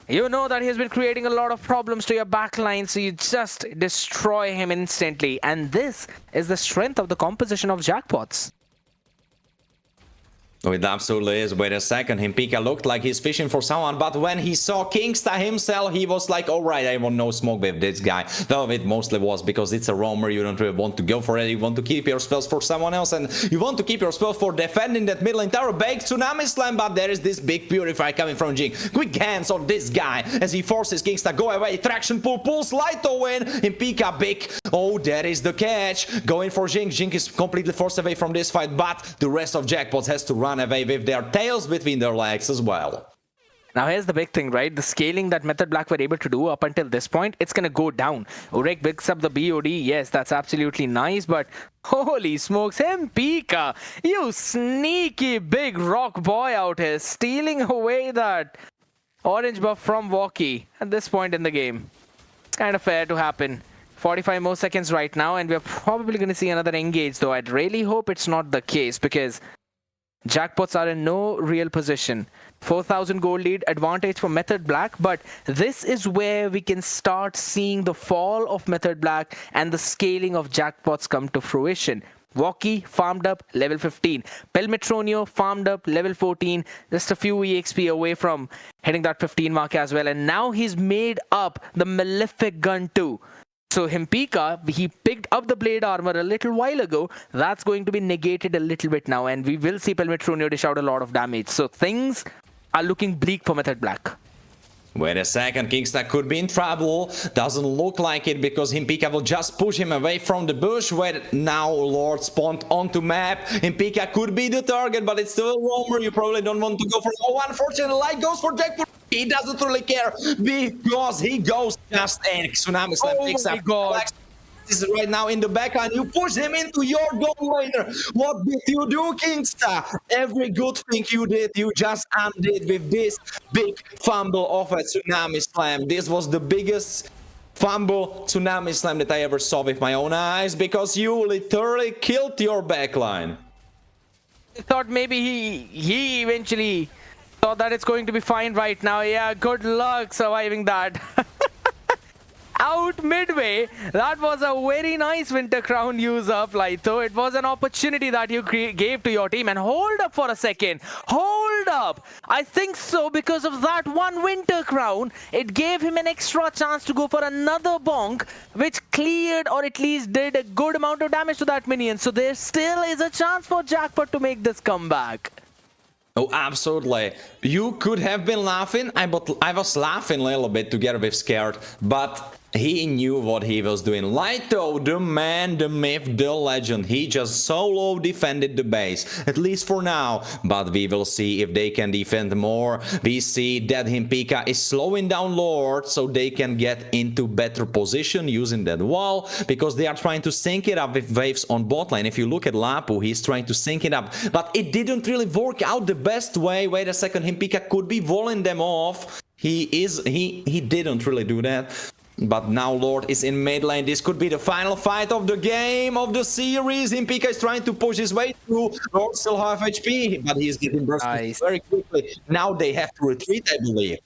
you know that he's been creating a lot of problems to your backline, so you just destroy him instantly. And this is the strength of the composition of Jackpots. Oh, it absolutely is. Wait a second, Himpika looked like he's fishing for someone, but when he saw Kingsta himself, he was like, alright, I want no smoke with this guy. Though it mostly was because it's a roamer, you don't really want to go for it, you want to keep your spells for someone else, and you want to keep your spells for defending that middle lane tower. Baked Tsunami Slam, but there is this big Purify coming from Jing. Quick hands on this guy as he forces Kingsta go away. Traction pull, pulls Laito in. Himpika big. Oh, there is the catch. Going for Jing. Jing is completely forced away from this fight, but the rest of Jackpots has to run away with their tails between their legs as well. Now here's the big thing, right? The scaling that Method Black were able to do up until this point, it's gonna go down. Urek picks up the BOD, yes, that's absolutely nice, but holy smokes, Himpika, you sneaky big rock boy out here, stealing away that orange buff from Woki at this point in the game. kind of fair to happen. 45 more seconds right now, and we're probably going to see another engage, though I'd really hope it's not the case, because Jackpots are in no real position. 4,000 gold lead advantage for Method Black, but this is where we can start seeing the fall of Method Black and the scaling of Jackpots come to fruition. Walkie farmed up level 15. Pelmetronio farmed up level 14. Just a few EXP away from hitting that 15 mark as well. And now he's made up the Malefic gun too. So Himpika, he picked up the blade armor a little while ago. That's going to be negated a little bit now. And we will see Pelmetronio dish out a lot of damage. So things are looking bleak for Method Black. Wait a second, Kingstar could be in trouble. Doesn't look like it because Himpika will just push him away from the bush. Where now Lord spawned onto map. Himpika could be the target, but it's still a roamer. You probably don't want to go for. Oh, unfortunately, light goes for Jackpot. He doesn't really care because he goes just in. Tsunami Slam picks up. God. Is right now in the backline. You push him into your goal laner. What did you do, Kingstar? Every good thing you did, you just undid with this big fumble of a Tsunami Slam. This was the biggest fumble Tsunami Slam that I ever saw with my own eyes, because you literally killed your backline. I thought maybe he eventually thought that it's going to be fine right now. Yeah, good luck surviving that. Out midway, that was a very nice Winter Crown use up, Laito. It was an opportunity that you gave to your team. And hold up for a second. Hold up. I think so, because of that one Winter Crown, it gave him an extra chance to go for another bonk, which cleared or at least did a good amount of damage to that minion. So there still is a chance for Jackpot to make this comeback. Oh, absolutely. You could have been laughing. I was laughing a little bit together with Scared, but he knew what he was doing. Laito, the man, the myth, the legend, he just solo defended the base, at least for now. But we will see if they can defend more. We see that Himpika is slowing down Lord, so they can get into better position using that wall, because they are trying to sync it up with waves on bot lane. If you look at Lapu, he's trying to sync it up, but it didn't really work out the best way. Wait a second, Himpika could be walling them off. He didn't really do that. But now Lord is in mid lane. This could be the final fight of the game, of the series. Himpika is trying to push his way through. Lord still half HP, but he's getting bursted very quickly. Now they have to retreat, I believe.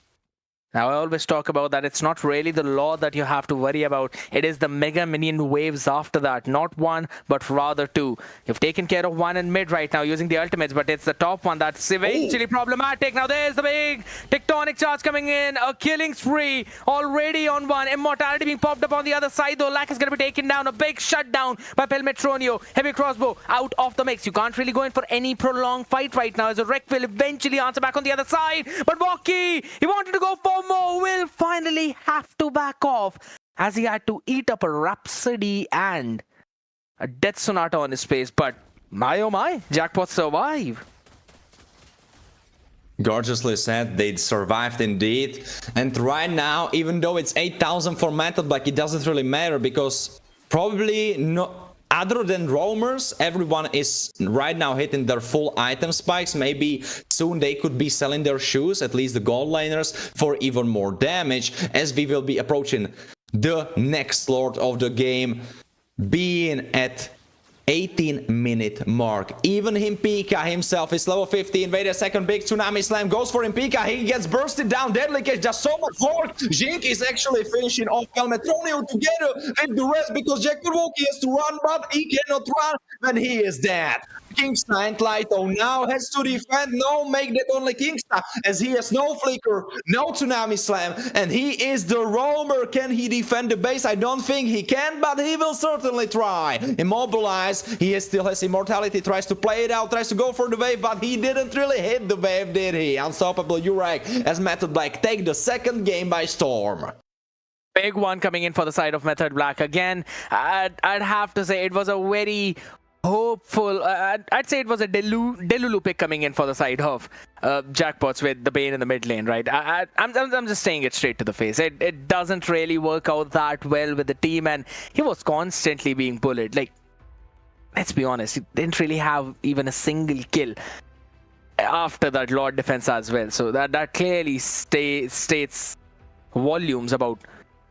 Now, I always talk about that it's not really the Lord that you have to worry about. It is the mega minion waves after that. Not one, but rather two. You've taken care of one in mid right now using the ultimates, but it's the top one that's eventually problematic. Now, there's the big tectonic charge coming in. A killing spree already on one. Immortality being popped up on the other side, though. Lack is going to be taken down. A big shutdown by Pelmetronio. Heavy crossbow out of the mix. You can't really go in for any prolonged fight right now, as a Wreck will eventually answer back on the other side. But Walkie, he wanted to go for more, will finally have to back off, as he had to eat up a Rhapsody and a Death Sonata on his face. But my oh my, Jackpots survive. Gorgeously said, they survived indeed. And right now, even though it's 8,000 for Method Black, it doesn't really matter, because probably no, other than roamers, everyone is right now hitting their full item spikes. Maybe soon they could be selling their shoes, at least the gold laners, for even more damage, as we will be approaching the next Lord of the game, being at 18-minute mark. Even Himpika himself is level 15. Wait a second, big Tsunami Slam goes for Himpika. He gets bursted down. Deadly Cage does so much work. Jink is actually finishing off Pelmetronio together with the rest, because Jackpot Walkie has to run, but he cannot run when he is dead. Kingstar and Laito now has to defend. No, make that only Kingstar, as he has no flicker, no Tsunami Slam, and he is the roamer. Can he defend the base? I don't think he can, but he will certainly try. Immobilize. He still has immortality, tries to play it out, tries to go for the wave, but he didn't really hit the wave, did he? Unstoppable Urag, as Method Black take the second game by storm. Big one coming in for the side of Method Black. Again, I'd have to say it was a very hopeful, I'd say it was a Delulu pick coming in for the side of Jackpots with the Bane in the mid lane, right? I'm just saying it straight to the face. It doesn't really work out that well with the team, and he was constantly being bullied. Like, let's be honest, he didn't really have even a single kill after that Lord defense as well. So that clearly states volumes about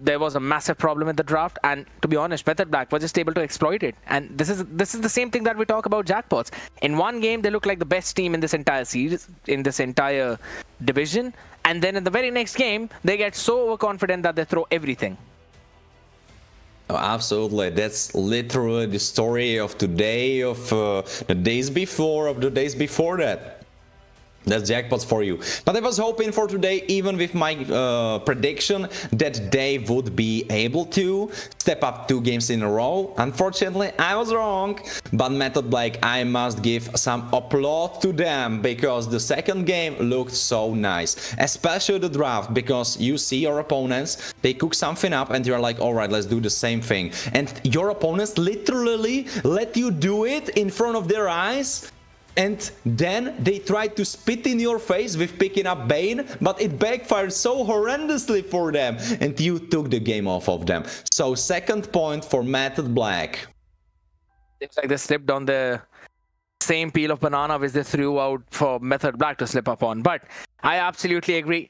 there was a massive problem in the draft, and to be honest, Method Black was just able to exploit it. And this is the same thing that we talk about Jackpots. In one game, they look like the best team in this entire series, in this entire division, and then in the very next game, they get so overconfident that they throw everything. Oh, absolutely, that's literally the story of today, of the days before, that. That's Jackpots for you. But I was hoping for today, even with my prediction, that they would be able to step up 2 games in a row. Unfortunately, I was wrong. But Method Black, I must give some applause to them, because the second game looked so nice. Especially the draft, because you see your opponents, they cook something up and you're like, alright, let's do the same thing. And your opponents literally let you do it in front of their eyes. And then they tried to spit in your face with picking up Bane, but it backfired so horrendously for them, and you took the game off of them. So second point for Method Black. It's like they slipped on the same peel of banana which they threw out for Method Black to slip up on. But I absolutely agree.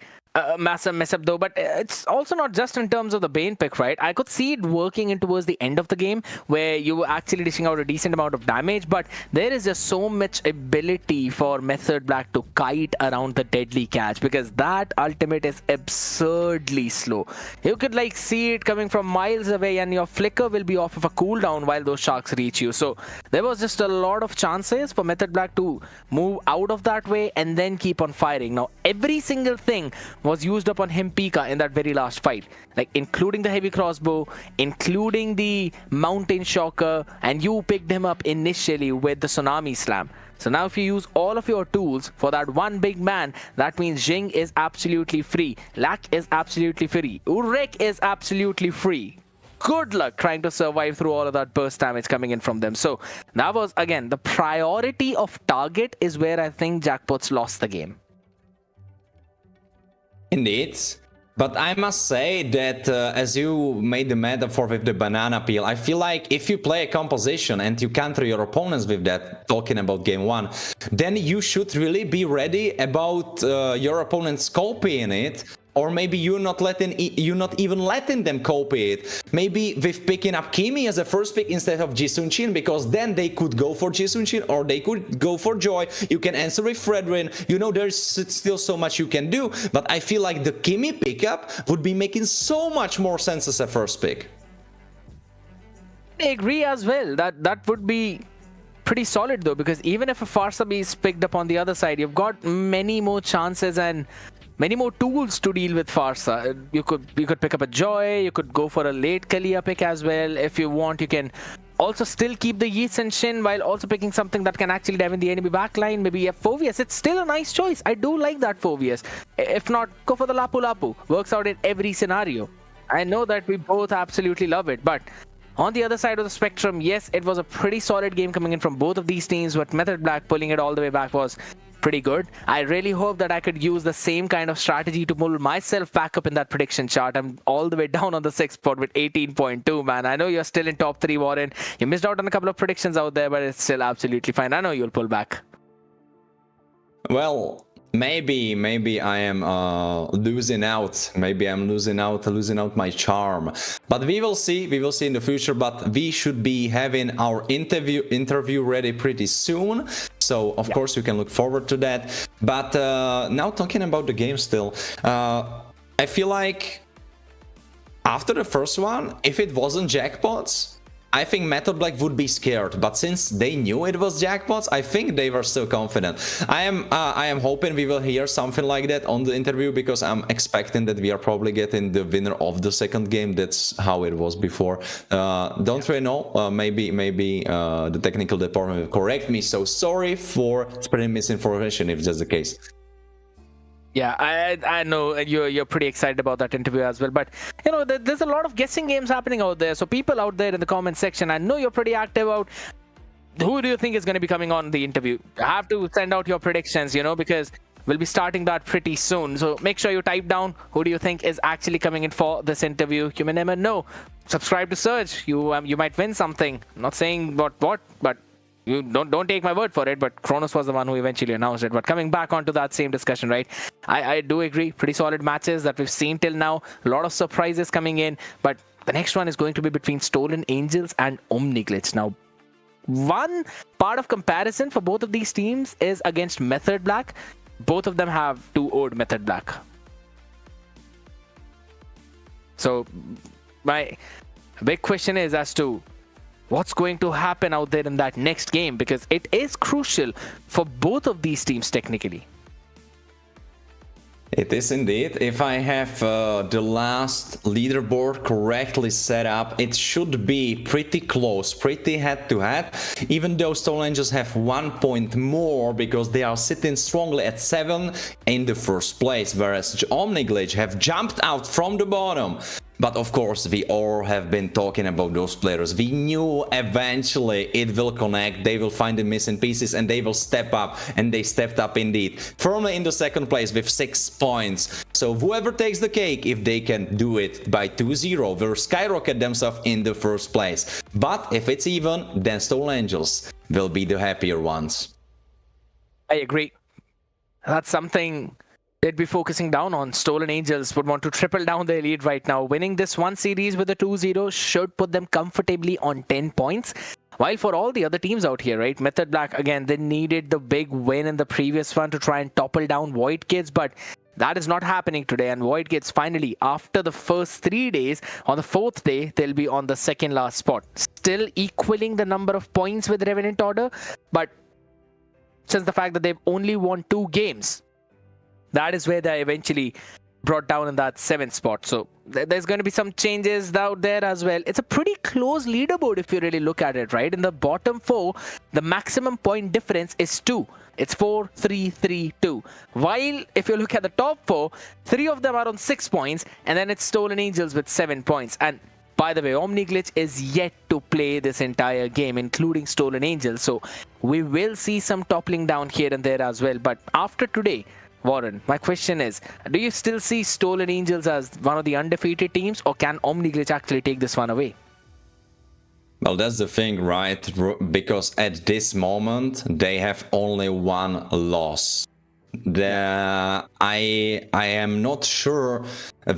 Massive mess up though, but it's also not just in terms of the Bane pick, right? I could see it working in towards the end of the game where you were actually dishing out a decent amount of damage, but there is just so much ability for Method Black to kite around the deadly catch, because that ultimate is absurdly slow. You could like see it coming from miles away, and your flicker will be off of a cooldown while those sharks reach you. So there was just a lot of chances for Method Black to move out of that way and then keep on firing. Now every single thing was used up on him Pika in that very last fight, like including the heavy crossbow, including the mountain shocker, and you picked him up initially with the tsunami slam. So now if you use all of your tools for that one big man, that means Jing is absolutely free, Lak is absolutely free, Urek is absolutely free. Good luck trying to survive through all of that burst damage coming in from them. So that was, again, the priority of target is where I think Jackpots lost the game. Indeed. But I must say that as you made the metaphor with the banana peel, I feel like if you play a composition and you counter your opponents with that, talking about game 1, then you should really be ready about your opponents copying it. Or maybe you're not even letting them copy it. Maybe with picking up Kimi as a first pick instead of Jisunchin, because then they could go for Jisunchin or they could go for Joy. You can answer with Fredrin. You know, there's still so much you can do. But I feel like the Kimi pickup would be making so much more sense as a first pick. I agree as well. That would be pretty solid though, because even if a Farsabi is picked up on the other side, you've got many more chances and many more tools to deal with Farsa. You could pick up a Joy, you could go for a late Kalia pick as well. If you want, you can also still keep the Yeats and Shin while also picking something that can actually dive in the enemy backline. Maybe a Phoveus. It's still a nice choice. I do like that Phoveus. If not, go for the Lapu Lapu. Works out in every scenario. I know that we both absolutely love it, but on the other side of the spectrum, yes, it was a pretty solid game coming in from both of these teams, but Method Black pulling it all the way back was pretty good. I really hope that I could use the same kind of strategy to pull myself back up in that prediction chart. I'm all the way down on the 6th spot with 18.2, man. I know you're still in top 3, Warren. You missed out on a couple of predictions out there, but it's still absolutely fine. I know you'll pull back. Well, maybe I am losing out. Maybe I'm losing out my charm. But we will see in the future. But we should be having our interview ready pretty soon. So of course you can look forward to that. But now talking about the game still, I feel like after the first one, if it wasn't Jackpots, I think Method Black would be scared, but since they knew it was Jackpots, I think they were still confident. I am hoping we will hear something like that on the interview, because I'm expecting that we are probably getting the winner of the second game. That's how it was before. Don't really know. Maybe the technical department will correct me. So sorry for spreading misinformation if that's the case. Yeah, I know you're pretty excited about that interview as well, but you know there's a lot of guessing games happening out there. So people out there in the comment section, I know you're pretty active out. Who do you think is going to be coming on the interview? You have to send out your predictions, you know, because we'll be starting that pretty soon. So make sure you type down who do you think is actually coming in for this interview. You may never know. Subscribe to Surge. You might win something. I'm not saying what, but You don't take my word for it, but Kronos was the one who eventually announced it. But coming back onto that same discussion, right? I do agree. Pretty solid matches that we've seen till now. A lot of surprises coming in. But the next one is going to be between Stolen Angels and Omniglitch. Now, one part of comparison for both of these teams is against Method Black. Both of them have 2-0'd Method Black. So, my big question is as to what's going to happen out there in that next game, because it is crucial for both of these teams technically. It is indeed. If I have the last leaderboard correctly set up, it should be pretty close, pretty head-to-head, even though Stolen Angels have 1 point more because they are sitting strongly at 7 in the first place, whereas Omniglitch have jumped out from the bottom. But of course, we all have been talking about those players. We knew eventually it will connect, they will find the missing pieces and they will step up, and they stepped up indeed. Firmly in the second place with 6 points. So whoever takes the cake, if they can do it by 2-0, will skyrocket themselves in the first place. But if it's even, then Stolen Angels will be the happier ones. I agree. That's something they'd be focusing down on. Stolen Angels would want to triple down their lead right now. Winning this one series with a 2-0 should put them comfortably on 10 points. While for all the other teams out here, right, Method Black, again, they needed the big win in the previous one to try and topple down Void Kids, but that is not happening today. And Void Kids finally, after the first 3 days, on the 4th day, they'll be on the second last spot. Still equaling the number of points with Revenant Order, but since the fact that they've only won 2 games, that is where they eventually brought down in that 7th spot. So there's going to be some changes out there as well. It's a pretty close leaderboard if you really look at it, right? In the bottom 4, the maximum point difference is 2. It's 4, 3, 3, 2. While if you look at the top 4, 3 of them are on 6 points, and then it's Stolen Angels with 7 points. And by the way, Omniglitch is yet to play this entire game, including Stolen Angels. So we will see some toppling down here and there as well. But after today, Warren, my question is, do you still see Stolen Angels as one of the undefeated teams, or can Omniglitch actually take this one away? Well, that's the thing, right? Because at this moment, they have only 1 loss. I am not sure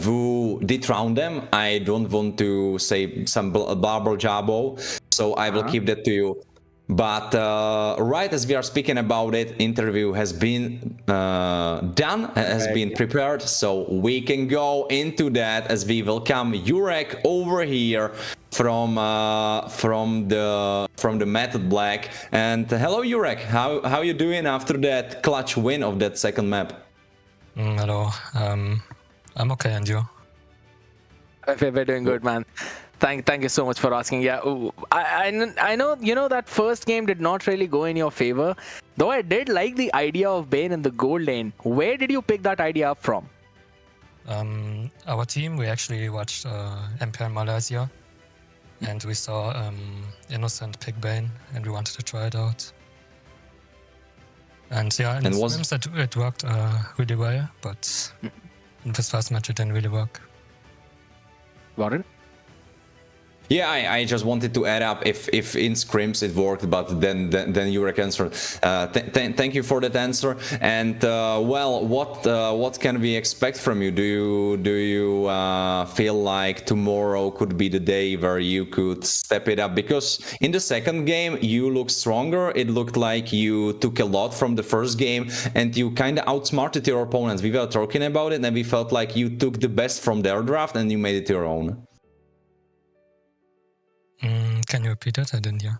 who dethroned them. I don't want to say some barber jabbo, so I will keep that to you. But right as we are speaking about it, interview has been done, has been prepared, so we can go into that as we welcome Jurek over here from the Method Black. And hello Jurek, how you doing after that clutch win of that second map? Hello, I'm okay, and you? We're doing good, man. Thank you so much for asking. Yeah, I know, you know, that first game did not really go in your favor, though I did like the idea of Bane in the gold lane. Where did you pick that idea up from? Our team, we actually watched MPL Malaysia, and we saw Innocent pick Bane, and we wanted to try it out. And yeah, in the scrims it worked really well, but in this first match it didn't really work. Warren? Yeah, I just wanted to add up if in scrims it worked, but then Jurek answered. Thank you for that answer. And well, what can we expect from you? Do you feel like tomorrow could be the day where you could step it up? Because in the second game you looked stronger. It looked like you took a lot from the first game, and you kind of outsmarted your opponents. We were talking about it, and we felt like you took the best from their draft and you made it your own. Can you repeat it? I didn't hear.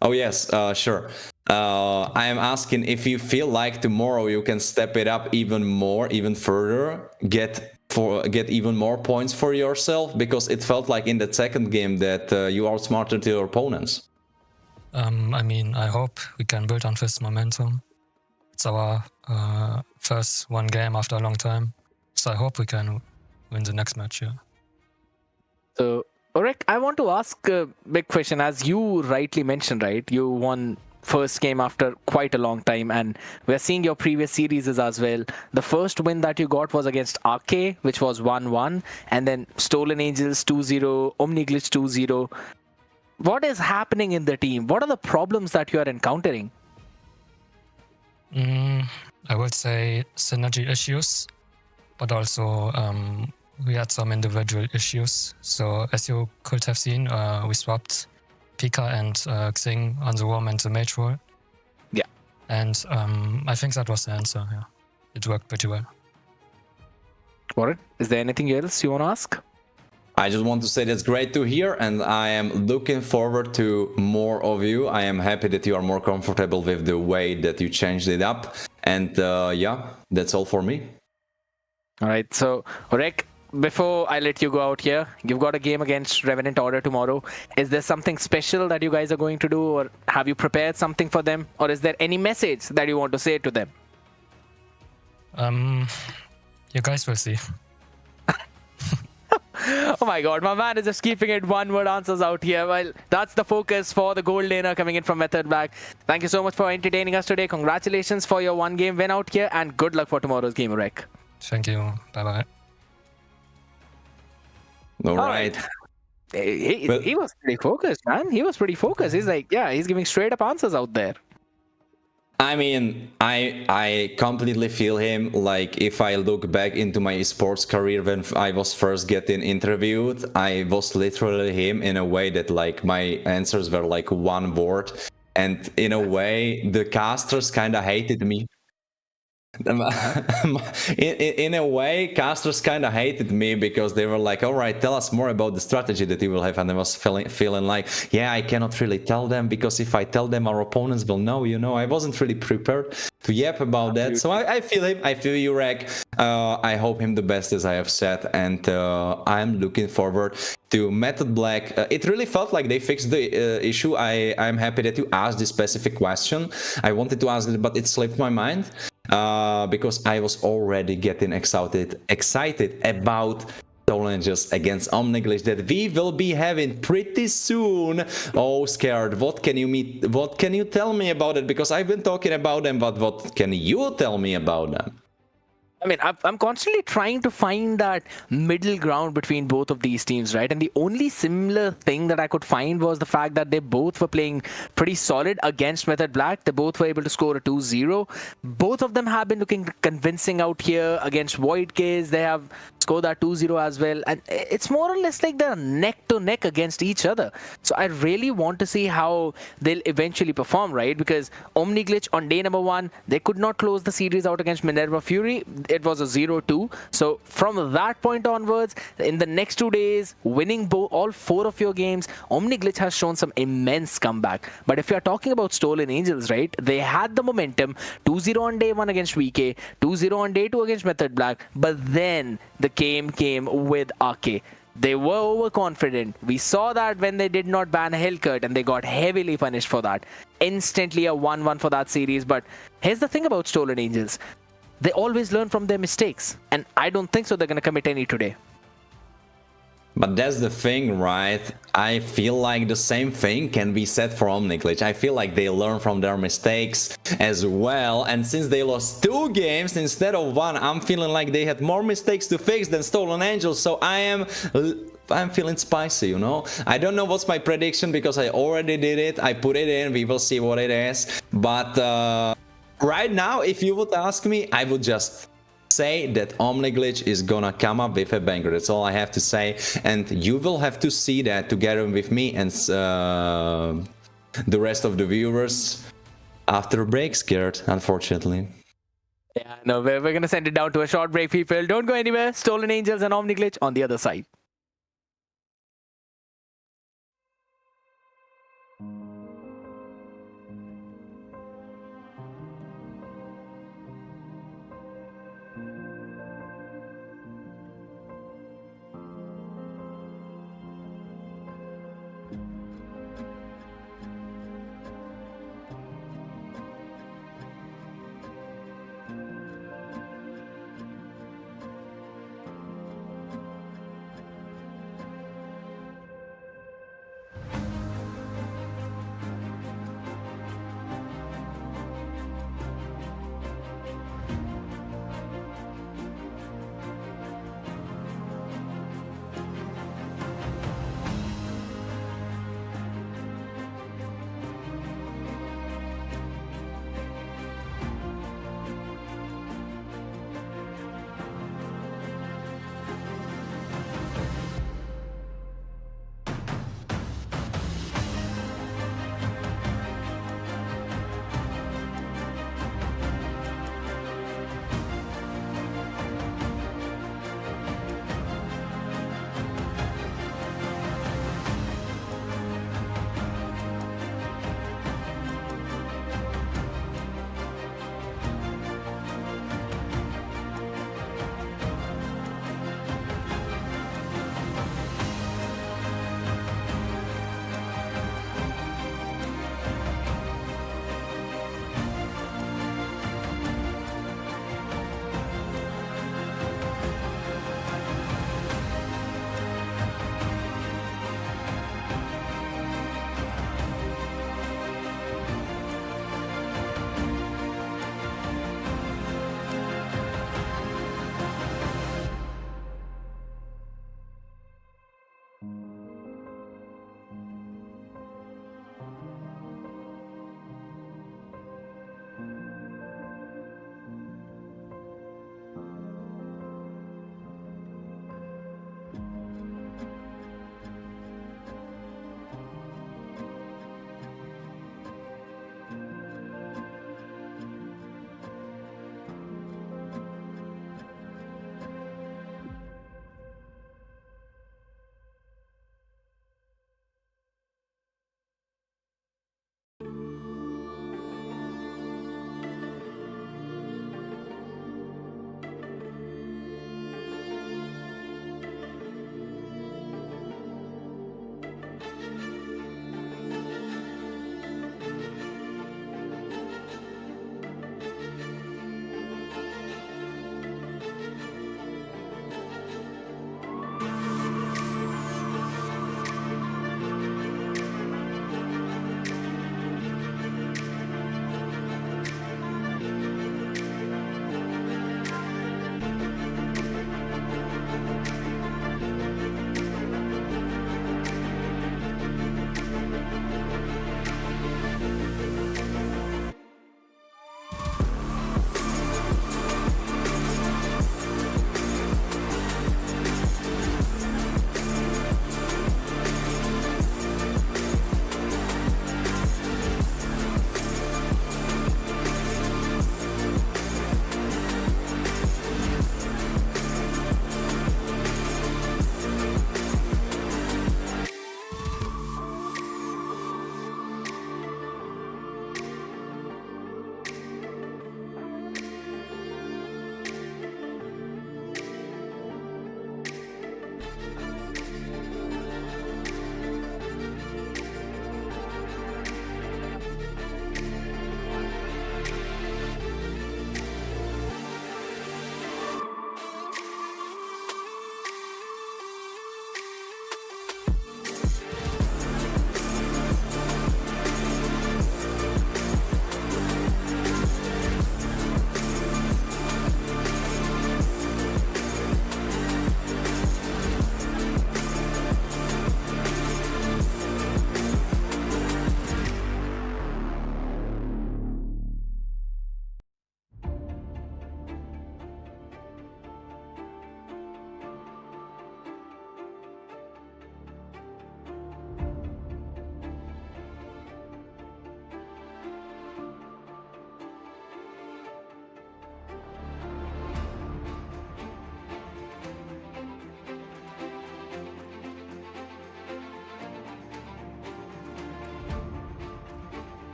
Oh yes, sure. I am asking if you feel like tomorrow you can step it up even more, even further, get even more points for yourself, because it felt like in that second game that you outsmarted your opponents. I mean, I hope we can build on this momentum. It's our first one game after a long time, so I hope we can win the next match. Yeah. So, Orek, I want to ask a big question. As you rightly mentioned, right, you won first game after quite a long time, and we're seeing your previous series as well. The first win that you got was against RK, which was 1-1, and then Stolen Angels 2-0, Omniglitch 2-0. what is happening in the team? What are the problems that you are encountering? I would say synergy issues, but also we had some individual issues. So as you could have seen, we swapped Pika and Xing on the Worm and the Mage role. Yeah. And I think that was the answer. Yeah, it worked pretty well. Warren, is there anything else you want to ask? I just want to say that's great to hear, and I am looking forward to more of you. I am happy that you are more comfortable with the way that you changed it up. And yeah, that's all for me. All right, so Rick, before I let you go out here, you've got a game against Revenant Order tomorrow. Is there something special that you guys are going to do, or have you prepared something for them, or is there any message that you want to say to them? You guys will see. Oh my god, my man is just keeping it one-word answers out here. Well, that's the focus for the gold laner coming in from Method Black. Thank you so much for entertaining us today. Congratulations for your one-game win out here, and good luck for tomorrow's game, Rick. Thank you. Bye-bye. All right. He was pretty focused, man. He was pretty focused. He's like, yeah, he's giving straight-up answers out there. I mean, I completely feel him. Like, if I look back into my esports career when I was first getting interviewed, I was literally him in a way that, like, my answers were like one word, and in a way the casters kind of hated me. In a way, casters kind of hated me because they were like, all right, tell us more about the strategy that you will have. And I was feeling like, yeah, I cannot really tell them, because if I tell them, our opponents will know, you know. I wasn't really prepared to yap about that. So I feel him. I feel you, Rek. I hope him the best, as I have said. And I'm looking forward to Method Black. It really felt like they fixed the issue. I'm happy that you asked this specific question. I wanted to ask it, but it slipped my mind. Because I was already getting excited about challenges against Omniglitch that we will be having pretty soon. Oh, scared. What can you tell me about it? Because I've been talking about them, but what can you tell me about them? I mean, I'm constantly trying to find that middle ground between both of these teams, right? And the only similar thing that I could find was the fact that they both were playing pretty solid against Method Black. They both were able to score a 2-0. Both of them have been looking convincing out here against Void Case. They have scored that 2-0 as well. And it's more or less like they're neck to neck against each other. So I really want to see how they'll eventually perform, right? Because Omniglitch on day number 1, they could not close the series out against Minerva Fury. It was a 0-2. So from that point onwards, in the next 2 days, winning all 4 of your games, Omniglitch has shown some immense comeback. But if you're talking about Stolen Angels, right, they had the momentum. 2-0 on day 1 against VK, 2-0 on day 2 against Method Black, but then the game came with Ake. They were overconfident. We saw that when they did not ban Hellcut, and they got heavily punished for that. Instantly a 1-1 for that series. But here's the thing about Stolen Angels. They always learn from their mistakes, and I don't think so they're going to commit any today. But that's the thing, right? I feel like the same thing can be said for Omniglitch. I feel like they learn from their mistakes as well, and since they lost 2 games instead of 1, I'm feeling like they had more mistakes to fix than Stolen Angels, so I'm feeling spicy, you know? I don't know what's my prediction, because I already did it. I put it in, we will see what it is. But right now, if you would ask me, I would just say that Omniglitch is gonna come up with a banger. That's all I have to say, and you will have to see that together with me and the rest of the viewers after a break, Scared, unfortunately. Yeah, no, we're gonna send it down to a short break, people. Don't go anywhere. Stolen Angels and Omniglitch on the other side.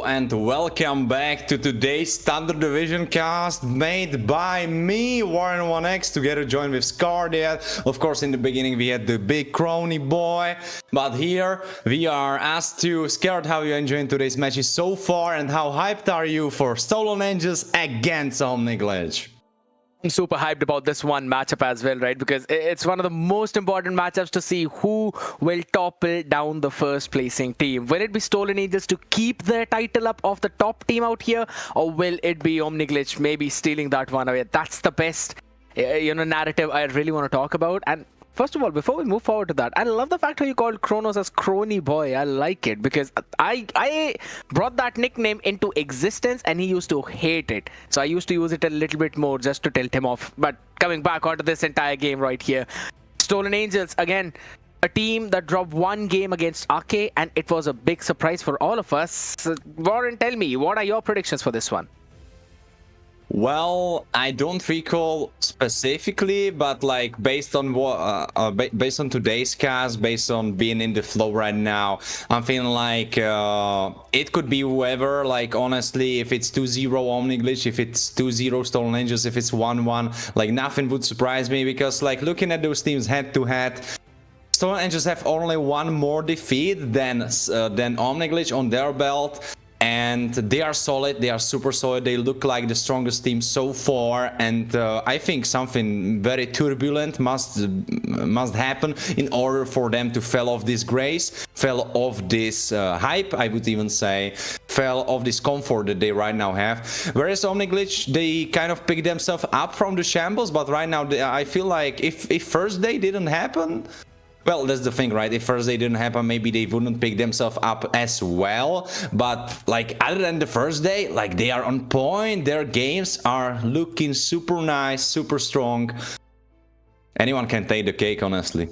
and welcome back to today's Standard Division cast made by me, Warren1x, together joined with Scardiat. Of course, in the beginning we had the big crony boy, but here we are asked to Scared, how you enjoying today's matches so far and how hyped are you for Stolen Angels against Omniglitch? I'm super hyped about this one matchup as well, right? Because it's one of the most important matchups to see who will topple down the first placing team. Will it be Stolen Angels to keep their title up of the top team out here, or will it be Omniglitch maybe stealing that one away? That's the best, narrative I really want to talk about. And first of all, before we move forward to that, I love the fact how you called Kronos as Crony Boy. I like it because I brought that nickname into existence and he used to hate it. So I used to use it a little bit more just to tilt him off. But coming back onto this entire game right here, Stolen Angels, again, a team that dropped one game against Ake, and it was a big surprise for all of us. Warren, tell me, what are your predictions for this one? Well, I don't recall specifically, but like based on what, based on today's cast, based on being in the flow right now, I'm feeling like it could be whoever. Like honestly, if it's 2-0 Omniglitch, if it's 2-0 Stolen Angels, if it's 1-1, like nothing would surprise me because like looking at those teams head to head, Stolen Angels have only one more defeat than Omniglitch on their belt. And they are solid, they are super solid, they look like the strongest team so far, and I think something very turbulent must happen in order for them to fall off this grace, fall off this hype, I would even say, fall off this comfort that they right now have. Whereas Omniglitch, they kind of pick themselves up from the shambles, but right now I feel like if first day didn't happen, well, that's the thing, right? If first day didn't happen, maybe they wouldn't pick themselves up as well. But like other than the first day, like they are on point. Their games are looking super nice, super strong. Anyone can take the cake, honestly.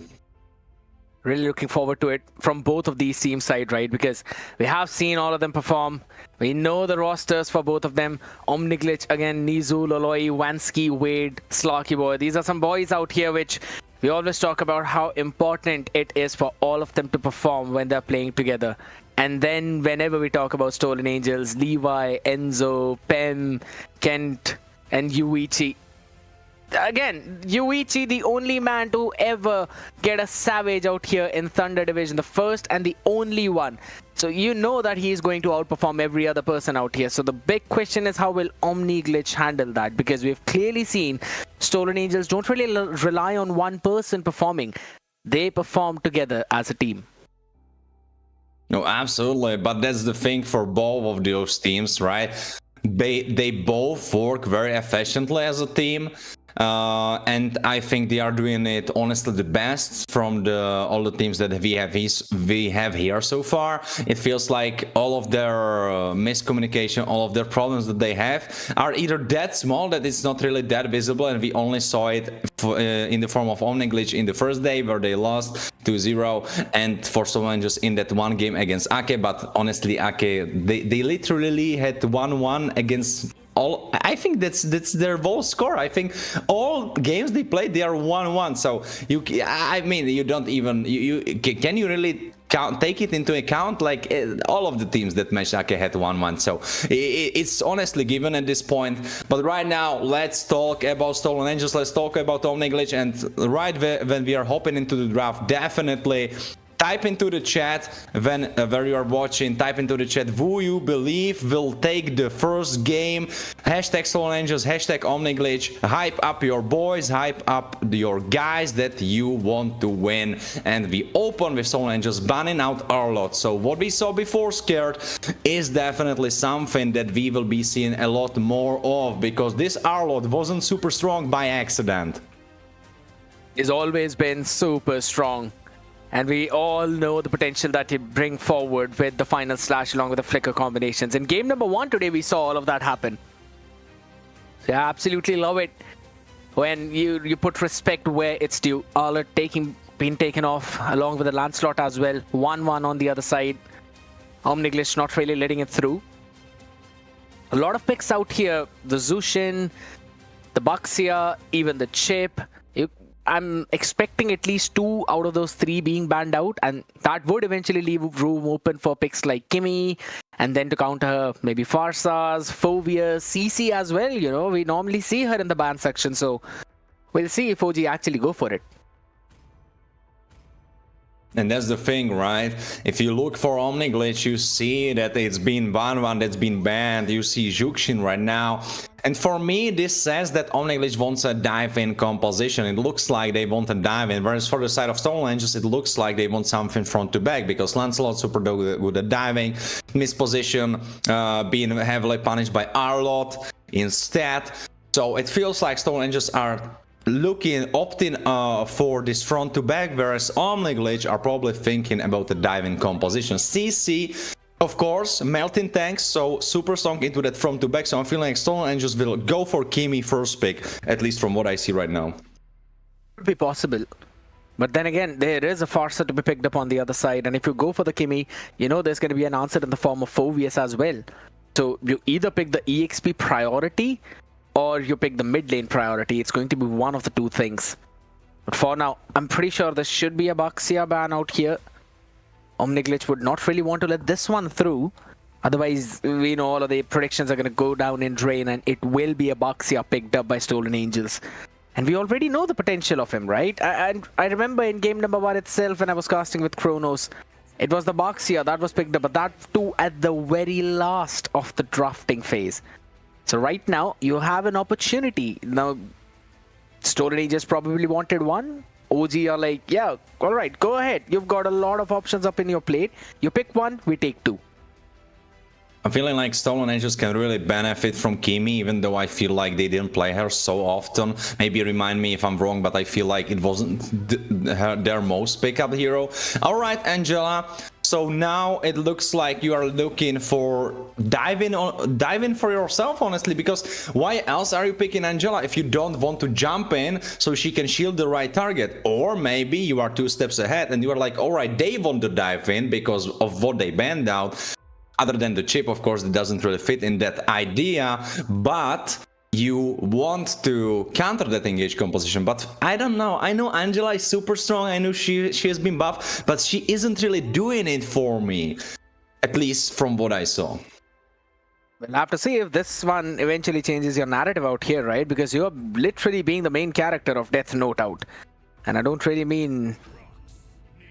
Really looking forward to it from both of these teams' side, right? Because we have seen all of them perform. We know the rosters for both of them. Omniglitch, again, Nizu, Loloi, Wansky, Wade, Slocky Boy. These are some boys out here which we always talk about how important it is for all of them to perform when they're playing together. And then whenever we talk about Stolen Angels, Levi, Enzo, Pem, Kent, and Yuichi. Again, Yuichi, the only man to ever get a Savage out here in Thunder Division, the first and the only one. So you know that he is going to outperform every other person out here. So the big question is, how will Omniglitch handle that? Because we've clearly seen Stolen Angels don't really rely on one person performing. They perform together as a team. No, absolutely. But that's the thing for both of those teams, right? They both work very efficiently as a team. And I think they are doing it honestly the best from all the teams that we have here so far. It feels like all of their miscommunication, all of their problems that they have are either that small that it's not really that visible, and we only saw it in the form of Omniglitch in the first day where they lost 2-0, and for Stolen Angels in that one game against Ake. But honestly, Ake, they literally had 1-1 against all. I think that's their whole score. I think all games they played, they are 1-1. So I mean, you don't even can you really take it into account? Like all of the teams that matched Ake had 1-1. So it's honestly given at this point. But right now, let's talk about Stolen Angels. Let's talk about Omniglitch. And right when we are hopping into the draft, definitely type into the chat where you are watching, type into the chat who you believe will take the first game. Hashtag Stolen Angels, hashtag Omniglitch. Hype up your boys, hype up your guys that you want to win. And we open with Stolen Angels banning out Arlot. So what we saw before Scared is definitely something that we will be seeing a lot more of, because this Arlot wasn't super strong by accident. He's always been super strong. And we all know the potential that he bring forward with the final slash along with the flicker combinations. In game number 1 today, we saw all of that happen. So I absolutely love it when you put respect where it's due. Arlot being taken off along with the Lancelot as well. 1-1 on the other side. Omniglitch not really letting it through. A lot of picks out here. The Zushin, the Baxia, even the Chip. I'm expecting at least 2 out of those 3 being banned out, and that would eventually leave room open for picks like Kimmy And then to counter her, maybe Farsas, Phobias, CC as well, you know. We normally see her in the ban section, so we'll see if OG actually go for it. And that's the thing, right? If you look for Omni Glitch, you see that it's been one that's been banned. You see Juxin right now. And for me, this says that Omni Glitch wants a dive-in composition. It looks like they want a dive-in. Whereas for the side of Stolen Angels, it looks like they want something front to back. Because Lancelot Superdog with a diving, misposition, being heavily punished by Arlot instead. So it feels like Stolen Angels are opting for this front to back, whereas Omni Glitch are probably thinking about the diving composition. CC, of course, melting tanks, so super strong into that front to back, so I'm feeling like Stolen Angels will go for Kimi first pick, at least from what I see right now. Could be possible. But then again, there is a Farsa to be picked up on the other side, and if you go for the Kimi, you know there's going to be an answer in the form of Phobias as well. So you either pick the EXP priority or you pick the mid lane priority. It's going to be one of the two things. But for now, I'm pretty sure there should be a Baxia ban out here. Omni Glitch would not really want to let this one through. Otherwise, we know all of the predictions are going to go down in drain, and it will be a Baxia picked up by Stolen Angels. And we already know the potential of him, right? And I remember in game number 1 itself, when I was casting with Kronos, it was the Baxia that was picked up, but that too at the very last of the drafting phase. So right now, you have an opportunity. Now, Stolen Angels probably wanted one. OG are like, yeah, alright, go ahead. You've got a lot of options up in your plate. You pick one, we take two. I'm feeling like Stolen Angels can really benefit from Kimi, even though I feel like they didn't play her so often. Maybe remind me if I'm wrong, but I feel like it wasn't their most pickup hero. Alright, Angela. So now it looks like you are looking for dive in for yourself, honestly, because why else are you picking Angela if you don't want to jump in so she can shield the right target? Or maybe you are 2 steps ahead and you are like, all right, they want to dive in because of what they banned out. Other than the chip, of course, it doesn't really fit in that idea, but you want to counter that engage composition. But I don't know. I know Angela is super strong. I know she has been buffed, but she isn't really doing it for me, at least from what I saw. We'll have to see if this one eventually changes your narrative out here, right? Because you're literally being the main character of Death Note out. And I don't really mean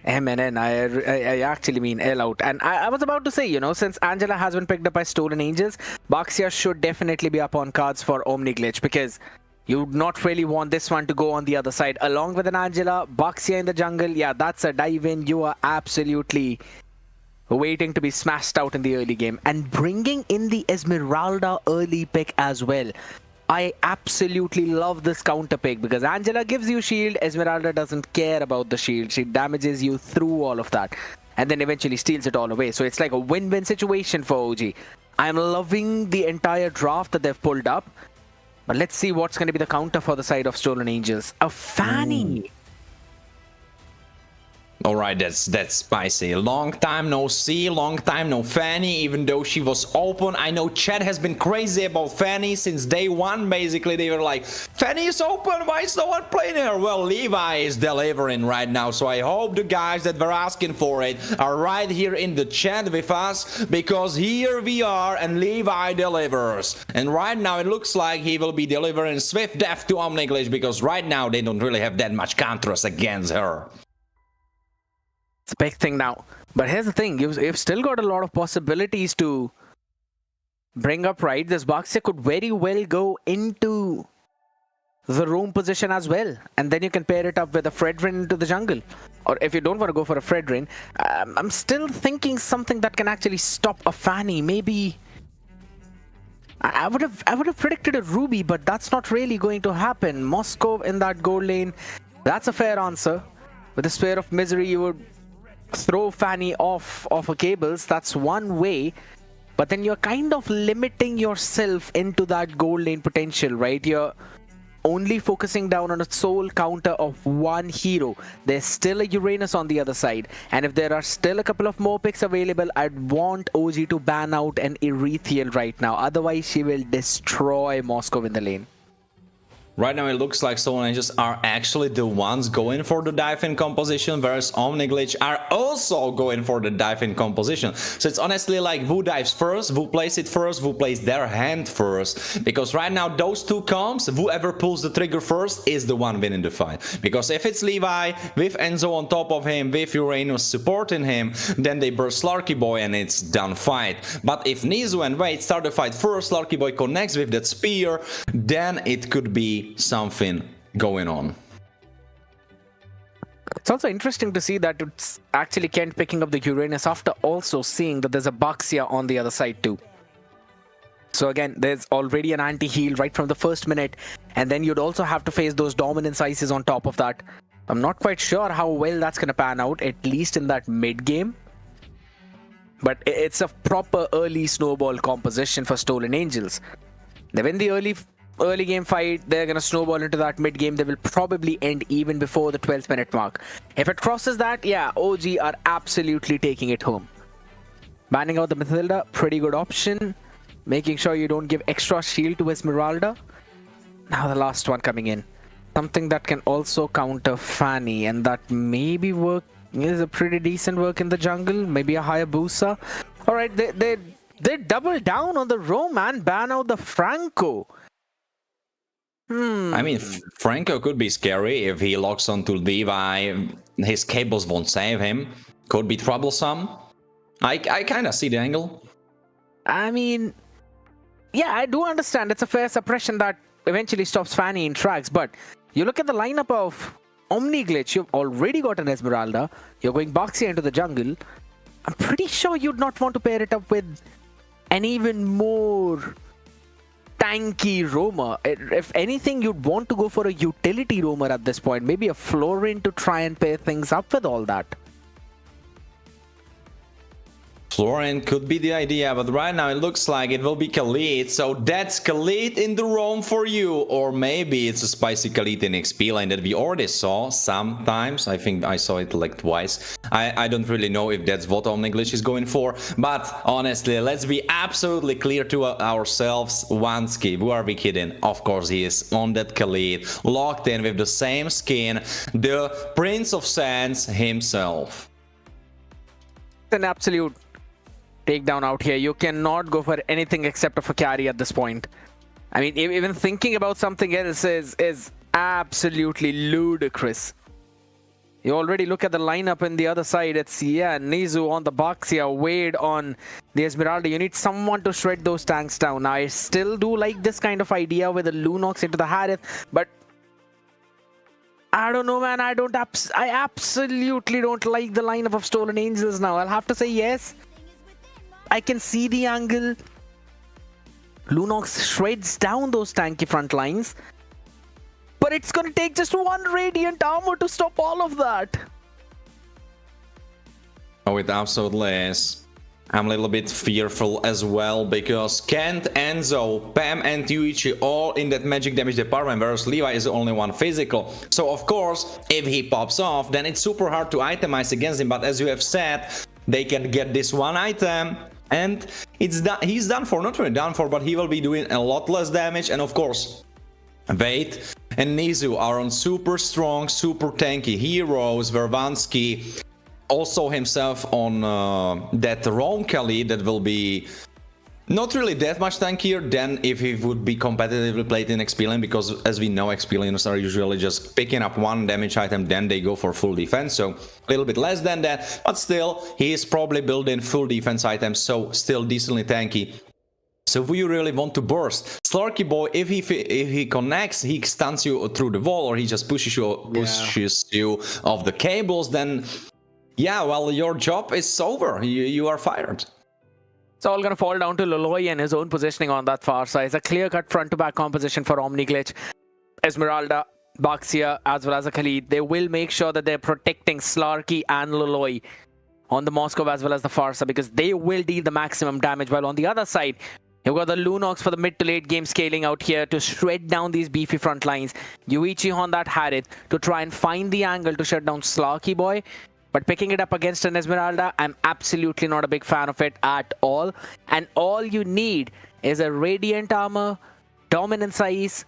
M and N, I actually mean L out. And I was about to say, you know, since Angela has been picked up by Stolen Angels, Baxia should definitely be up on cards for Omni Glitch, because you would not really want this one to go on the other side. Along with an Angela, Baxia in the jungle, yeah, that's a dive in. You are absolutely waiting to be smashed out in the early game. And bringing in the Esmeralda early pick as well. I absolutely love this counter pick, because Angela gives you shield, Esmeralda doesn't care about the shield. She damages you through all of that and then eventually steals it all away. So it's like a win-win situation for OG. I'm loving the entire draft that they've pulled up. But let's see what's going to be the counter for the side of Stolen Angels. A Fanny! Alright, that's spicy. Long time no see, long time no Fanny, even though she was open. I know chat has been crazy about Fanny since day one. Basically, they were like, Fanny is open, why is no one playing her? Well, Levi is delivering right now, so I hope the guys that were asking for it are right here in the chat with us, because here we are and Levi delivers. And right now it looks like he will be delivering swift death to Omni Glitch, because right now they don't really have that much counters against her. It's a big thing now. But here's the thing, you've still got a lot of possibilities to bring up, right? This Baxia could very well go into the roam position as well. And then you can pair it up with a Fredrin into the jungle. Or if you don't want to go for a Fredrin, I'm still thinking something that can actually stop a Fanny. Maybe I would have predicted a Ruby, but that's not really going to happen. Moscow in that gold lane, that's a fair answer. With a Sphere of Misery, you would throw Fanny off of a cables. That's one way, but then you're kind of limiting yourself into that gold lane potential, right? You're only focusing down on a sole counter of one hero. There's still a Uranus on the other side, and if there are still a couple of more picks available, I'd want OG to ban out an Erethiel right now. Otherwise, she will destroy Moscow in the lane. Right now it looks like Stolen Angels are actually the ones going for the dive-in composition, whereas Omniglitch are also going for the dive-in composition. So it's honestly like who dives first, who plays it first, who plays their hand first. Because right now those two comps, whoever pulls the trigger first is the one winning the fight. Because if it's Levi with Enzo on top of him, with Uranus supporting him, then they burst Slarky Boy and it's done fight. But if Nizu and Wade start the fight first, Slarky Boy connects with that spear, then it could be something going on. It's also interesting to see that it's actually Kent picking up the Uranus after also seeing that there's a Baxia on the other side too. So again, there's already an anti-heal right from the first minute, and then you'd also have to face those dominance ices on top of that. I'm not quite sure how well that's going to pan out, at least in that mid-game. But it's a proper early snowball composition for Stolen Angels. They win the early game fight, they're gonna snowball into that mid game. They will probably end even before the 12th minute mark. If it crosses that, yeah, OG are absolutely taking it home. Banning out the Mathilda, pretty good option. Making sure you don't give extra shield to Esmeralda. Now the last one coming in. Something that can also counter Fanny, and that maybe is a pretty decent work in the jungle. Maybe a Hayabusa. Alright, they double down on the Rome and ban out the Franco. I mean, Franco could be scary if he locks onto Levi. His cables won't save him. Could be troublesome. I kind of see the angle. I mean, yeah, I do understand. It's a fair suppression that eventually stops Fanny in tracks. But you look at the lineup of Omniglitch, you've already got an Esmeralda. You're going Baxia into the jungle. I'm pretty sure you'd not want to pair it up with an even more tanky roamer. If anything, you'd want to go for a utility roamer at this point. Maybe a Florin to try and pair things up with all that. Florin could be the idea, but right now it looks like it will be Khalid. So that's Khalid in the roam for you. Or maybe it's a spicy Khalid in XP lane that we already saw sometimes. I think I saw it like twice. I don't really know if that's what Omniglitch is going for. But honestly, let's be absolutely clear to ourselves. Wansky, who are we kidding? Of course he is on that Khalid. Locked in with the same skin. The Prince of Sands himself. An absolute takedown out here. You cannot go for anything except for carry at this point. I mean, even thinking about something else is absolutely ludicrous. You already look at the lineup in the other side. It's, yeah, Nizu on the Baxia, Wade on the Esmeralda. You need someone to shred those tanks down. Now, I still do like this kind of idea with the Lunox into the Harith, but I don't know, man. I absolutely don't like the lineup of Stolen Angels now. I'll have to say yes. I can see the angle. Lunox shreds down those tanky front lines. But it's going to take just one Radiant Armor to stop all of that. Oh, it absolutely is. I'm a little bit fearful as well, because Kent, Enzo, Pam and Yuichi all in that magic damage department, whereas Levi is the only one physical. So of course, if he pops off, then it's super hard to itemize against him. But as you have said, they can get this one item and it's done. He's done for, not really done for, but he will be doing a lot less damage. And of course, Wade and Nizu are on super strong, super tanky heroes. Vervansky also himself on that Rome Khalid that will be not really that much tankier than if he would be competitively played in XP lane, because as we know, XP laners are usually just picking up one damage item, then they go for full defense, so a little bit less than that, but still, he is probably building full defense items, so still decently tanky. So if you really want to burst, Slarky Boy, if he connects, he stuns you through the wall, or he just pushes you off the cables, then yeah, well, your job is over. You are fired. It's all going to fall down to Loloy and his own positioning on that far side. It's a clear-cut front-to-back composition for Omniglitch. Esmeralda, Baxia, as well as a Khalid. They will make sure that they're protecting Slarky and Loloy on the Moscow as well as the Farsa, because they will deal the maximum damage. While on the other side, you've got the Lunox for the mid to late game scaling out here to shred down these beefy front lines. Yuichi on that Harith to try and find the angle to shut down Slarky Boy. But picking it up against an Esmeralda, I'm absolutely not a big fan of it at all. And all you need is a Radiant Armor, Dominance Ice,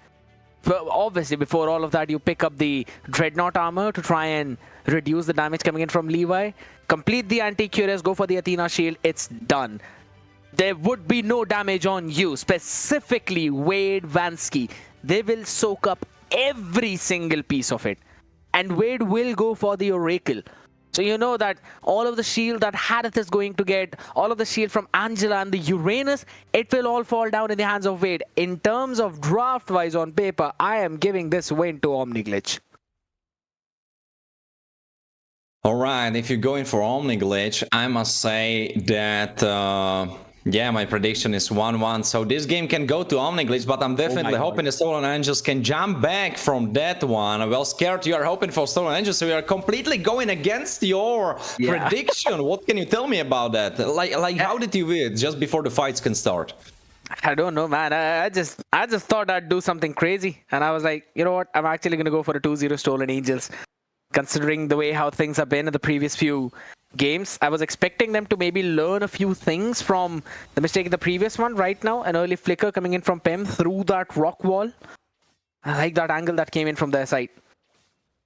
obviously, before all of that, you pick up the Dreadnought armor to try and reduce the damage coming in from Levi. Complete the anti-Curious, go for the Athena shield, it's done. There would be no damage on you, specifically Wade Vansky. They will soak up every single piece of it. And Wade will go for the Oracle. So you know that all of the shield that Hadith is going to get, all of the shield from Angela and the Uranus, it will all fall down in the hands of Wade. In terms of draft-wise on paper, I am giving this win to Omniglitch. Alright, if you're going for Omniglitch, I must say that... yeah, my prediction is 1-1, so this game can go to Omniglitch, but I'm definitely hoping the Stolen Angels can jump back from that one. Well, Scared, you are hoping for Stolen Angels, so you are completely going against your prediction. What can you tell me about that? Like how did you win just before the fights can start? I don't know, man. I just thought I'd do something crazy, and I was like, you know what? I'm actually going to go for a 2-0 Stolen Angels. Considering the way how things have been in the previous few games, I was expecting them to maybe learn a few things from the mistake in the previous one. Right now, an early flicker coming in from Pem through that rock wall. I like that angle that came in from their side.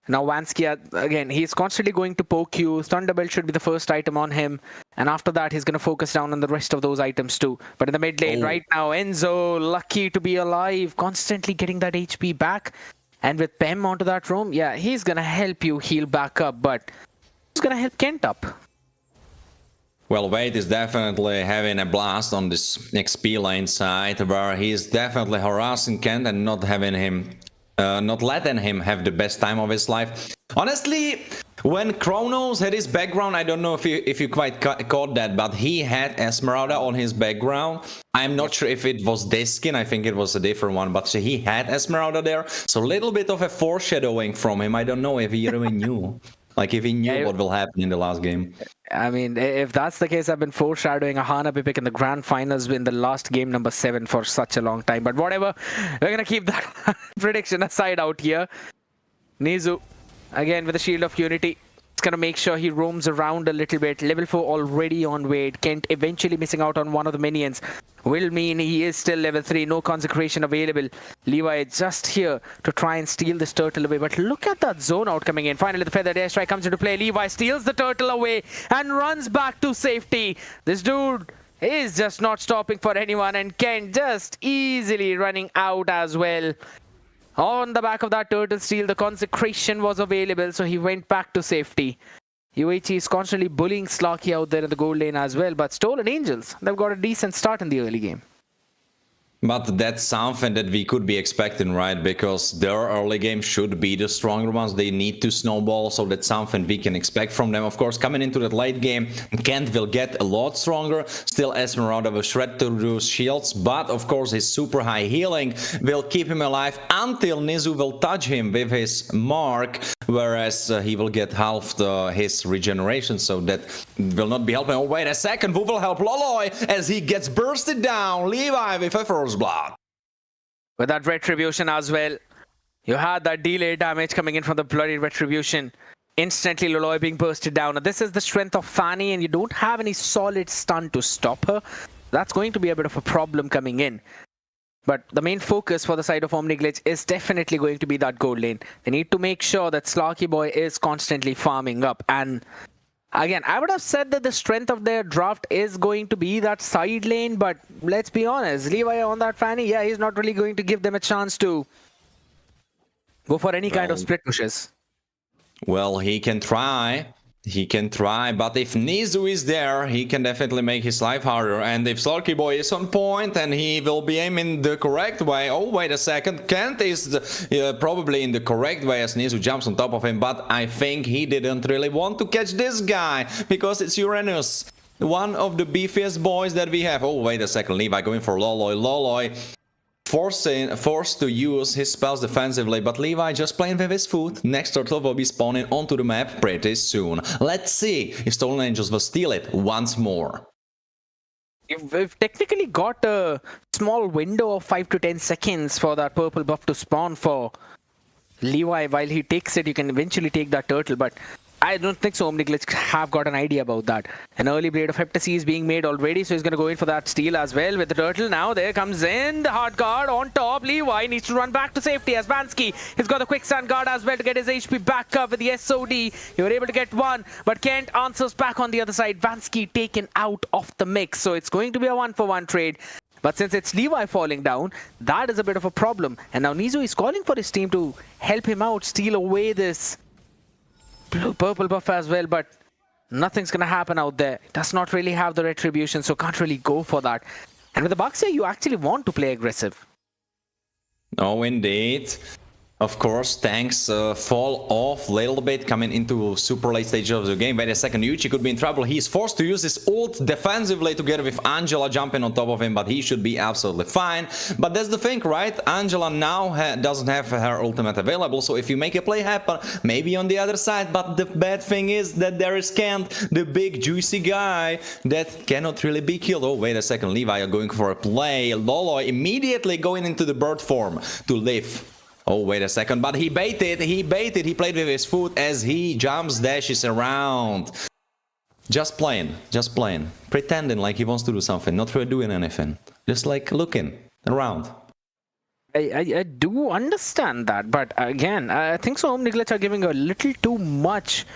Now Vansky, again, he's constantly going to poke you. Thunderbolt should be the first item on him. And after that, he's going to focus down on the rest of those items too. But in the mid lane right now, Enzo, lucky to be alive, constantly getting that HP back. And with Pem onto that roam, yeah, he's going to help you heal back up. But who's going to help Kent up? Well, Wade is definitely having a blast on this XP lane side, where he's definitely harassing Kent and not having him, not letting him have the best time of his life. Honestly, when Kronos had his background, I don't know if you quite caught that, but he had Esmeralda on his background. I'm not sure if it was this skin, I think it was a different one, but he had Esmeralda there. So a little bit of a foreshadowing from him. I don't know if he really knew. Like if he knew what will happen in the last game. I mean, if that's the case, I've been foreshadowing a Hanabi pick in the grand finals in the last game number 7 for such a long time. But whatever, we're going to keep that prediction aside out here. Nizu, again with the Shield of Unity. It's going to make sure he roams around a little bit. Level 4 already on Wade. Kent eventually missing out on one of the minions will mean he is still level 3. No consecration available. Levi just here to try and steal this turtle away. But look at that zone out coming in. Finally, the feathered airstrike comes into play. Levi steals the turtle away and runs back to safety. This dude is just not stopping for anyone. And Kent just easily running out as well. On the back of that turtle steal, the consecration was available, so he went back to safety. UHE is constantly bullying Slarky out there in the gold lane as well, but Stolen Angels, they've got a decent start in the early game. But that's something that we could be expecting, right? Because their early game should be the stronger ones. They need to snowball, so that's something we can expect from them. Of course, coming into that late game, Kent will get a lot stronger. Still, Esmeralda will shred through those shields, but of course, his super high healing will keep him alive until Nizu will touch him with his mark, whereas he will get halved his regeneration, so that will not be helping. Oh, wait a second, who will help Loloy as he gets bursted down? Levi with a first blood. With that retribution as well, you had that delay damage coming in from the bloody retribution. Instantly Loloy being bursted down. Now, this is the strength of Fanny, and you don't have any solid stun to stop her. That's going to be a bit of a problem coming in. But the main focus for the side of Omniglitch is definitely going to be that gold lane. They need to make sure that Slarky Boy is constantly farming up. And again, I would have said that the strength of their draft is going to be that side lane, but let's be honest, Levi on that Fanny, yeah, he's not really going to give them a chance to go for any kind of split pushes. Well, he can try. He can try, but if Nizu is there, he can definitely make his life harder. And if Slarky Boy is on point and he will be aiming the correct way... Oh, wait a second. Kent is probably in the correct way as Nizu jumps on top of him, but I think he didn't really want to catch this guy because it's Uranus, one of the beefiest boys that we have. Oh, wait a second. Levi going for Loloy. Loloy forced to use his spells defensively, but Levi just playing with his foot. Next turtle will be spawning onto the map pretty soon. Let's see if Stolen Angels will steal it once more. We've technically got a small window of 5 to 10 seconds for that purple buff to spawn for Levi. While he takes it, you can eventually take that turtle, but I don't think so. Omniglitch have got an idea about that. An early Blade of Heptasy is being made already, so he's going to go in for that steal as well with the turtle. Now there comes in the hard guard on top. Levi needs to run back to safety as Vansky has got the quicksand guard as well to get his HP back up with the SOD. You were able to get one, but Kent answers back on the other side. Vansky taken out of the mix, so it's going to be a 1-for-1 trade. But since it's Levi falling down, that is a bit of a problem. And now Nizu is calling for his team to help him out, steal away this purple buff as well, but nothing's gonna happen out there. Does not really have the retribution, so can't really go for that. And with the Bucks here, you actually want to play aggressive. Oh, indeed. Of course, tanks fall off a little bit, coming into super late stage of the game. Wait a second, Yuichi could be in trouble. He's forced to use his ult defensively together with Angela jumping on top of him, but he should be absolutely fine. But that's the thing, right? Angela now doesn't have her ultimate available, so if you make a play happen, maybe on the other side. But the bad thing is that there is Kent, the big juicy guy that cannot really be killed. Oh, wait a second, Levi are going for a play. Lolo immediately going into the bird form to live. Oh, wait a second, but he baited, he played with his foot as he jumps, dashes around. Just playing, pretending like he wants to do something, not really doing anything. Just like looking around. I do understand that, but again, I think so Omniglitch are giving a little too much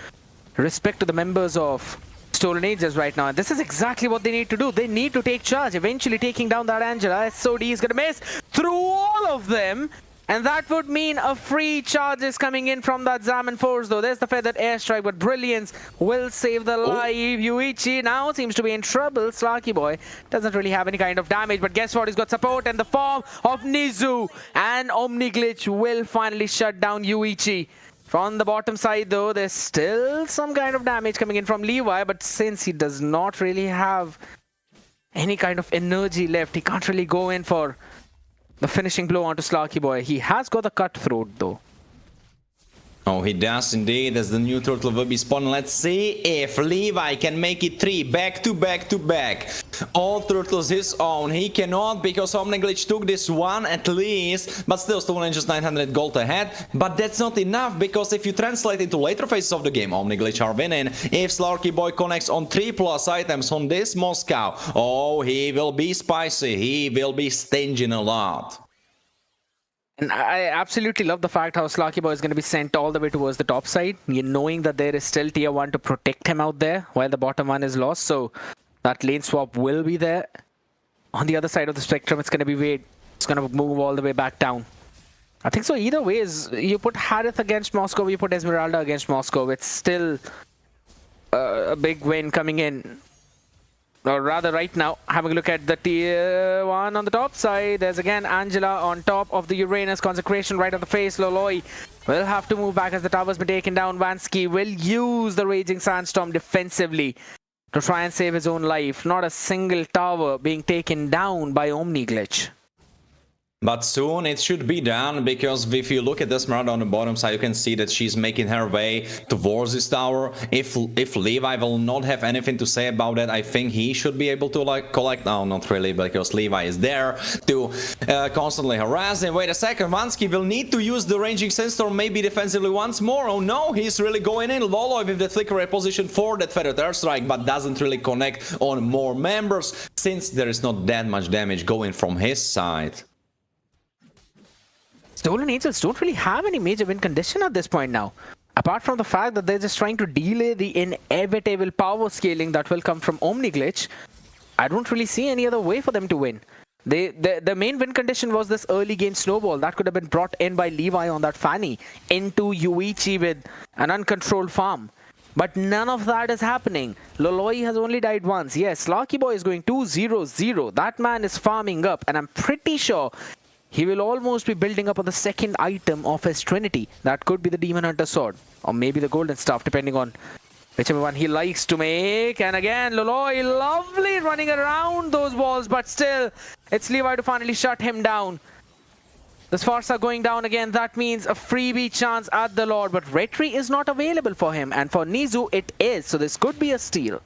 respect to the members of Stolen Ages right now. This is exactly what they need to do. They need to take charge, eventually taking down that Angela. SOD is going to miss through all of them. And that would mean a free charge is coming in from that Zaman force, though. There's the feathered airstrike, but Brilliance will save the life. Yuichi now seems to be in trouble. Slarky Boy doesn't really have any kind of damage, but guess what? He's got support in the form of Nizu. And Omniglitch will finally shut down Yuichi. From the bottom side, though, there's still some kind of damage coming in from Levi, but since he does not really have any kind of energy left, he can't really go in for the finishing blow onto Slarky Boy. He has got the cutthroat though. Oh, he does indeed, as the new turtle will be spawned. Let's see if Levi can make it 3 back to back to back. All turtles his own. He cannot, because Omniglitch took this one at least, but still Stolen just 900 gold ahead. But that's not enough, because if you translate into later phases of the game, Omniglitch are winning. If Slarky Boy connects on 3+ items on this Moscow, oh, he will be spicy. He will be stinging a lot. And I absolutely love the fact how Slarky Boy is going to be sent all the way towards the top side, knowing that there is still tier 1 to protect him out there while the bottom one is lost. So that lane swap will be there. On the other side of the spectrum, it's going to be Wade. It's going to move all the way back down. I think so either way is you put Harith against Moscow, you put Esmeralda against Moscow. It's still a big win coming in. Or rather, right now, having a look at the tier 1 on the top side. There's again Angela on top of the Uranus consecration right on the face. Loloi will have to move back as the tower's been taken down. Vansky will use the Raging Sandstorm defensively to try and save his own life. Not a single tower being taken down by Omniglitch. But soon it should be done, because if you look at the Esmeralda on the bottom side, you can see that she's making her way towards this tower. If Levi will not have anything to say about that, I think he should be able to like collect. No, not really, because Levi is there to constantly harass him. Wait a second, Vansky will need to use the Raging Sandstorm maybe defensively once more. Oh no, he's really going in. Lolo with the flicker position for that feathered airstrike, but doesn't really connect on more members, since there is not that much damage going from his side. Stolen Angels don't really have any major win condition at this point now. Apart from the fact that they're just trying to delay the inevitable power scaling that will come from Omniglitch, I don't really see any other way for them to win. The main win condition was this early game snowball that could have been brought in by Levi on that Fanny into Yuichi with an uncontrolled farm. But none of that is happening. Loloi has only died once. Yes, Slarky Boy is going 2-0-0. That man is farming up, and I'm pretty sure he will almost be building up on the second item of his Trinity. That could be the Demon Hunter Sword, or maybe the Golden Staff, depending on whichever one he likes to make. And again, Loloi lovely running around those walls, but still, it's Levi to finally shut him down. The Sforza going down again. That means a freebie chance at the Lord, but Retry is not available for him, and for Nizu it is, so this could be a steal.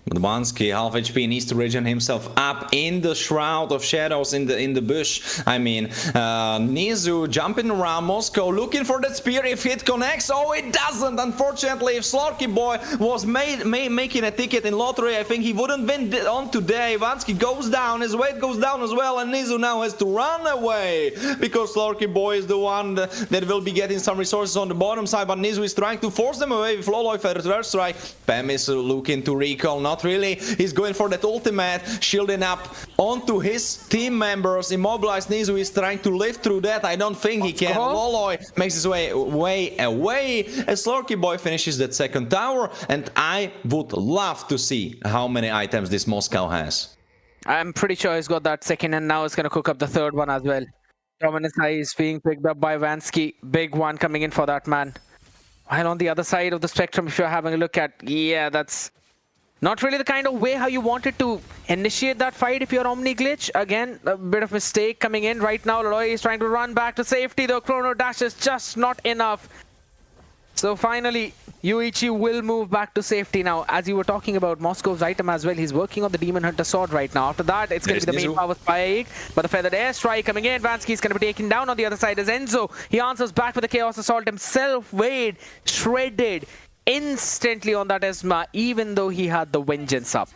But Vansky, half HP, needs to regen himself up in the Shroud of Shadows in the bush. I mean, Nizu jumping around Moscow, looking for that spear. If it connects, oh, it doesn't. Unfortunately, if Slorky Boy was making a ticket in lottery, I think he wouldn't win on today. Vansky goes down, his weight goes down as well, and Nizu now has to run away because Slorky Boy is the one that will be getting some resources on the bottom side. But Nizu is trying to force them away with Loloy for reverse strike. Pem is looking to recall. Not really. He's going for that ultimate, shielding up onto his team members. Immobilized Nizu is trying to live through that. I don't think he can. Loloy makes his way away as Slorky Boy finishes that second tower, and I would love to see how many items this Moscow has. I'm pretty sure he's got that second, and now he's going to cook up the third one as well. Dominance High is being picked up by Vansky. Big one coming in for that man. While on the other side of the spectrum, if you're having a look at, yeah, that's not really the kind of way how you wanted to initiate that fight if you're Omni Glitch. Again, a bit of mistake coming in right now. Loloy is trying to run back to safety, though Chrono Dash is just not enough. So finally, Yuichi will move back to safety now. As you were talking about Moscow's item as well, he's working on the Demon Hunter sword right now. After that, it's going to be the main power spike. But the feathered airstrike coming in. Vansky is going to be taken down. On the other side is Enzo. He answers back with the Chaos Assault himself. Wade shredded instantly on that Esma, even though he had the Vengeance up.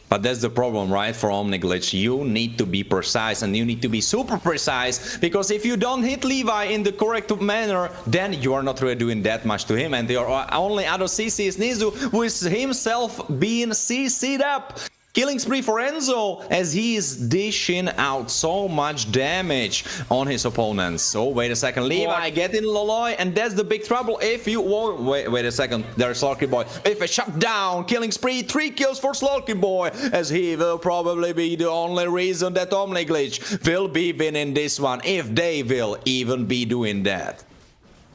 But that's the problem, right, for Omni Glitch. You need to be precise, and you need to be super precise, because if you don't hit Levi in the correct manner, then you are not really doing that much to him, and your only other CC is Nizu, who is himself being CC'd up. Killing spree for Enzo, as he is dishing out so much damage on his opponents. So wait a second, Levi getting Loloy, and that's the big trouble. If you wait a second, there's Slorky Boy with a shutdown, killing spree, 3 kills for Slorky Boy, as he will probably be the only reason that Omni Glitch will be winning this one, if they will even be doing that.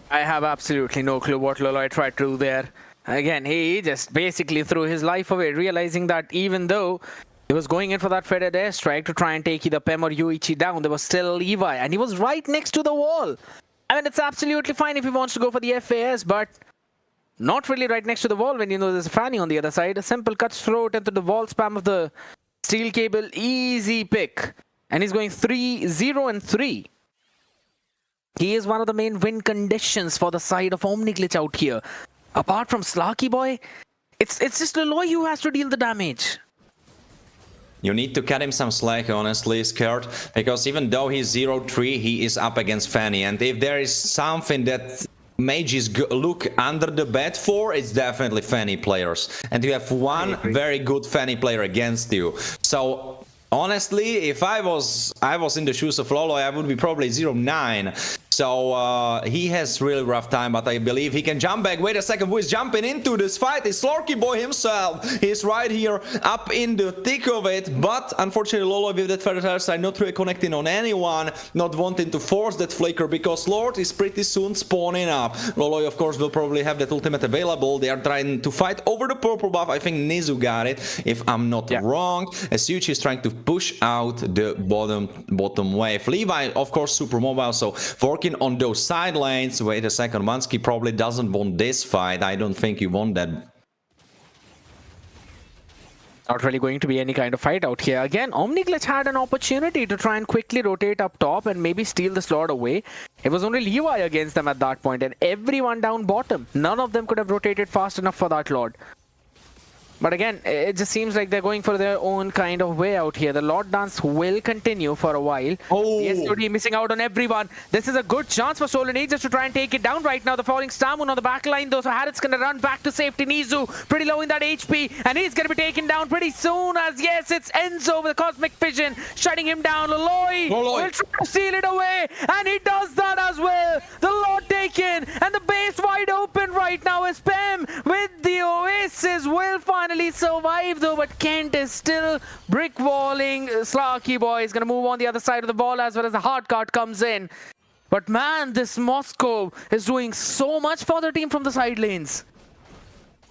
I have absolutely no clue what Loloy tried to do there. Again, he just basically threw his life away, realizing that even though he was going in for that feathered airstrike to try and take either Pem or Yuichi down, there was still Levi, and he was right next to the wall. I mean, it's absolutely fine if he wants to go for the FAS, but not really right next to the wall when you know there's a Fanny on the other side. A simple cut throat into the wall spam of the steel cable, easy pick. And he's going 3-0-3. He is one of the main win conditions for the side of Omni Glitch out here. Apart from Slorky Boy, it's just Loloy who has to deal the damage. You need to cut him some slack, honestly, Skirt, because even though he's 0-3, he is up against Fanny, and if there is something that mages look under the bed for, it's definitely Fanny players, and you have one very good Fanny player against you. So honestly, if I was in the shoes of Loloy, I would be probably 0-9. So he has really rough time, but I believe he can jump back. Wait a second, who is jumping into this fight? It's Slorky Boy himself. He's right here up in the thick of it, but unfortunately Loloy with that feather hairstyle not really connecting on anyone, not wanting to force that flicker, because Lord is pretty soon spawning up. Loloy, of course, will probably have that ultimate available. They are trying to fight over the purple buff. I think Nizu got it, if I'm not wrong, as Yuichi is trying to push out the bottom wave. Levi, of course, super mobile, so working on those side lanes. Wait a second, Vansky probably doesn't want this fight. I don't think he won that. Not really going to be any kind of fight out here. Again, Omni Glitch had an opportunity to try and quickly rotate up top and maybe steal this Lord away. It was only Levi against them at that point, and everyone down bottom. None of them could have rotated fast enough for that Lord. But again, it just seems like they're going for their own kind of way out here. The Lord Dance will continue for a while. The SOD missing out on everyone. This is a good chance for Stolen Aegis to try and take it down right now. The falling Star Moon on the back line, though, so Harriet's going to run back to safety. Nizu pretty low in that HP, and he's going to be taken down pretty soon, as yes, it's Enzo with the Cosmic Vision shutting him down. Loloy will try to steal it away, and he does that as well. The Lord taken, and the base wide open right now as Pem with the Oasis will finally survive, though, but Kent is still brick walling. Slorky Boy is going to move on the other side of the ball as well as the hard card comes in. But man, this Moscow is doing so much for the team from the side lanes.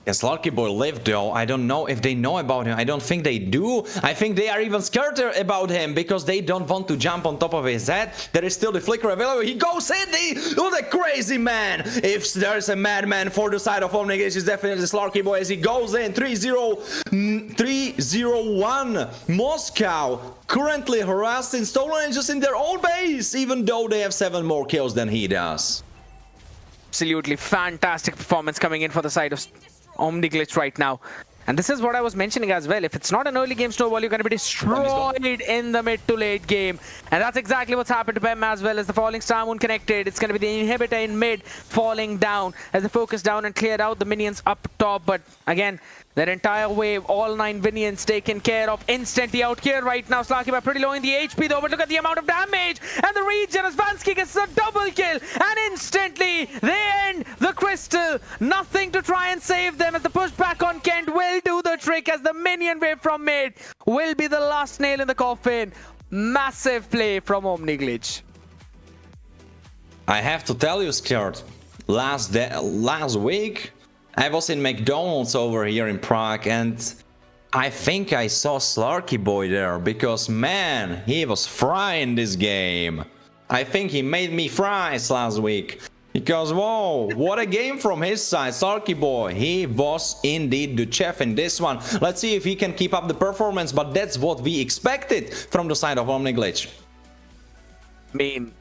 Yes, Lucky Boy lived though. I don't know if they know about him. I don't think they do. I think they are even scared about him because they don't want to jump on top of his head. There is still the flicker available. He goes in the crazy man. If there's a madman for the side of Omniglitch, it's definitely Slarky Boy as he goes in. 3-0-1. Moscow currently harassing Stolen Angels in their own base, even though they have 7 more kills than he does. Absolutely fantastic performance coming in for the side of Omniglitch right now. And this is what I was mentioning as well. If it's not an early game snowball, you're going to be destroyed in the mid to late game. And that's exactly what's happened to Bem as well. As the Falling Star Moon connected, it's going to be the Inhibitor in mid falling down as they focus down and cleared out the minions up top. But again, their entire wave, all 9 minions taken care of instantly out here right now. Slarky pretty low in the HP though, but look at the amount of damage and the regen as Vansky gets a double kill, and instantly they end the crystal. Nothing to try and save them as the pushback on Kent will do the trick, as the minion wave from mid will be the last nail in the coffin. Massive play from Omniglitch. I have to tell you, Skirmishes, last week I was in McDonald's over here in Prague, and I think I saw Slarky Boy there, because man, he was frying this game. I think he made me fries last week, because whoa, what a game from his side. Slarky Boy, he was indeed the chef in this one. Let's see if he can keep up the performance, but that's what we expected from the side of Omniglitch. I mean,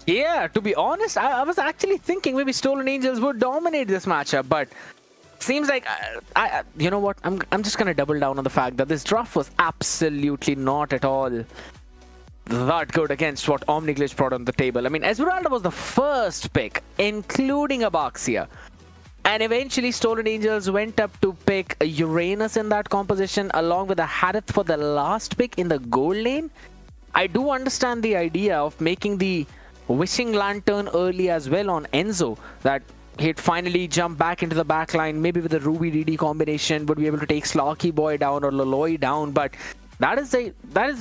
yeah, to be honest, I was actually thinking maybe Stolen Angels would dominate this matchup, but seems like you know what? I'm just gonna double down on the fact that this draft was absolutely not at all that good against what Omniglitch brought on the table. I mean, Esmeralda was the first pick, including Abaxia, and eventually Stolen Angels went up to pick Uranus in that composition, along with a Harith for the last pick in the gold lane. I do understand the idea of making the Wishing Lantern early as well on Enzo, that he'd finally jump back into the backline, maybe with a Ruby DD combination, would be able to take Slarky Boy down or Loloi down, but that is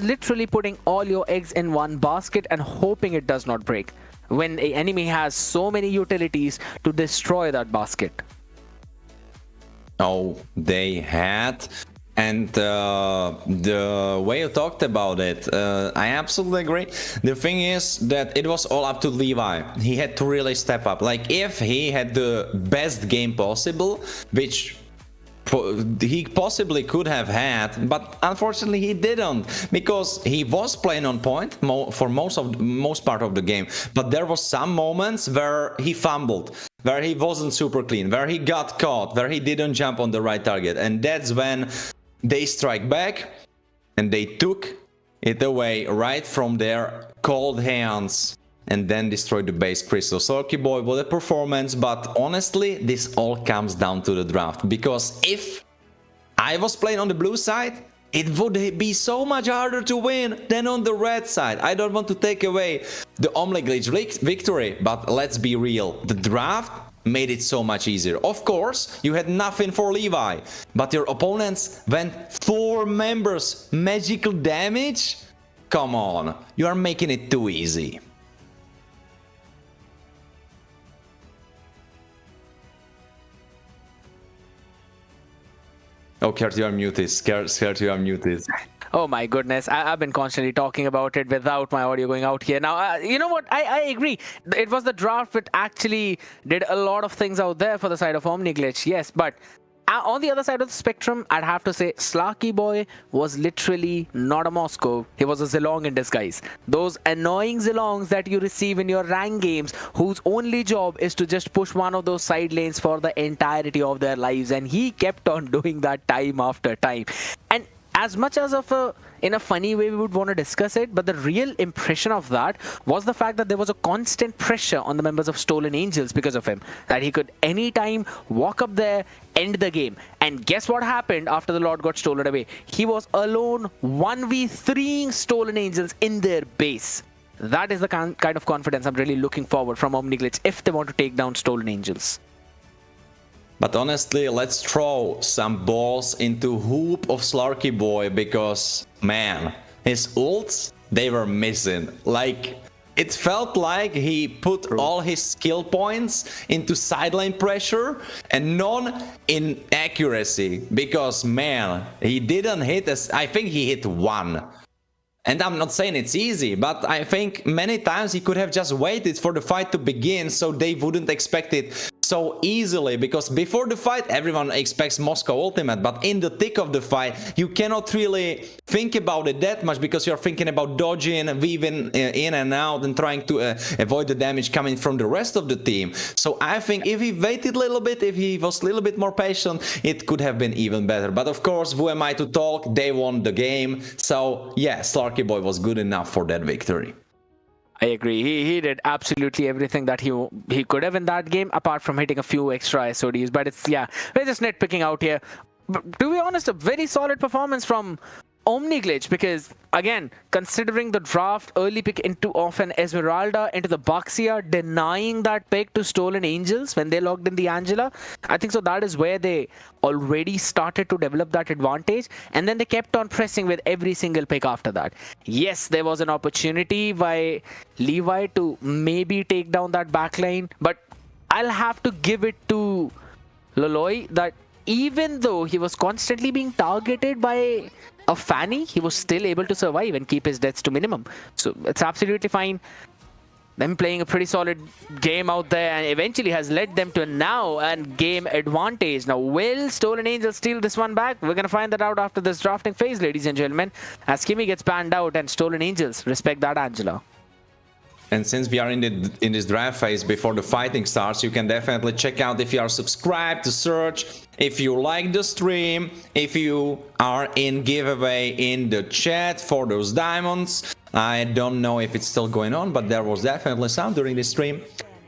literally putting all your eggs in one basket and hoping it does not break, when an enemy has so many utilities to destroy that basket. Oh, they had. And the way you talked about it, I absolutely agree. The thing is that it was all up to Levi. He had to really step up. Like, if he had the best game possible, which he possibly could have had, but unfortunately he didn't, because he was playing on point for most part of the game. But there was some moments where he fumbled, where he wasn't super clean, where he got caught, where he didn't jump on the right target, and that's when they strike back and they took it away right from their cold hands and then destroyed the base crystal. Slarky Boy, what a performance, but honestly, this all comes down to the draft, because if I was playing on the blue side, it would be so much harder to win than on the red side. I don't want to take away the Omniglitch victory, but let's be real, the draft made it so much easier. Of course, you had nothing for Levi, but your opponents went 4 members magical damage? Come on, you are making it too easy. Oh, Kurt, you are muted. Kurt, you are muted. Oh my goodness, I've been constantly talking about it without my audio going out here. Now, you know what, I agree. It was the draft that actually did a lot of things out there for the side of Omniglitch, yes, but on the other side of the spectrum, I'd have to say Slarky Boy was literally not a Moscow. He was a Zilong in disguise. Those annoying Zilongs that you receive in your rank games, whose only job is to just push one of those side lanes for the entirety of their lives, and he kept on doing that time after time. And as much as in a funny way we would want to discuss it, but the real impression of that was the fact that there was a constant pressure on the members of Stolen Angels because of him, that he could anytime walk up there, end the game. And guess what happened after the Lord got stolen away? He was alone 1v3ing Stolen Angels in their base. That is the kind of confidence I'm really looking forward from Omniglitch if they want to take down Stolen Angels. But honestly, let's throw some balls into hoop of Slarky Boy, because, man, his ults, they were missing. Like, it felt like he put all his skill points into sideline pressure and none in accuracy, because man, he didn't hit us. I think he hit one. And I'm not saying it's easy, but I think many times he could have just waited for the fight to begin so they wouldn't expect it so easily, because before the fight everyone expects Moscow Ultimate, but in the thick of the fight you cannot really think about it that much, because you're thinking about dodging, weaving in and out and trying to avoid the damage coming from the rest of the team. So I think if he waited a little bit, if he was a little bit more patient, it could have been even better. But of course, who am I to talk? They won the game, so yeah, Slarky Boy was good enough for that victory. I agree. He did absolutely everything that he could have in that game, apart from hitting a few extra SODs. But it's, yeah, we're just nitpicking out here. But to be honest, a very solid performance from Omniglitch, because again, considering the draft early pick of an Esmeralda into the Baxia, denying that pick to Stolen Angels when they logged in the Angela, I think so that is where they already started to develop that advantage, and then they kept on pressing with every single pick after that. Yes, there was an opportunity by Levi to maybe take down that backline, but I'll have to give it to Loloy that even though he was constantly being targeted by a Fanny, he was still able to survive and keep his deaths to minimum. So it's absolutely fine. Them playing a pretty solid game out there, and eventually has led them to now and game advantage. Now, will Stolen Angels steal this one back? We're going to find that out after this drafting phase, ladies and gentlemen, as Kimmy gets banned out and Stolen Angels respect that Angela. And since we are in this draft phase before the fighting starts, you can definitely check out if you are subscribed to search, if you like the stream, if you are in giveaway in the chat for those diamonds. I don't know if it's still going on, but there was definitely some during the stream.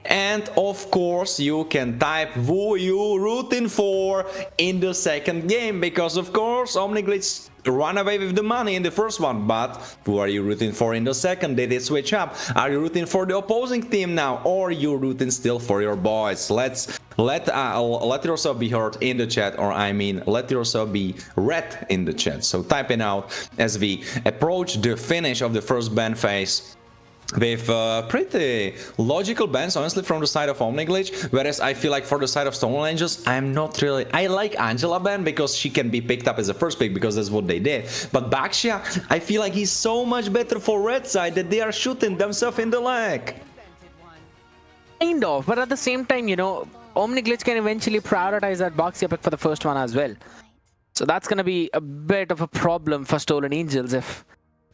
And of course, you can type who you rooting for in the second game, because of course Omniglitch run away with the money in the first one, but who are you rooting for in the second? Did it switch up? Are you rooting for the opposing team now, or are you rooting still for your boys? Let yourself be heard in the chat, or I mean let yourself be read in the chat. So type it out as we approach the finish of the first ban phase with pretty logical bans, honestly, from the side of Omniglitch, whereas I feel like for the side of Stolen Angels, I'm not really... I like Angela ban because she can be picked up as a first pick, because that's what they did. But Baxia, I feel like he's so much better for red side that they are shooting themselves in the leg. Kind of, but at the same time, you know, Omniglitch can eventually prioritize that Baxia pick for the first one as well. So that's going to be a bit of a problem for Stolen Angels if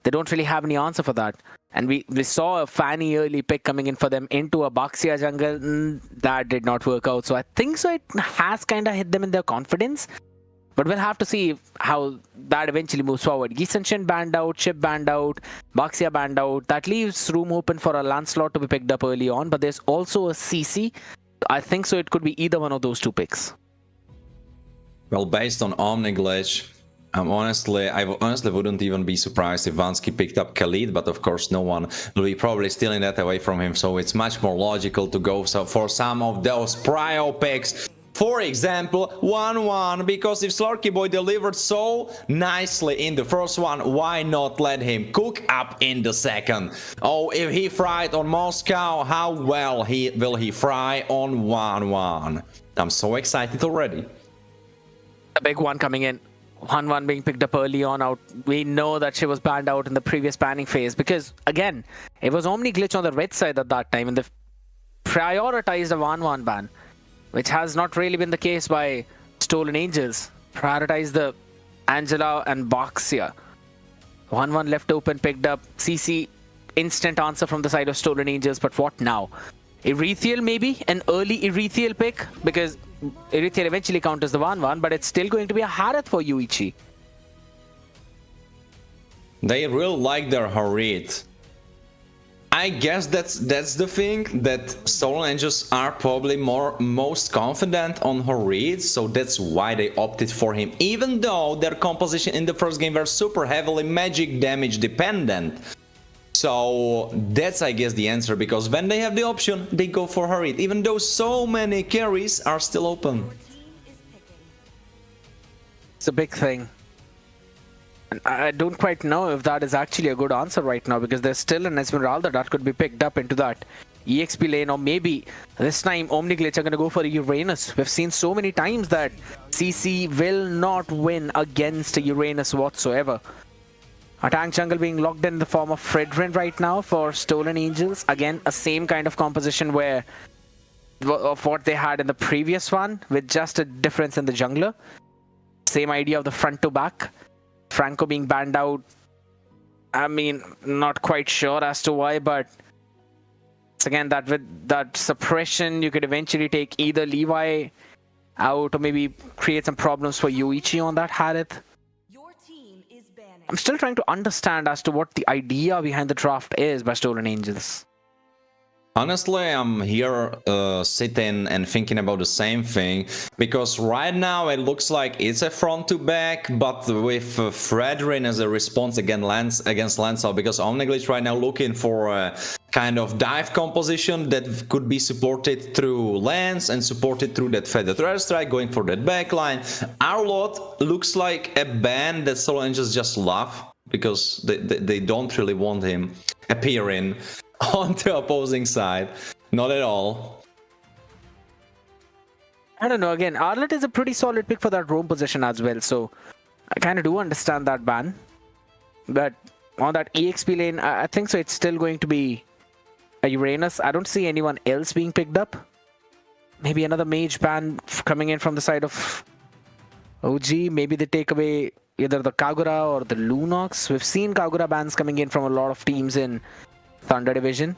they don't really have any answer for that. And we saw a Fanny early pick coming in for them into a Baxia jungle. That did not work out. So I think so it has kind of hit them in their confidence. But we'll have to see how that eventually moves forward. Gisanshin banned out, Chip banned out, Baxia banned out. That leaves room open for a Lancelot to be picked up early on. But there's also a CC. I think so it could be either one of those two picks. Well, based on Omniglitch, I honestly wouldn't even be surprised if Vansky picked up Khalid, but of course no one will be probably stealing that away from him, so it's much more logical to go for some of those prio picks. For example, 1-1, because if Slarky Boy delivered so nicely in the first one, why not let him cook up in the second? Oh, if he fried on Moscow, how well will he fry on 1-1? I'm so excited already. A big one coming in. 1-1 being picked up early on out. We know that she was banned out in the previous banning phase because, again, it was Omniglitch on the red side at that time and they prioritized a 1-1 ban, which has not really been the case by Stolen Angels. Prioritized the Angela and Baxia. 1-1 left open, picked up. CC, instant answer from the side of Stolen Angels, but what now? Erethiel maybe? An early Erethiel pick? Because Erethiel eventually counters the 1-1, but it's still going to be a Harith for Yuichi. They really like their Harit. I guess that's the thing, that Stolen Angels are probably most confident on Harit, so that's why they opted for him, even though their composition in the first game were super heavily magic damage dependent. So that's, I guess, the answer, because when they have the option, they go for Harit, even though so many carries are still open. It's a big thing. And I don't quite know if that is actually a good answer right now, because there's still an Esmeralda that could be picked up into that EXP lane, or maybe this time Omniglitch are going to go for a Uranus. We've seen so many times that CC will not win against a Uranus whatsoever. A tank jungle being locked in the form of Fredrin right now for Stolen Angels. Again, a same kind of composition where of what they had in the previous one, with just a difference in the jungler. Same idea of the front to back. Franco being banned out. I mean, not quite sure as to why, but again, that with that suppression, you could eventually take either Levi out or maybe create some problems for Yoichi on that Harith. I'm still trying to understand as to what the idea behind the draft is by Stolen Angels. Honestly, I'm here sitting and thinking about the same thing, because right now it looks like it's a front to back, but with Fredrin as a response against Lancel, because Omniglitch right now looking for a kind of dive composition that could be supported through Lance and supported through that Feathered Airstrike, going for that backline. Arlot looks like a ban that Stolen Angels just love, because they don't really want him appearing on the opposing side. Not at all. I don't know, again, Arlott is a pretty solid pick for that roam position as well, so I kind of do understand that ban. But on that EXP lane, I think so it's still going to be a Uranus. I don't see anyone else being picked up. Maybe another mage ban coming in from the side of OG. Maybe they take away either the Kagura or the Lunox. We've seen Kagura bans coming in from a lot of teams in Thunder Division.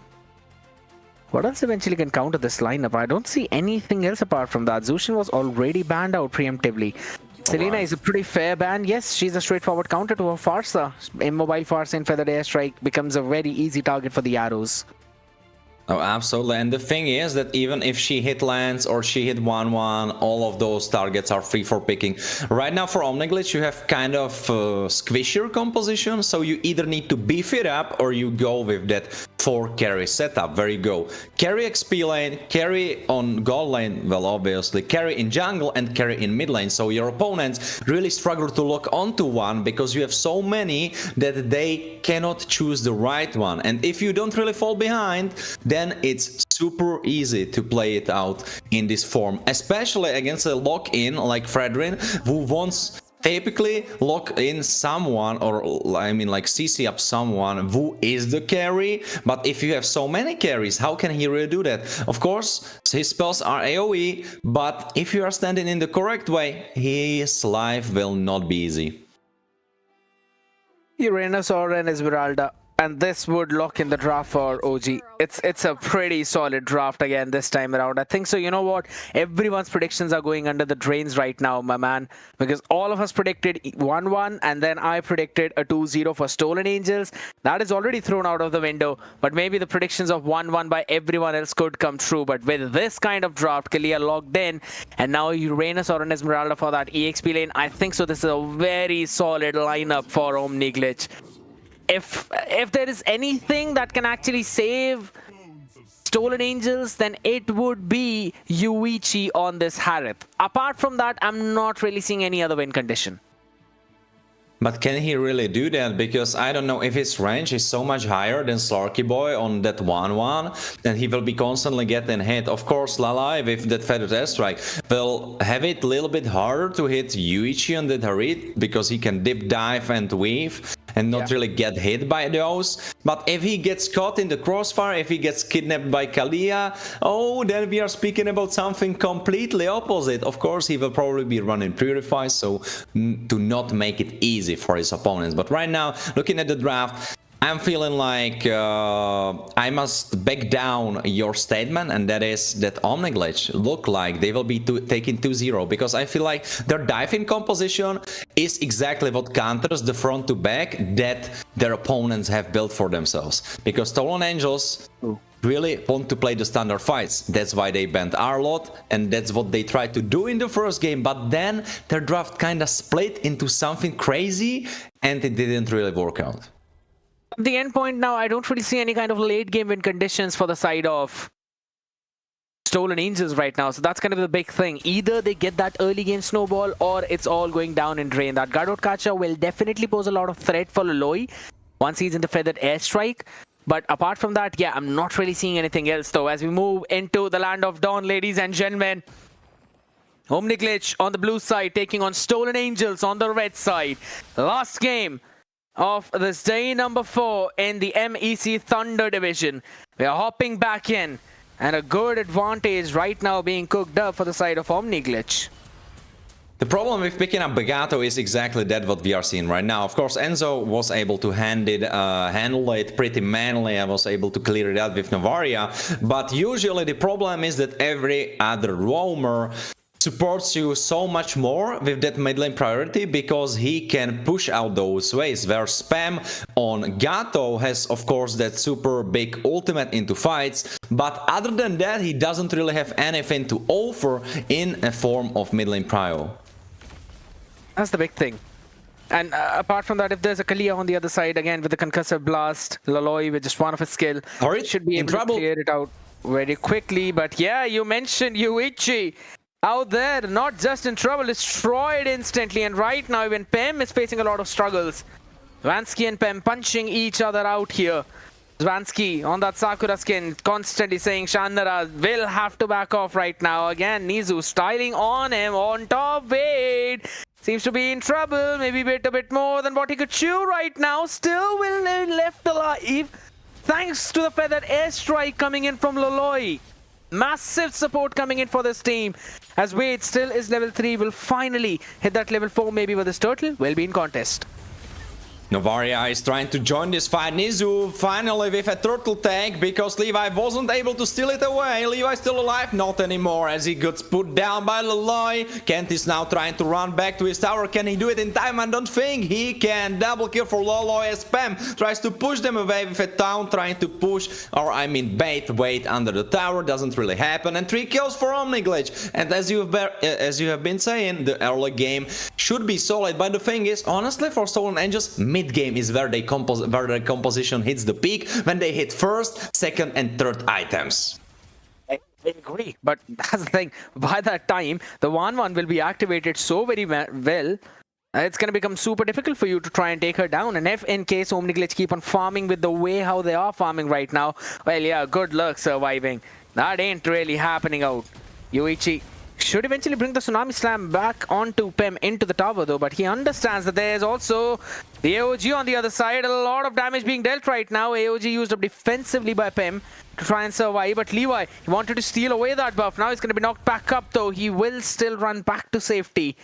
What else eventually can counter this lineup? I don't see anything else apart from that. Zushin was already banned out preemptively. Selena is a pretty fair ban. Yes, she's a straightforward counter to her Farsa. Immobile Farsa and Feathered Airstrike becomes a very easy target for the arrows. Oh, absolutely. And the thing is that even if she hit Lance or she hit 1-1, all of those targets are free for picking. Right now for Omniglitch, you have kind of squishier composition, so you either need to beef it up or you go with that 4 carry setup. There you go. Carry XP lane, carry on gold lane, well, obviously, carry in jungle and carry in mid lane. So your opponents really struggle to lock onto one, because you have so many that they cannot choose the right one. And if you don't really fall behind, then it's super easy to play it out in this form, especially against a lock-in like Fredrin, who wants typically lock in someone, or I mean like CC up someone who is the carry. But if you have so many carries, how can he really do that? Of course, his spells are AoE, but if you are standing in the correct way, his life will not be easy. Uranus or an Esmeralda, and this would lock in the draft for OG. It's a pretty solid draft again this time around. I think so. You know what? Everyone's predictions are going under the drains right now, my man, because all of us predicted 1-1, and then I predicted a 2-0 for Stolen Angels. That is already thrown out of the window, but maybe the predictions of 1-1 by everyone else could come true. But with this kind of draft, Kalia locked in, and now Uranus or an Esmeralda for that EXP lane, I think so this is a very solid lineup for Omniglitch. If there is anything that can actually save Stolen Angels, then it would be Yoichi on this Harith. Apart from that, I'm not really seeing any other win condition. But can he really do that? Because I don't know if his range is so much higher than Slarky Boy on that 1-1, then he will be constantly getting hit. Of course, Lalai with that Feathered Airstrike will have it a little bit harder to hit Yuichi on that Harit, because he can dip dive and weave and not really get hit by those. But if he gets caught in the crossfire, if he gets kidnapped by Kalia, oh, then we are speaking about something completely opposite. Of course, he will probably be running Purify, so to not make it easy for his opponents. But right now, looking at the draft, I'm feeling like I must back down your statement, and that is that Omniglitch look like they will be taking 2-0, because I feel like their diving composition is exactly what counters the front to back that their opponents have built for themselves. Because Stolen Angels really want to play the standard fights. That's why they banned Arlot, and that's what they tried to do in the first game. But then their draft kind of split into something crazy, and it didn't really work out. The end point now, I don't really see any kind of late game win conditions for the side of Stolen Angels right now. So that's kind of the big thing. Either they get that early game snowball or it's all going down in drain. That Godot catcher will definitely pose a lot of threat for Loloi once he's in the feathered airstrike. But apart from that, yeah, I'm not really seeing anything else though. As we move into the land of Dawn, ladies and gentlemen. Omniglitch on the blue side taking on Stolen Angels on the red side. Last game of this day number 4 in the MEC Thunder division. We are hopping back in. And a good advantage right now being cooked up for the side of Omniglitch. The problem with picking up Bagato is exactly that what we are seeing right now. Of course, Enzo was able to handle it pretty manly and was able to clear it out with Novaria. But usually the problem is that every other roamer supports you so much more with that mid lane priority because he can push out those waves, where Spam on Gato has of course that super big ultimate into fights, but other than that he doesn't really have anything to offer in a form of mid lane prio. That's the big thing. And apart from that, if there's a Kalia on the other side again with the concussive blast, Loloi with just one of his skill should be able to clear it out very quickly. But yeah, you mentioned Yuichi out there, not just in trouble, destroyed instantly. And right now even Pem is facing a lot of struggles. Zwansky and Pem punching each other out here. Zwansky on that Sakura skin constantly saying Shanara will have to back off right now. Again, Nizu styling on him on top. Wait, seems to be in trouble. Maybe a bit more than what he could chew right now. Still will left alive thanks to the feathered airstrike coming in from Loloi. Massive support coming in for this team, as Wade still is level 3, will finally hit that level 4 maybe with his turtle, will be in contest. Novaria is trying to join this fight. Nizu finally with a turtle tag because Levi wasn't able to steal it away. Levi still alive? Not anymore, as he gets put down by Loloi. Kent is now trying to run back to his tower. Can he do it in time? I don't think he can. Double kill for Loloi as Spam tries to push them away with a town, trying to push, or I mean bait Wade under the tower. Doesn't really happen. And 3 kills for Omniglitch. And as you have been saying, the early game should be solid. But the thing is, honestly, for Stolen Angels, mid-game is where their composition hits the peak, when they hit first, second and third items. I agree, but that's the thing. By that time, the 1-1 will be activated so very well, it's going to become super difficult for you to try and take her down. And if in case Omniglitch keep on farming with the way how they are farming right now, well, yeah, good luck surviving. That ain't really happening out. Yuichi should eventually bring the Tsunami Slam back onto Pem into the tower though, but he understands that there's also the AOG on the other side. A lot of damage being dealt right now. AOG used up defensively by Pem to try and survive, but Levi, he wanted to steal away that buff. Now he's going to be knocked back up though. He will still run back to safety.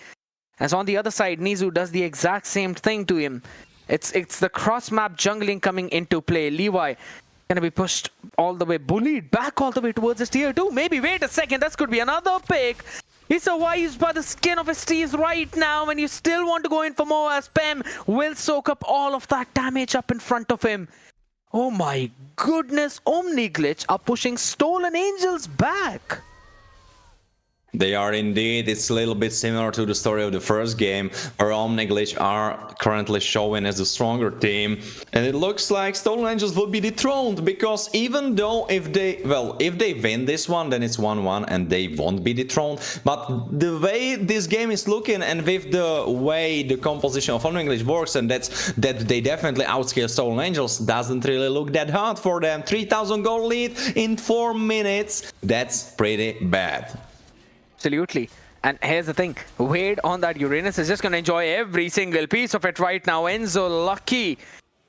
As on the other side, Nizu does the exact same thing to him. It's the cross-map jungling coming into play. Levi gonna be pushed all the way, bullied back all the way towards his tier 2. Maybe, wait a second, that could be another pick. He survives by the skin of his teeth right now, and you still want to go in for more, as Pem will soak up all of that damage up in front of him. Oh my goodness, Omniglitch are pushing Stolen Angels back. They are indeed. It's a little bit similar to the story of the first game, where Omniglitch are currently showing as the stronger team, and it looks like Stolen Angels will be dethroned, because even though if they win this one, then it's 1-1 and they won't be dethroned. But the way this game is looking, and with the way the composition of Omniglitch works, and that they definitely outscale Stolen Angels, doesn't really look that hard for them. 3,000 gold lead in 4 minutes. That's pretty bad. Absolutely. And here's the thing, Wade on that Uranus is just going to enjoy every single piece of it right now. Enzo lucky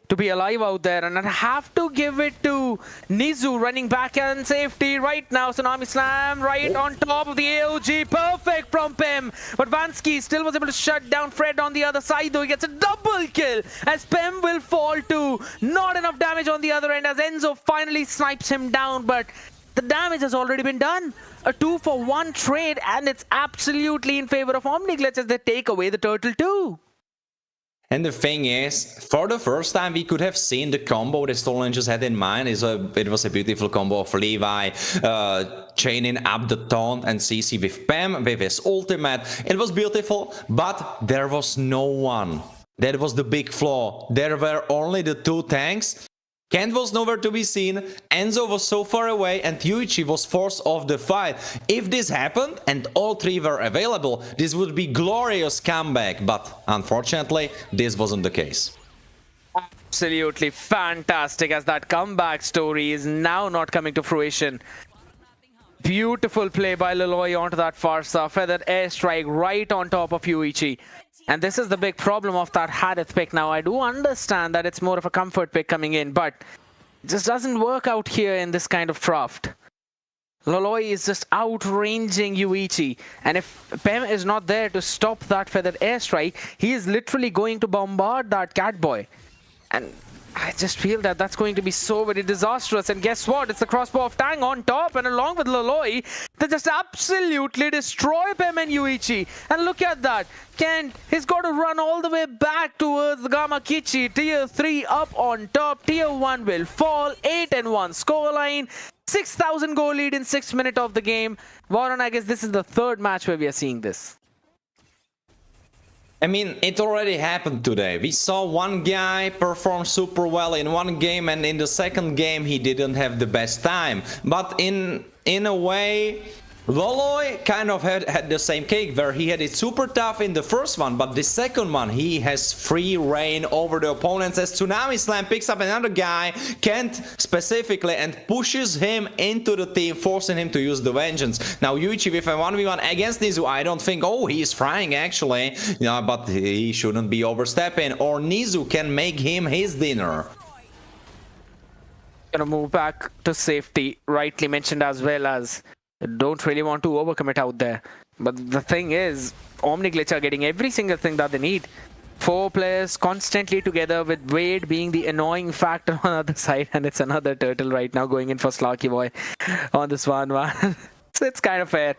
to be alive out there, and I have to give it to Nizu running back and safety right now. Tsunami Slam right on top of the AOG, perfect from Pem, but Vansky still was able to shut down Fred on the other side though. He gets a double kill as Pem will fall to not enough damage on the other end as Enzo finally snipes him down, but the damage has already been done. A 2-for-1 trade, and it's absolutely in favor of Omniglitch as they take away the turtle too. And the thing is, for the first time we could have seen the combo that Stolen Angels had in mind. It was a beautiful combo of Levi chaining up the taunt and CC with Pem with his ultimate. It was beautiful, but there was no one. That was the big flaw. There were only the 2 tanks. Kent was nowhere to be seen, Enzo was so far away, and Yuichi was forced off the fight. If this happened and all three were available, this would be glorious comeback, but unfortunately, this wasn't the case. Absolutely fantastic, as that comeback story is now not coming to fruition. Beautiful play by Leloy onto that Farsa, feathered airstrike right on top of Yuichi. And this is the big problem of that Hadith pick. Now, I do understand that it's more of a comfort pick coming in, but it just doesn't work out here in this kind of draft. Leloy is just outranging Yuichi, and if Pem is not there to stop that feathered airstrike, he is literally going to bombard that Catboy. And I just feel that that's going to be so very disastrous. And guess what? It's the crossbow of Tang on top, and along with Leloy, they just absolutely destroy Pem and Yuichi. And look at that. Kent, he's got to run all the way back towards the Gamma Kichi. Tier 3 up on top. Tier 1 will fall. 8-1 scoreline. 6,000 goal lead in 6 minutes of the game. Warren, I guess this is the third match where we are seeing this. I mean, it already happened today. We saw one guy perform super well in one game, and in the second game he didn't have the best time. But in a way, Leloy kind of had the same cake, where he had it super tough in the first one, but the second one he has free reign over the opponents as Tsunami Slam picks up another guy, Kent specifically, and pushes him into the team, forcing him to use the Vengeance. Now Yuichi with a 1v1 against Nizu, I don't think, oh, he's frying actually, yeah, but he shouldn't be overstepping, or Nizu can make him his dinner. Gonna move back to safety, rightly mentioned, as well as don't really want to overcommit out there. But the thing is, Omniglitch are getting every single thing that they need. 4 players constantly together, with Wade being the annoying factor on the other side, and it's another turtle right now going in for Slarky Boy on this one. So it's kind of fair.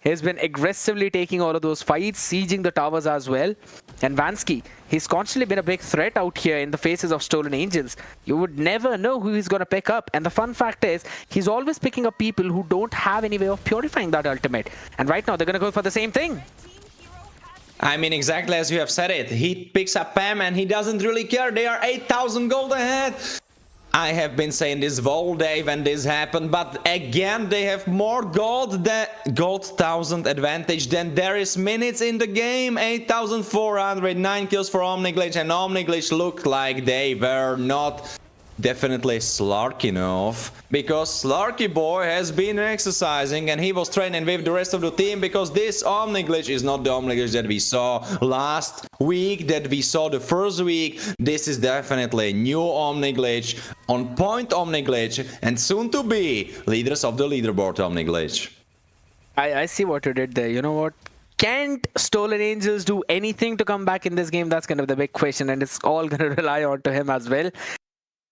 He's been aggressively taking all of those fights, sieging the towers as well. And Vansky, he's constantly been a big threat out here in the faces of Stolen Angels. You would never know who he's going to pick up. And the fun fact is, he's always picking up people who don't have any way of purifying that ultimate. And right now, they're going to go for the same thing. I mean, exactly as you have said it. He picks up Pam and he doesn't really care. They are 8,000 gold ahead. I have been saying this all day when this happened, but again they have more gold 1,000 advantage than there is minutes in the game. 8,400, 9 kills for Omniglitch, and Omniglitch looked like they were not definitely Slarky enough, because Slarky Boy has been exercising and he was training with the rest of the team, because this Omniglitch is not the Omniglitch that we saw last week, that we saw the first week. This is definitely new Omniglitch, on point Omniglitch, and soon to be leaders of the leaderboard Omniglitch. I see what you did there. You know what? Can't Stolen Angels do anything to come back in this game? That's kind of the big question, and it's all going to rely on to him as well.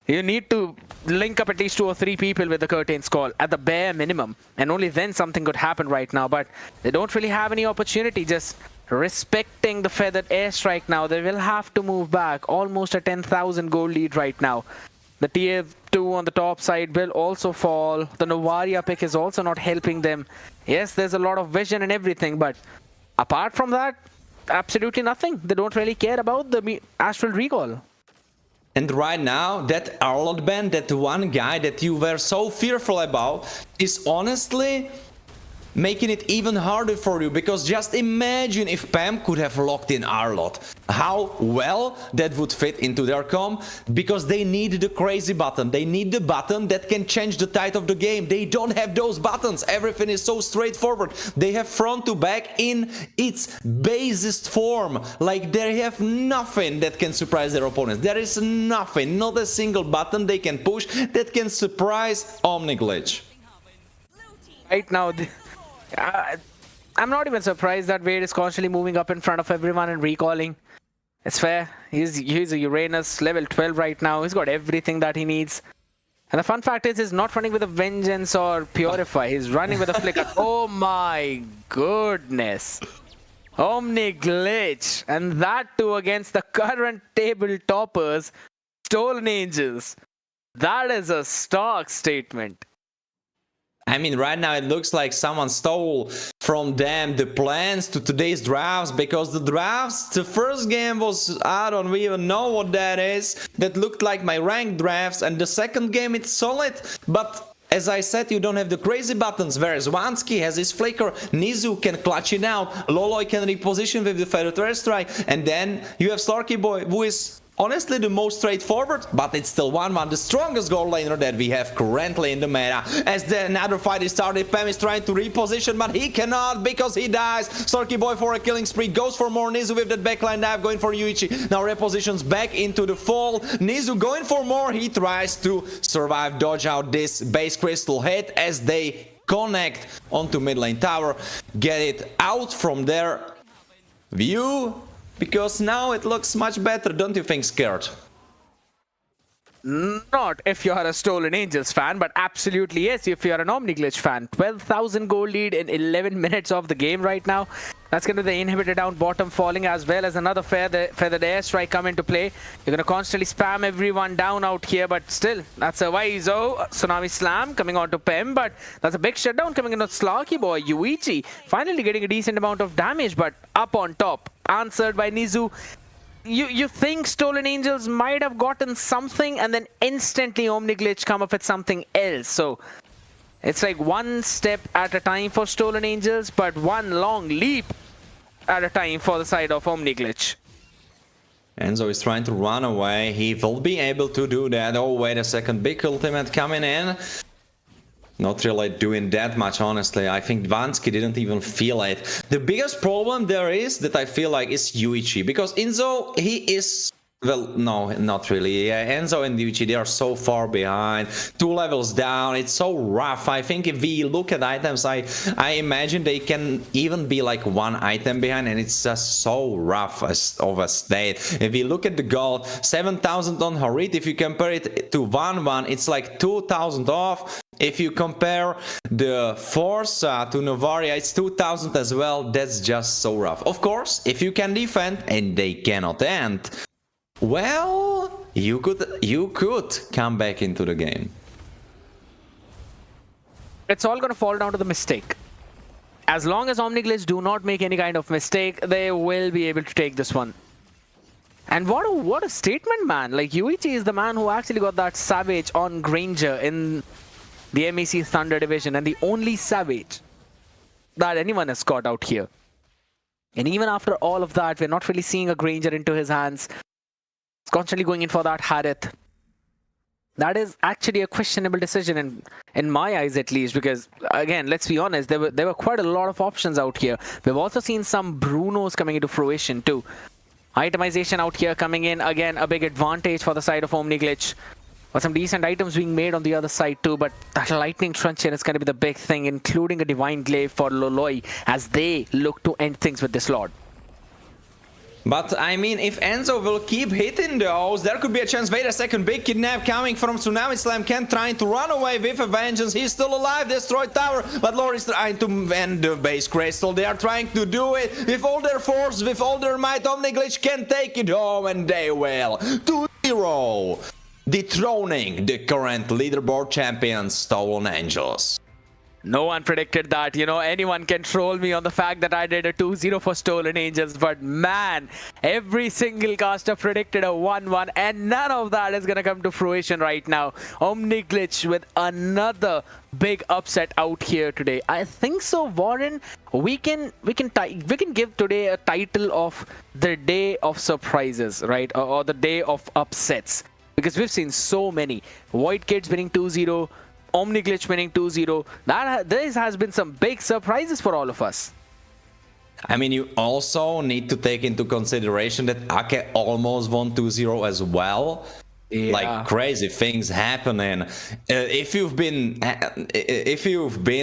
You need to link up at least 2 or 3 people with the Curtains call at the bare minimum, and only then something could happen right now. But they don't really have any opportunity, just respecting the feathered airstrike now. They will have to move back, almost a 10,000 gold lead right now. The tier 2 on the top side will also fall. The Novaria pick is also not helping them. Yes, there's a lot of vision and everything, but apart from that, absolutely nothing. They don't really care about the Astral Recall. And right now, that Arlot band, that one guy that you were so fearful about, is honestly making it even harder for you, because just imagine if Pam could have locked in Arlot. How well that would fit into their comp, because they need the crazy button. They need the button that can change the tide of the game. They don't have those buttons. Everything is so straightforward. They have front to back in its basest form. Like, they have nothing that can surprise their opponents. There is nothing, not a single button they can push that can surprise Omniglitch. Right now, I'm not even surprised that Wade is constantly moving up in front of everyone and recalling. It's fair. He's a Uranus, level 12 right now. He's got everything that he needs. And the fun fact is, he's not running with a Vengeance or Purify. He's running with a Flicker. Oh my goodness. Omniglitch. And that too against the current table toppers, Stolen Angels. That is a stark statement. I mean, right now it looks like someone stole from them the plans to today's drafts, because the drafts, the first game was, I don't even know what that is, that looked like my ranked drafts, and the second game it's solid, but as I said, you don't have the crazy buttons, whereas Vansky has his flicker, Nizu can clutch it out, Loloy can reposition with the Feather Threat Strike, and then you have Starkey Boy, who is honestly the most straightforward, but it's still 1-1, the strongest gold laner that we have currently in the meta. As another fight is started, Pem is trying to reposition, but he cannot because he dies. Starkey Boy for a killing spree, goes for more. Nizu with that backline dive, going for Yuichi. Now repositions back into the fall. Nizu going for more, he tries to survive, dodge out this base crystal hit as they connect onto mid lane tower. Get it out from their view, because now it looks much better, don't you think, Scared? Not if you are a Stolen Angels fan, but absolutely yes if you are an Omniglitch fan. 12,000 gold lead in 11 minutes of the game right now. That's going to be the inhibitor down bottom falling, as well as another feathered airstrike come into play. You're going to constantly spam everyone down out here, but still, that survives. Oh, Tsunami Slam coming on to Pem, but that's a big shutdown coming in on Slarky Boy. Yuichi finally getting a decent amount of damage, but up on top, answered by Nizu. You think Stolen Angels might have gotten something, and then instantly Omniglitch come up with something else. So it's like one step at a time for Stolen Angels, but one long leap at a time for the side of Omniglitch. Enzo is trying to run away. He will be able to do that. Oh, wait a second. Big ultimate coming in. Not really doing that much, honestly. I think Vansky didn't even feel it. The biggest problem there is that I feel like is Yuichi, because Enzo, he is... Well, no, not really. Yeah, Enzo and Yuichi, they are so far behind. 2 levels down. It's so rough. I think if we look at items, I imagine they can even be like 1 item behind, and it's just so rough of a state. If we look at the gold, 7,000 on Harit. If you compare it to 1-1, it's like 2,000 off. If you compare the Forza to Novaria, it's 2,000 as well. That's just so rough. Of course, if you can defend and they cannot end, well, you could come back into the game. It's all going to fall down to the mistake. As long as Omniglitch do not make any kind of mistake, they will be able to take this one. And what a statement, man. Like, Yuichi is the man who actually got that Savage on Granger in the MEC Thunder division, and the only Savage that anyone has got out here. And even after all of that, we're not really seeing a Granger into his hands. He's constantly going in for that Harith. That is actually a questionable decision in my eyes, at least, because again, let's be honest, there were quite a lot of options out here. We've also seen some Brunos coming into fruition too. Itemization out here coming in, again, a big advantage for the side of Omniglitch. But some decent items being made on the other side too, but that Lightning Truncheon is going to be the big thing, including a Divine Glaive for Loloi as they look to end things with this Lord. But I mean, if Enzo will keep hitting those, there could be a chance. Wait a second, big kidnap coming from Tsunami Slam. Ken trying to run away with a vengeance. He's still alive, destroyed tower, but Lord is trying to end the base crystal. They are trying to do it with all their force, with all their might. Omniglitch can take it home, and they will. 2-0, dethroning the current leaderboard champions, Stolen Angels. No one predicted that. You know, anyone can troll me on the fact that I did a 2-0 for Stolen Angels, but man, every single caster predicted a 1-1, and none of that is gonna come to fruition right now. Omniglitch with another big upset out here today. I think so, Warren. We can give today a title of the day of surprises, right? Or the day of upsets, because we've seen so many. Void Kids winning 2-0. Omniglitch winning 2-0. This has been some big surprises for all of us. I mean, you also need to take into consideration that Ake almost won 2-0 as well. Yeah. Like, crazy things happening. If you've been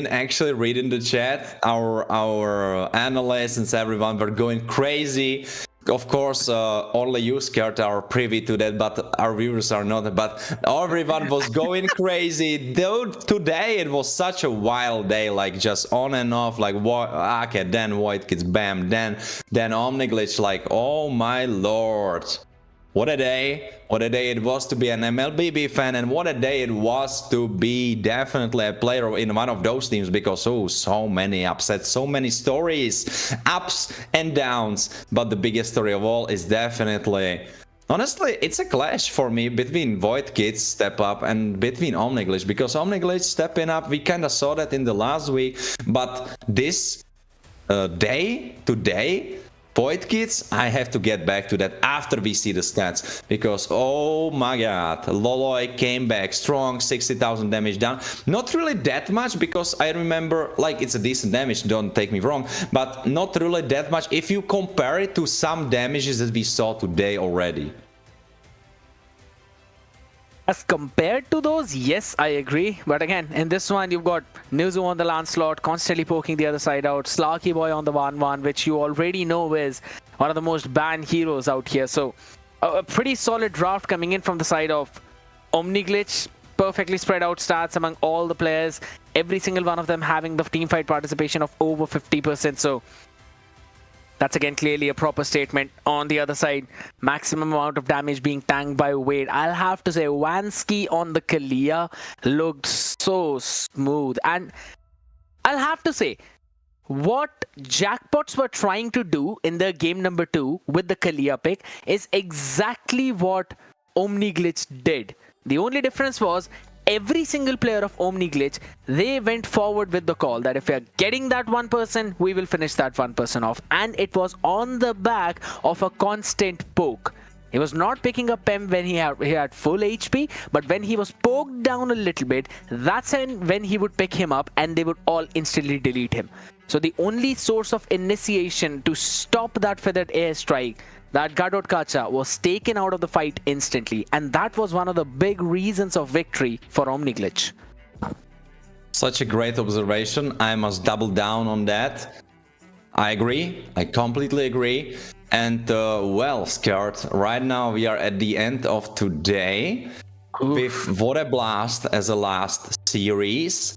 actually reading the chat, our analysts and everyone were going crazy. Of course, only you, Scared, are privy to that, but our viewers are not. But everyone was going crazy. Though today it was such a wild day, like just on and off, like okay, then Void Kids, bam, then Omniglitch, like, oh my lord. What a day it was to be an MLBB fan, and what a day it was to be definitely a player in one of those teams, because so many upsets, so many stories, ups and downs. But the biggest story of all is definitely, honestly, it's a clash for me between Void Kids step up and between Omniglitch, because Omniglitch stepping up, we kind of saw that in the last week, but this day today, Void Kids, I have to get back to that after we see the stats, because oh my god, Loloi came back strong, 60,000 damage down. Not really that much, because I remember, like, it's a decent damage, don't take me wrong, but not really that much if you compare it to some damages that we saw today already. As compared to those, yes, I agree. But again, in this one, you've got Nizu on the Lancelot, constantly poking the other side out. Slarky Boy on the 1-1, which you already know is one of the most banned heroes out here. So, a pretty solid draft coming in from the side of Omniglitch. Perfectly spread out stats among all the players. Every single one of them having the teamfight participation of over 50%. So, that's again clearly a proper statement. On the other side, maximum amount of damage being tanked by Wade. I'll have to say, Vansky on the Kalia looked so smooth. And I'll have to say, what Jackpots were trying to do in their game number 2 with the Kalia pick is exactly what Omniglitch did. The only difference was, every single player of Omniglitch, they went forward with the call that if we are getting that one person, we will finish that one person off. And it was on the back of a constant poke. He was not picking up Pem when he had full HP, but when he was poked down a little bit, that's when he would pick him up and they would all instantly delete him. So the only source of initiation to stop that feathered airstrike, that Gadot Kacha, was taken out of the fight instantly, and that was one of the big reasons of victory for Omniglitch. Such a great observation. I must double down on that. I agree. I completely agree. And well, Scared, right now we are at the end of today with What a Blast as a last series.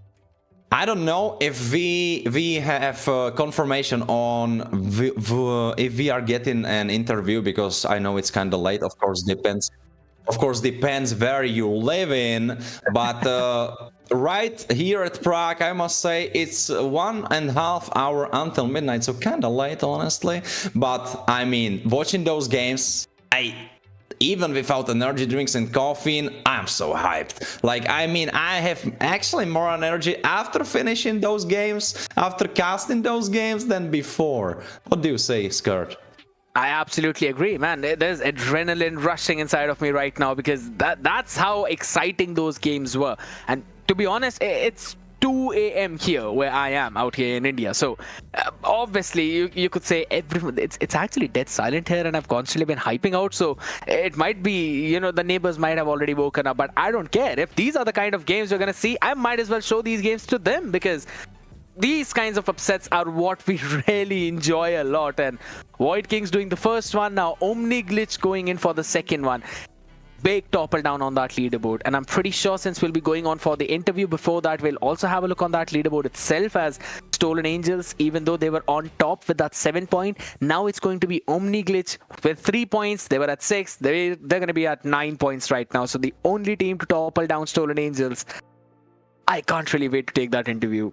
I don't know if we have confirmation on if we are getting an interview, because I know it's kind of late. Of course, depends where you live in. But right here at Prague, I must say it's 1.5 hours until midnight, so kind of late, honestly. But I mean, watching those games, even without energy drinks and caffeine, I'm so hyped. Like, I mean, I have actually more energy after finishing those games, after casting those games, than before. What do you say, Skirt? I absolutely agree, man. There's adrenaline rushing inside of me right now, because that's how exciting those games were. And to be honest, it's 2 a.m. here where I am out here in India. So obviously you could say it's actually dead silent here, and I've constantly been hyping out. So it might be, you know, the neighbors might have already woken up, but I don't care. If these are the kind of games you're going to see, I might as well show these games to them, because these kinds of upsets are what we really enjoy a lot. And Void Kings doing the first one, now Omniglitch going in for the second one. Big topple down on that leaderboard, and I'm pretty sure since we'll be going on for the interview before that, we'll also have a look on that leaderboard itself, as Stolen Angels, even though they were on top with that 7 point, now it's going to be Omniglitch with 3 points. They were at 6, they're going to be at 9 points right now. So the only team to topple down Stolen Angels. I can't really wait to take that interview.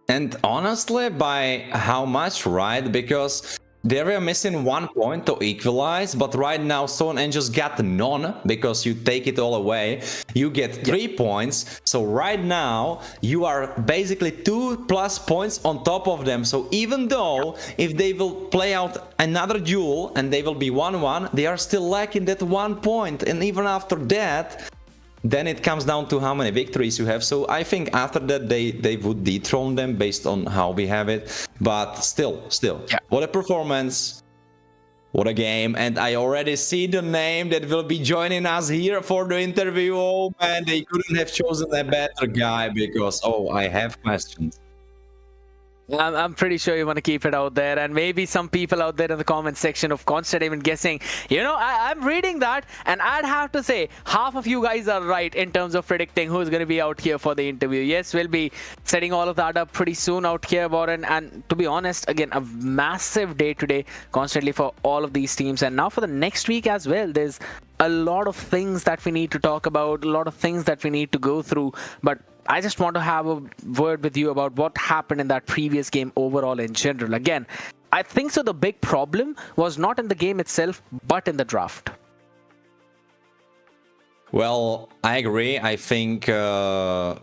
And honestly, by how much, right? Because they were missing 1 point to equalize, but right now Stone Angels got none, because you take it all away, you get 3 points. So right now you are basically 2+ points on top of them. So even though if they will play out another duel and they will be 1-1, they are still lacking that 1 point. And even after that, then it comes down to how many victories you have. So I think after that they would dethrone them based on how we have it. But still, yeah. What a performance, what a game. And I already see the name that will be joining us here for the interview. Oh man, they couldn't have chosen a better guy, because I have questions. I'm pretty sure you want to keep it out there, and maybe some people out there in the comment section of constant even guessing. I'm reading that, and I'd have to say half of you guys are right in terms of predicting who's going to be out here for the interview. Yes, we'll be setting all of that up pretty soon out here, Warren. And to be honest, again, a massive day today, constantly for all of these teams, and now for the next week as well. There's a lot of things that we need to talk about, a lot of things that we need to go through, but I just want to have a word with you about what happened in that previous game overall in general. Again, I think so the big problem was not in the game itself, but in the draft. Well, I agree. I think the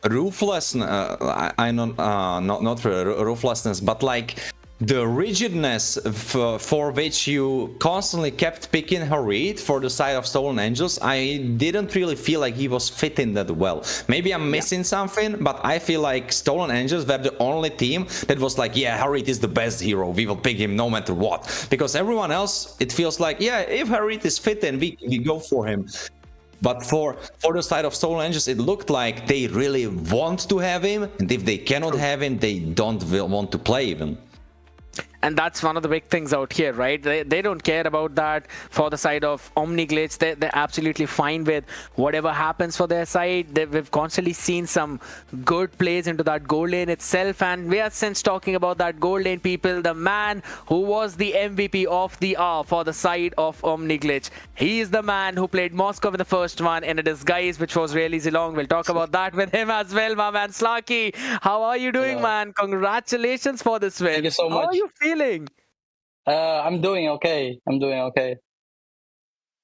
ruthlessness, not ruthlessness, but like the rigidness for which you constantly kept picking Harit for the side of Stolen Angels, I didn't really feel like he was fitting that well. Maybe I'm missing something, but I feel like Stolen Angels were the only team that was like, yeah, Harit is the best hero, we will pick him no matter what. Because everyone else, it feels like, yeah, if Harit is fitting, we go for him. But for the side of Stolen Angels, it looked like they really want to have him, and if they cannot have him, they don't want to play even. And that's one of the big things out here, right? They don't care about that. For the side of Omniglitch, they're absolutely fine with whatever happens for their side. We've constantly seen some good plays into that gold lane itself. And we are since talking about that gold lane, people, the man who was the MVP of the hour for the side of Omniglitch. He is the man who played Moscow in the first one in a disguise, which was really Zilong. We'll talk about that with him as well, my man. Slaki, how are you doing, man? Congratulations for this win. Thank you so much. How are you feeling? I'm doing okay.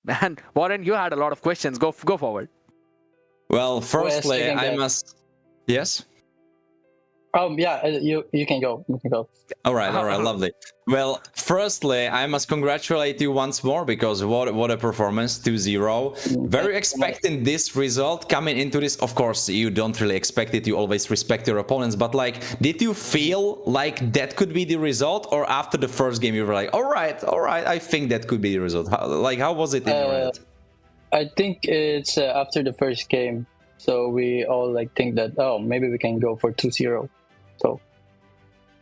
Man, Warren, you had a lot of questions. Go forward. Well, firstly, I must... Yes? Yeah, you can go. All right, lovely. Well, firstly, I must congratulate you once more because what a performance, 2-0. Very expecting this result coming into this. Of course, you don't really expect it. You always respect your opponents. But like, did you feel like that could be the result, or after the first game you were like, all right, I think that could be the result? How was it in your head? I think it's after the first game, so we all like think that maybe we can go for 2-0. So,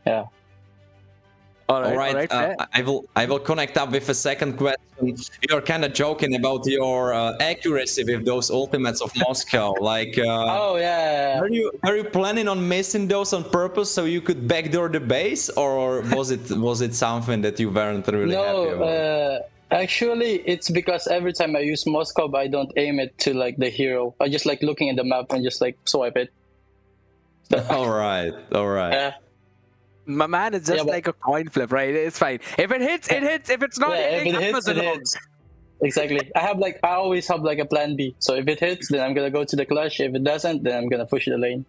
yeah. All right. I will connect up with a second question. You're kind of joking about your accuracy with those ultimates of Moscow. Like, oh yeah. Are you planning on missing those on purpose so you could backdoor the base, or was it something that you weren't really happy about? Actually, it's because every time I use Moscow, I don't aim it to like the hero. I just like looking at the map and just like swipe it. All right. My man, it's just like a coin flip, right? It's fine. If it hits, it hits. If it's not hitting, it hits. Exactly. I always have like a plan B. So if it hits, then I'm gonna go to the clutch. If it doesn't, then I'm gonna push the lane.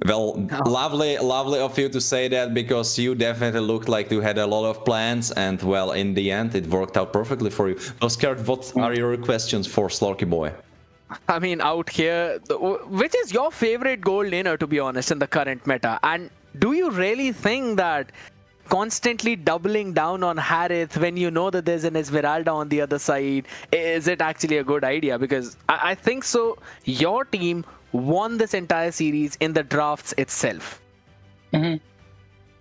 Well, lovely of you to say that, because you definitely looked like you had a lot of plans, and well, in the end, it worked out perfectly for you. Oscar, what are your questions for Slorky Boy? I mean, out here, which is your favorite gold laner, to be honest, in the current meta? And do you really think that constantly doubling down on Harith when you know that there's an Esmeralda on the other side, is it actually a good idea? Because I think so. Your team won this entire series in the drafts itself. Mm-hmm.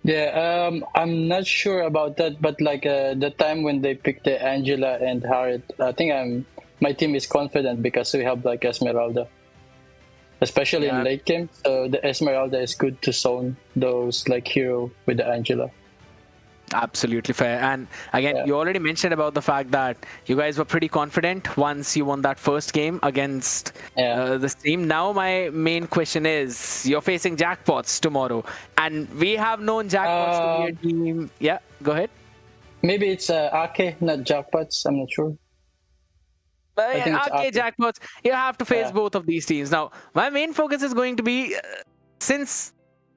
Yeah, I'm not sure about that, but like the time when they picked the Angela and Harith, I think my team is confident because we have like Esmeralda, especially in late game. So the Esmeralda is good to zone those like hero with the Angela. Absolutely fair. And again, you already mentioned about the fact that you guys were pretty confident once you won that first game against this team. Now my main question is, you're facing Jackpots tomorrow, and we have known Jackpots to be a team. Yeah, go ahead. Maybe it's Ake, not Jackpots. I'm not sure. But Ake, Jackpots, you have to face both of these teams. Now, my main focus is going to be, since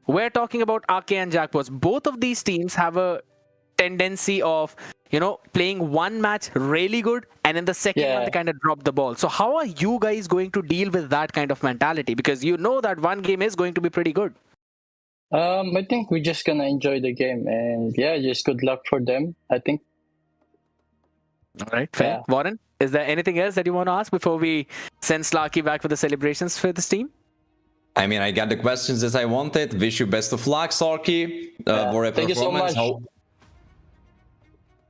we're talking about Ake and Jackpots, both of these teams have a tendency of, playing one match really good, and in the second one they kind of drop the ball. So how are you guys going to deal with that kind of mentality? Because you know that one game is going to be pretty good. I think we're just gonna enjoy the game, and just good luck for them, I think. All right, fair. Warren, is there anything else that you want to ask before we send Slaki back for the celebrations for this team? I mean, I got the questions as I wanted. Wish you best of luck, Sarky, for a Thank you so performance. much.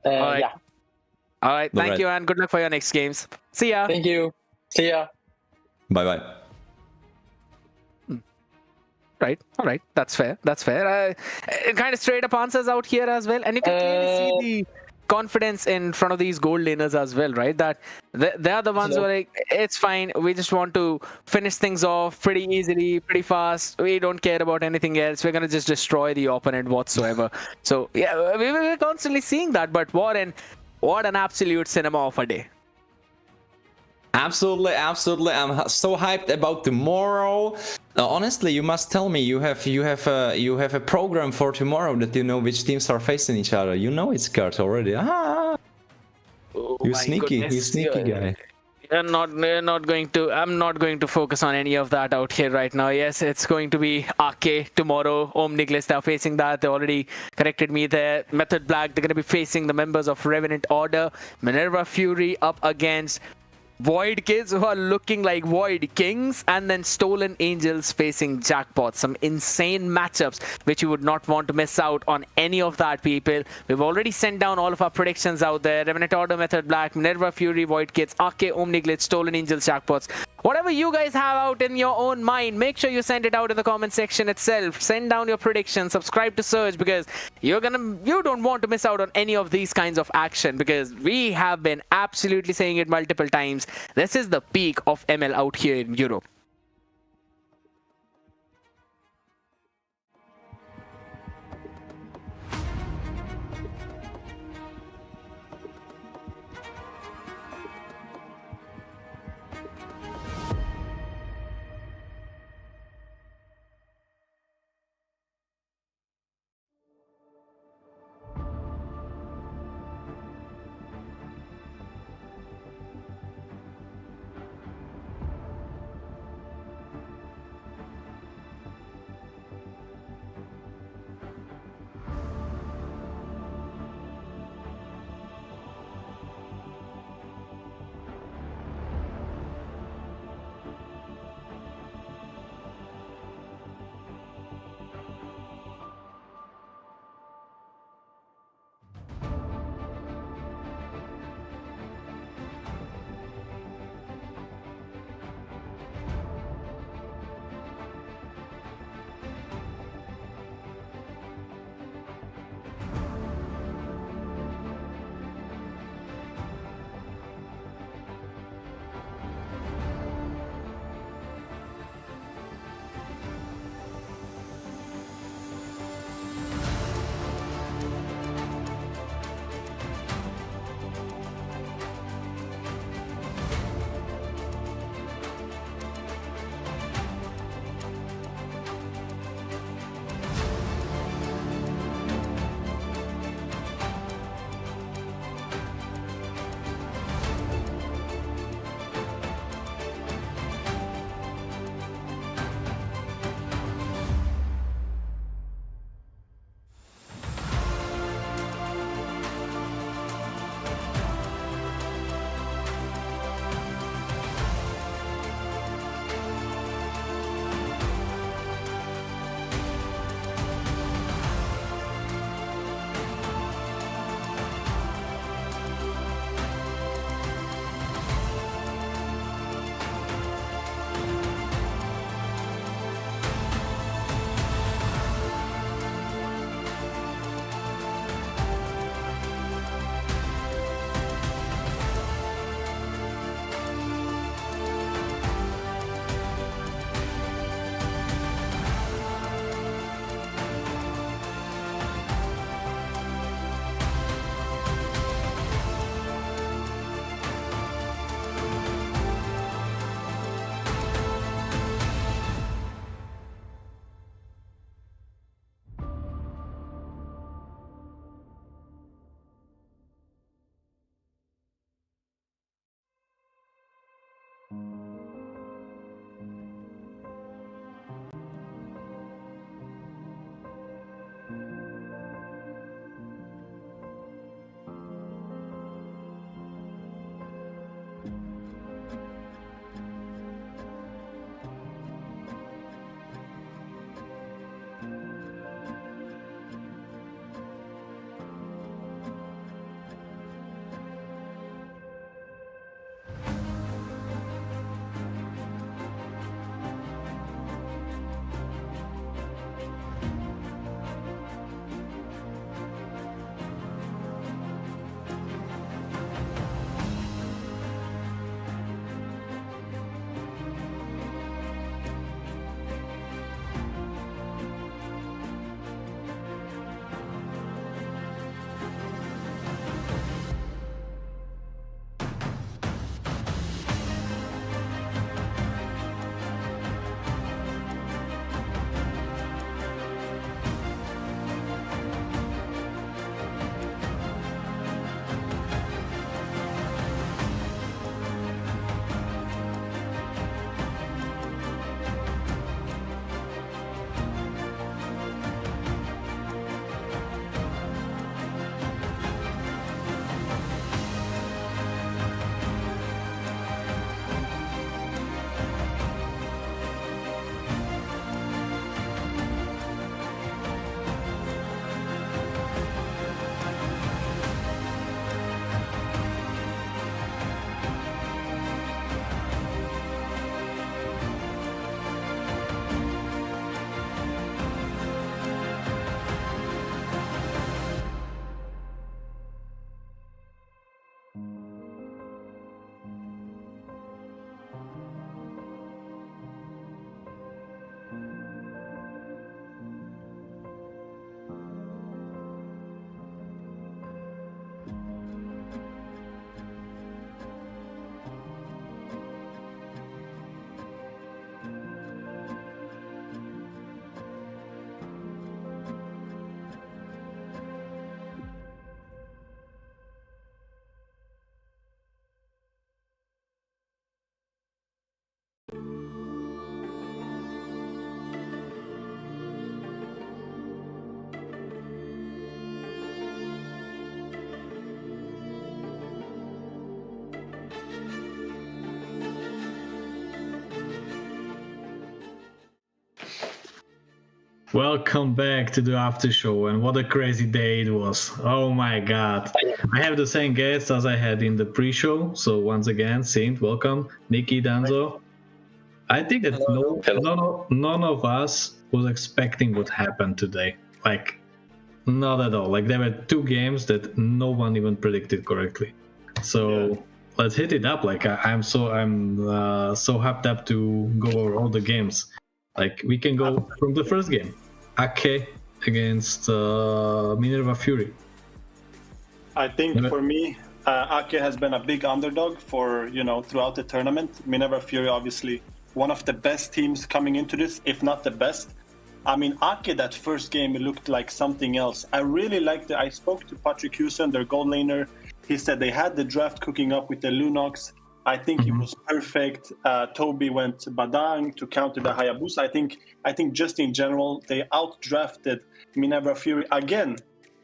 Alright. Yeah. All right. Thank Alright. you, and good luck for your next games. See ya. Thank you. See ya. Bye-bye. Right. All right. That's fair. That's fair. Kind of straight up answers out here as well, and you can clearly see the confidence in front of these gold laners as well, right? That they are the ones who are like, it's fine. We just want to finish things off pretty easily, pretty fast. We don't care about anything else. We're gonna just destroy the opponent whatsoever. So yeah, we're constantly seeing that. But what an absolute cinema of a day. Absolutely, absolutely. I'm so hyped about tomorrow. Honestly, you must tell me you have a program for tomorrow that you know which teams are facing each other. You know it's Kurt already. Oh you my sneaky, goodness. you sneaky guy. I'm not going to focus on any of that out here right now. Yes, it's going to be RK tomorrow. Omniglist are facing that. They already corrected me there. Method Black, they're going to be facing the members of Revenant Order. Minerva Fury up against Void Kids, who are looking like Void Kings, and then Stolen Angels facing Jackpots. Some insane matchups which you would not want to miss out on any of that, people. We've already sent down all of our predictions out there. Revenant Order, Method Black, Minerva Fury, Void Kids, RK, Omniglitch, Stolen Angels, Jackpots. Whatever you guys have out in your own mind, make sure you send it out in the comment section itself. Send down your predictions, subscribe to Surge, because you don't want to miss out on any of these kinds of action, because we have been absolutely saying it multiple times. This is the peak of ML out here in Europe. Welcome back to the after show, and what a crazy day it was. Oh my god. I have the same guests as I had in the pre-show, so once again, Saint, welcome. Nikki, Danzo. I think that none of us was expecting what happened today. Like, not at all. Like, there were two games that no one even predicted correctly. So let's hit it up. Like, I'm so hyped up to go over all the games. Like, we can go from the first game, Ake against Minerva Fury. I think for me, Ake has been a big underdog for throughout the tournament. Minerva Fury, obviously, one of the best teams coming into this, if not the best. I mean, Ake, that first game, it looked like something else. I really liked it. I spoke to Patrick Hewson, their gold laner. He said they had the draft cooking up with the Lunox. I think it was perfect. Toby went Badang to counter the Hayabusa. I think just in general, they outdrafted Minerva Fury again.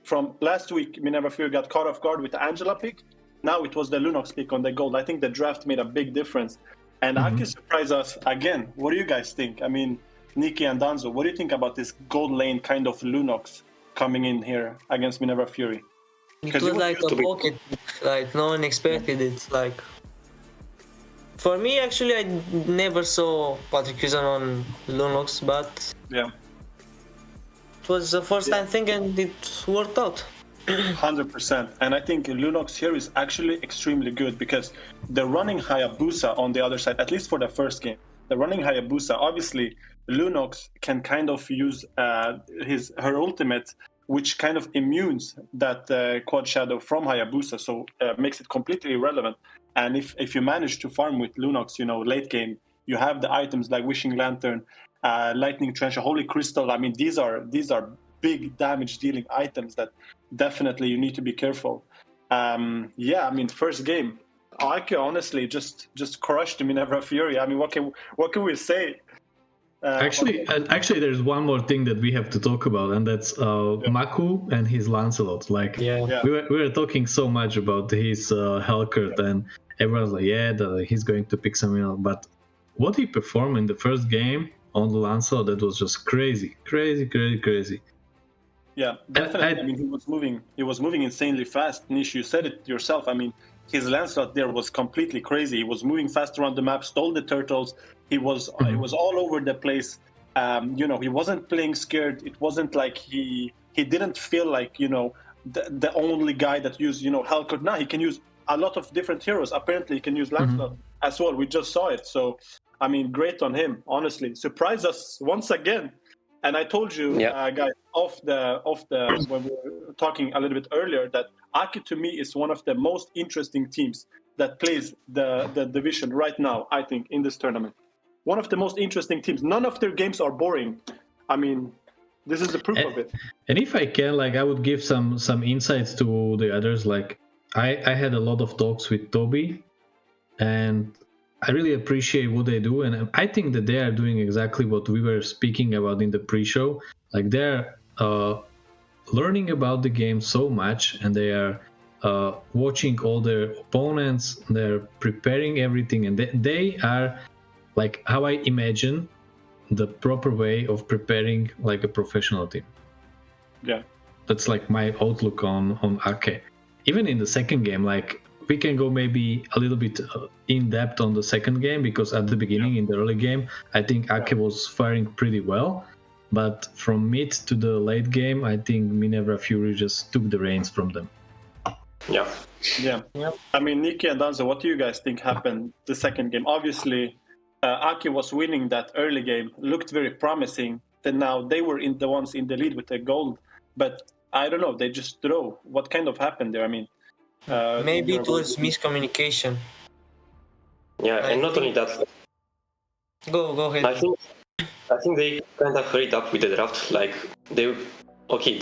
From last week, Minerva Fury got caught off guard with the Angela pick. Now it was the Lunox pick on the gold. I think the draft made a big difference. And Ake surprised us again. What do you guys think? I mean, Nikki and Danzo, what do you think about this gold lane kind of Lunox coming in here against Minerva Fury? It was like a pocket, like no one expected it. Like, for me, actually, I never saw Patrick Hewson on Lunox, but it was the first time thing and it worked out. 100%. And I think Lunox here is actually extremely good because they're running Hayabusa on the other side, at least for the first game. They're running Hayabusa. Obviously, Lunox can kind of use her ultimate, which kind of immunes that quad shadow from Hayabusa, so makes it completely irrelevant. And if you manage to farm with Lunox, late game, you have the items like Wishing Lantern, Lightning Trench, Holy Crystal. I mean, these are big damage dealing items that definitely you need to be careful. I mean, first game, Ake honestly just crushed Minerva Fury. I mean, what can we say? Actually, there's one more thing that we have to talk about, and that's Maku and his Lancelot. Like, we were talking so much about his Hellcurt, and everyone's like, he's going to pick something else. But what he performed in the first game on the Lancelot, that was just crazy. Yeah, definitely. I mean, he was moving insanely fast. Nish, you said it yourself. I mean, his Lancelot there was completely crazy. He was moving fast around the map, stole the turtles. He was all over the place. He wasn't playing scared. It wasn't like he didn't feel like the only guy that used Hellcurt. Now he can use a lot of different heroes. Apparently, he can use Lancelot as well. We just saw it. So, I mean, great on him. Honestly, surprised us once again. And I told you, guys, off the when we were talking a little bit earlier, that Ake to me is one of the most interesting teams that plays the division right now. I think in this tournament, one of the most interesting teams. None of their games are boring. I mean, this is the proof of it. And if I can, I would give some insights to the others. Like, I had a lot of talks with Toby, and I really appreciate what they do, and I think that they are doing exactly what we were speaking about in the pre-show. Like, they're learning about the game so much, and they are watching all their opponents. They're preparing everything, and they are like how I imagine the proper way of preparing like a professional team. Yeah, that's like my outlook on Ake. Even in the second game, like, we can go maybe a little bit in depth on the second game, because at the beginning, in the early game, I think Ake was faring pretty well. But from mid to the late game, I think Minerva Fury just took the reins from them. Yeah. I mean, Nikki and Danzo, what do you guys think happened the second game? Obviously, Ake was winning that early game, looked very promising. Then now they were the ones in the lead with the gold. But I don't know, they just throw. What kind of happened there? I mean, maybe it was miscommunication. Yeah, and not only that. Go ahead. I think they kind of hurried up with the draft. Like, they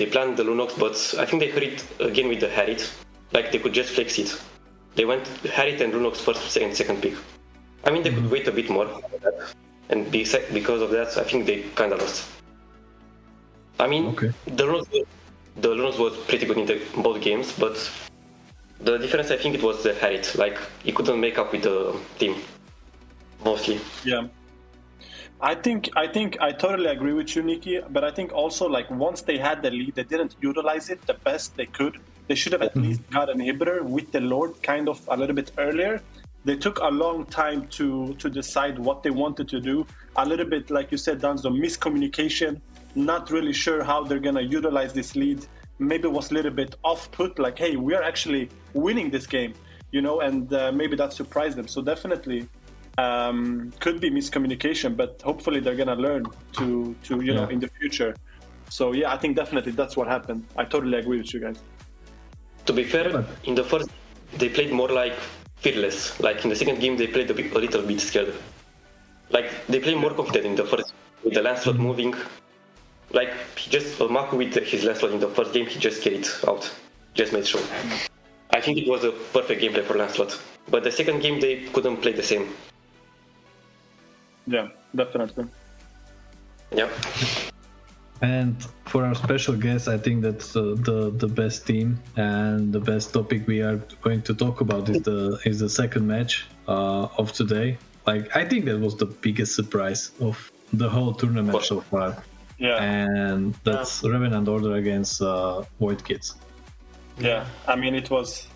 planned the Lunox, but I think they hurried again with the Harriet. Like, they could just flex it. They went Harriet and Lunox first and second pick. I mean, they could wait a bit more, and because of that, I think they kind of lost. I mean, the Lunox was pretty good in both games, but the difference, I think, it was the Harriet. Like, he couldn't make up with the team, mostly. Yeah. I think I totally agree with you, Nikki. But I think also like once they had the lead, they didn't utilize it the best they could. They should have at least got an inhibitor with the Lord kind of a little bit earlier. They took a long time to decide what they wanted to do. A little bit, like you said, Danzo, miscommunication. Not really sure how they're gonna utilize this lead. Maybe it was a little bit off-put, like, hey, we are actually winning this game, you know, and maybe that surprised them. So definitely. Could be miscommunication, but hopefully they're gonna learn to you know in the future. So yeah, I think definitely that's what happened. I totally agree with you guys. To be fair, in the first they played more like fearless. Like in the second game they played a little bit scared. Like they played more confident in the first with the Lancelot moving. Like he just Marco with his Lancelot in the first game, he just carried out, just made sure. I think it was a perfect gameplay for Lancelot. But the second game they couldn't play the same. Yeah, definitely. Yeah. And for our special guest, I think that's the best team and the best topic we are going to talk about is the second match of today. Like I think that was the biggest surprise of the whole tournament so far. Yeah. And that's Revenant Order against Void Kids. Yeah, I mean it was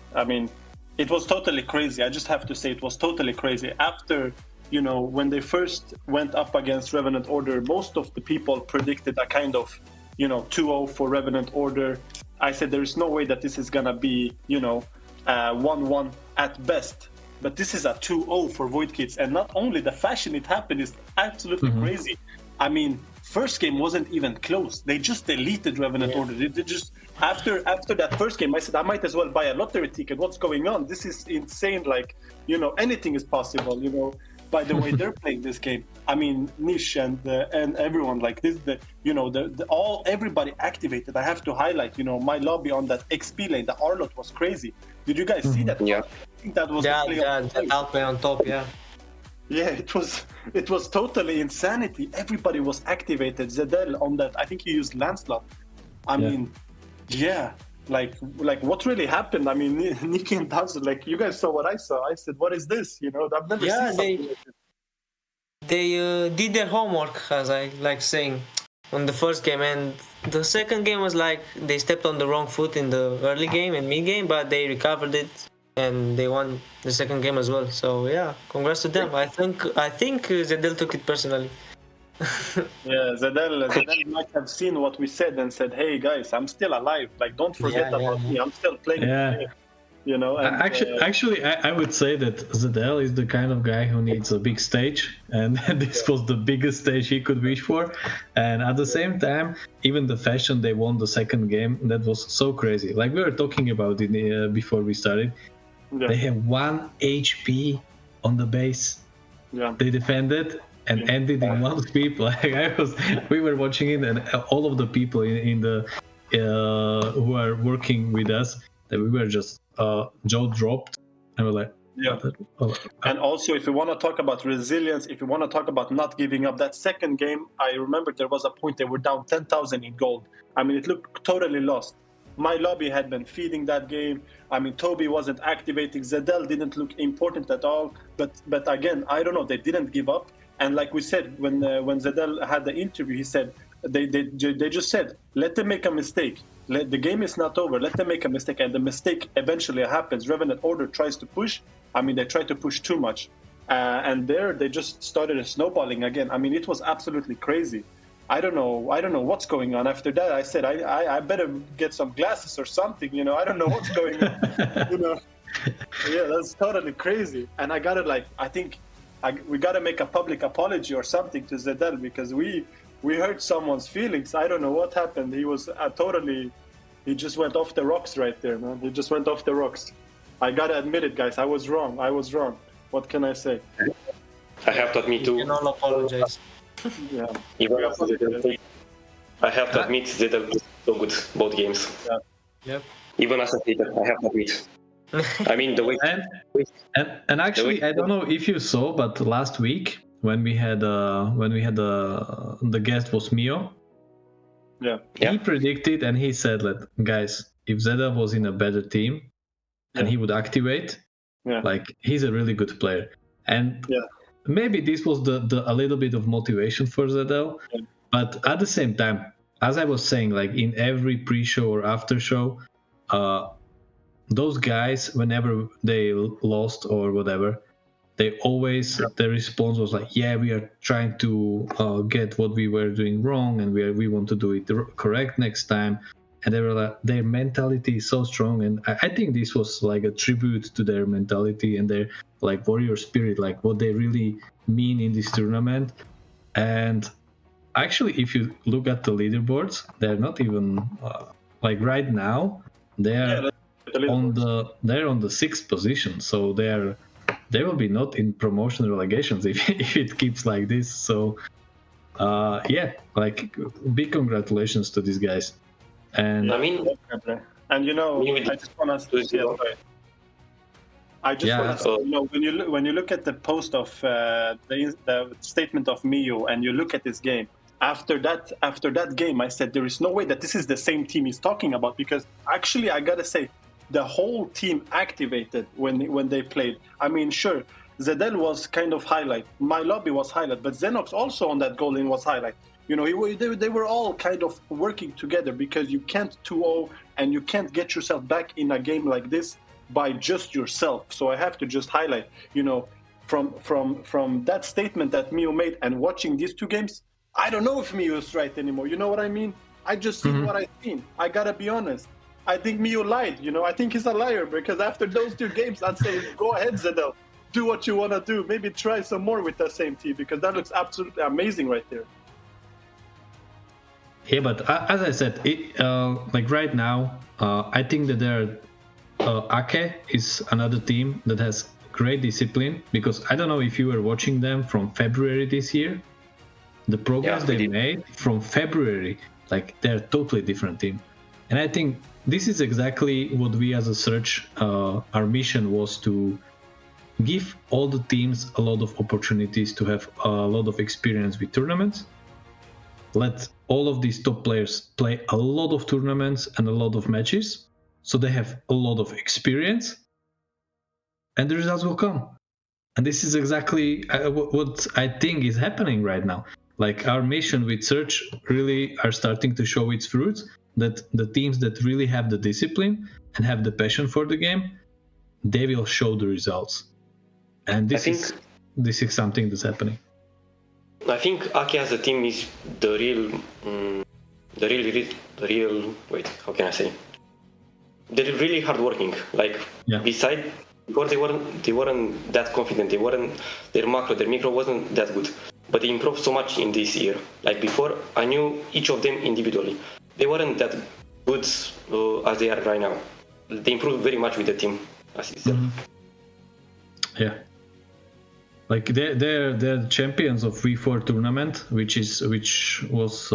totally crazy. I just have to say it was totally crazy. After, you know, when they first went up against Revenant Order, most of the people predicted a kind of, you know, 2-0 for Revenant Order. I said there is no way that this is gonna be, you know, 1-1 at best. But this is a 2-0 for Void Kids, and not only the fashion it happened is absolutely crazy. I mean, first game wasn't even close. They just deleted Revenant Order. They just after that first game, I said I might as well buy a lottery ticket. What's going on? This is insane. Like, you know, anything is possible. You know, by the way they're playing this game. I mean, Nish and everyone, like this, everybody activated. I have to highlight, you know, my lobby on that XP lane. The Arlot was crazy. Did you guys see that? Yeah. I think that was the outplay on top. Yeah. Yeah, it was totally insanity. Everybody was activated. Zedel on that. I think he used Lancelot. I mean, yeah. Like what really happened? I mean, Nikki and Danzo, like you guys saw what I saw. I said, what is this? You know, I've never seen something like this. They did their homework, as I like saying, on the first game, and the second game was like they stepped on the wrong foot in the early game and mid game, but they recovered it and they won the second game as well. So yeah, congrats to them. I think Zedel took it personally. Yeah, Zedel might have seen what we said and said, "Hey guys, I'm still alive. Like, don't forget about me. I'm still playing." Yeah. You know. And, actually, I would say that Zedel is the kind of guy who needs a big stage, and this was the biggest stage he could wish for. And at the same time, even the fashion they won the second game, that was so crazy. Like we were talking about it before we started. Yeah. They have 1 HP on the base. Yeah. They defended and ended in 1 sweep. Like we were watching it, and all of the people in the who are working with us, that we were just jaw dropped, and we're like, yeah. And also, if you want to talk about resilience, if you want to talk about not giving up, that second game, I remember there was a point they were down 10,000 in gold. I mean, it looked totally lost. My lobby had been feeding that game. I mean, Toby wasn't activating. Zedel didn't look important at all. But again, I don't know. They didn't give up. And like we said, when Zedel had the interview, he said they just said, let them make a mistake. The game is not over. Let them make a mistake, and the mistake eventually happens. Revenant Order tries to push. I mean, they try to push too much, and they just started snowballing again. I mean, it was absolutely crazy. I don't know what's going on. After that, I said I better get some glasses or something. You know, I don't know what's going on. You know, yeah, that's totally crazy. And I gotta I think we gotta make a public apology or something to Zedel, because we hurt someone's feelings. I don't know what happened. He was he just went off the rocks right there, man. He just went off the rocks. I gotta admit it, guys. I was wrong. What can I say? I have to admit too. You can all apologize. Yeah. I have to admit Zedel was so good both games. Yeah. Yep. Even as a hater, I have to admit. I mean, the way and actually, I don't know if you saw, but last week when we had the guest was Mio. Yeah. He predicted and he said that, guys, if Zedel was in a better team and he would activate, like he's a really good player. And maybe this was the a little bit of motivation for Zedel, but at the same time, as I was saying, like in every pre-show or after show, those guys, whenever they lost or whatever, they always their response was like, yeah, we are trying to get what we were doing wrong, and we want to do it correct next time. And they were like, their mentality is so strong, and I think this was like a tribute to their mentality and their like warrior spirit, like what they really mean in this tournament. And actually, if you look at the leaderboards, they're not even like right now they're on the 6th position, so they will be not in promotion relegations if it keeps like this. So like big congratulations to these guys. And I mean, and you know, I just want to want to you know, when you look at the post of the statement of Miyu and you look at this game, after that game, I said there is no way that this is the same team he's talking about, because actually I gotta say the whole team activated when they played. I mean, sure, Zedel was kind of highlight, my lobby was highlight, but Xenox also on that goal in was highlight. You know, they were all kind of working together, because you can't 2-0 and you can't get yourself back in a game like this by just yourself. So I have to just highlight, you know, from that statement that Miyu made and watching these two games, I don't know if Miyu is right anymore. You know what I mean? I just seen what I seen. I gotta be honest. I think Miyu lied. You know, I think he's a liar, because after those two games, I'd say, go ahead, Zedel, do what you want to do. Maybe try some more with that same team, because that looks absolutely amazing right there. Yeah, but as I said, like right now, I think that Ake is another team that has great discipline, because I don't know if you were watching them from February this year. The progress they made from February, like they're a totally different team. And I think this is exactly what we as a search, our mission was to give all the teams a lot of opportunities to have a lot of experience with tournaments. Let all of these top players play a lot of tournaments and a lot of matches, so they have a lot of experience, and the results will come. And this is exactly what I think is happening right now. Like our mission with Search really are starting to show its fruits, that the teams that really have the discipline and have the passion for the game, they will show the results. And this is something that's happening. I think Aki as a team is the real. Wait, how can I say? They're really hardworking. Like beside, before they weren't that confident. Their macro, their micro wasn't that good. But they improved so much in this year. Like before, I knew each of them individually. They weren't that good as they are right now. They improved very much with the team, as you said. Yeah. Like they're champions of V4 tournament, which was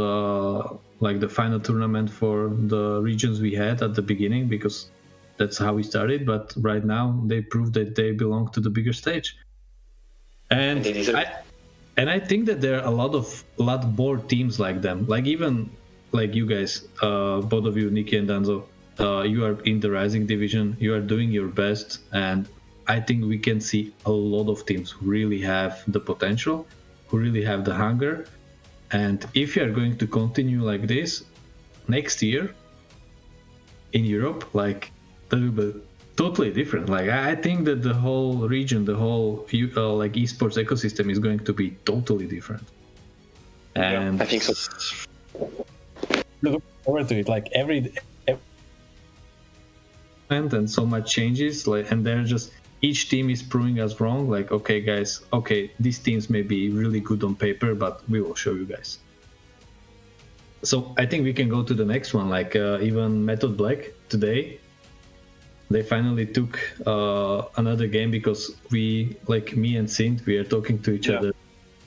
like the final tournament for the regions we had at the beginning, because that's how we started. But right now they prove that they belong to the bigger stage, and I think that there are a lot more teams like them. Like even like you guys, both of you, Nikki and Danzo, you are in the rising division. You are doing your best, and I think we can see a lot of teams who really have the potential, who really have the hunger. And if you are going to continue like this next year in Europe, like that will be totally different. Like I think that the whole region, the whole like esports ecosystem is going to be totally different. And I think so. Look forward to it. Like every and so much changes, like, and they're just each team is proving us wrong. Like, okay, guys, these teams may be really good on paper, but we will show you guys. So I think we can go to the next one. Like even Method Black today, they finally took another game, because we, like me and Sint, we are talking to each other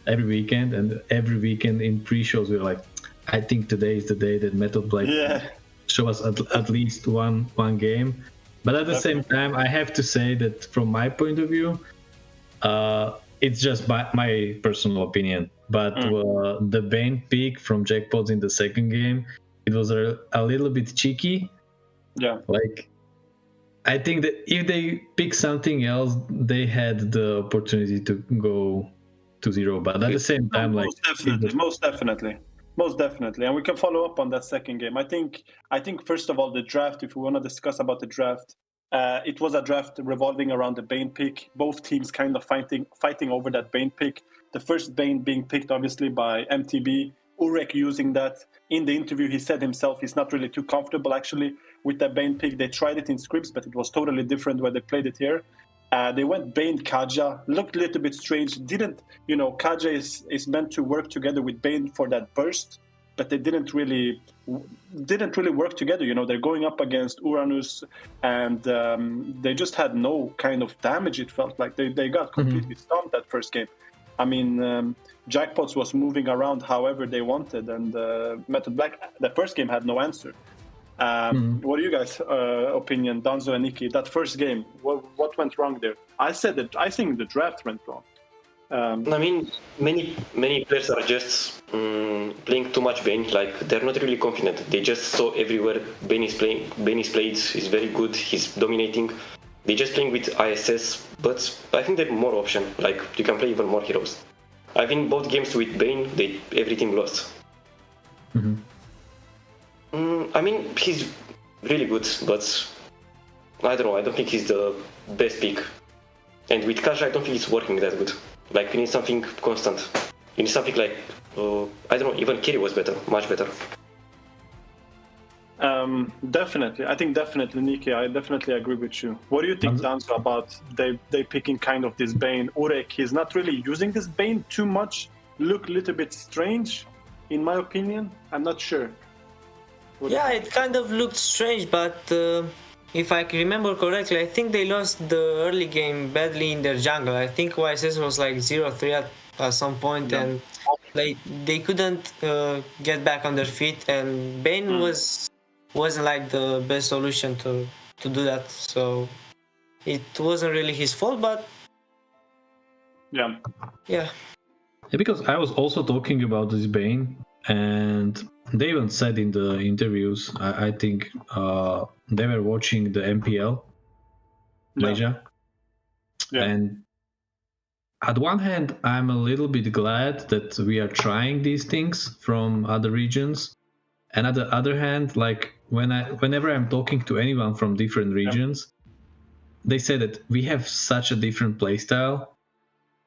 every weekend, and every weekend in pre-shows we're like, I think today is the day that Method Black show us at least one game. But at the same time, I have to say that from my point of view, it's just my personal opinion. But the Bane pick from Jackpots in the second game, it was a little bit cheeky. Yeah. Like, I think that if they pick something else, they had the opportunity to go 2-0. But at the same time, most definitely, and we can follow up on that second game. I think first of all, the draft. If we want to discuss about the draft, it was a draft revolving around the Bane pick. Both teams kind of fighting over that Bane pick. The first Bane being picked, obviously, by MTB. Urek using that. In the interview, he said himself he's not really too comfortable, actually, with that Bane pick. They tried it in scripts, but it was totally different when they played it here. They went Bane Kaja. Looked a little bit strange. Kaja is meant to work together with Bane for that burst, but they didn't really work together. They're going up against Uranus, and they just had no kind of damage. It felt like they got completely stomped that first game. I mean, Jackpots was moving around however they wanted, and Method Black, the first game, had no answer. What are you guys' opinion, Danzo and Nikki? That first game, what went wrong there? I think the draft went wrong. I mean, many players are just playing too much Bane. Like, they're not really confident. They just saw everywhere Bane is played. He's very good. He's dominating. They're just playing with ISS, but I think they have more option. Like, you can play even more heroes. I think both games with Bane, everything lost. I mean, he's really good, but I don't know. I don't think he's the best pick. And with Kaja, I don't think it's working that good. Like, you need something constant. You need something like, I don't know, even Kiri was better, much better. Definitely. I think definitely, Nikki, I definitely agree with you. What do you think, Danzo, about they picking kind of this Bane? Urek, he's not really using this Bane too much. Look a little bit strange, in my opinion. I'm not sure. It kind of looked strange, but if I remember correctly, I think they lost the early game badly in their jungle. I think YSS was like 0-3 at some point, and they couldn't get back on their feet, and Bane wasn't like the best solution to do that. So it wasn't really his fault, but yeah. Because I was also talking about this Bane, and they even said in the interviews, I think they were watching the MPL Malaysia. And at one hand, I'm a little bit glad that we are trying these things from other regions, and at the other hand, like whenever I'm talking to anyone from different regions, they say that we have such a different playstyle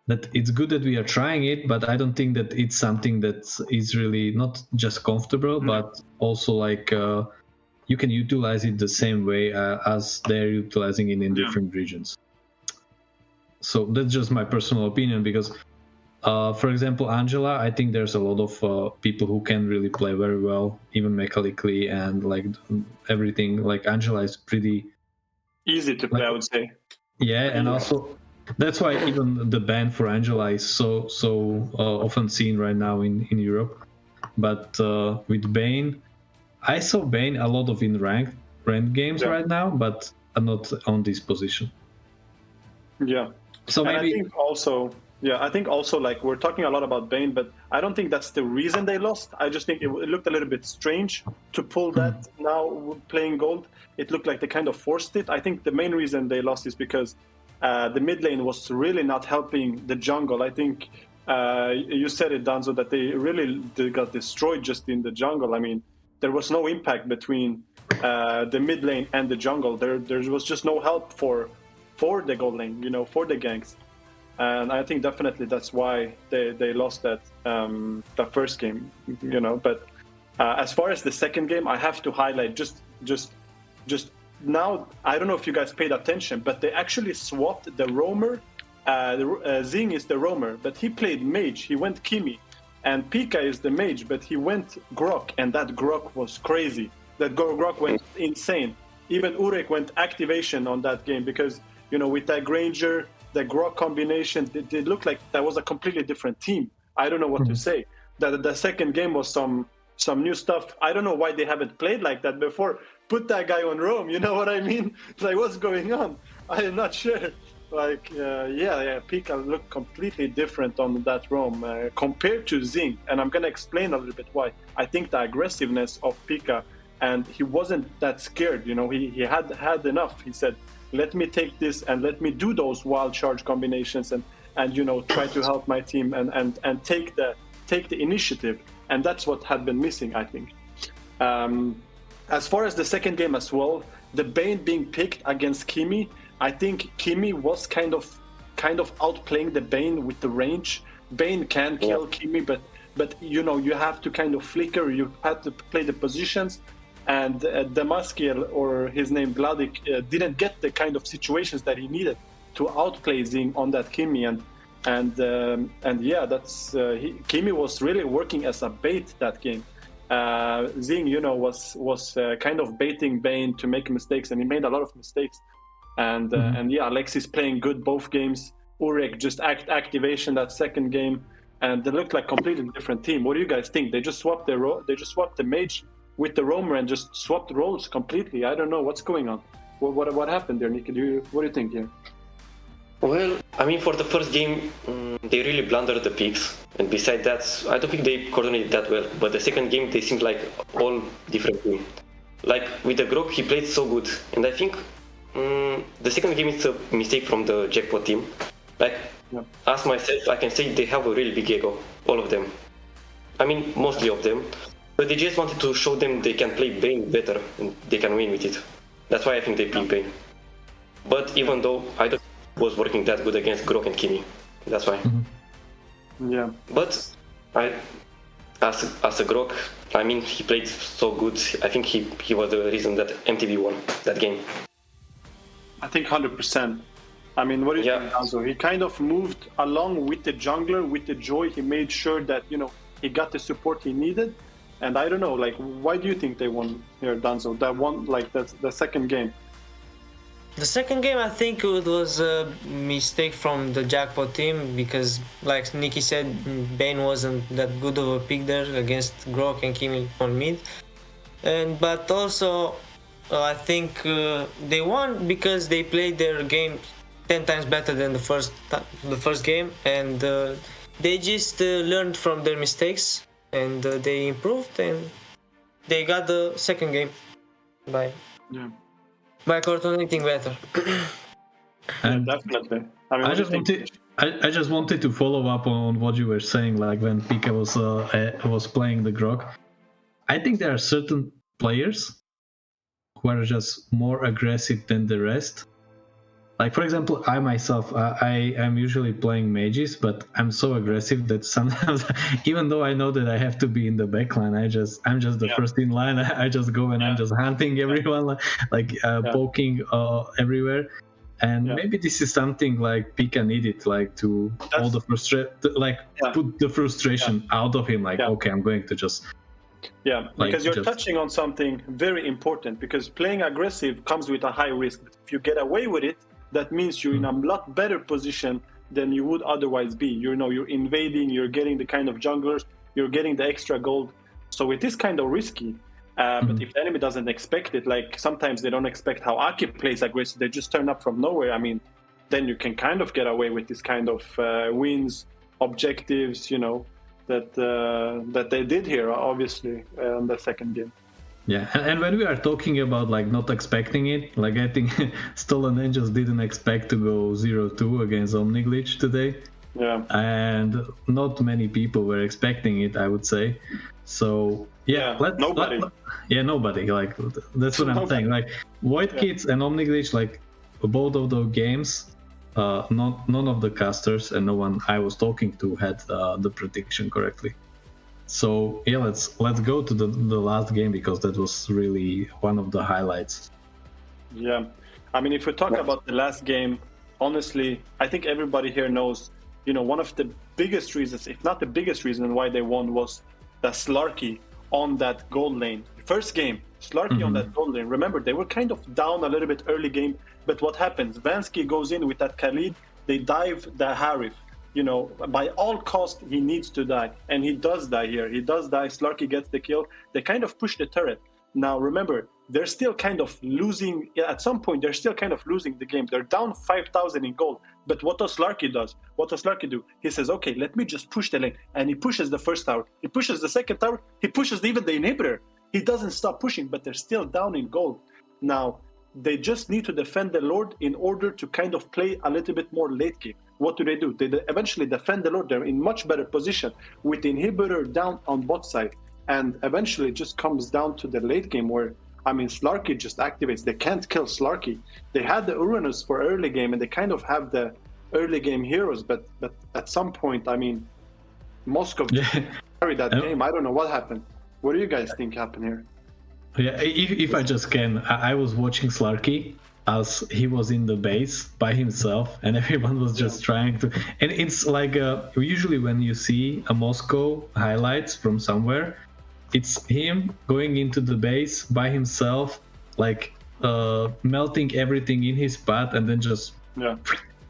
that it's good that we are trying it, but I don't think that it's something that is really not just comfortable, but also like you can utilize it the same way as they're utilizing it in different regions. So that's just my personal opinion, because for example, Angela, I think there's a lot of people who can really play very well, even mechanically, and like everything. Like Angela is pretty easy to play, I would say. Yeah, and also that's why even the ban for Angela is so often seen right now in Europe. But with Bane, I saw Bane a lot of in ranked games right now, but not on this position. Yeah. So maybe I think also like we're talking a lot about Bane, but I don't think that's the reason they lost. I just think it looked a little bit strange to pull that now playing gold. It looked like they kind of forced it. I think the main reason they lost is because the mid lane was really not helping the jungle. I think you said it, Danzo, that they got destroyed just in the jungle. I mean, there was no impact between the mid lane and the jungle. There was just no help for the gold lane, for the ganks. And I think definitely that's why they lost that first game, But as far as the second game, I have to highlight just now, I don't know if you guys paid attention, but they actually swapped the roamer. Zing is the roamer, but he played mage. He went Kimi. And Pika is the mage, but he went Grok, and that Grok was crazy. That Grok went insane. Even Urek went activation on that game because, with that Granger, the Grok combination, it looked like that was a completely different team. I don't know what to say. The second game was some new stuff. I don't know why they haven't played like that before. Put that guy on roam, you know what I mean? Like, what's going on? I am not sure. Like, Pika looked completely different on that roam compared to Zing. And I'm going to explain a little bit why. I think the aggressiveness of Pika, and he wasn't that scared, he had enough. He said, let me take this and let me do those wild charge combinations and try to help my team and take the initiative. And that's what had been missing, I think. As far as the second game as well, the Bane being picked against Kimi, I think Kimi was kind of outplaying the Bane with the range. Bane can kill Kimi, but you have to kind of flicker. You have to play the positions, and Demaskiel, or his name Vladik, didn't get the kind of situations that he needed to outplay Zing on that Kimi, and that's Kimi was really working as a bait that game. Zing, was kind of baiting Bane to make mistakes, and he made a lot of mistakes. And Alexis playing good both games. Urek just activation that second game, and they looked like completely different team. What do you guys think? They just swapped the mage with the roamer and just swapped roles completely. I don't know what's going on. What happened there, Nick? What do you think here? Well, I mean, for the first game, they really blundered the picks, and besides that, I don't think they coordinated that well. But the second game, they seemed like all different team. Like with the Grok, he played so good, and I think the second game is a mistake from the Jackpot team. Like, as myself, I can say they have a really big ego, all of them. I mean, mostly of them. But they just wanted to show them they can play Bane better, and they can win with it. That's why I think they picked Bane. But even though I don't think it was working that good against Grok and Kimi, that's why. Yeah. But as a Grok, I mean, he played so good. I think he was the reason that MTV won that game. I think 100%. I mean, what do you think, Danzo? He kind of moved along with the jungler, with the Joy. He made sure that, he got the support he needed. And I don't know, like, why do you think they won here, Danzo? That one, like, that's the second game. The second game, I think it was a mistake from the Jackpot team because, like Nikki said, Bane wasn't that good of a pick there against Grok and Kimi on mid. But also, I think they won because they played their game 10 times better than the first game, and they just learned from their mistakes, and they improved, and they got the second game by coordinating better. And definitely. I mean, I just wanted to follow up on what you were saying, like when Pika was playing the Grok. I think there are certain players who are just more aggressive than the rest. Like, for example, I myself, I am usually playing mages, but I'm so aggressive that sometimes, even though I know that I have to be in the backline, I'm just the first in line. I just go and I'm just hunting everyone, poking everywhere. And maybe this is something like Pika needed, like to all the put the frustration out of him. Like, okay, I'm going to just. Yeah, because you're touching on something very important, because playing aggressive comes with a high risk. If you get away with it, that means you're in a lot better position than you would otherwise be. You're invading, you're getting the kind of junglers, you're getting the extra gold. So it is kind of risky. But if the enemy doesn't expect it, like sometimes they don't expect how Aki plays aggressive, they just turn up from nowhere. I mean, then you can kind of get away with this kind of wins, objectives, that they did here, obviously, in the second game. Yeah, and when we are talking about like not expecting it, like I think Stolen Angels didn't expect to go 0-2 against Omniglitch today. Yeah. And not many people were expecting it, I would say. So nobody. Nobody. Like that's what I'm saying. Like Void Kids and Omniglitch, like both of those games, none of the casters and no one I was talking to had the prediction correctly. So let's go to the last game, because that was really one of the highlights. Yeah, I mean, if we talk about the last game, honestly, I think everybody here knows, one of the biggest reasons, if not the biggest reason why they won, was the Slarky on that gold lane. First game, Slarky on that gold lane. Remember, they were kind of down a little bit early game, but what happens? Vansky goes in with that Khalid, they dive the Harif. By all costs, he needs to die. And he does die here. He does die. Slarky gets the kill. They kind of push the turret. Now, remember, they're still kind of losing. At some point, they're still kind of losing the game. They're down 5,000 in gold. But what does Slarky do? What does Slarky do? He says, okay, let me just push the lane. And he pushes the first tower. He pushes the second tower. He pushes even the inhibitor. He doesn't stop pushing, but they're still down in gold. Now, they just need to defend the Lord in order to kind of play a little bit more late game. what do? They eventually defend the Lord. They're in much better position with the inhibitor down on bot side. And eventually it just comes down to the late game where, I mean, Slarky just activates. They can't kill Slarky. They had the Uranus for early game, and they kind of have the early game heroes. But at some point, I mean, Moscow carried that game. I don't know what happened. What do you guys think happened here? Yeah, if I just can, I was watching Slarky as he was in the base by himself, and everyone was just trying to. And it's like usually when you see a Moscow highlights from somewhere, it's him going into the base by himself, like melting everything in his path, and then just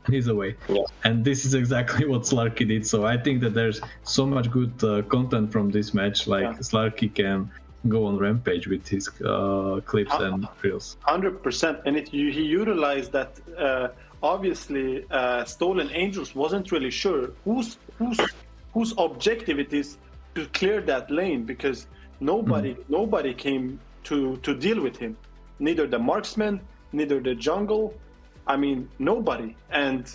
he's away. Yeah. And this is exactly what Slarky did. So I think that there's so much good content from this match. Like Slarky can go on rampage with his clips and reels. 100%, and he utilized that. Obviously, Stolen Angels wasn't really sure whose objective it is to clear that lane, because nobody came to deal with him. Neither the marksman, neither the jungle. I mean, nobody. And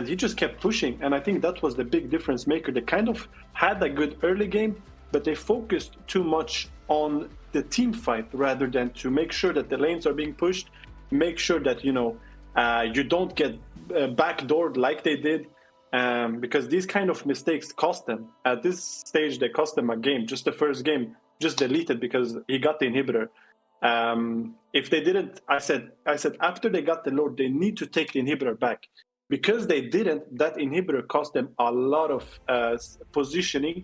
he just kept pushing, and I think that was the big difference maker. They kind of had a good early game, but they focused too much on the team fight rather than to make sure that the lanes are being pushed, make sure that you don't get backdoored like they did, because these kind of mistakes cost them. At this stage, they cost them a game. Just the first game, just deleted because he got the inhibitor. If they didn't, I said after they got the Lord, they need to take the inhibitor back. Because they didn't, that inhibitor cost them a lot of positioning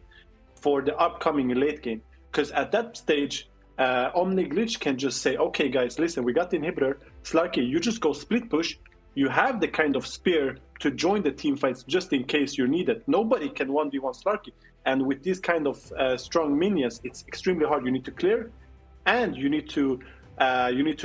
for the upcoming late game. Because at that stage, Omni Glitch can just say, okay guys, listen, we got the inhibitor, Slarky, you just go split push, you have the kind of spear to join the team fights just in case you need it. Nobody can 1v1 Slarky. And with these kind of strong minions, it's extremely hard. You need to clear, and you need to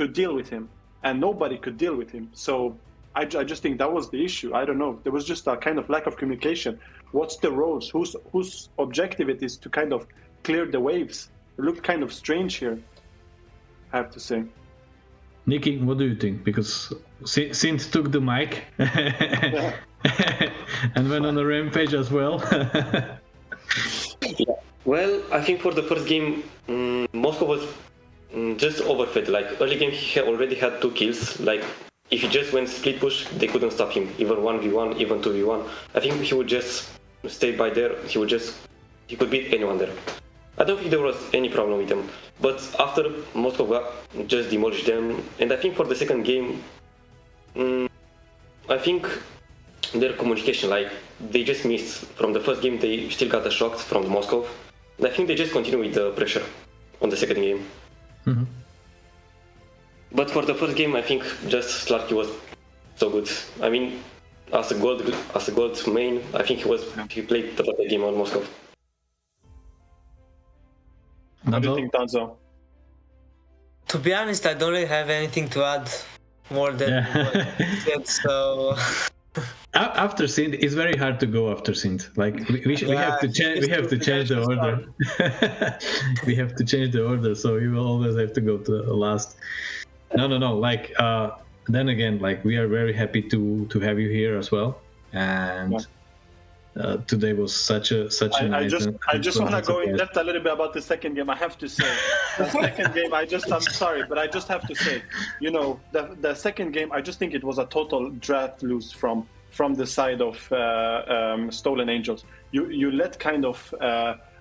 deal with him. And nobody could deal with him. So I just think that was the issue. I don't know. There was just a kind of lack of communication. What's the roles? Whose objective it is to kind of clear the waves? It looked kind of strange here, I have to say. Nikki, what do you think? Because Synth took the mic and went on a rampage as well. Well, I think for the first game, Moscow was just overfed. Like early game, he already had 2 kills. Like if he just went split push, they couldn't stop him. Even 1v1, even 2v1. I think he would just stay by there. He could beat anyone there. I don't think there was any problem with them. But after Moscow just demolished them, and I think for the second game, I think their communication, like they just missed. From the first game, they still got a shock from the Moscow. And I think they just continue with the pressure on the second game. Mm-hmm. But for the first game, I think just Slarky was so good. I mean, as a gold main, I think he played the perfect game on Moscow. What do you think, Danzo? To be honest, I don't really have anything to add more than what you said, so... After Synth, it's very hard to go after Synth. Like we have to change. We have to change the order. We have to change the order, so you will always have to go to the last. No. Like then again, like we are very happy to have you here as well. And today was such a nice. I just want to go in depth a little bit about the second game. I have to say, the second game. I'm sorry, but I just have to say, the second game. I just think it was a total draft lose from the side of Stolen Angels. You let kind of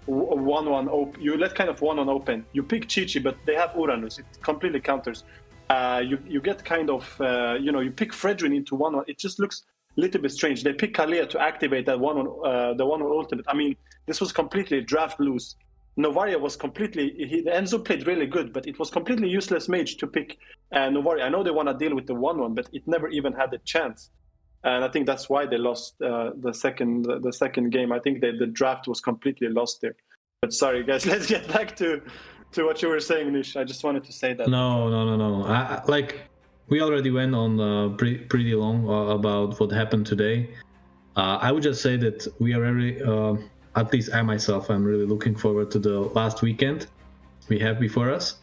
1-1 open. You let kind of 1-1 open. You pick Chi-Chi, but they have Uranus. It completely counters. You get kind of you pick Fredrin into 1-1. It just looks a little bit strange. They pick Kalia to activate that the 1-1 ultimate. I mean, this was completely draft loose. Novaria was completely. Enzo played really good, but it was completely useless mage to pick Novaria. I know they want to deal with the 1-1, but it never even had a chance. And I think that's why they lost the second game. I think the draft was completely lost there. But sorry, guys, let's get back to what you were saying, Nish. I just wanted to say that. No. Like we already went on pretty long about what happened today. I would just say that we are very, at least I myself, I'm really looking forward to the last weekend we have before us.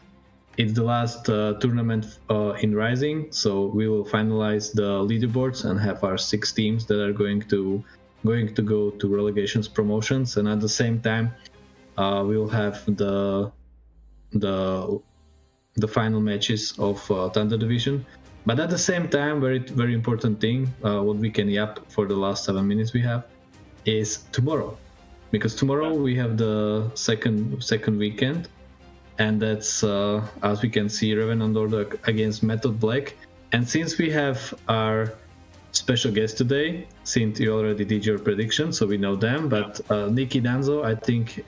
it's the last tournament in Rising, so we will finalize the leaderboards and have our 6 teams that are going to go to relegations promotions, and at the same time we will have the final matches of Thunder Division. But at the same time, very important thing, what we can yap for the last 7 minutes we have, is tomorrow, because tomorrow we have the second weekend, and that's as we can see, Revenant Order against Method Black. And since we have our special guest today, since you already did your prediction, so we know them, but Nikki, Danzo, I think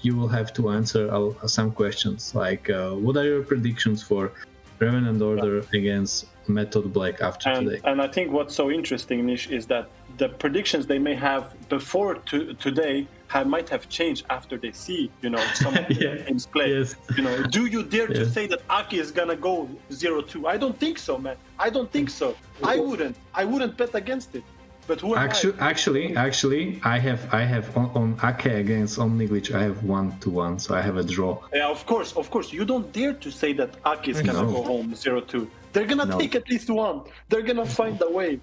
you will have to answer some questions, like what are your predictions for Revenant Order against Method Black after today? And I think what's so interesting, Nish, is that the predictions they may have before today might have changed after they see, some of the games play. Yes. Do you dare to say that Aki is gonna go 0-2? I don't think so, man. I don't think so. I wouldn't bet against it. But who am actually, I have on Ake against Omniglitch, I have 1-1, so I have a draw. Yeah, of course. You don't dare to say that Aki is gonna go home 0-2. They're gonna take at least one. They're gonna find a way.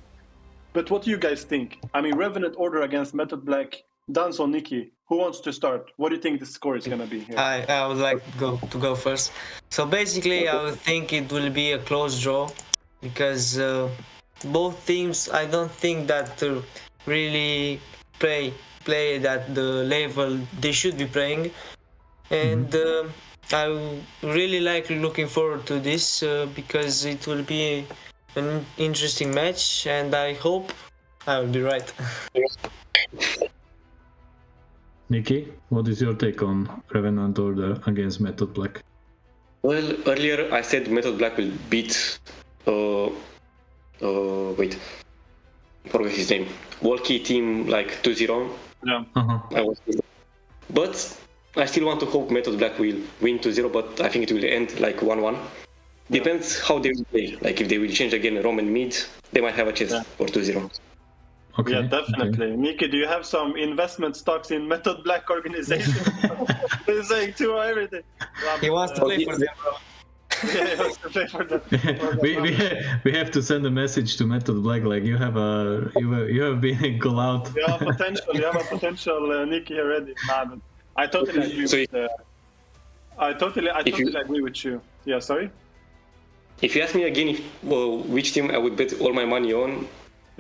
But what do you guys think? I mean, Revenant Order against Method Black, Danzo, Nikki. Who wants to start? What do you think the score is gonna be here? I would like to go first. So basically, I would think it will be a close draw, because both teams, I don't think that really play at the level they should be playing, and I really looking forward to this because it will be an interesting match, and I hope I will be right. Nikki, what is your take on Revenant Order against Method Black? Well, earlier I said Method Black will beat wait, forgot his name. Walkie team like 2-0. Yeah. But I still want to hope Method Black will win 2-0, but I think it will end like 1-1. Depends how they will play. Like if they will change again Roman mid, they might have a chance for 2-0. Okay. Yeah, definitely. Okay. Nikki, do you have some investment stocks in Method Black organization? He's saying too everything. He wants to play for them, bro. Yeah, he wants to play for them. we have to send a message to Method Black, like you have been a call out. You have a potential Nikki already. Nah, I totally agree with I totally agree with you. Yeah, sorry? If you ask me again which team I would bet all my money on,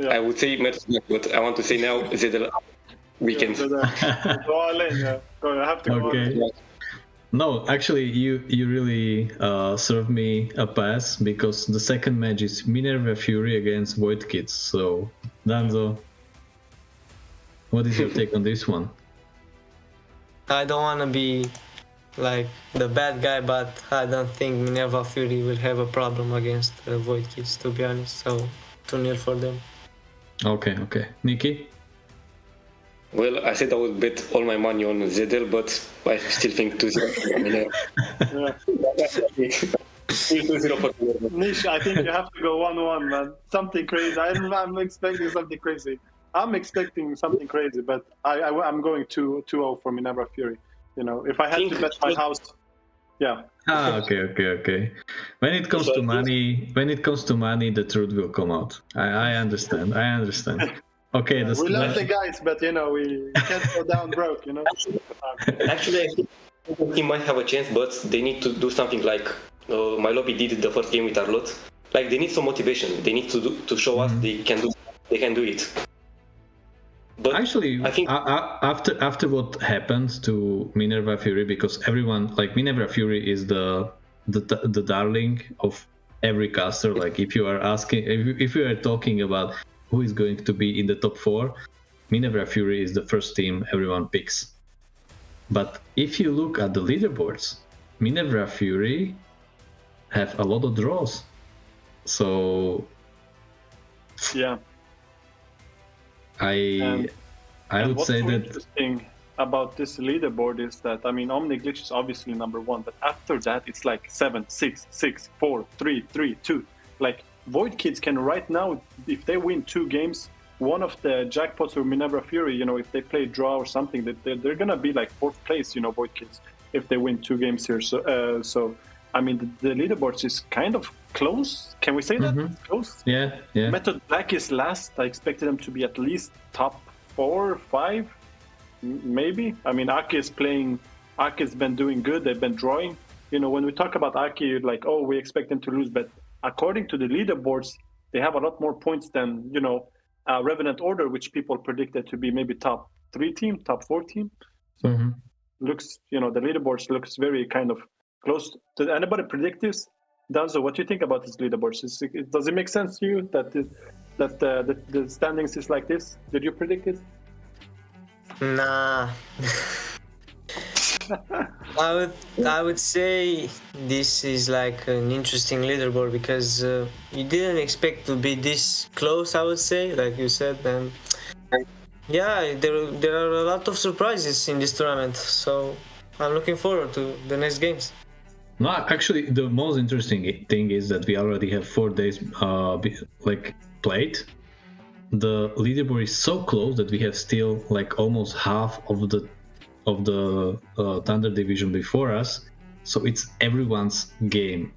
I would say Method Black, but I want to say now ZL weekend. Go all in, I have to go all in. No, actually, you really served me a pass, because the second match is Minerva Fury against Void Kids. So, Danzo, what is your take on this one? I don't want to be like the bad guy, but I don't think Minerva Fury will have a problem against Void Kids, to be honest. So 2-0 for them. Okay. Nikki? Well, I said I would bet all my money on ZL, but I still think 2-0. Nish, I think you have to go 1-1, man. Something crazy. I'm expecting something crazy. But I'm going 2-0 for Minerva Fury. If I had to bet my house, Okay. When it comes to money, the truth will come out. I understand. Okay, we love the guys, but we can't go down broke. Actually, I think he might have a chance, but they need to do something like my lobby did the first game with Arlot. Like they need some motivation. They need to show us they can do it. But actually, I think after what happened to Minerva Fury, because everyone, like, Minerva Fury is the darling of every caster. Like if you are talking about who is going to be in the top 4, Minerva Fury is the first team everyone picks. But if you look at the leaderboards, Minerva Fury have a lot of draws. So yeah, I would say that interesting about this leaderboard is that, Omniglitch is obviously number 1, but after that it's like 7, 6, 6, 4, 3, 3, 2. Like Void Kids can right now, if they win 2 games, one of the Jackpots or Minerva Fury, if they play draw or something, they're gonna be like 4th place, Void Kids, if they win 2 games here. So I mean, the leaderboards is kind of close. Can we say that? Close? Yeah, yeah. Method Black is last. I expected them to be at least top 4, 5, maybe. I mean, Aki's been doing good. They've been drawing. You know, when we talk about Aki, you're like, oh, we expect them to lose. But according to the leaderboards, they have a lot more points than, you know, Revenant Order, which people predicted to be maybe top 3 team, top 4 team. So looks, you know, the leaderboards looks very kind of close. Did anybody predict this? Danzo, what do you think about these leaderboards? Does it make sense to you that the standings is like this? Did you predict it? Nah. I would say this is like an interesting leaderboard because you didn't expect to be this close. I would say, like you said, and yeah, there are a lot of surprises in this tournament. So I'm looking forward to the next games. No, actually, the most interesting thing is that we already have 4 days played. The leaderboard is so close that we have still like almost half of the Thunder division before us, so it's everyone's game.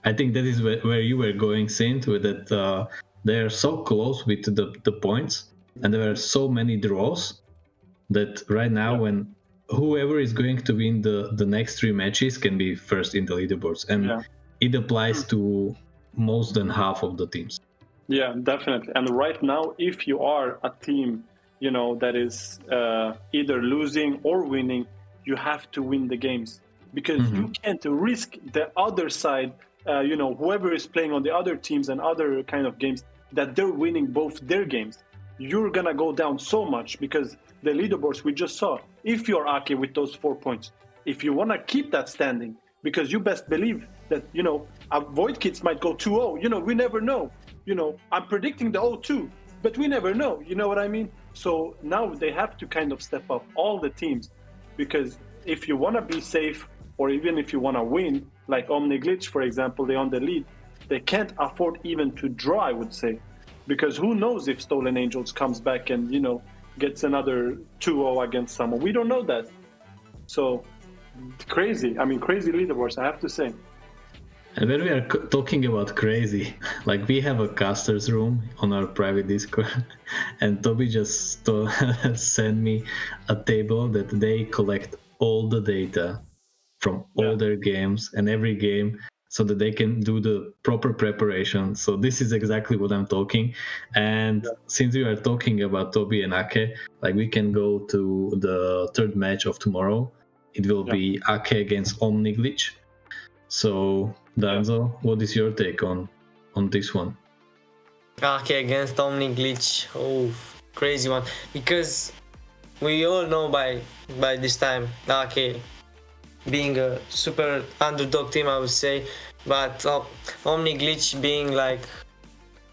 I think that is where you were going, Saint, with that they are so close with the points, and there are so many draws that right now when whoever is going to win the next 3 matches can be first in the leaderboards, and it applies to most than half of the teams. Yeah, definitely. And right now, if you are a team, you know, that is either losing or winning, you have to win the games, because you can't risk the other side, you know, whoever is playing on the other teams and other kind of games, that they're winning both their games. You're gonna go down so much, because the leaderboards we just saw, if you're Aki with those 4 points, if you want to keep that standing, because you best believe that, you know, Void Kids might go 2-0, you know, we never know. You know, I'm predicting the 0-2, but we never know, you know what I mean? So now they have to kind of step up, all the teams, because if you want to be safe, or even if you want to win, like Omni Glitch, for example, they're on the lead, they can't afford even to draw, I would say, because who knows if Stolen Angels comes back and, you know, gets another 2-0 against someone. We don't know that. So crazy. I mean, crazy leaderboards, I have to say. And when we are talking about crazy, like we have a casters room on our private Discord, and Toby just sent me a table that they collect all the data from all their games and every game, so that they can do the proper preparation. So this is exactly what I'm talking. And since we are talking about Toby and Ake, like we can go to the 3rd match of tomorrow. It will be Ake against Omni Glitch. So Danzo, what is your take on this one? Ake against Omni Glitch. Oh, crazy one. Because we all know by this time Ake being a super underdog team, I would say, but Omni Glitch being like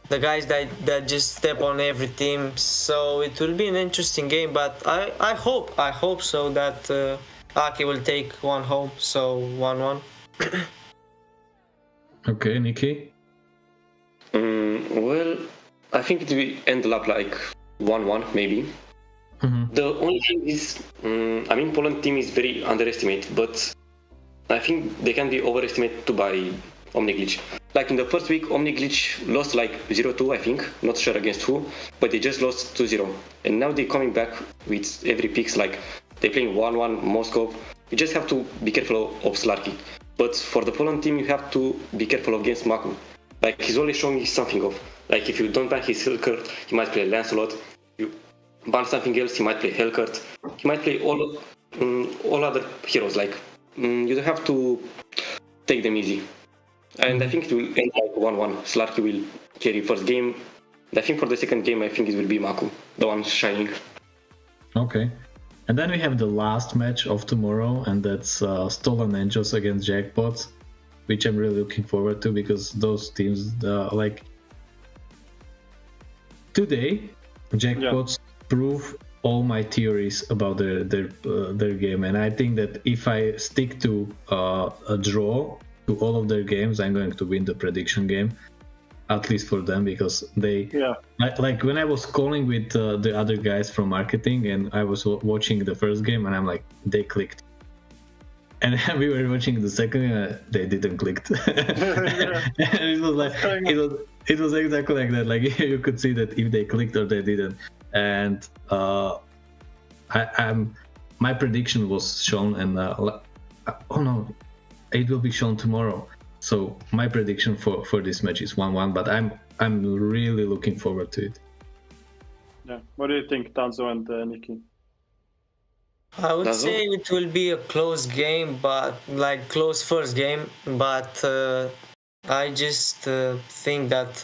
the guys that just step on every team. So it will be an interesting game, but I hope so that Ake will take one home. So 1-1. Okay, Nikki. Well, I think it will end up like 1-1 maybe. The only thing is, I mean, Poland team is very underestimated, but I think they can be overestimated too by Omni Glitch. Like in the first week, Omni Glitch lost like 0-2, I think, not sure against who, but they just lost 2-0. And now they're coming back with every picks, like they're playing 1-1 Moscow. You just have to be careful of Slarky. But for the Poland team, you have to be careful against Maku. Like he's always showing something of, like if you don't ban his Hellcurt, he might play Lancelot. You ban something else, he might play Hellcurt. He might play all other heroes. Like you don't have to take them easy. And I think it will end like 1-1. Slarky will carry first game. And I think for the second game, I think it will be Maku, the one shining. Okay. And then we have the last match of tomorrow, and that's Stolen Angels against Jackpots, which I'm really looking forward to, because those teams, like today, Jackpots prove all my theories about their game, and I think that if I stick to a draw to all of their games, I'm going to win the prediction game, at least for them, because they like when I was calling with the other guys from marketing, and I was watching the first game, and I'm like, they clicked, And we were watching the second, they didn't click. And it was like it was exactly like that. Like you could see that if they clicked or they didn't. And my prediction was shown, and oh no, it will be shown tomorrow. So my prediction for this match is 1-1. But I'm really looking forward to it. Yeah. What do you think, Danzo and Nikki? I would say it will be a close game, but like close first game. But I just think that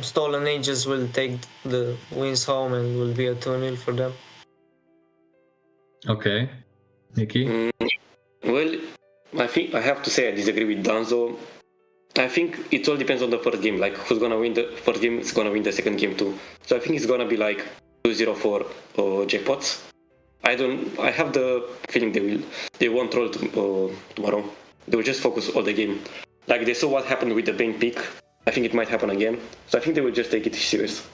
Stolen Ages will take the wins home and will be a 2-0 for them. Okay, Nikki. Well, I think I have to say I disagree with Danzo. I think it all depends on the first game. Like who's gonna win the first game is gonna win the second game too. So I think it's gonna be like 2-0 for Jackpots. I have the feeling they won't roll tomorrow. They will just focus all the game. Like they saw what happened with the Bane pick. I think it might happen again. So I think they will just take it serious.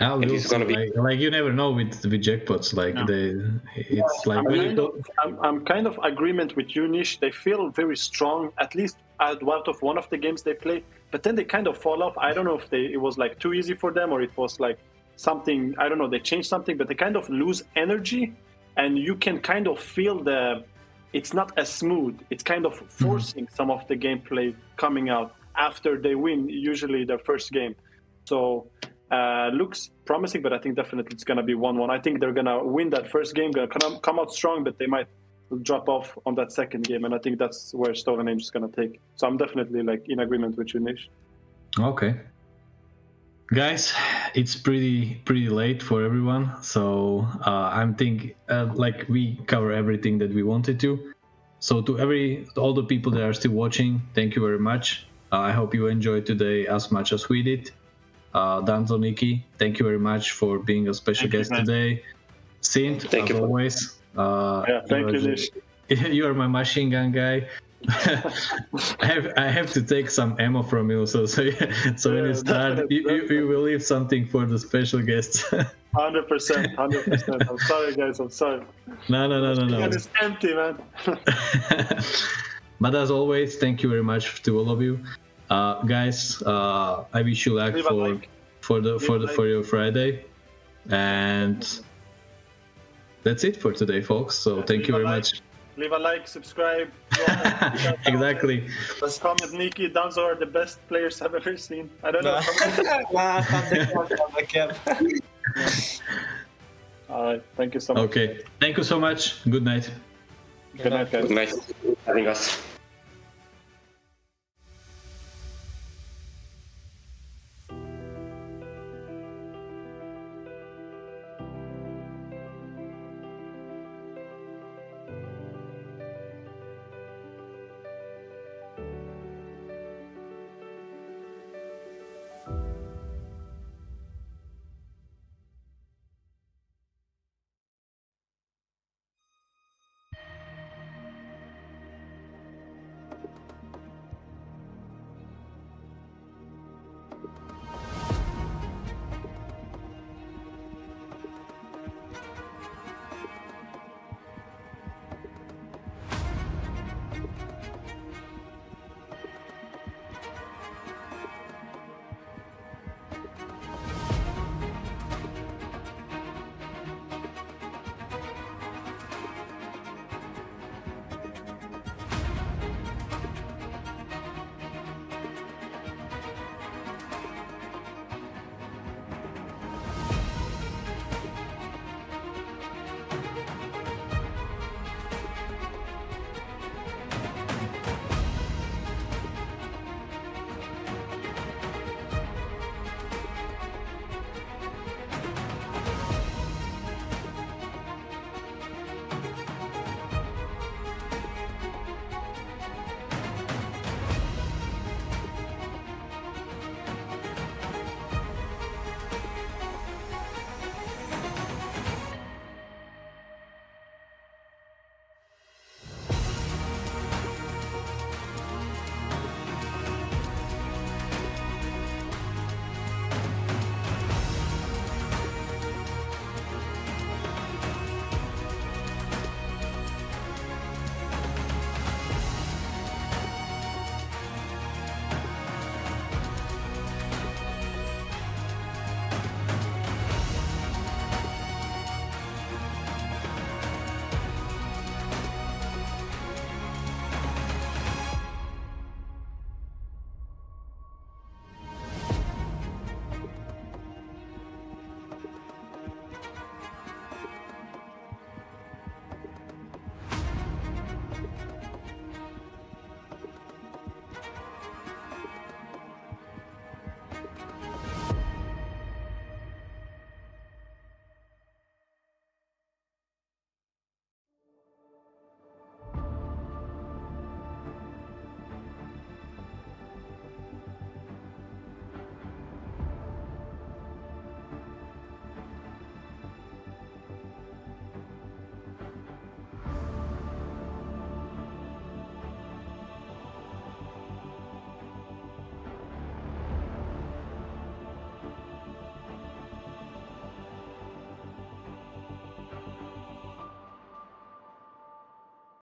It's gonna be like you never know with Jackpots. Like it's like I'm kind of agreement with you, Nish. They feel very strong, at least out of one of the games they play. But then they kind of fall off. I don't know if it was like too easy for them or it was like something, I don't know, they changed something, but they kind of lose energy, and you can kind of feel it's not as smooth. It's kind of forcing some of the gameplay coming out after they win, usually their first game. So looks promising, but I think definitely it's going to be 1-1. I think they're going to win that first game, going to come out strong, but they might drop off on that second game, and I think that's where Stolen Age is going to take. So I'm definitely like in agreement with you, Nish. Okay. Guys, it's pretty late for everyone, so I'm thinking like we cover everything that we wanted to. So to all the people that are still watching, thank you very much. I hope you enjoyed today as much as we did. Danzo, Nikki, thank you very much for being a special guest today. Sint, as always. Thank you, Nish. You are my machine gun guy. I have to take some ammo from you, so when you start, you will leave something for the special guests. 100%. I'm sorry, guys. I'm sorry. No. It's empty, man. But as always, thank you very much to all of you, guys. I wish you luck for your Friday, and that's it for today, folks. So thank you very much. Leave a like, subscribe. Exactly. Let's comment, Nikki, Danzo are the best players I've ever seen. I don't know. All right. Thank you so much. Okay. Thank you so much. Good night. Good night, guys. Good night. Having us.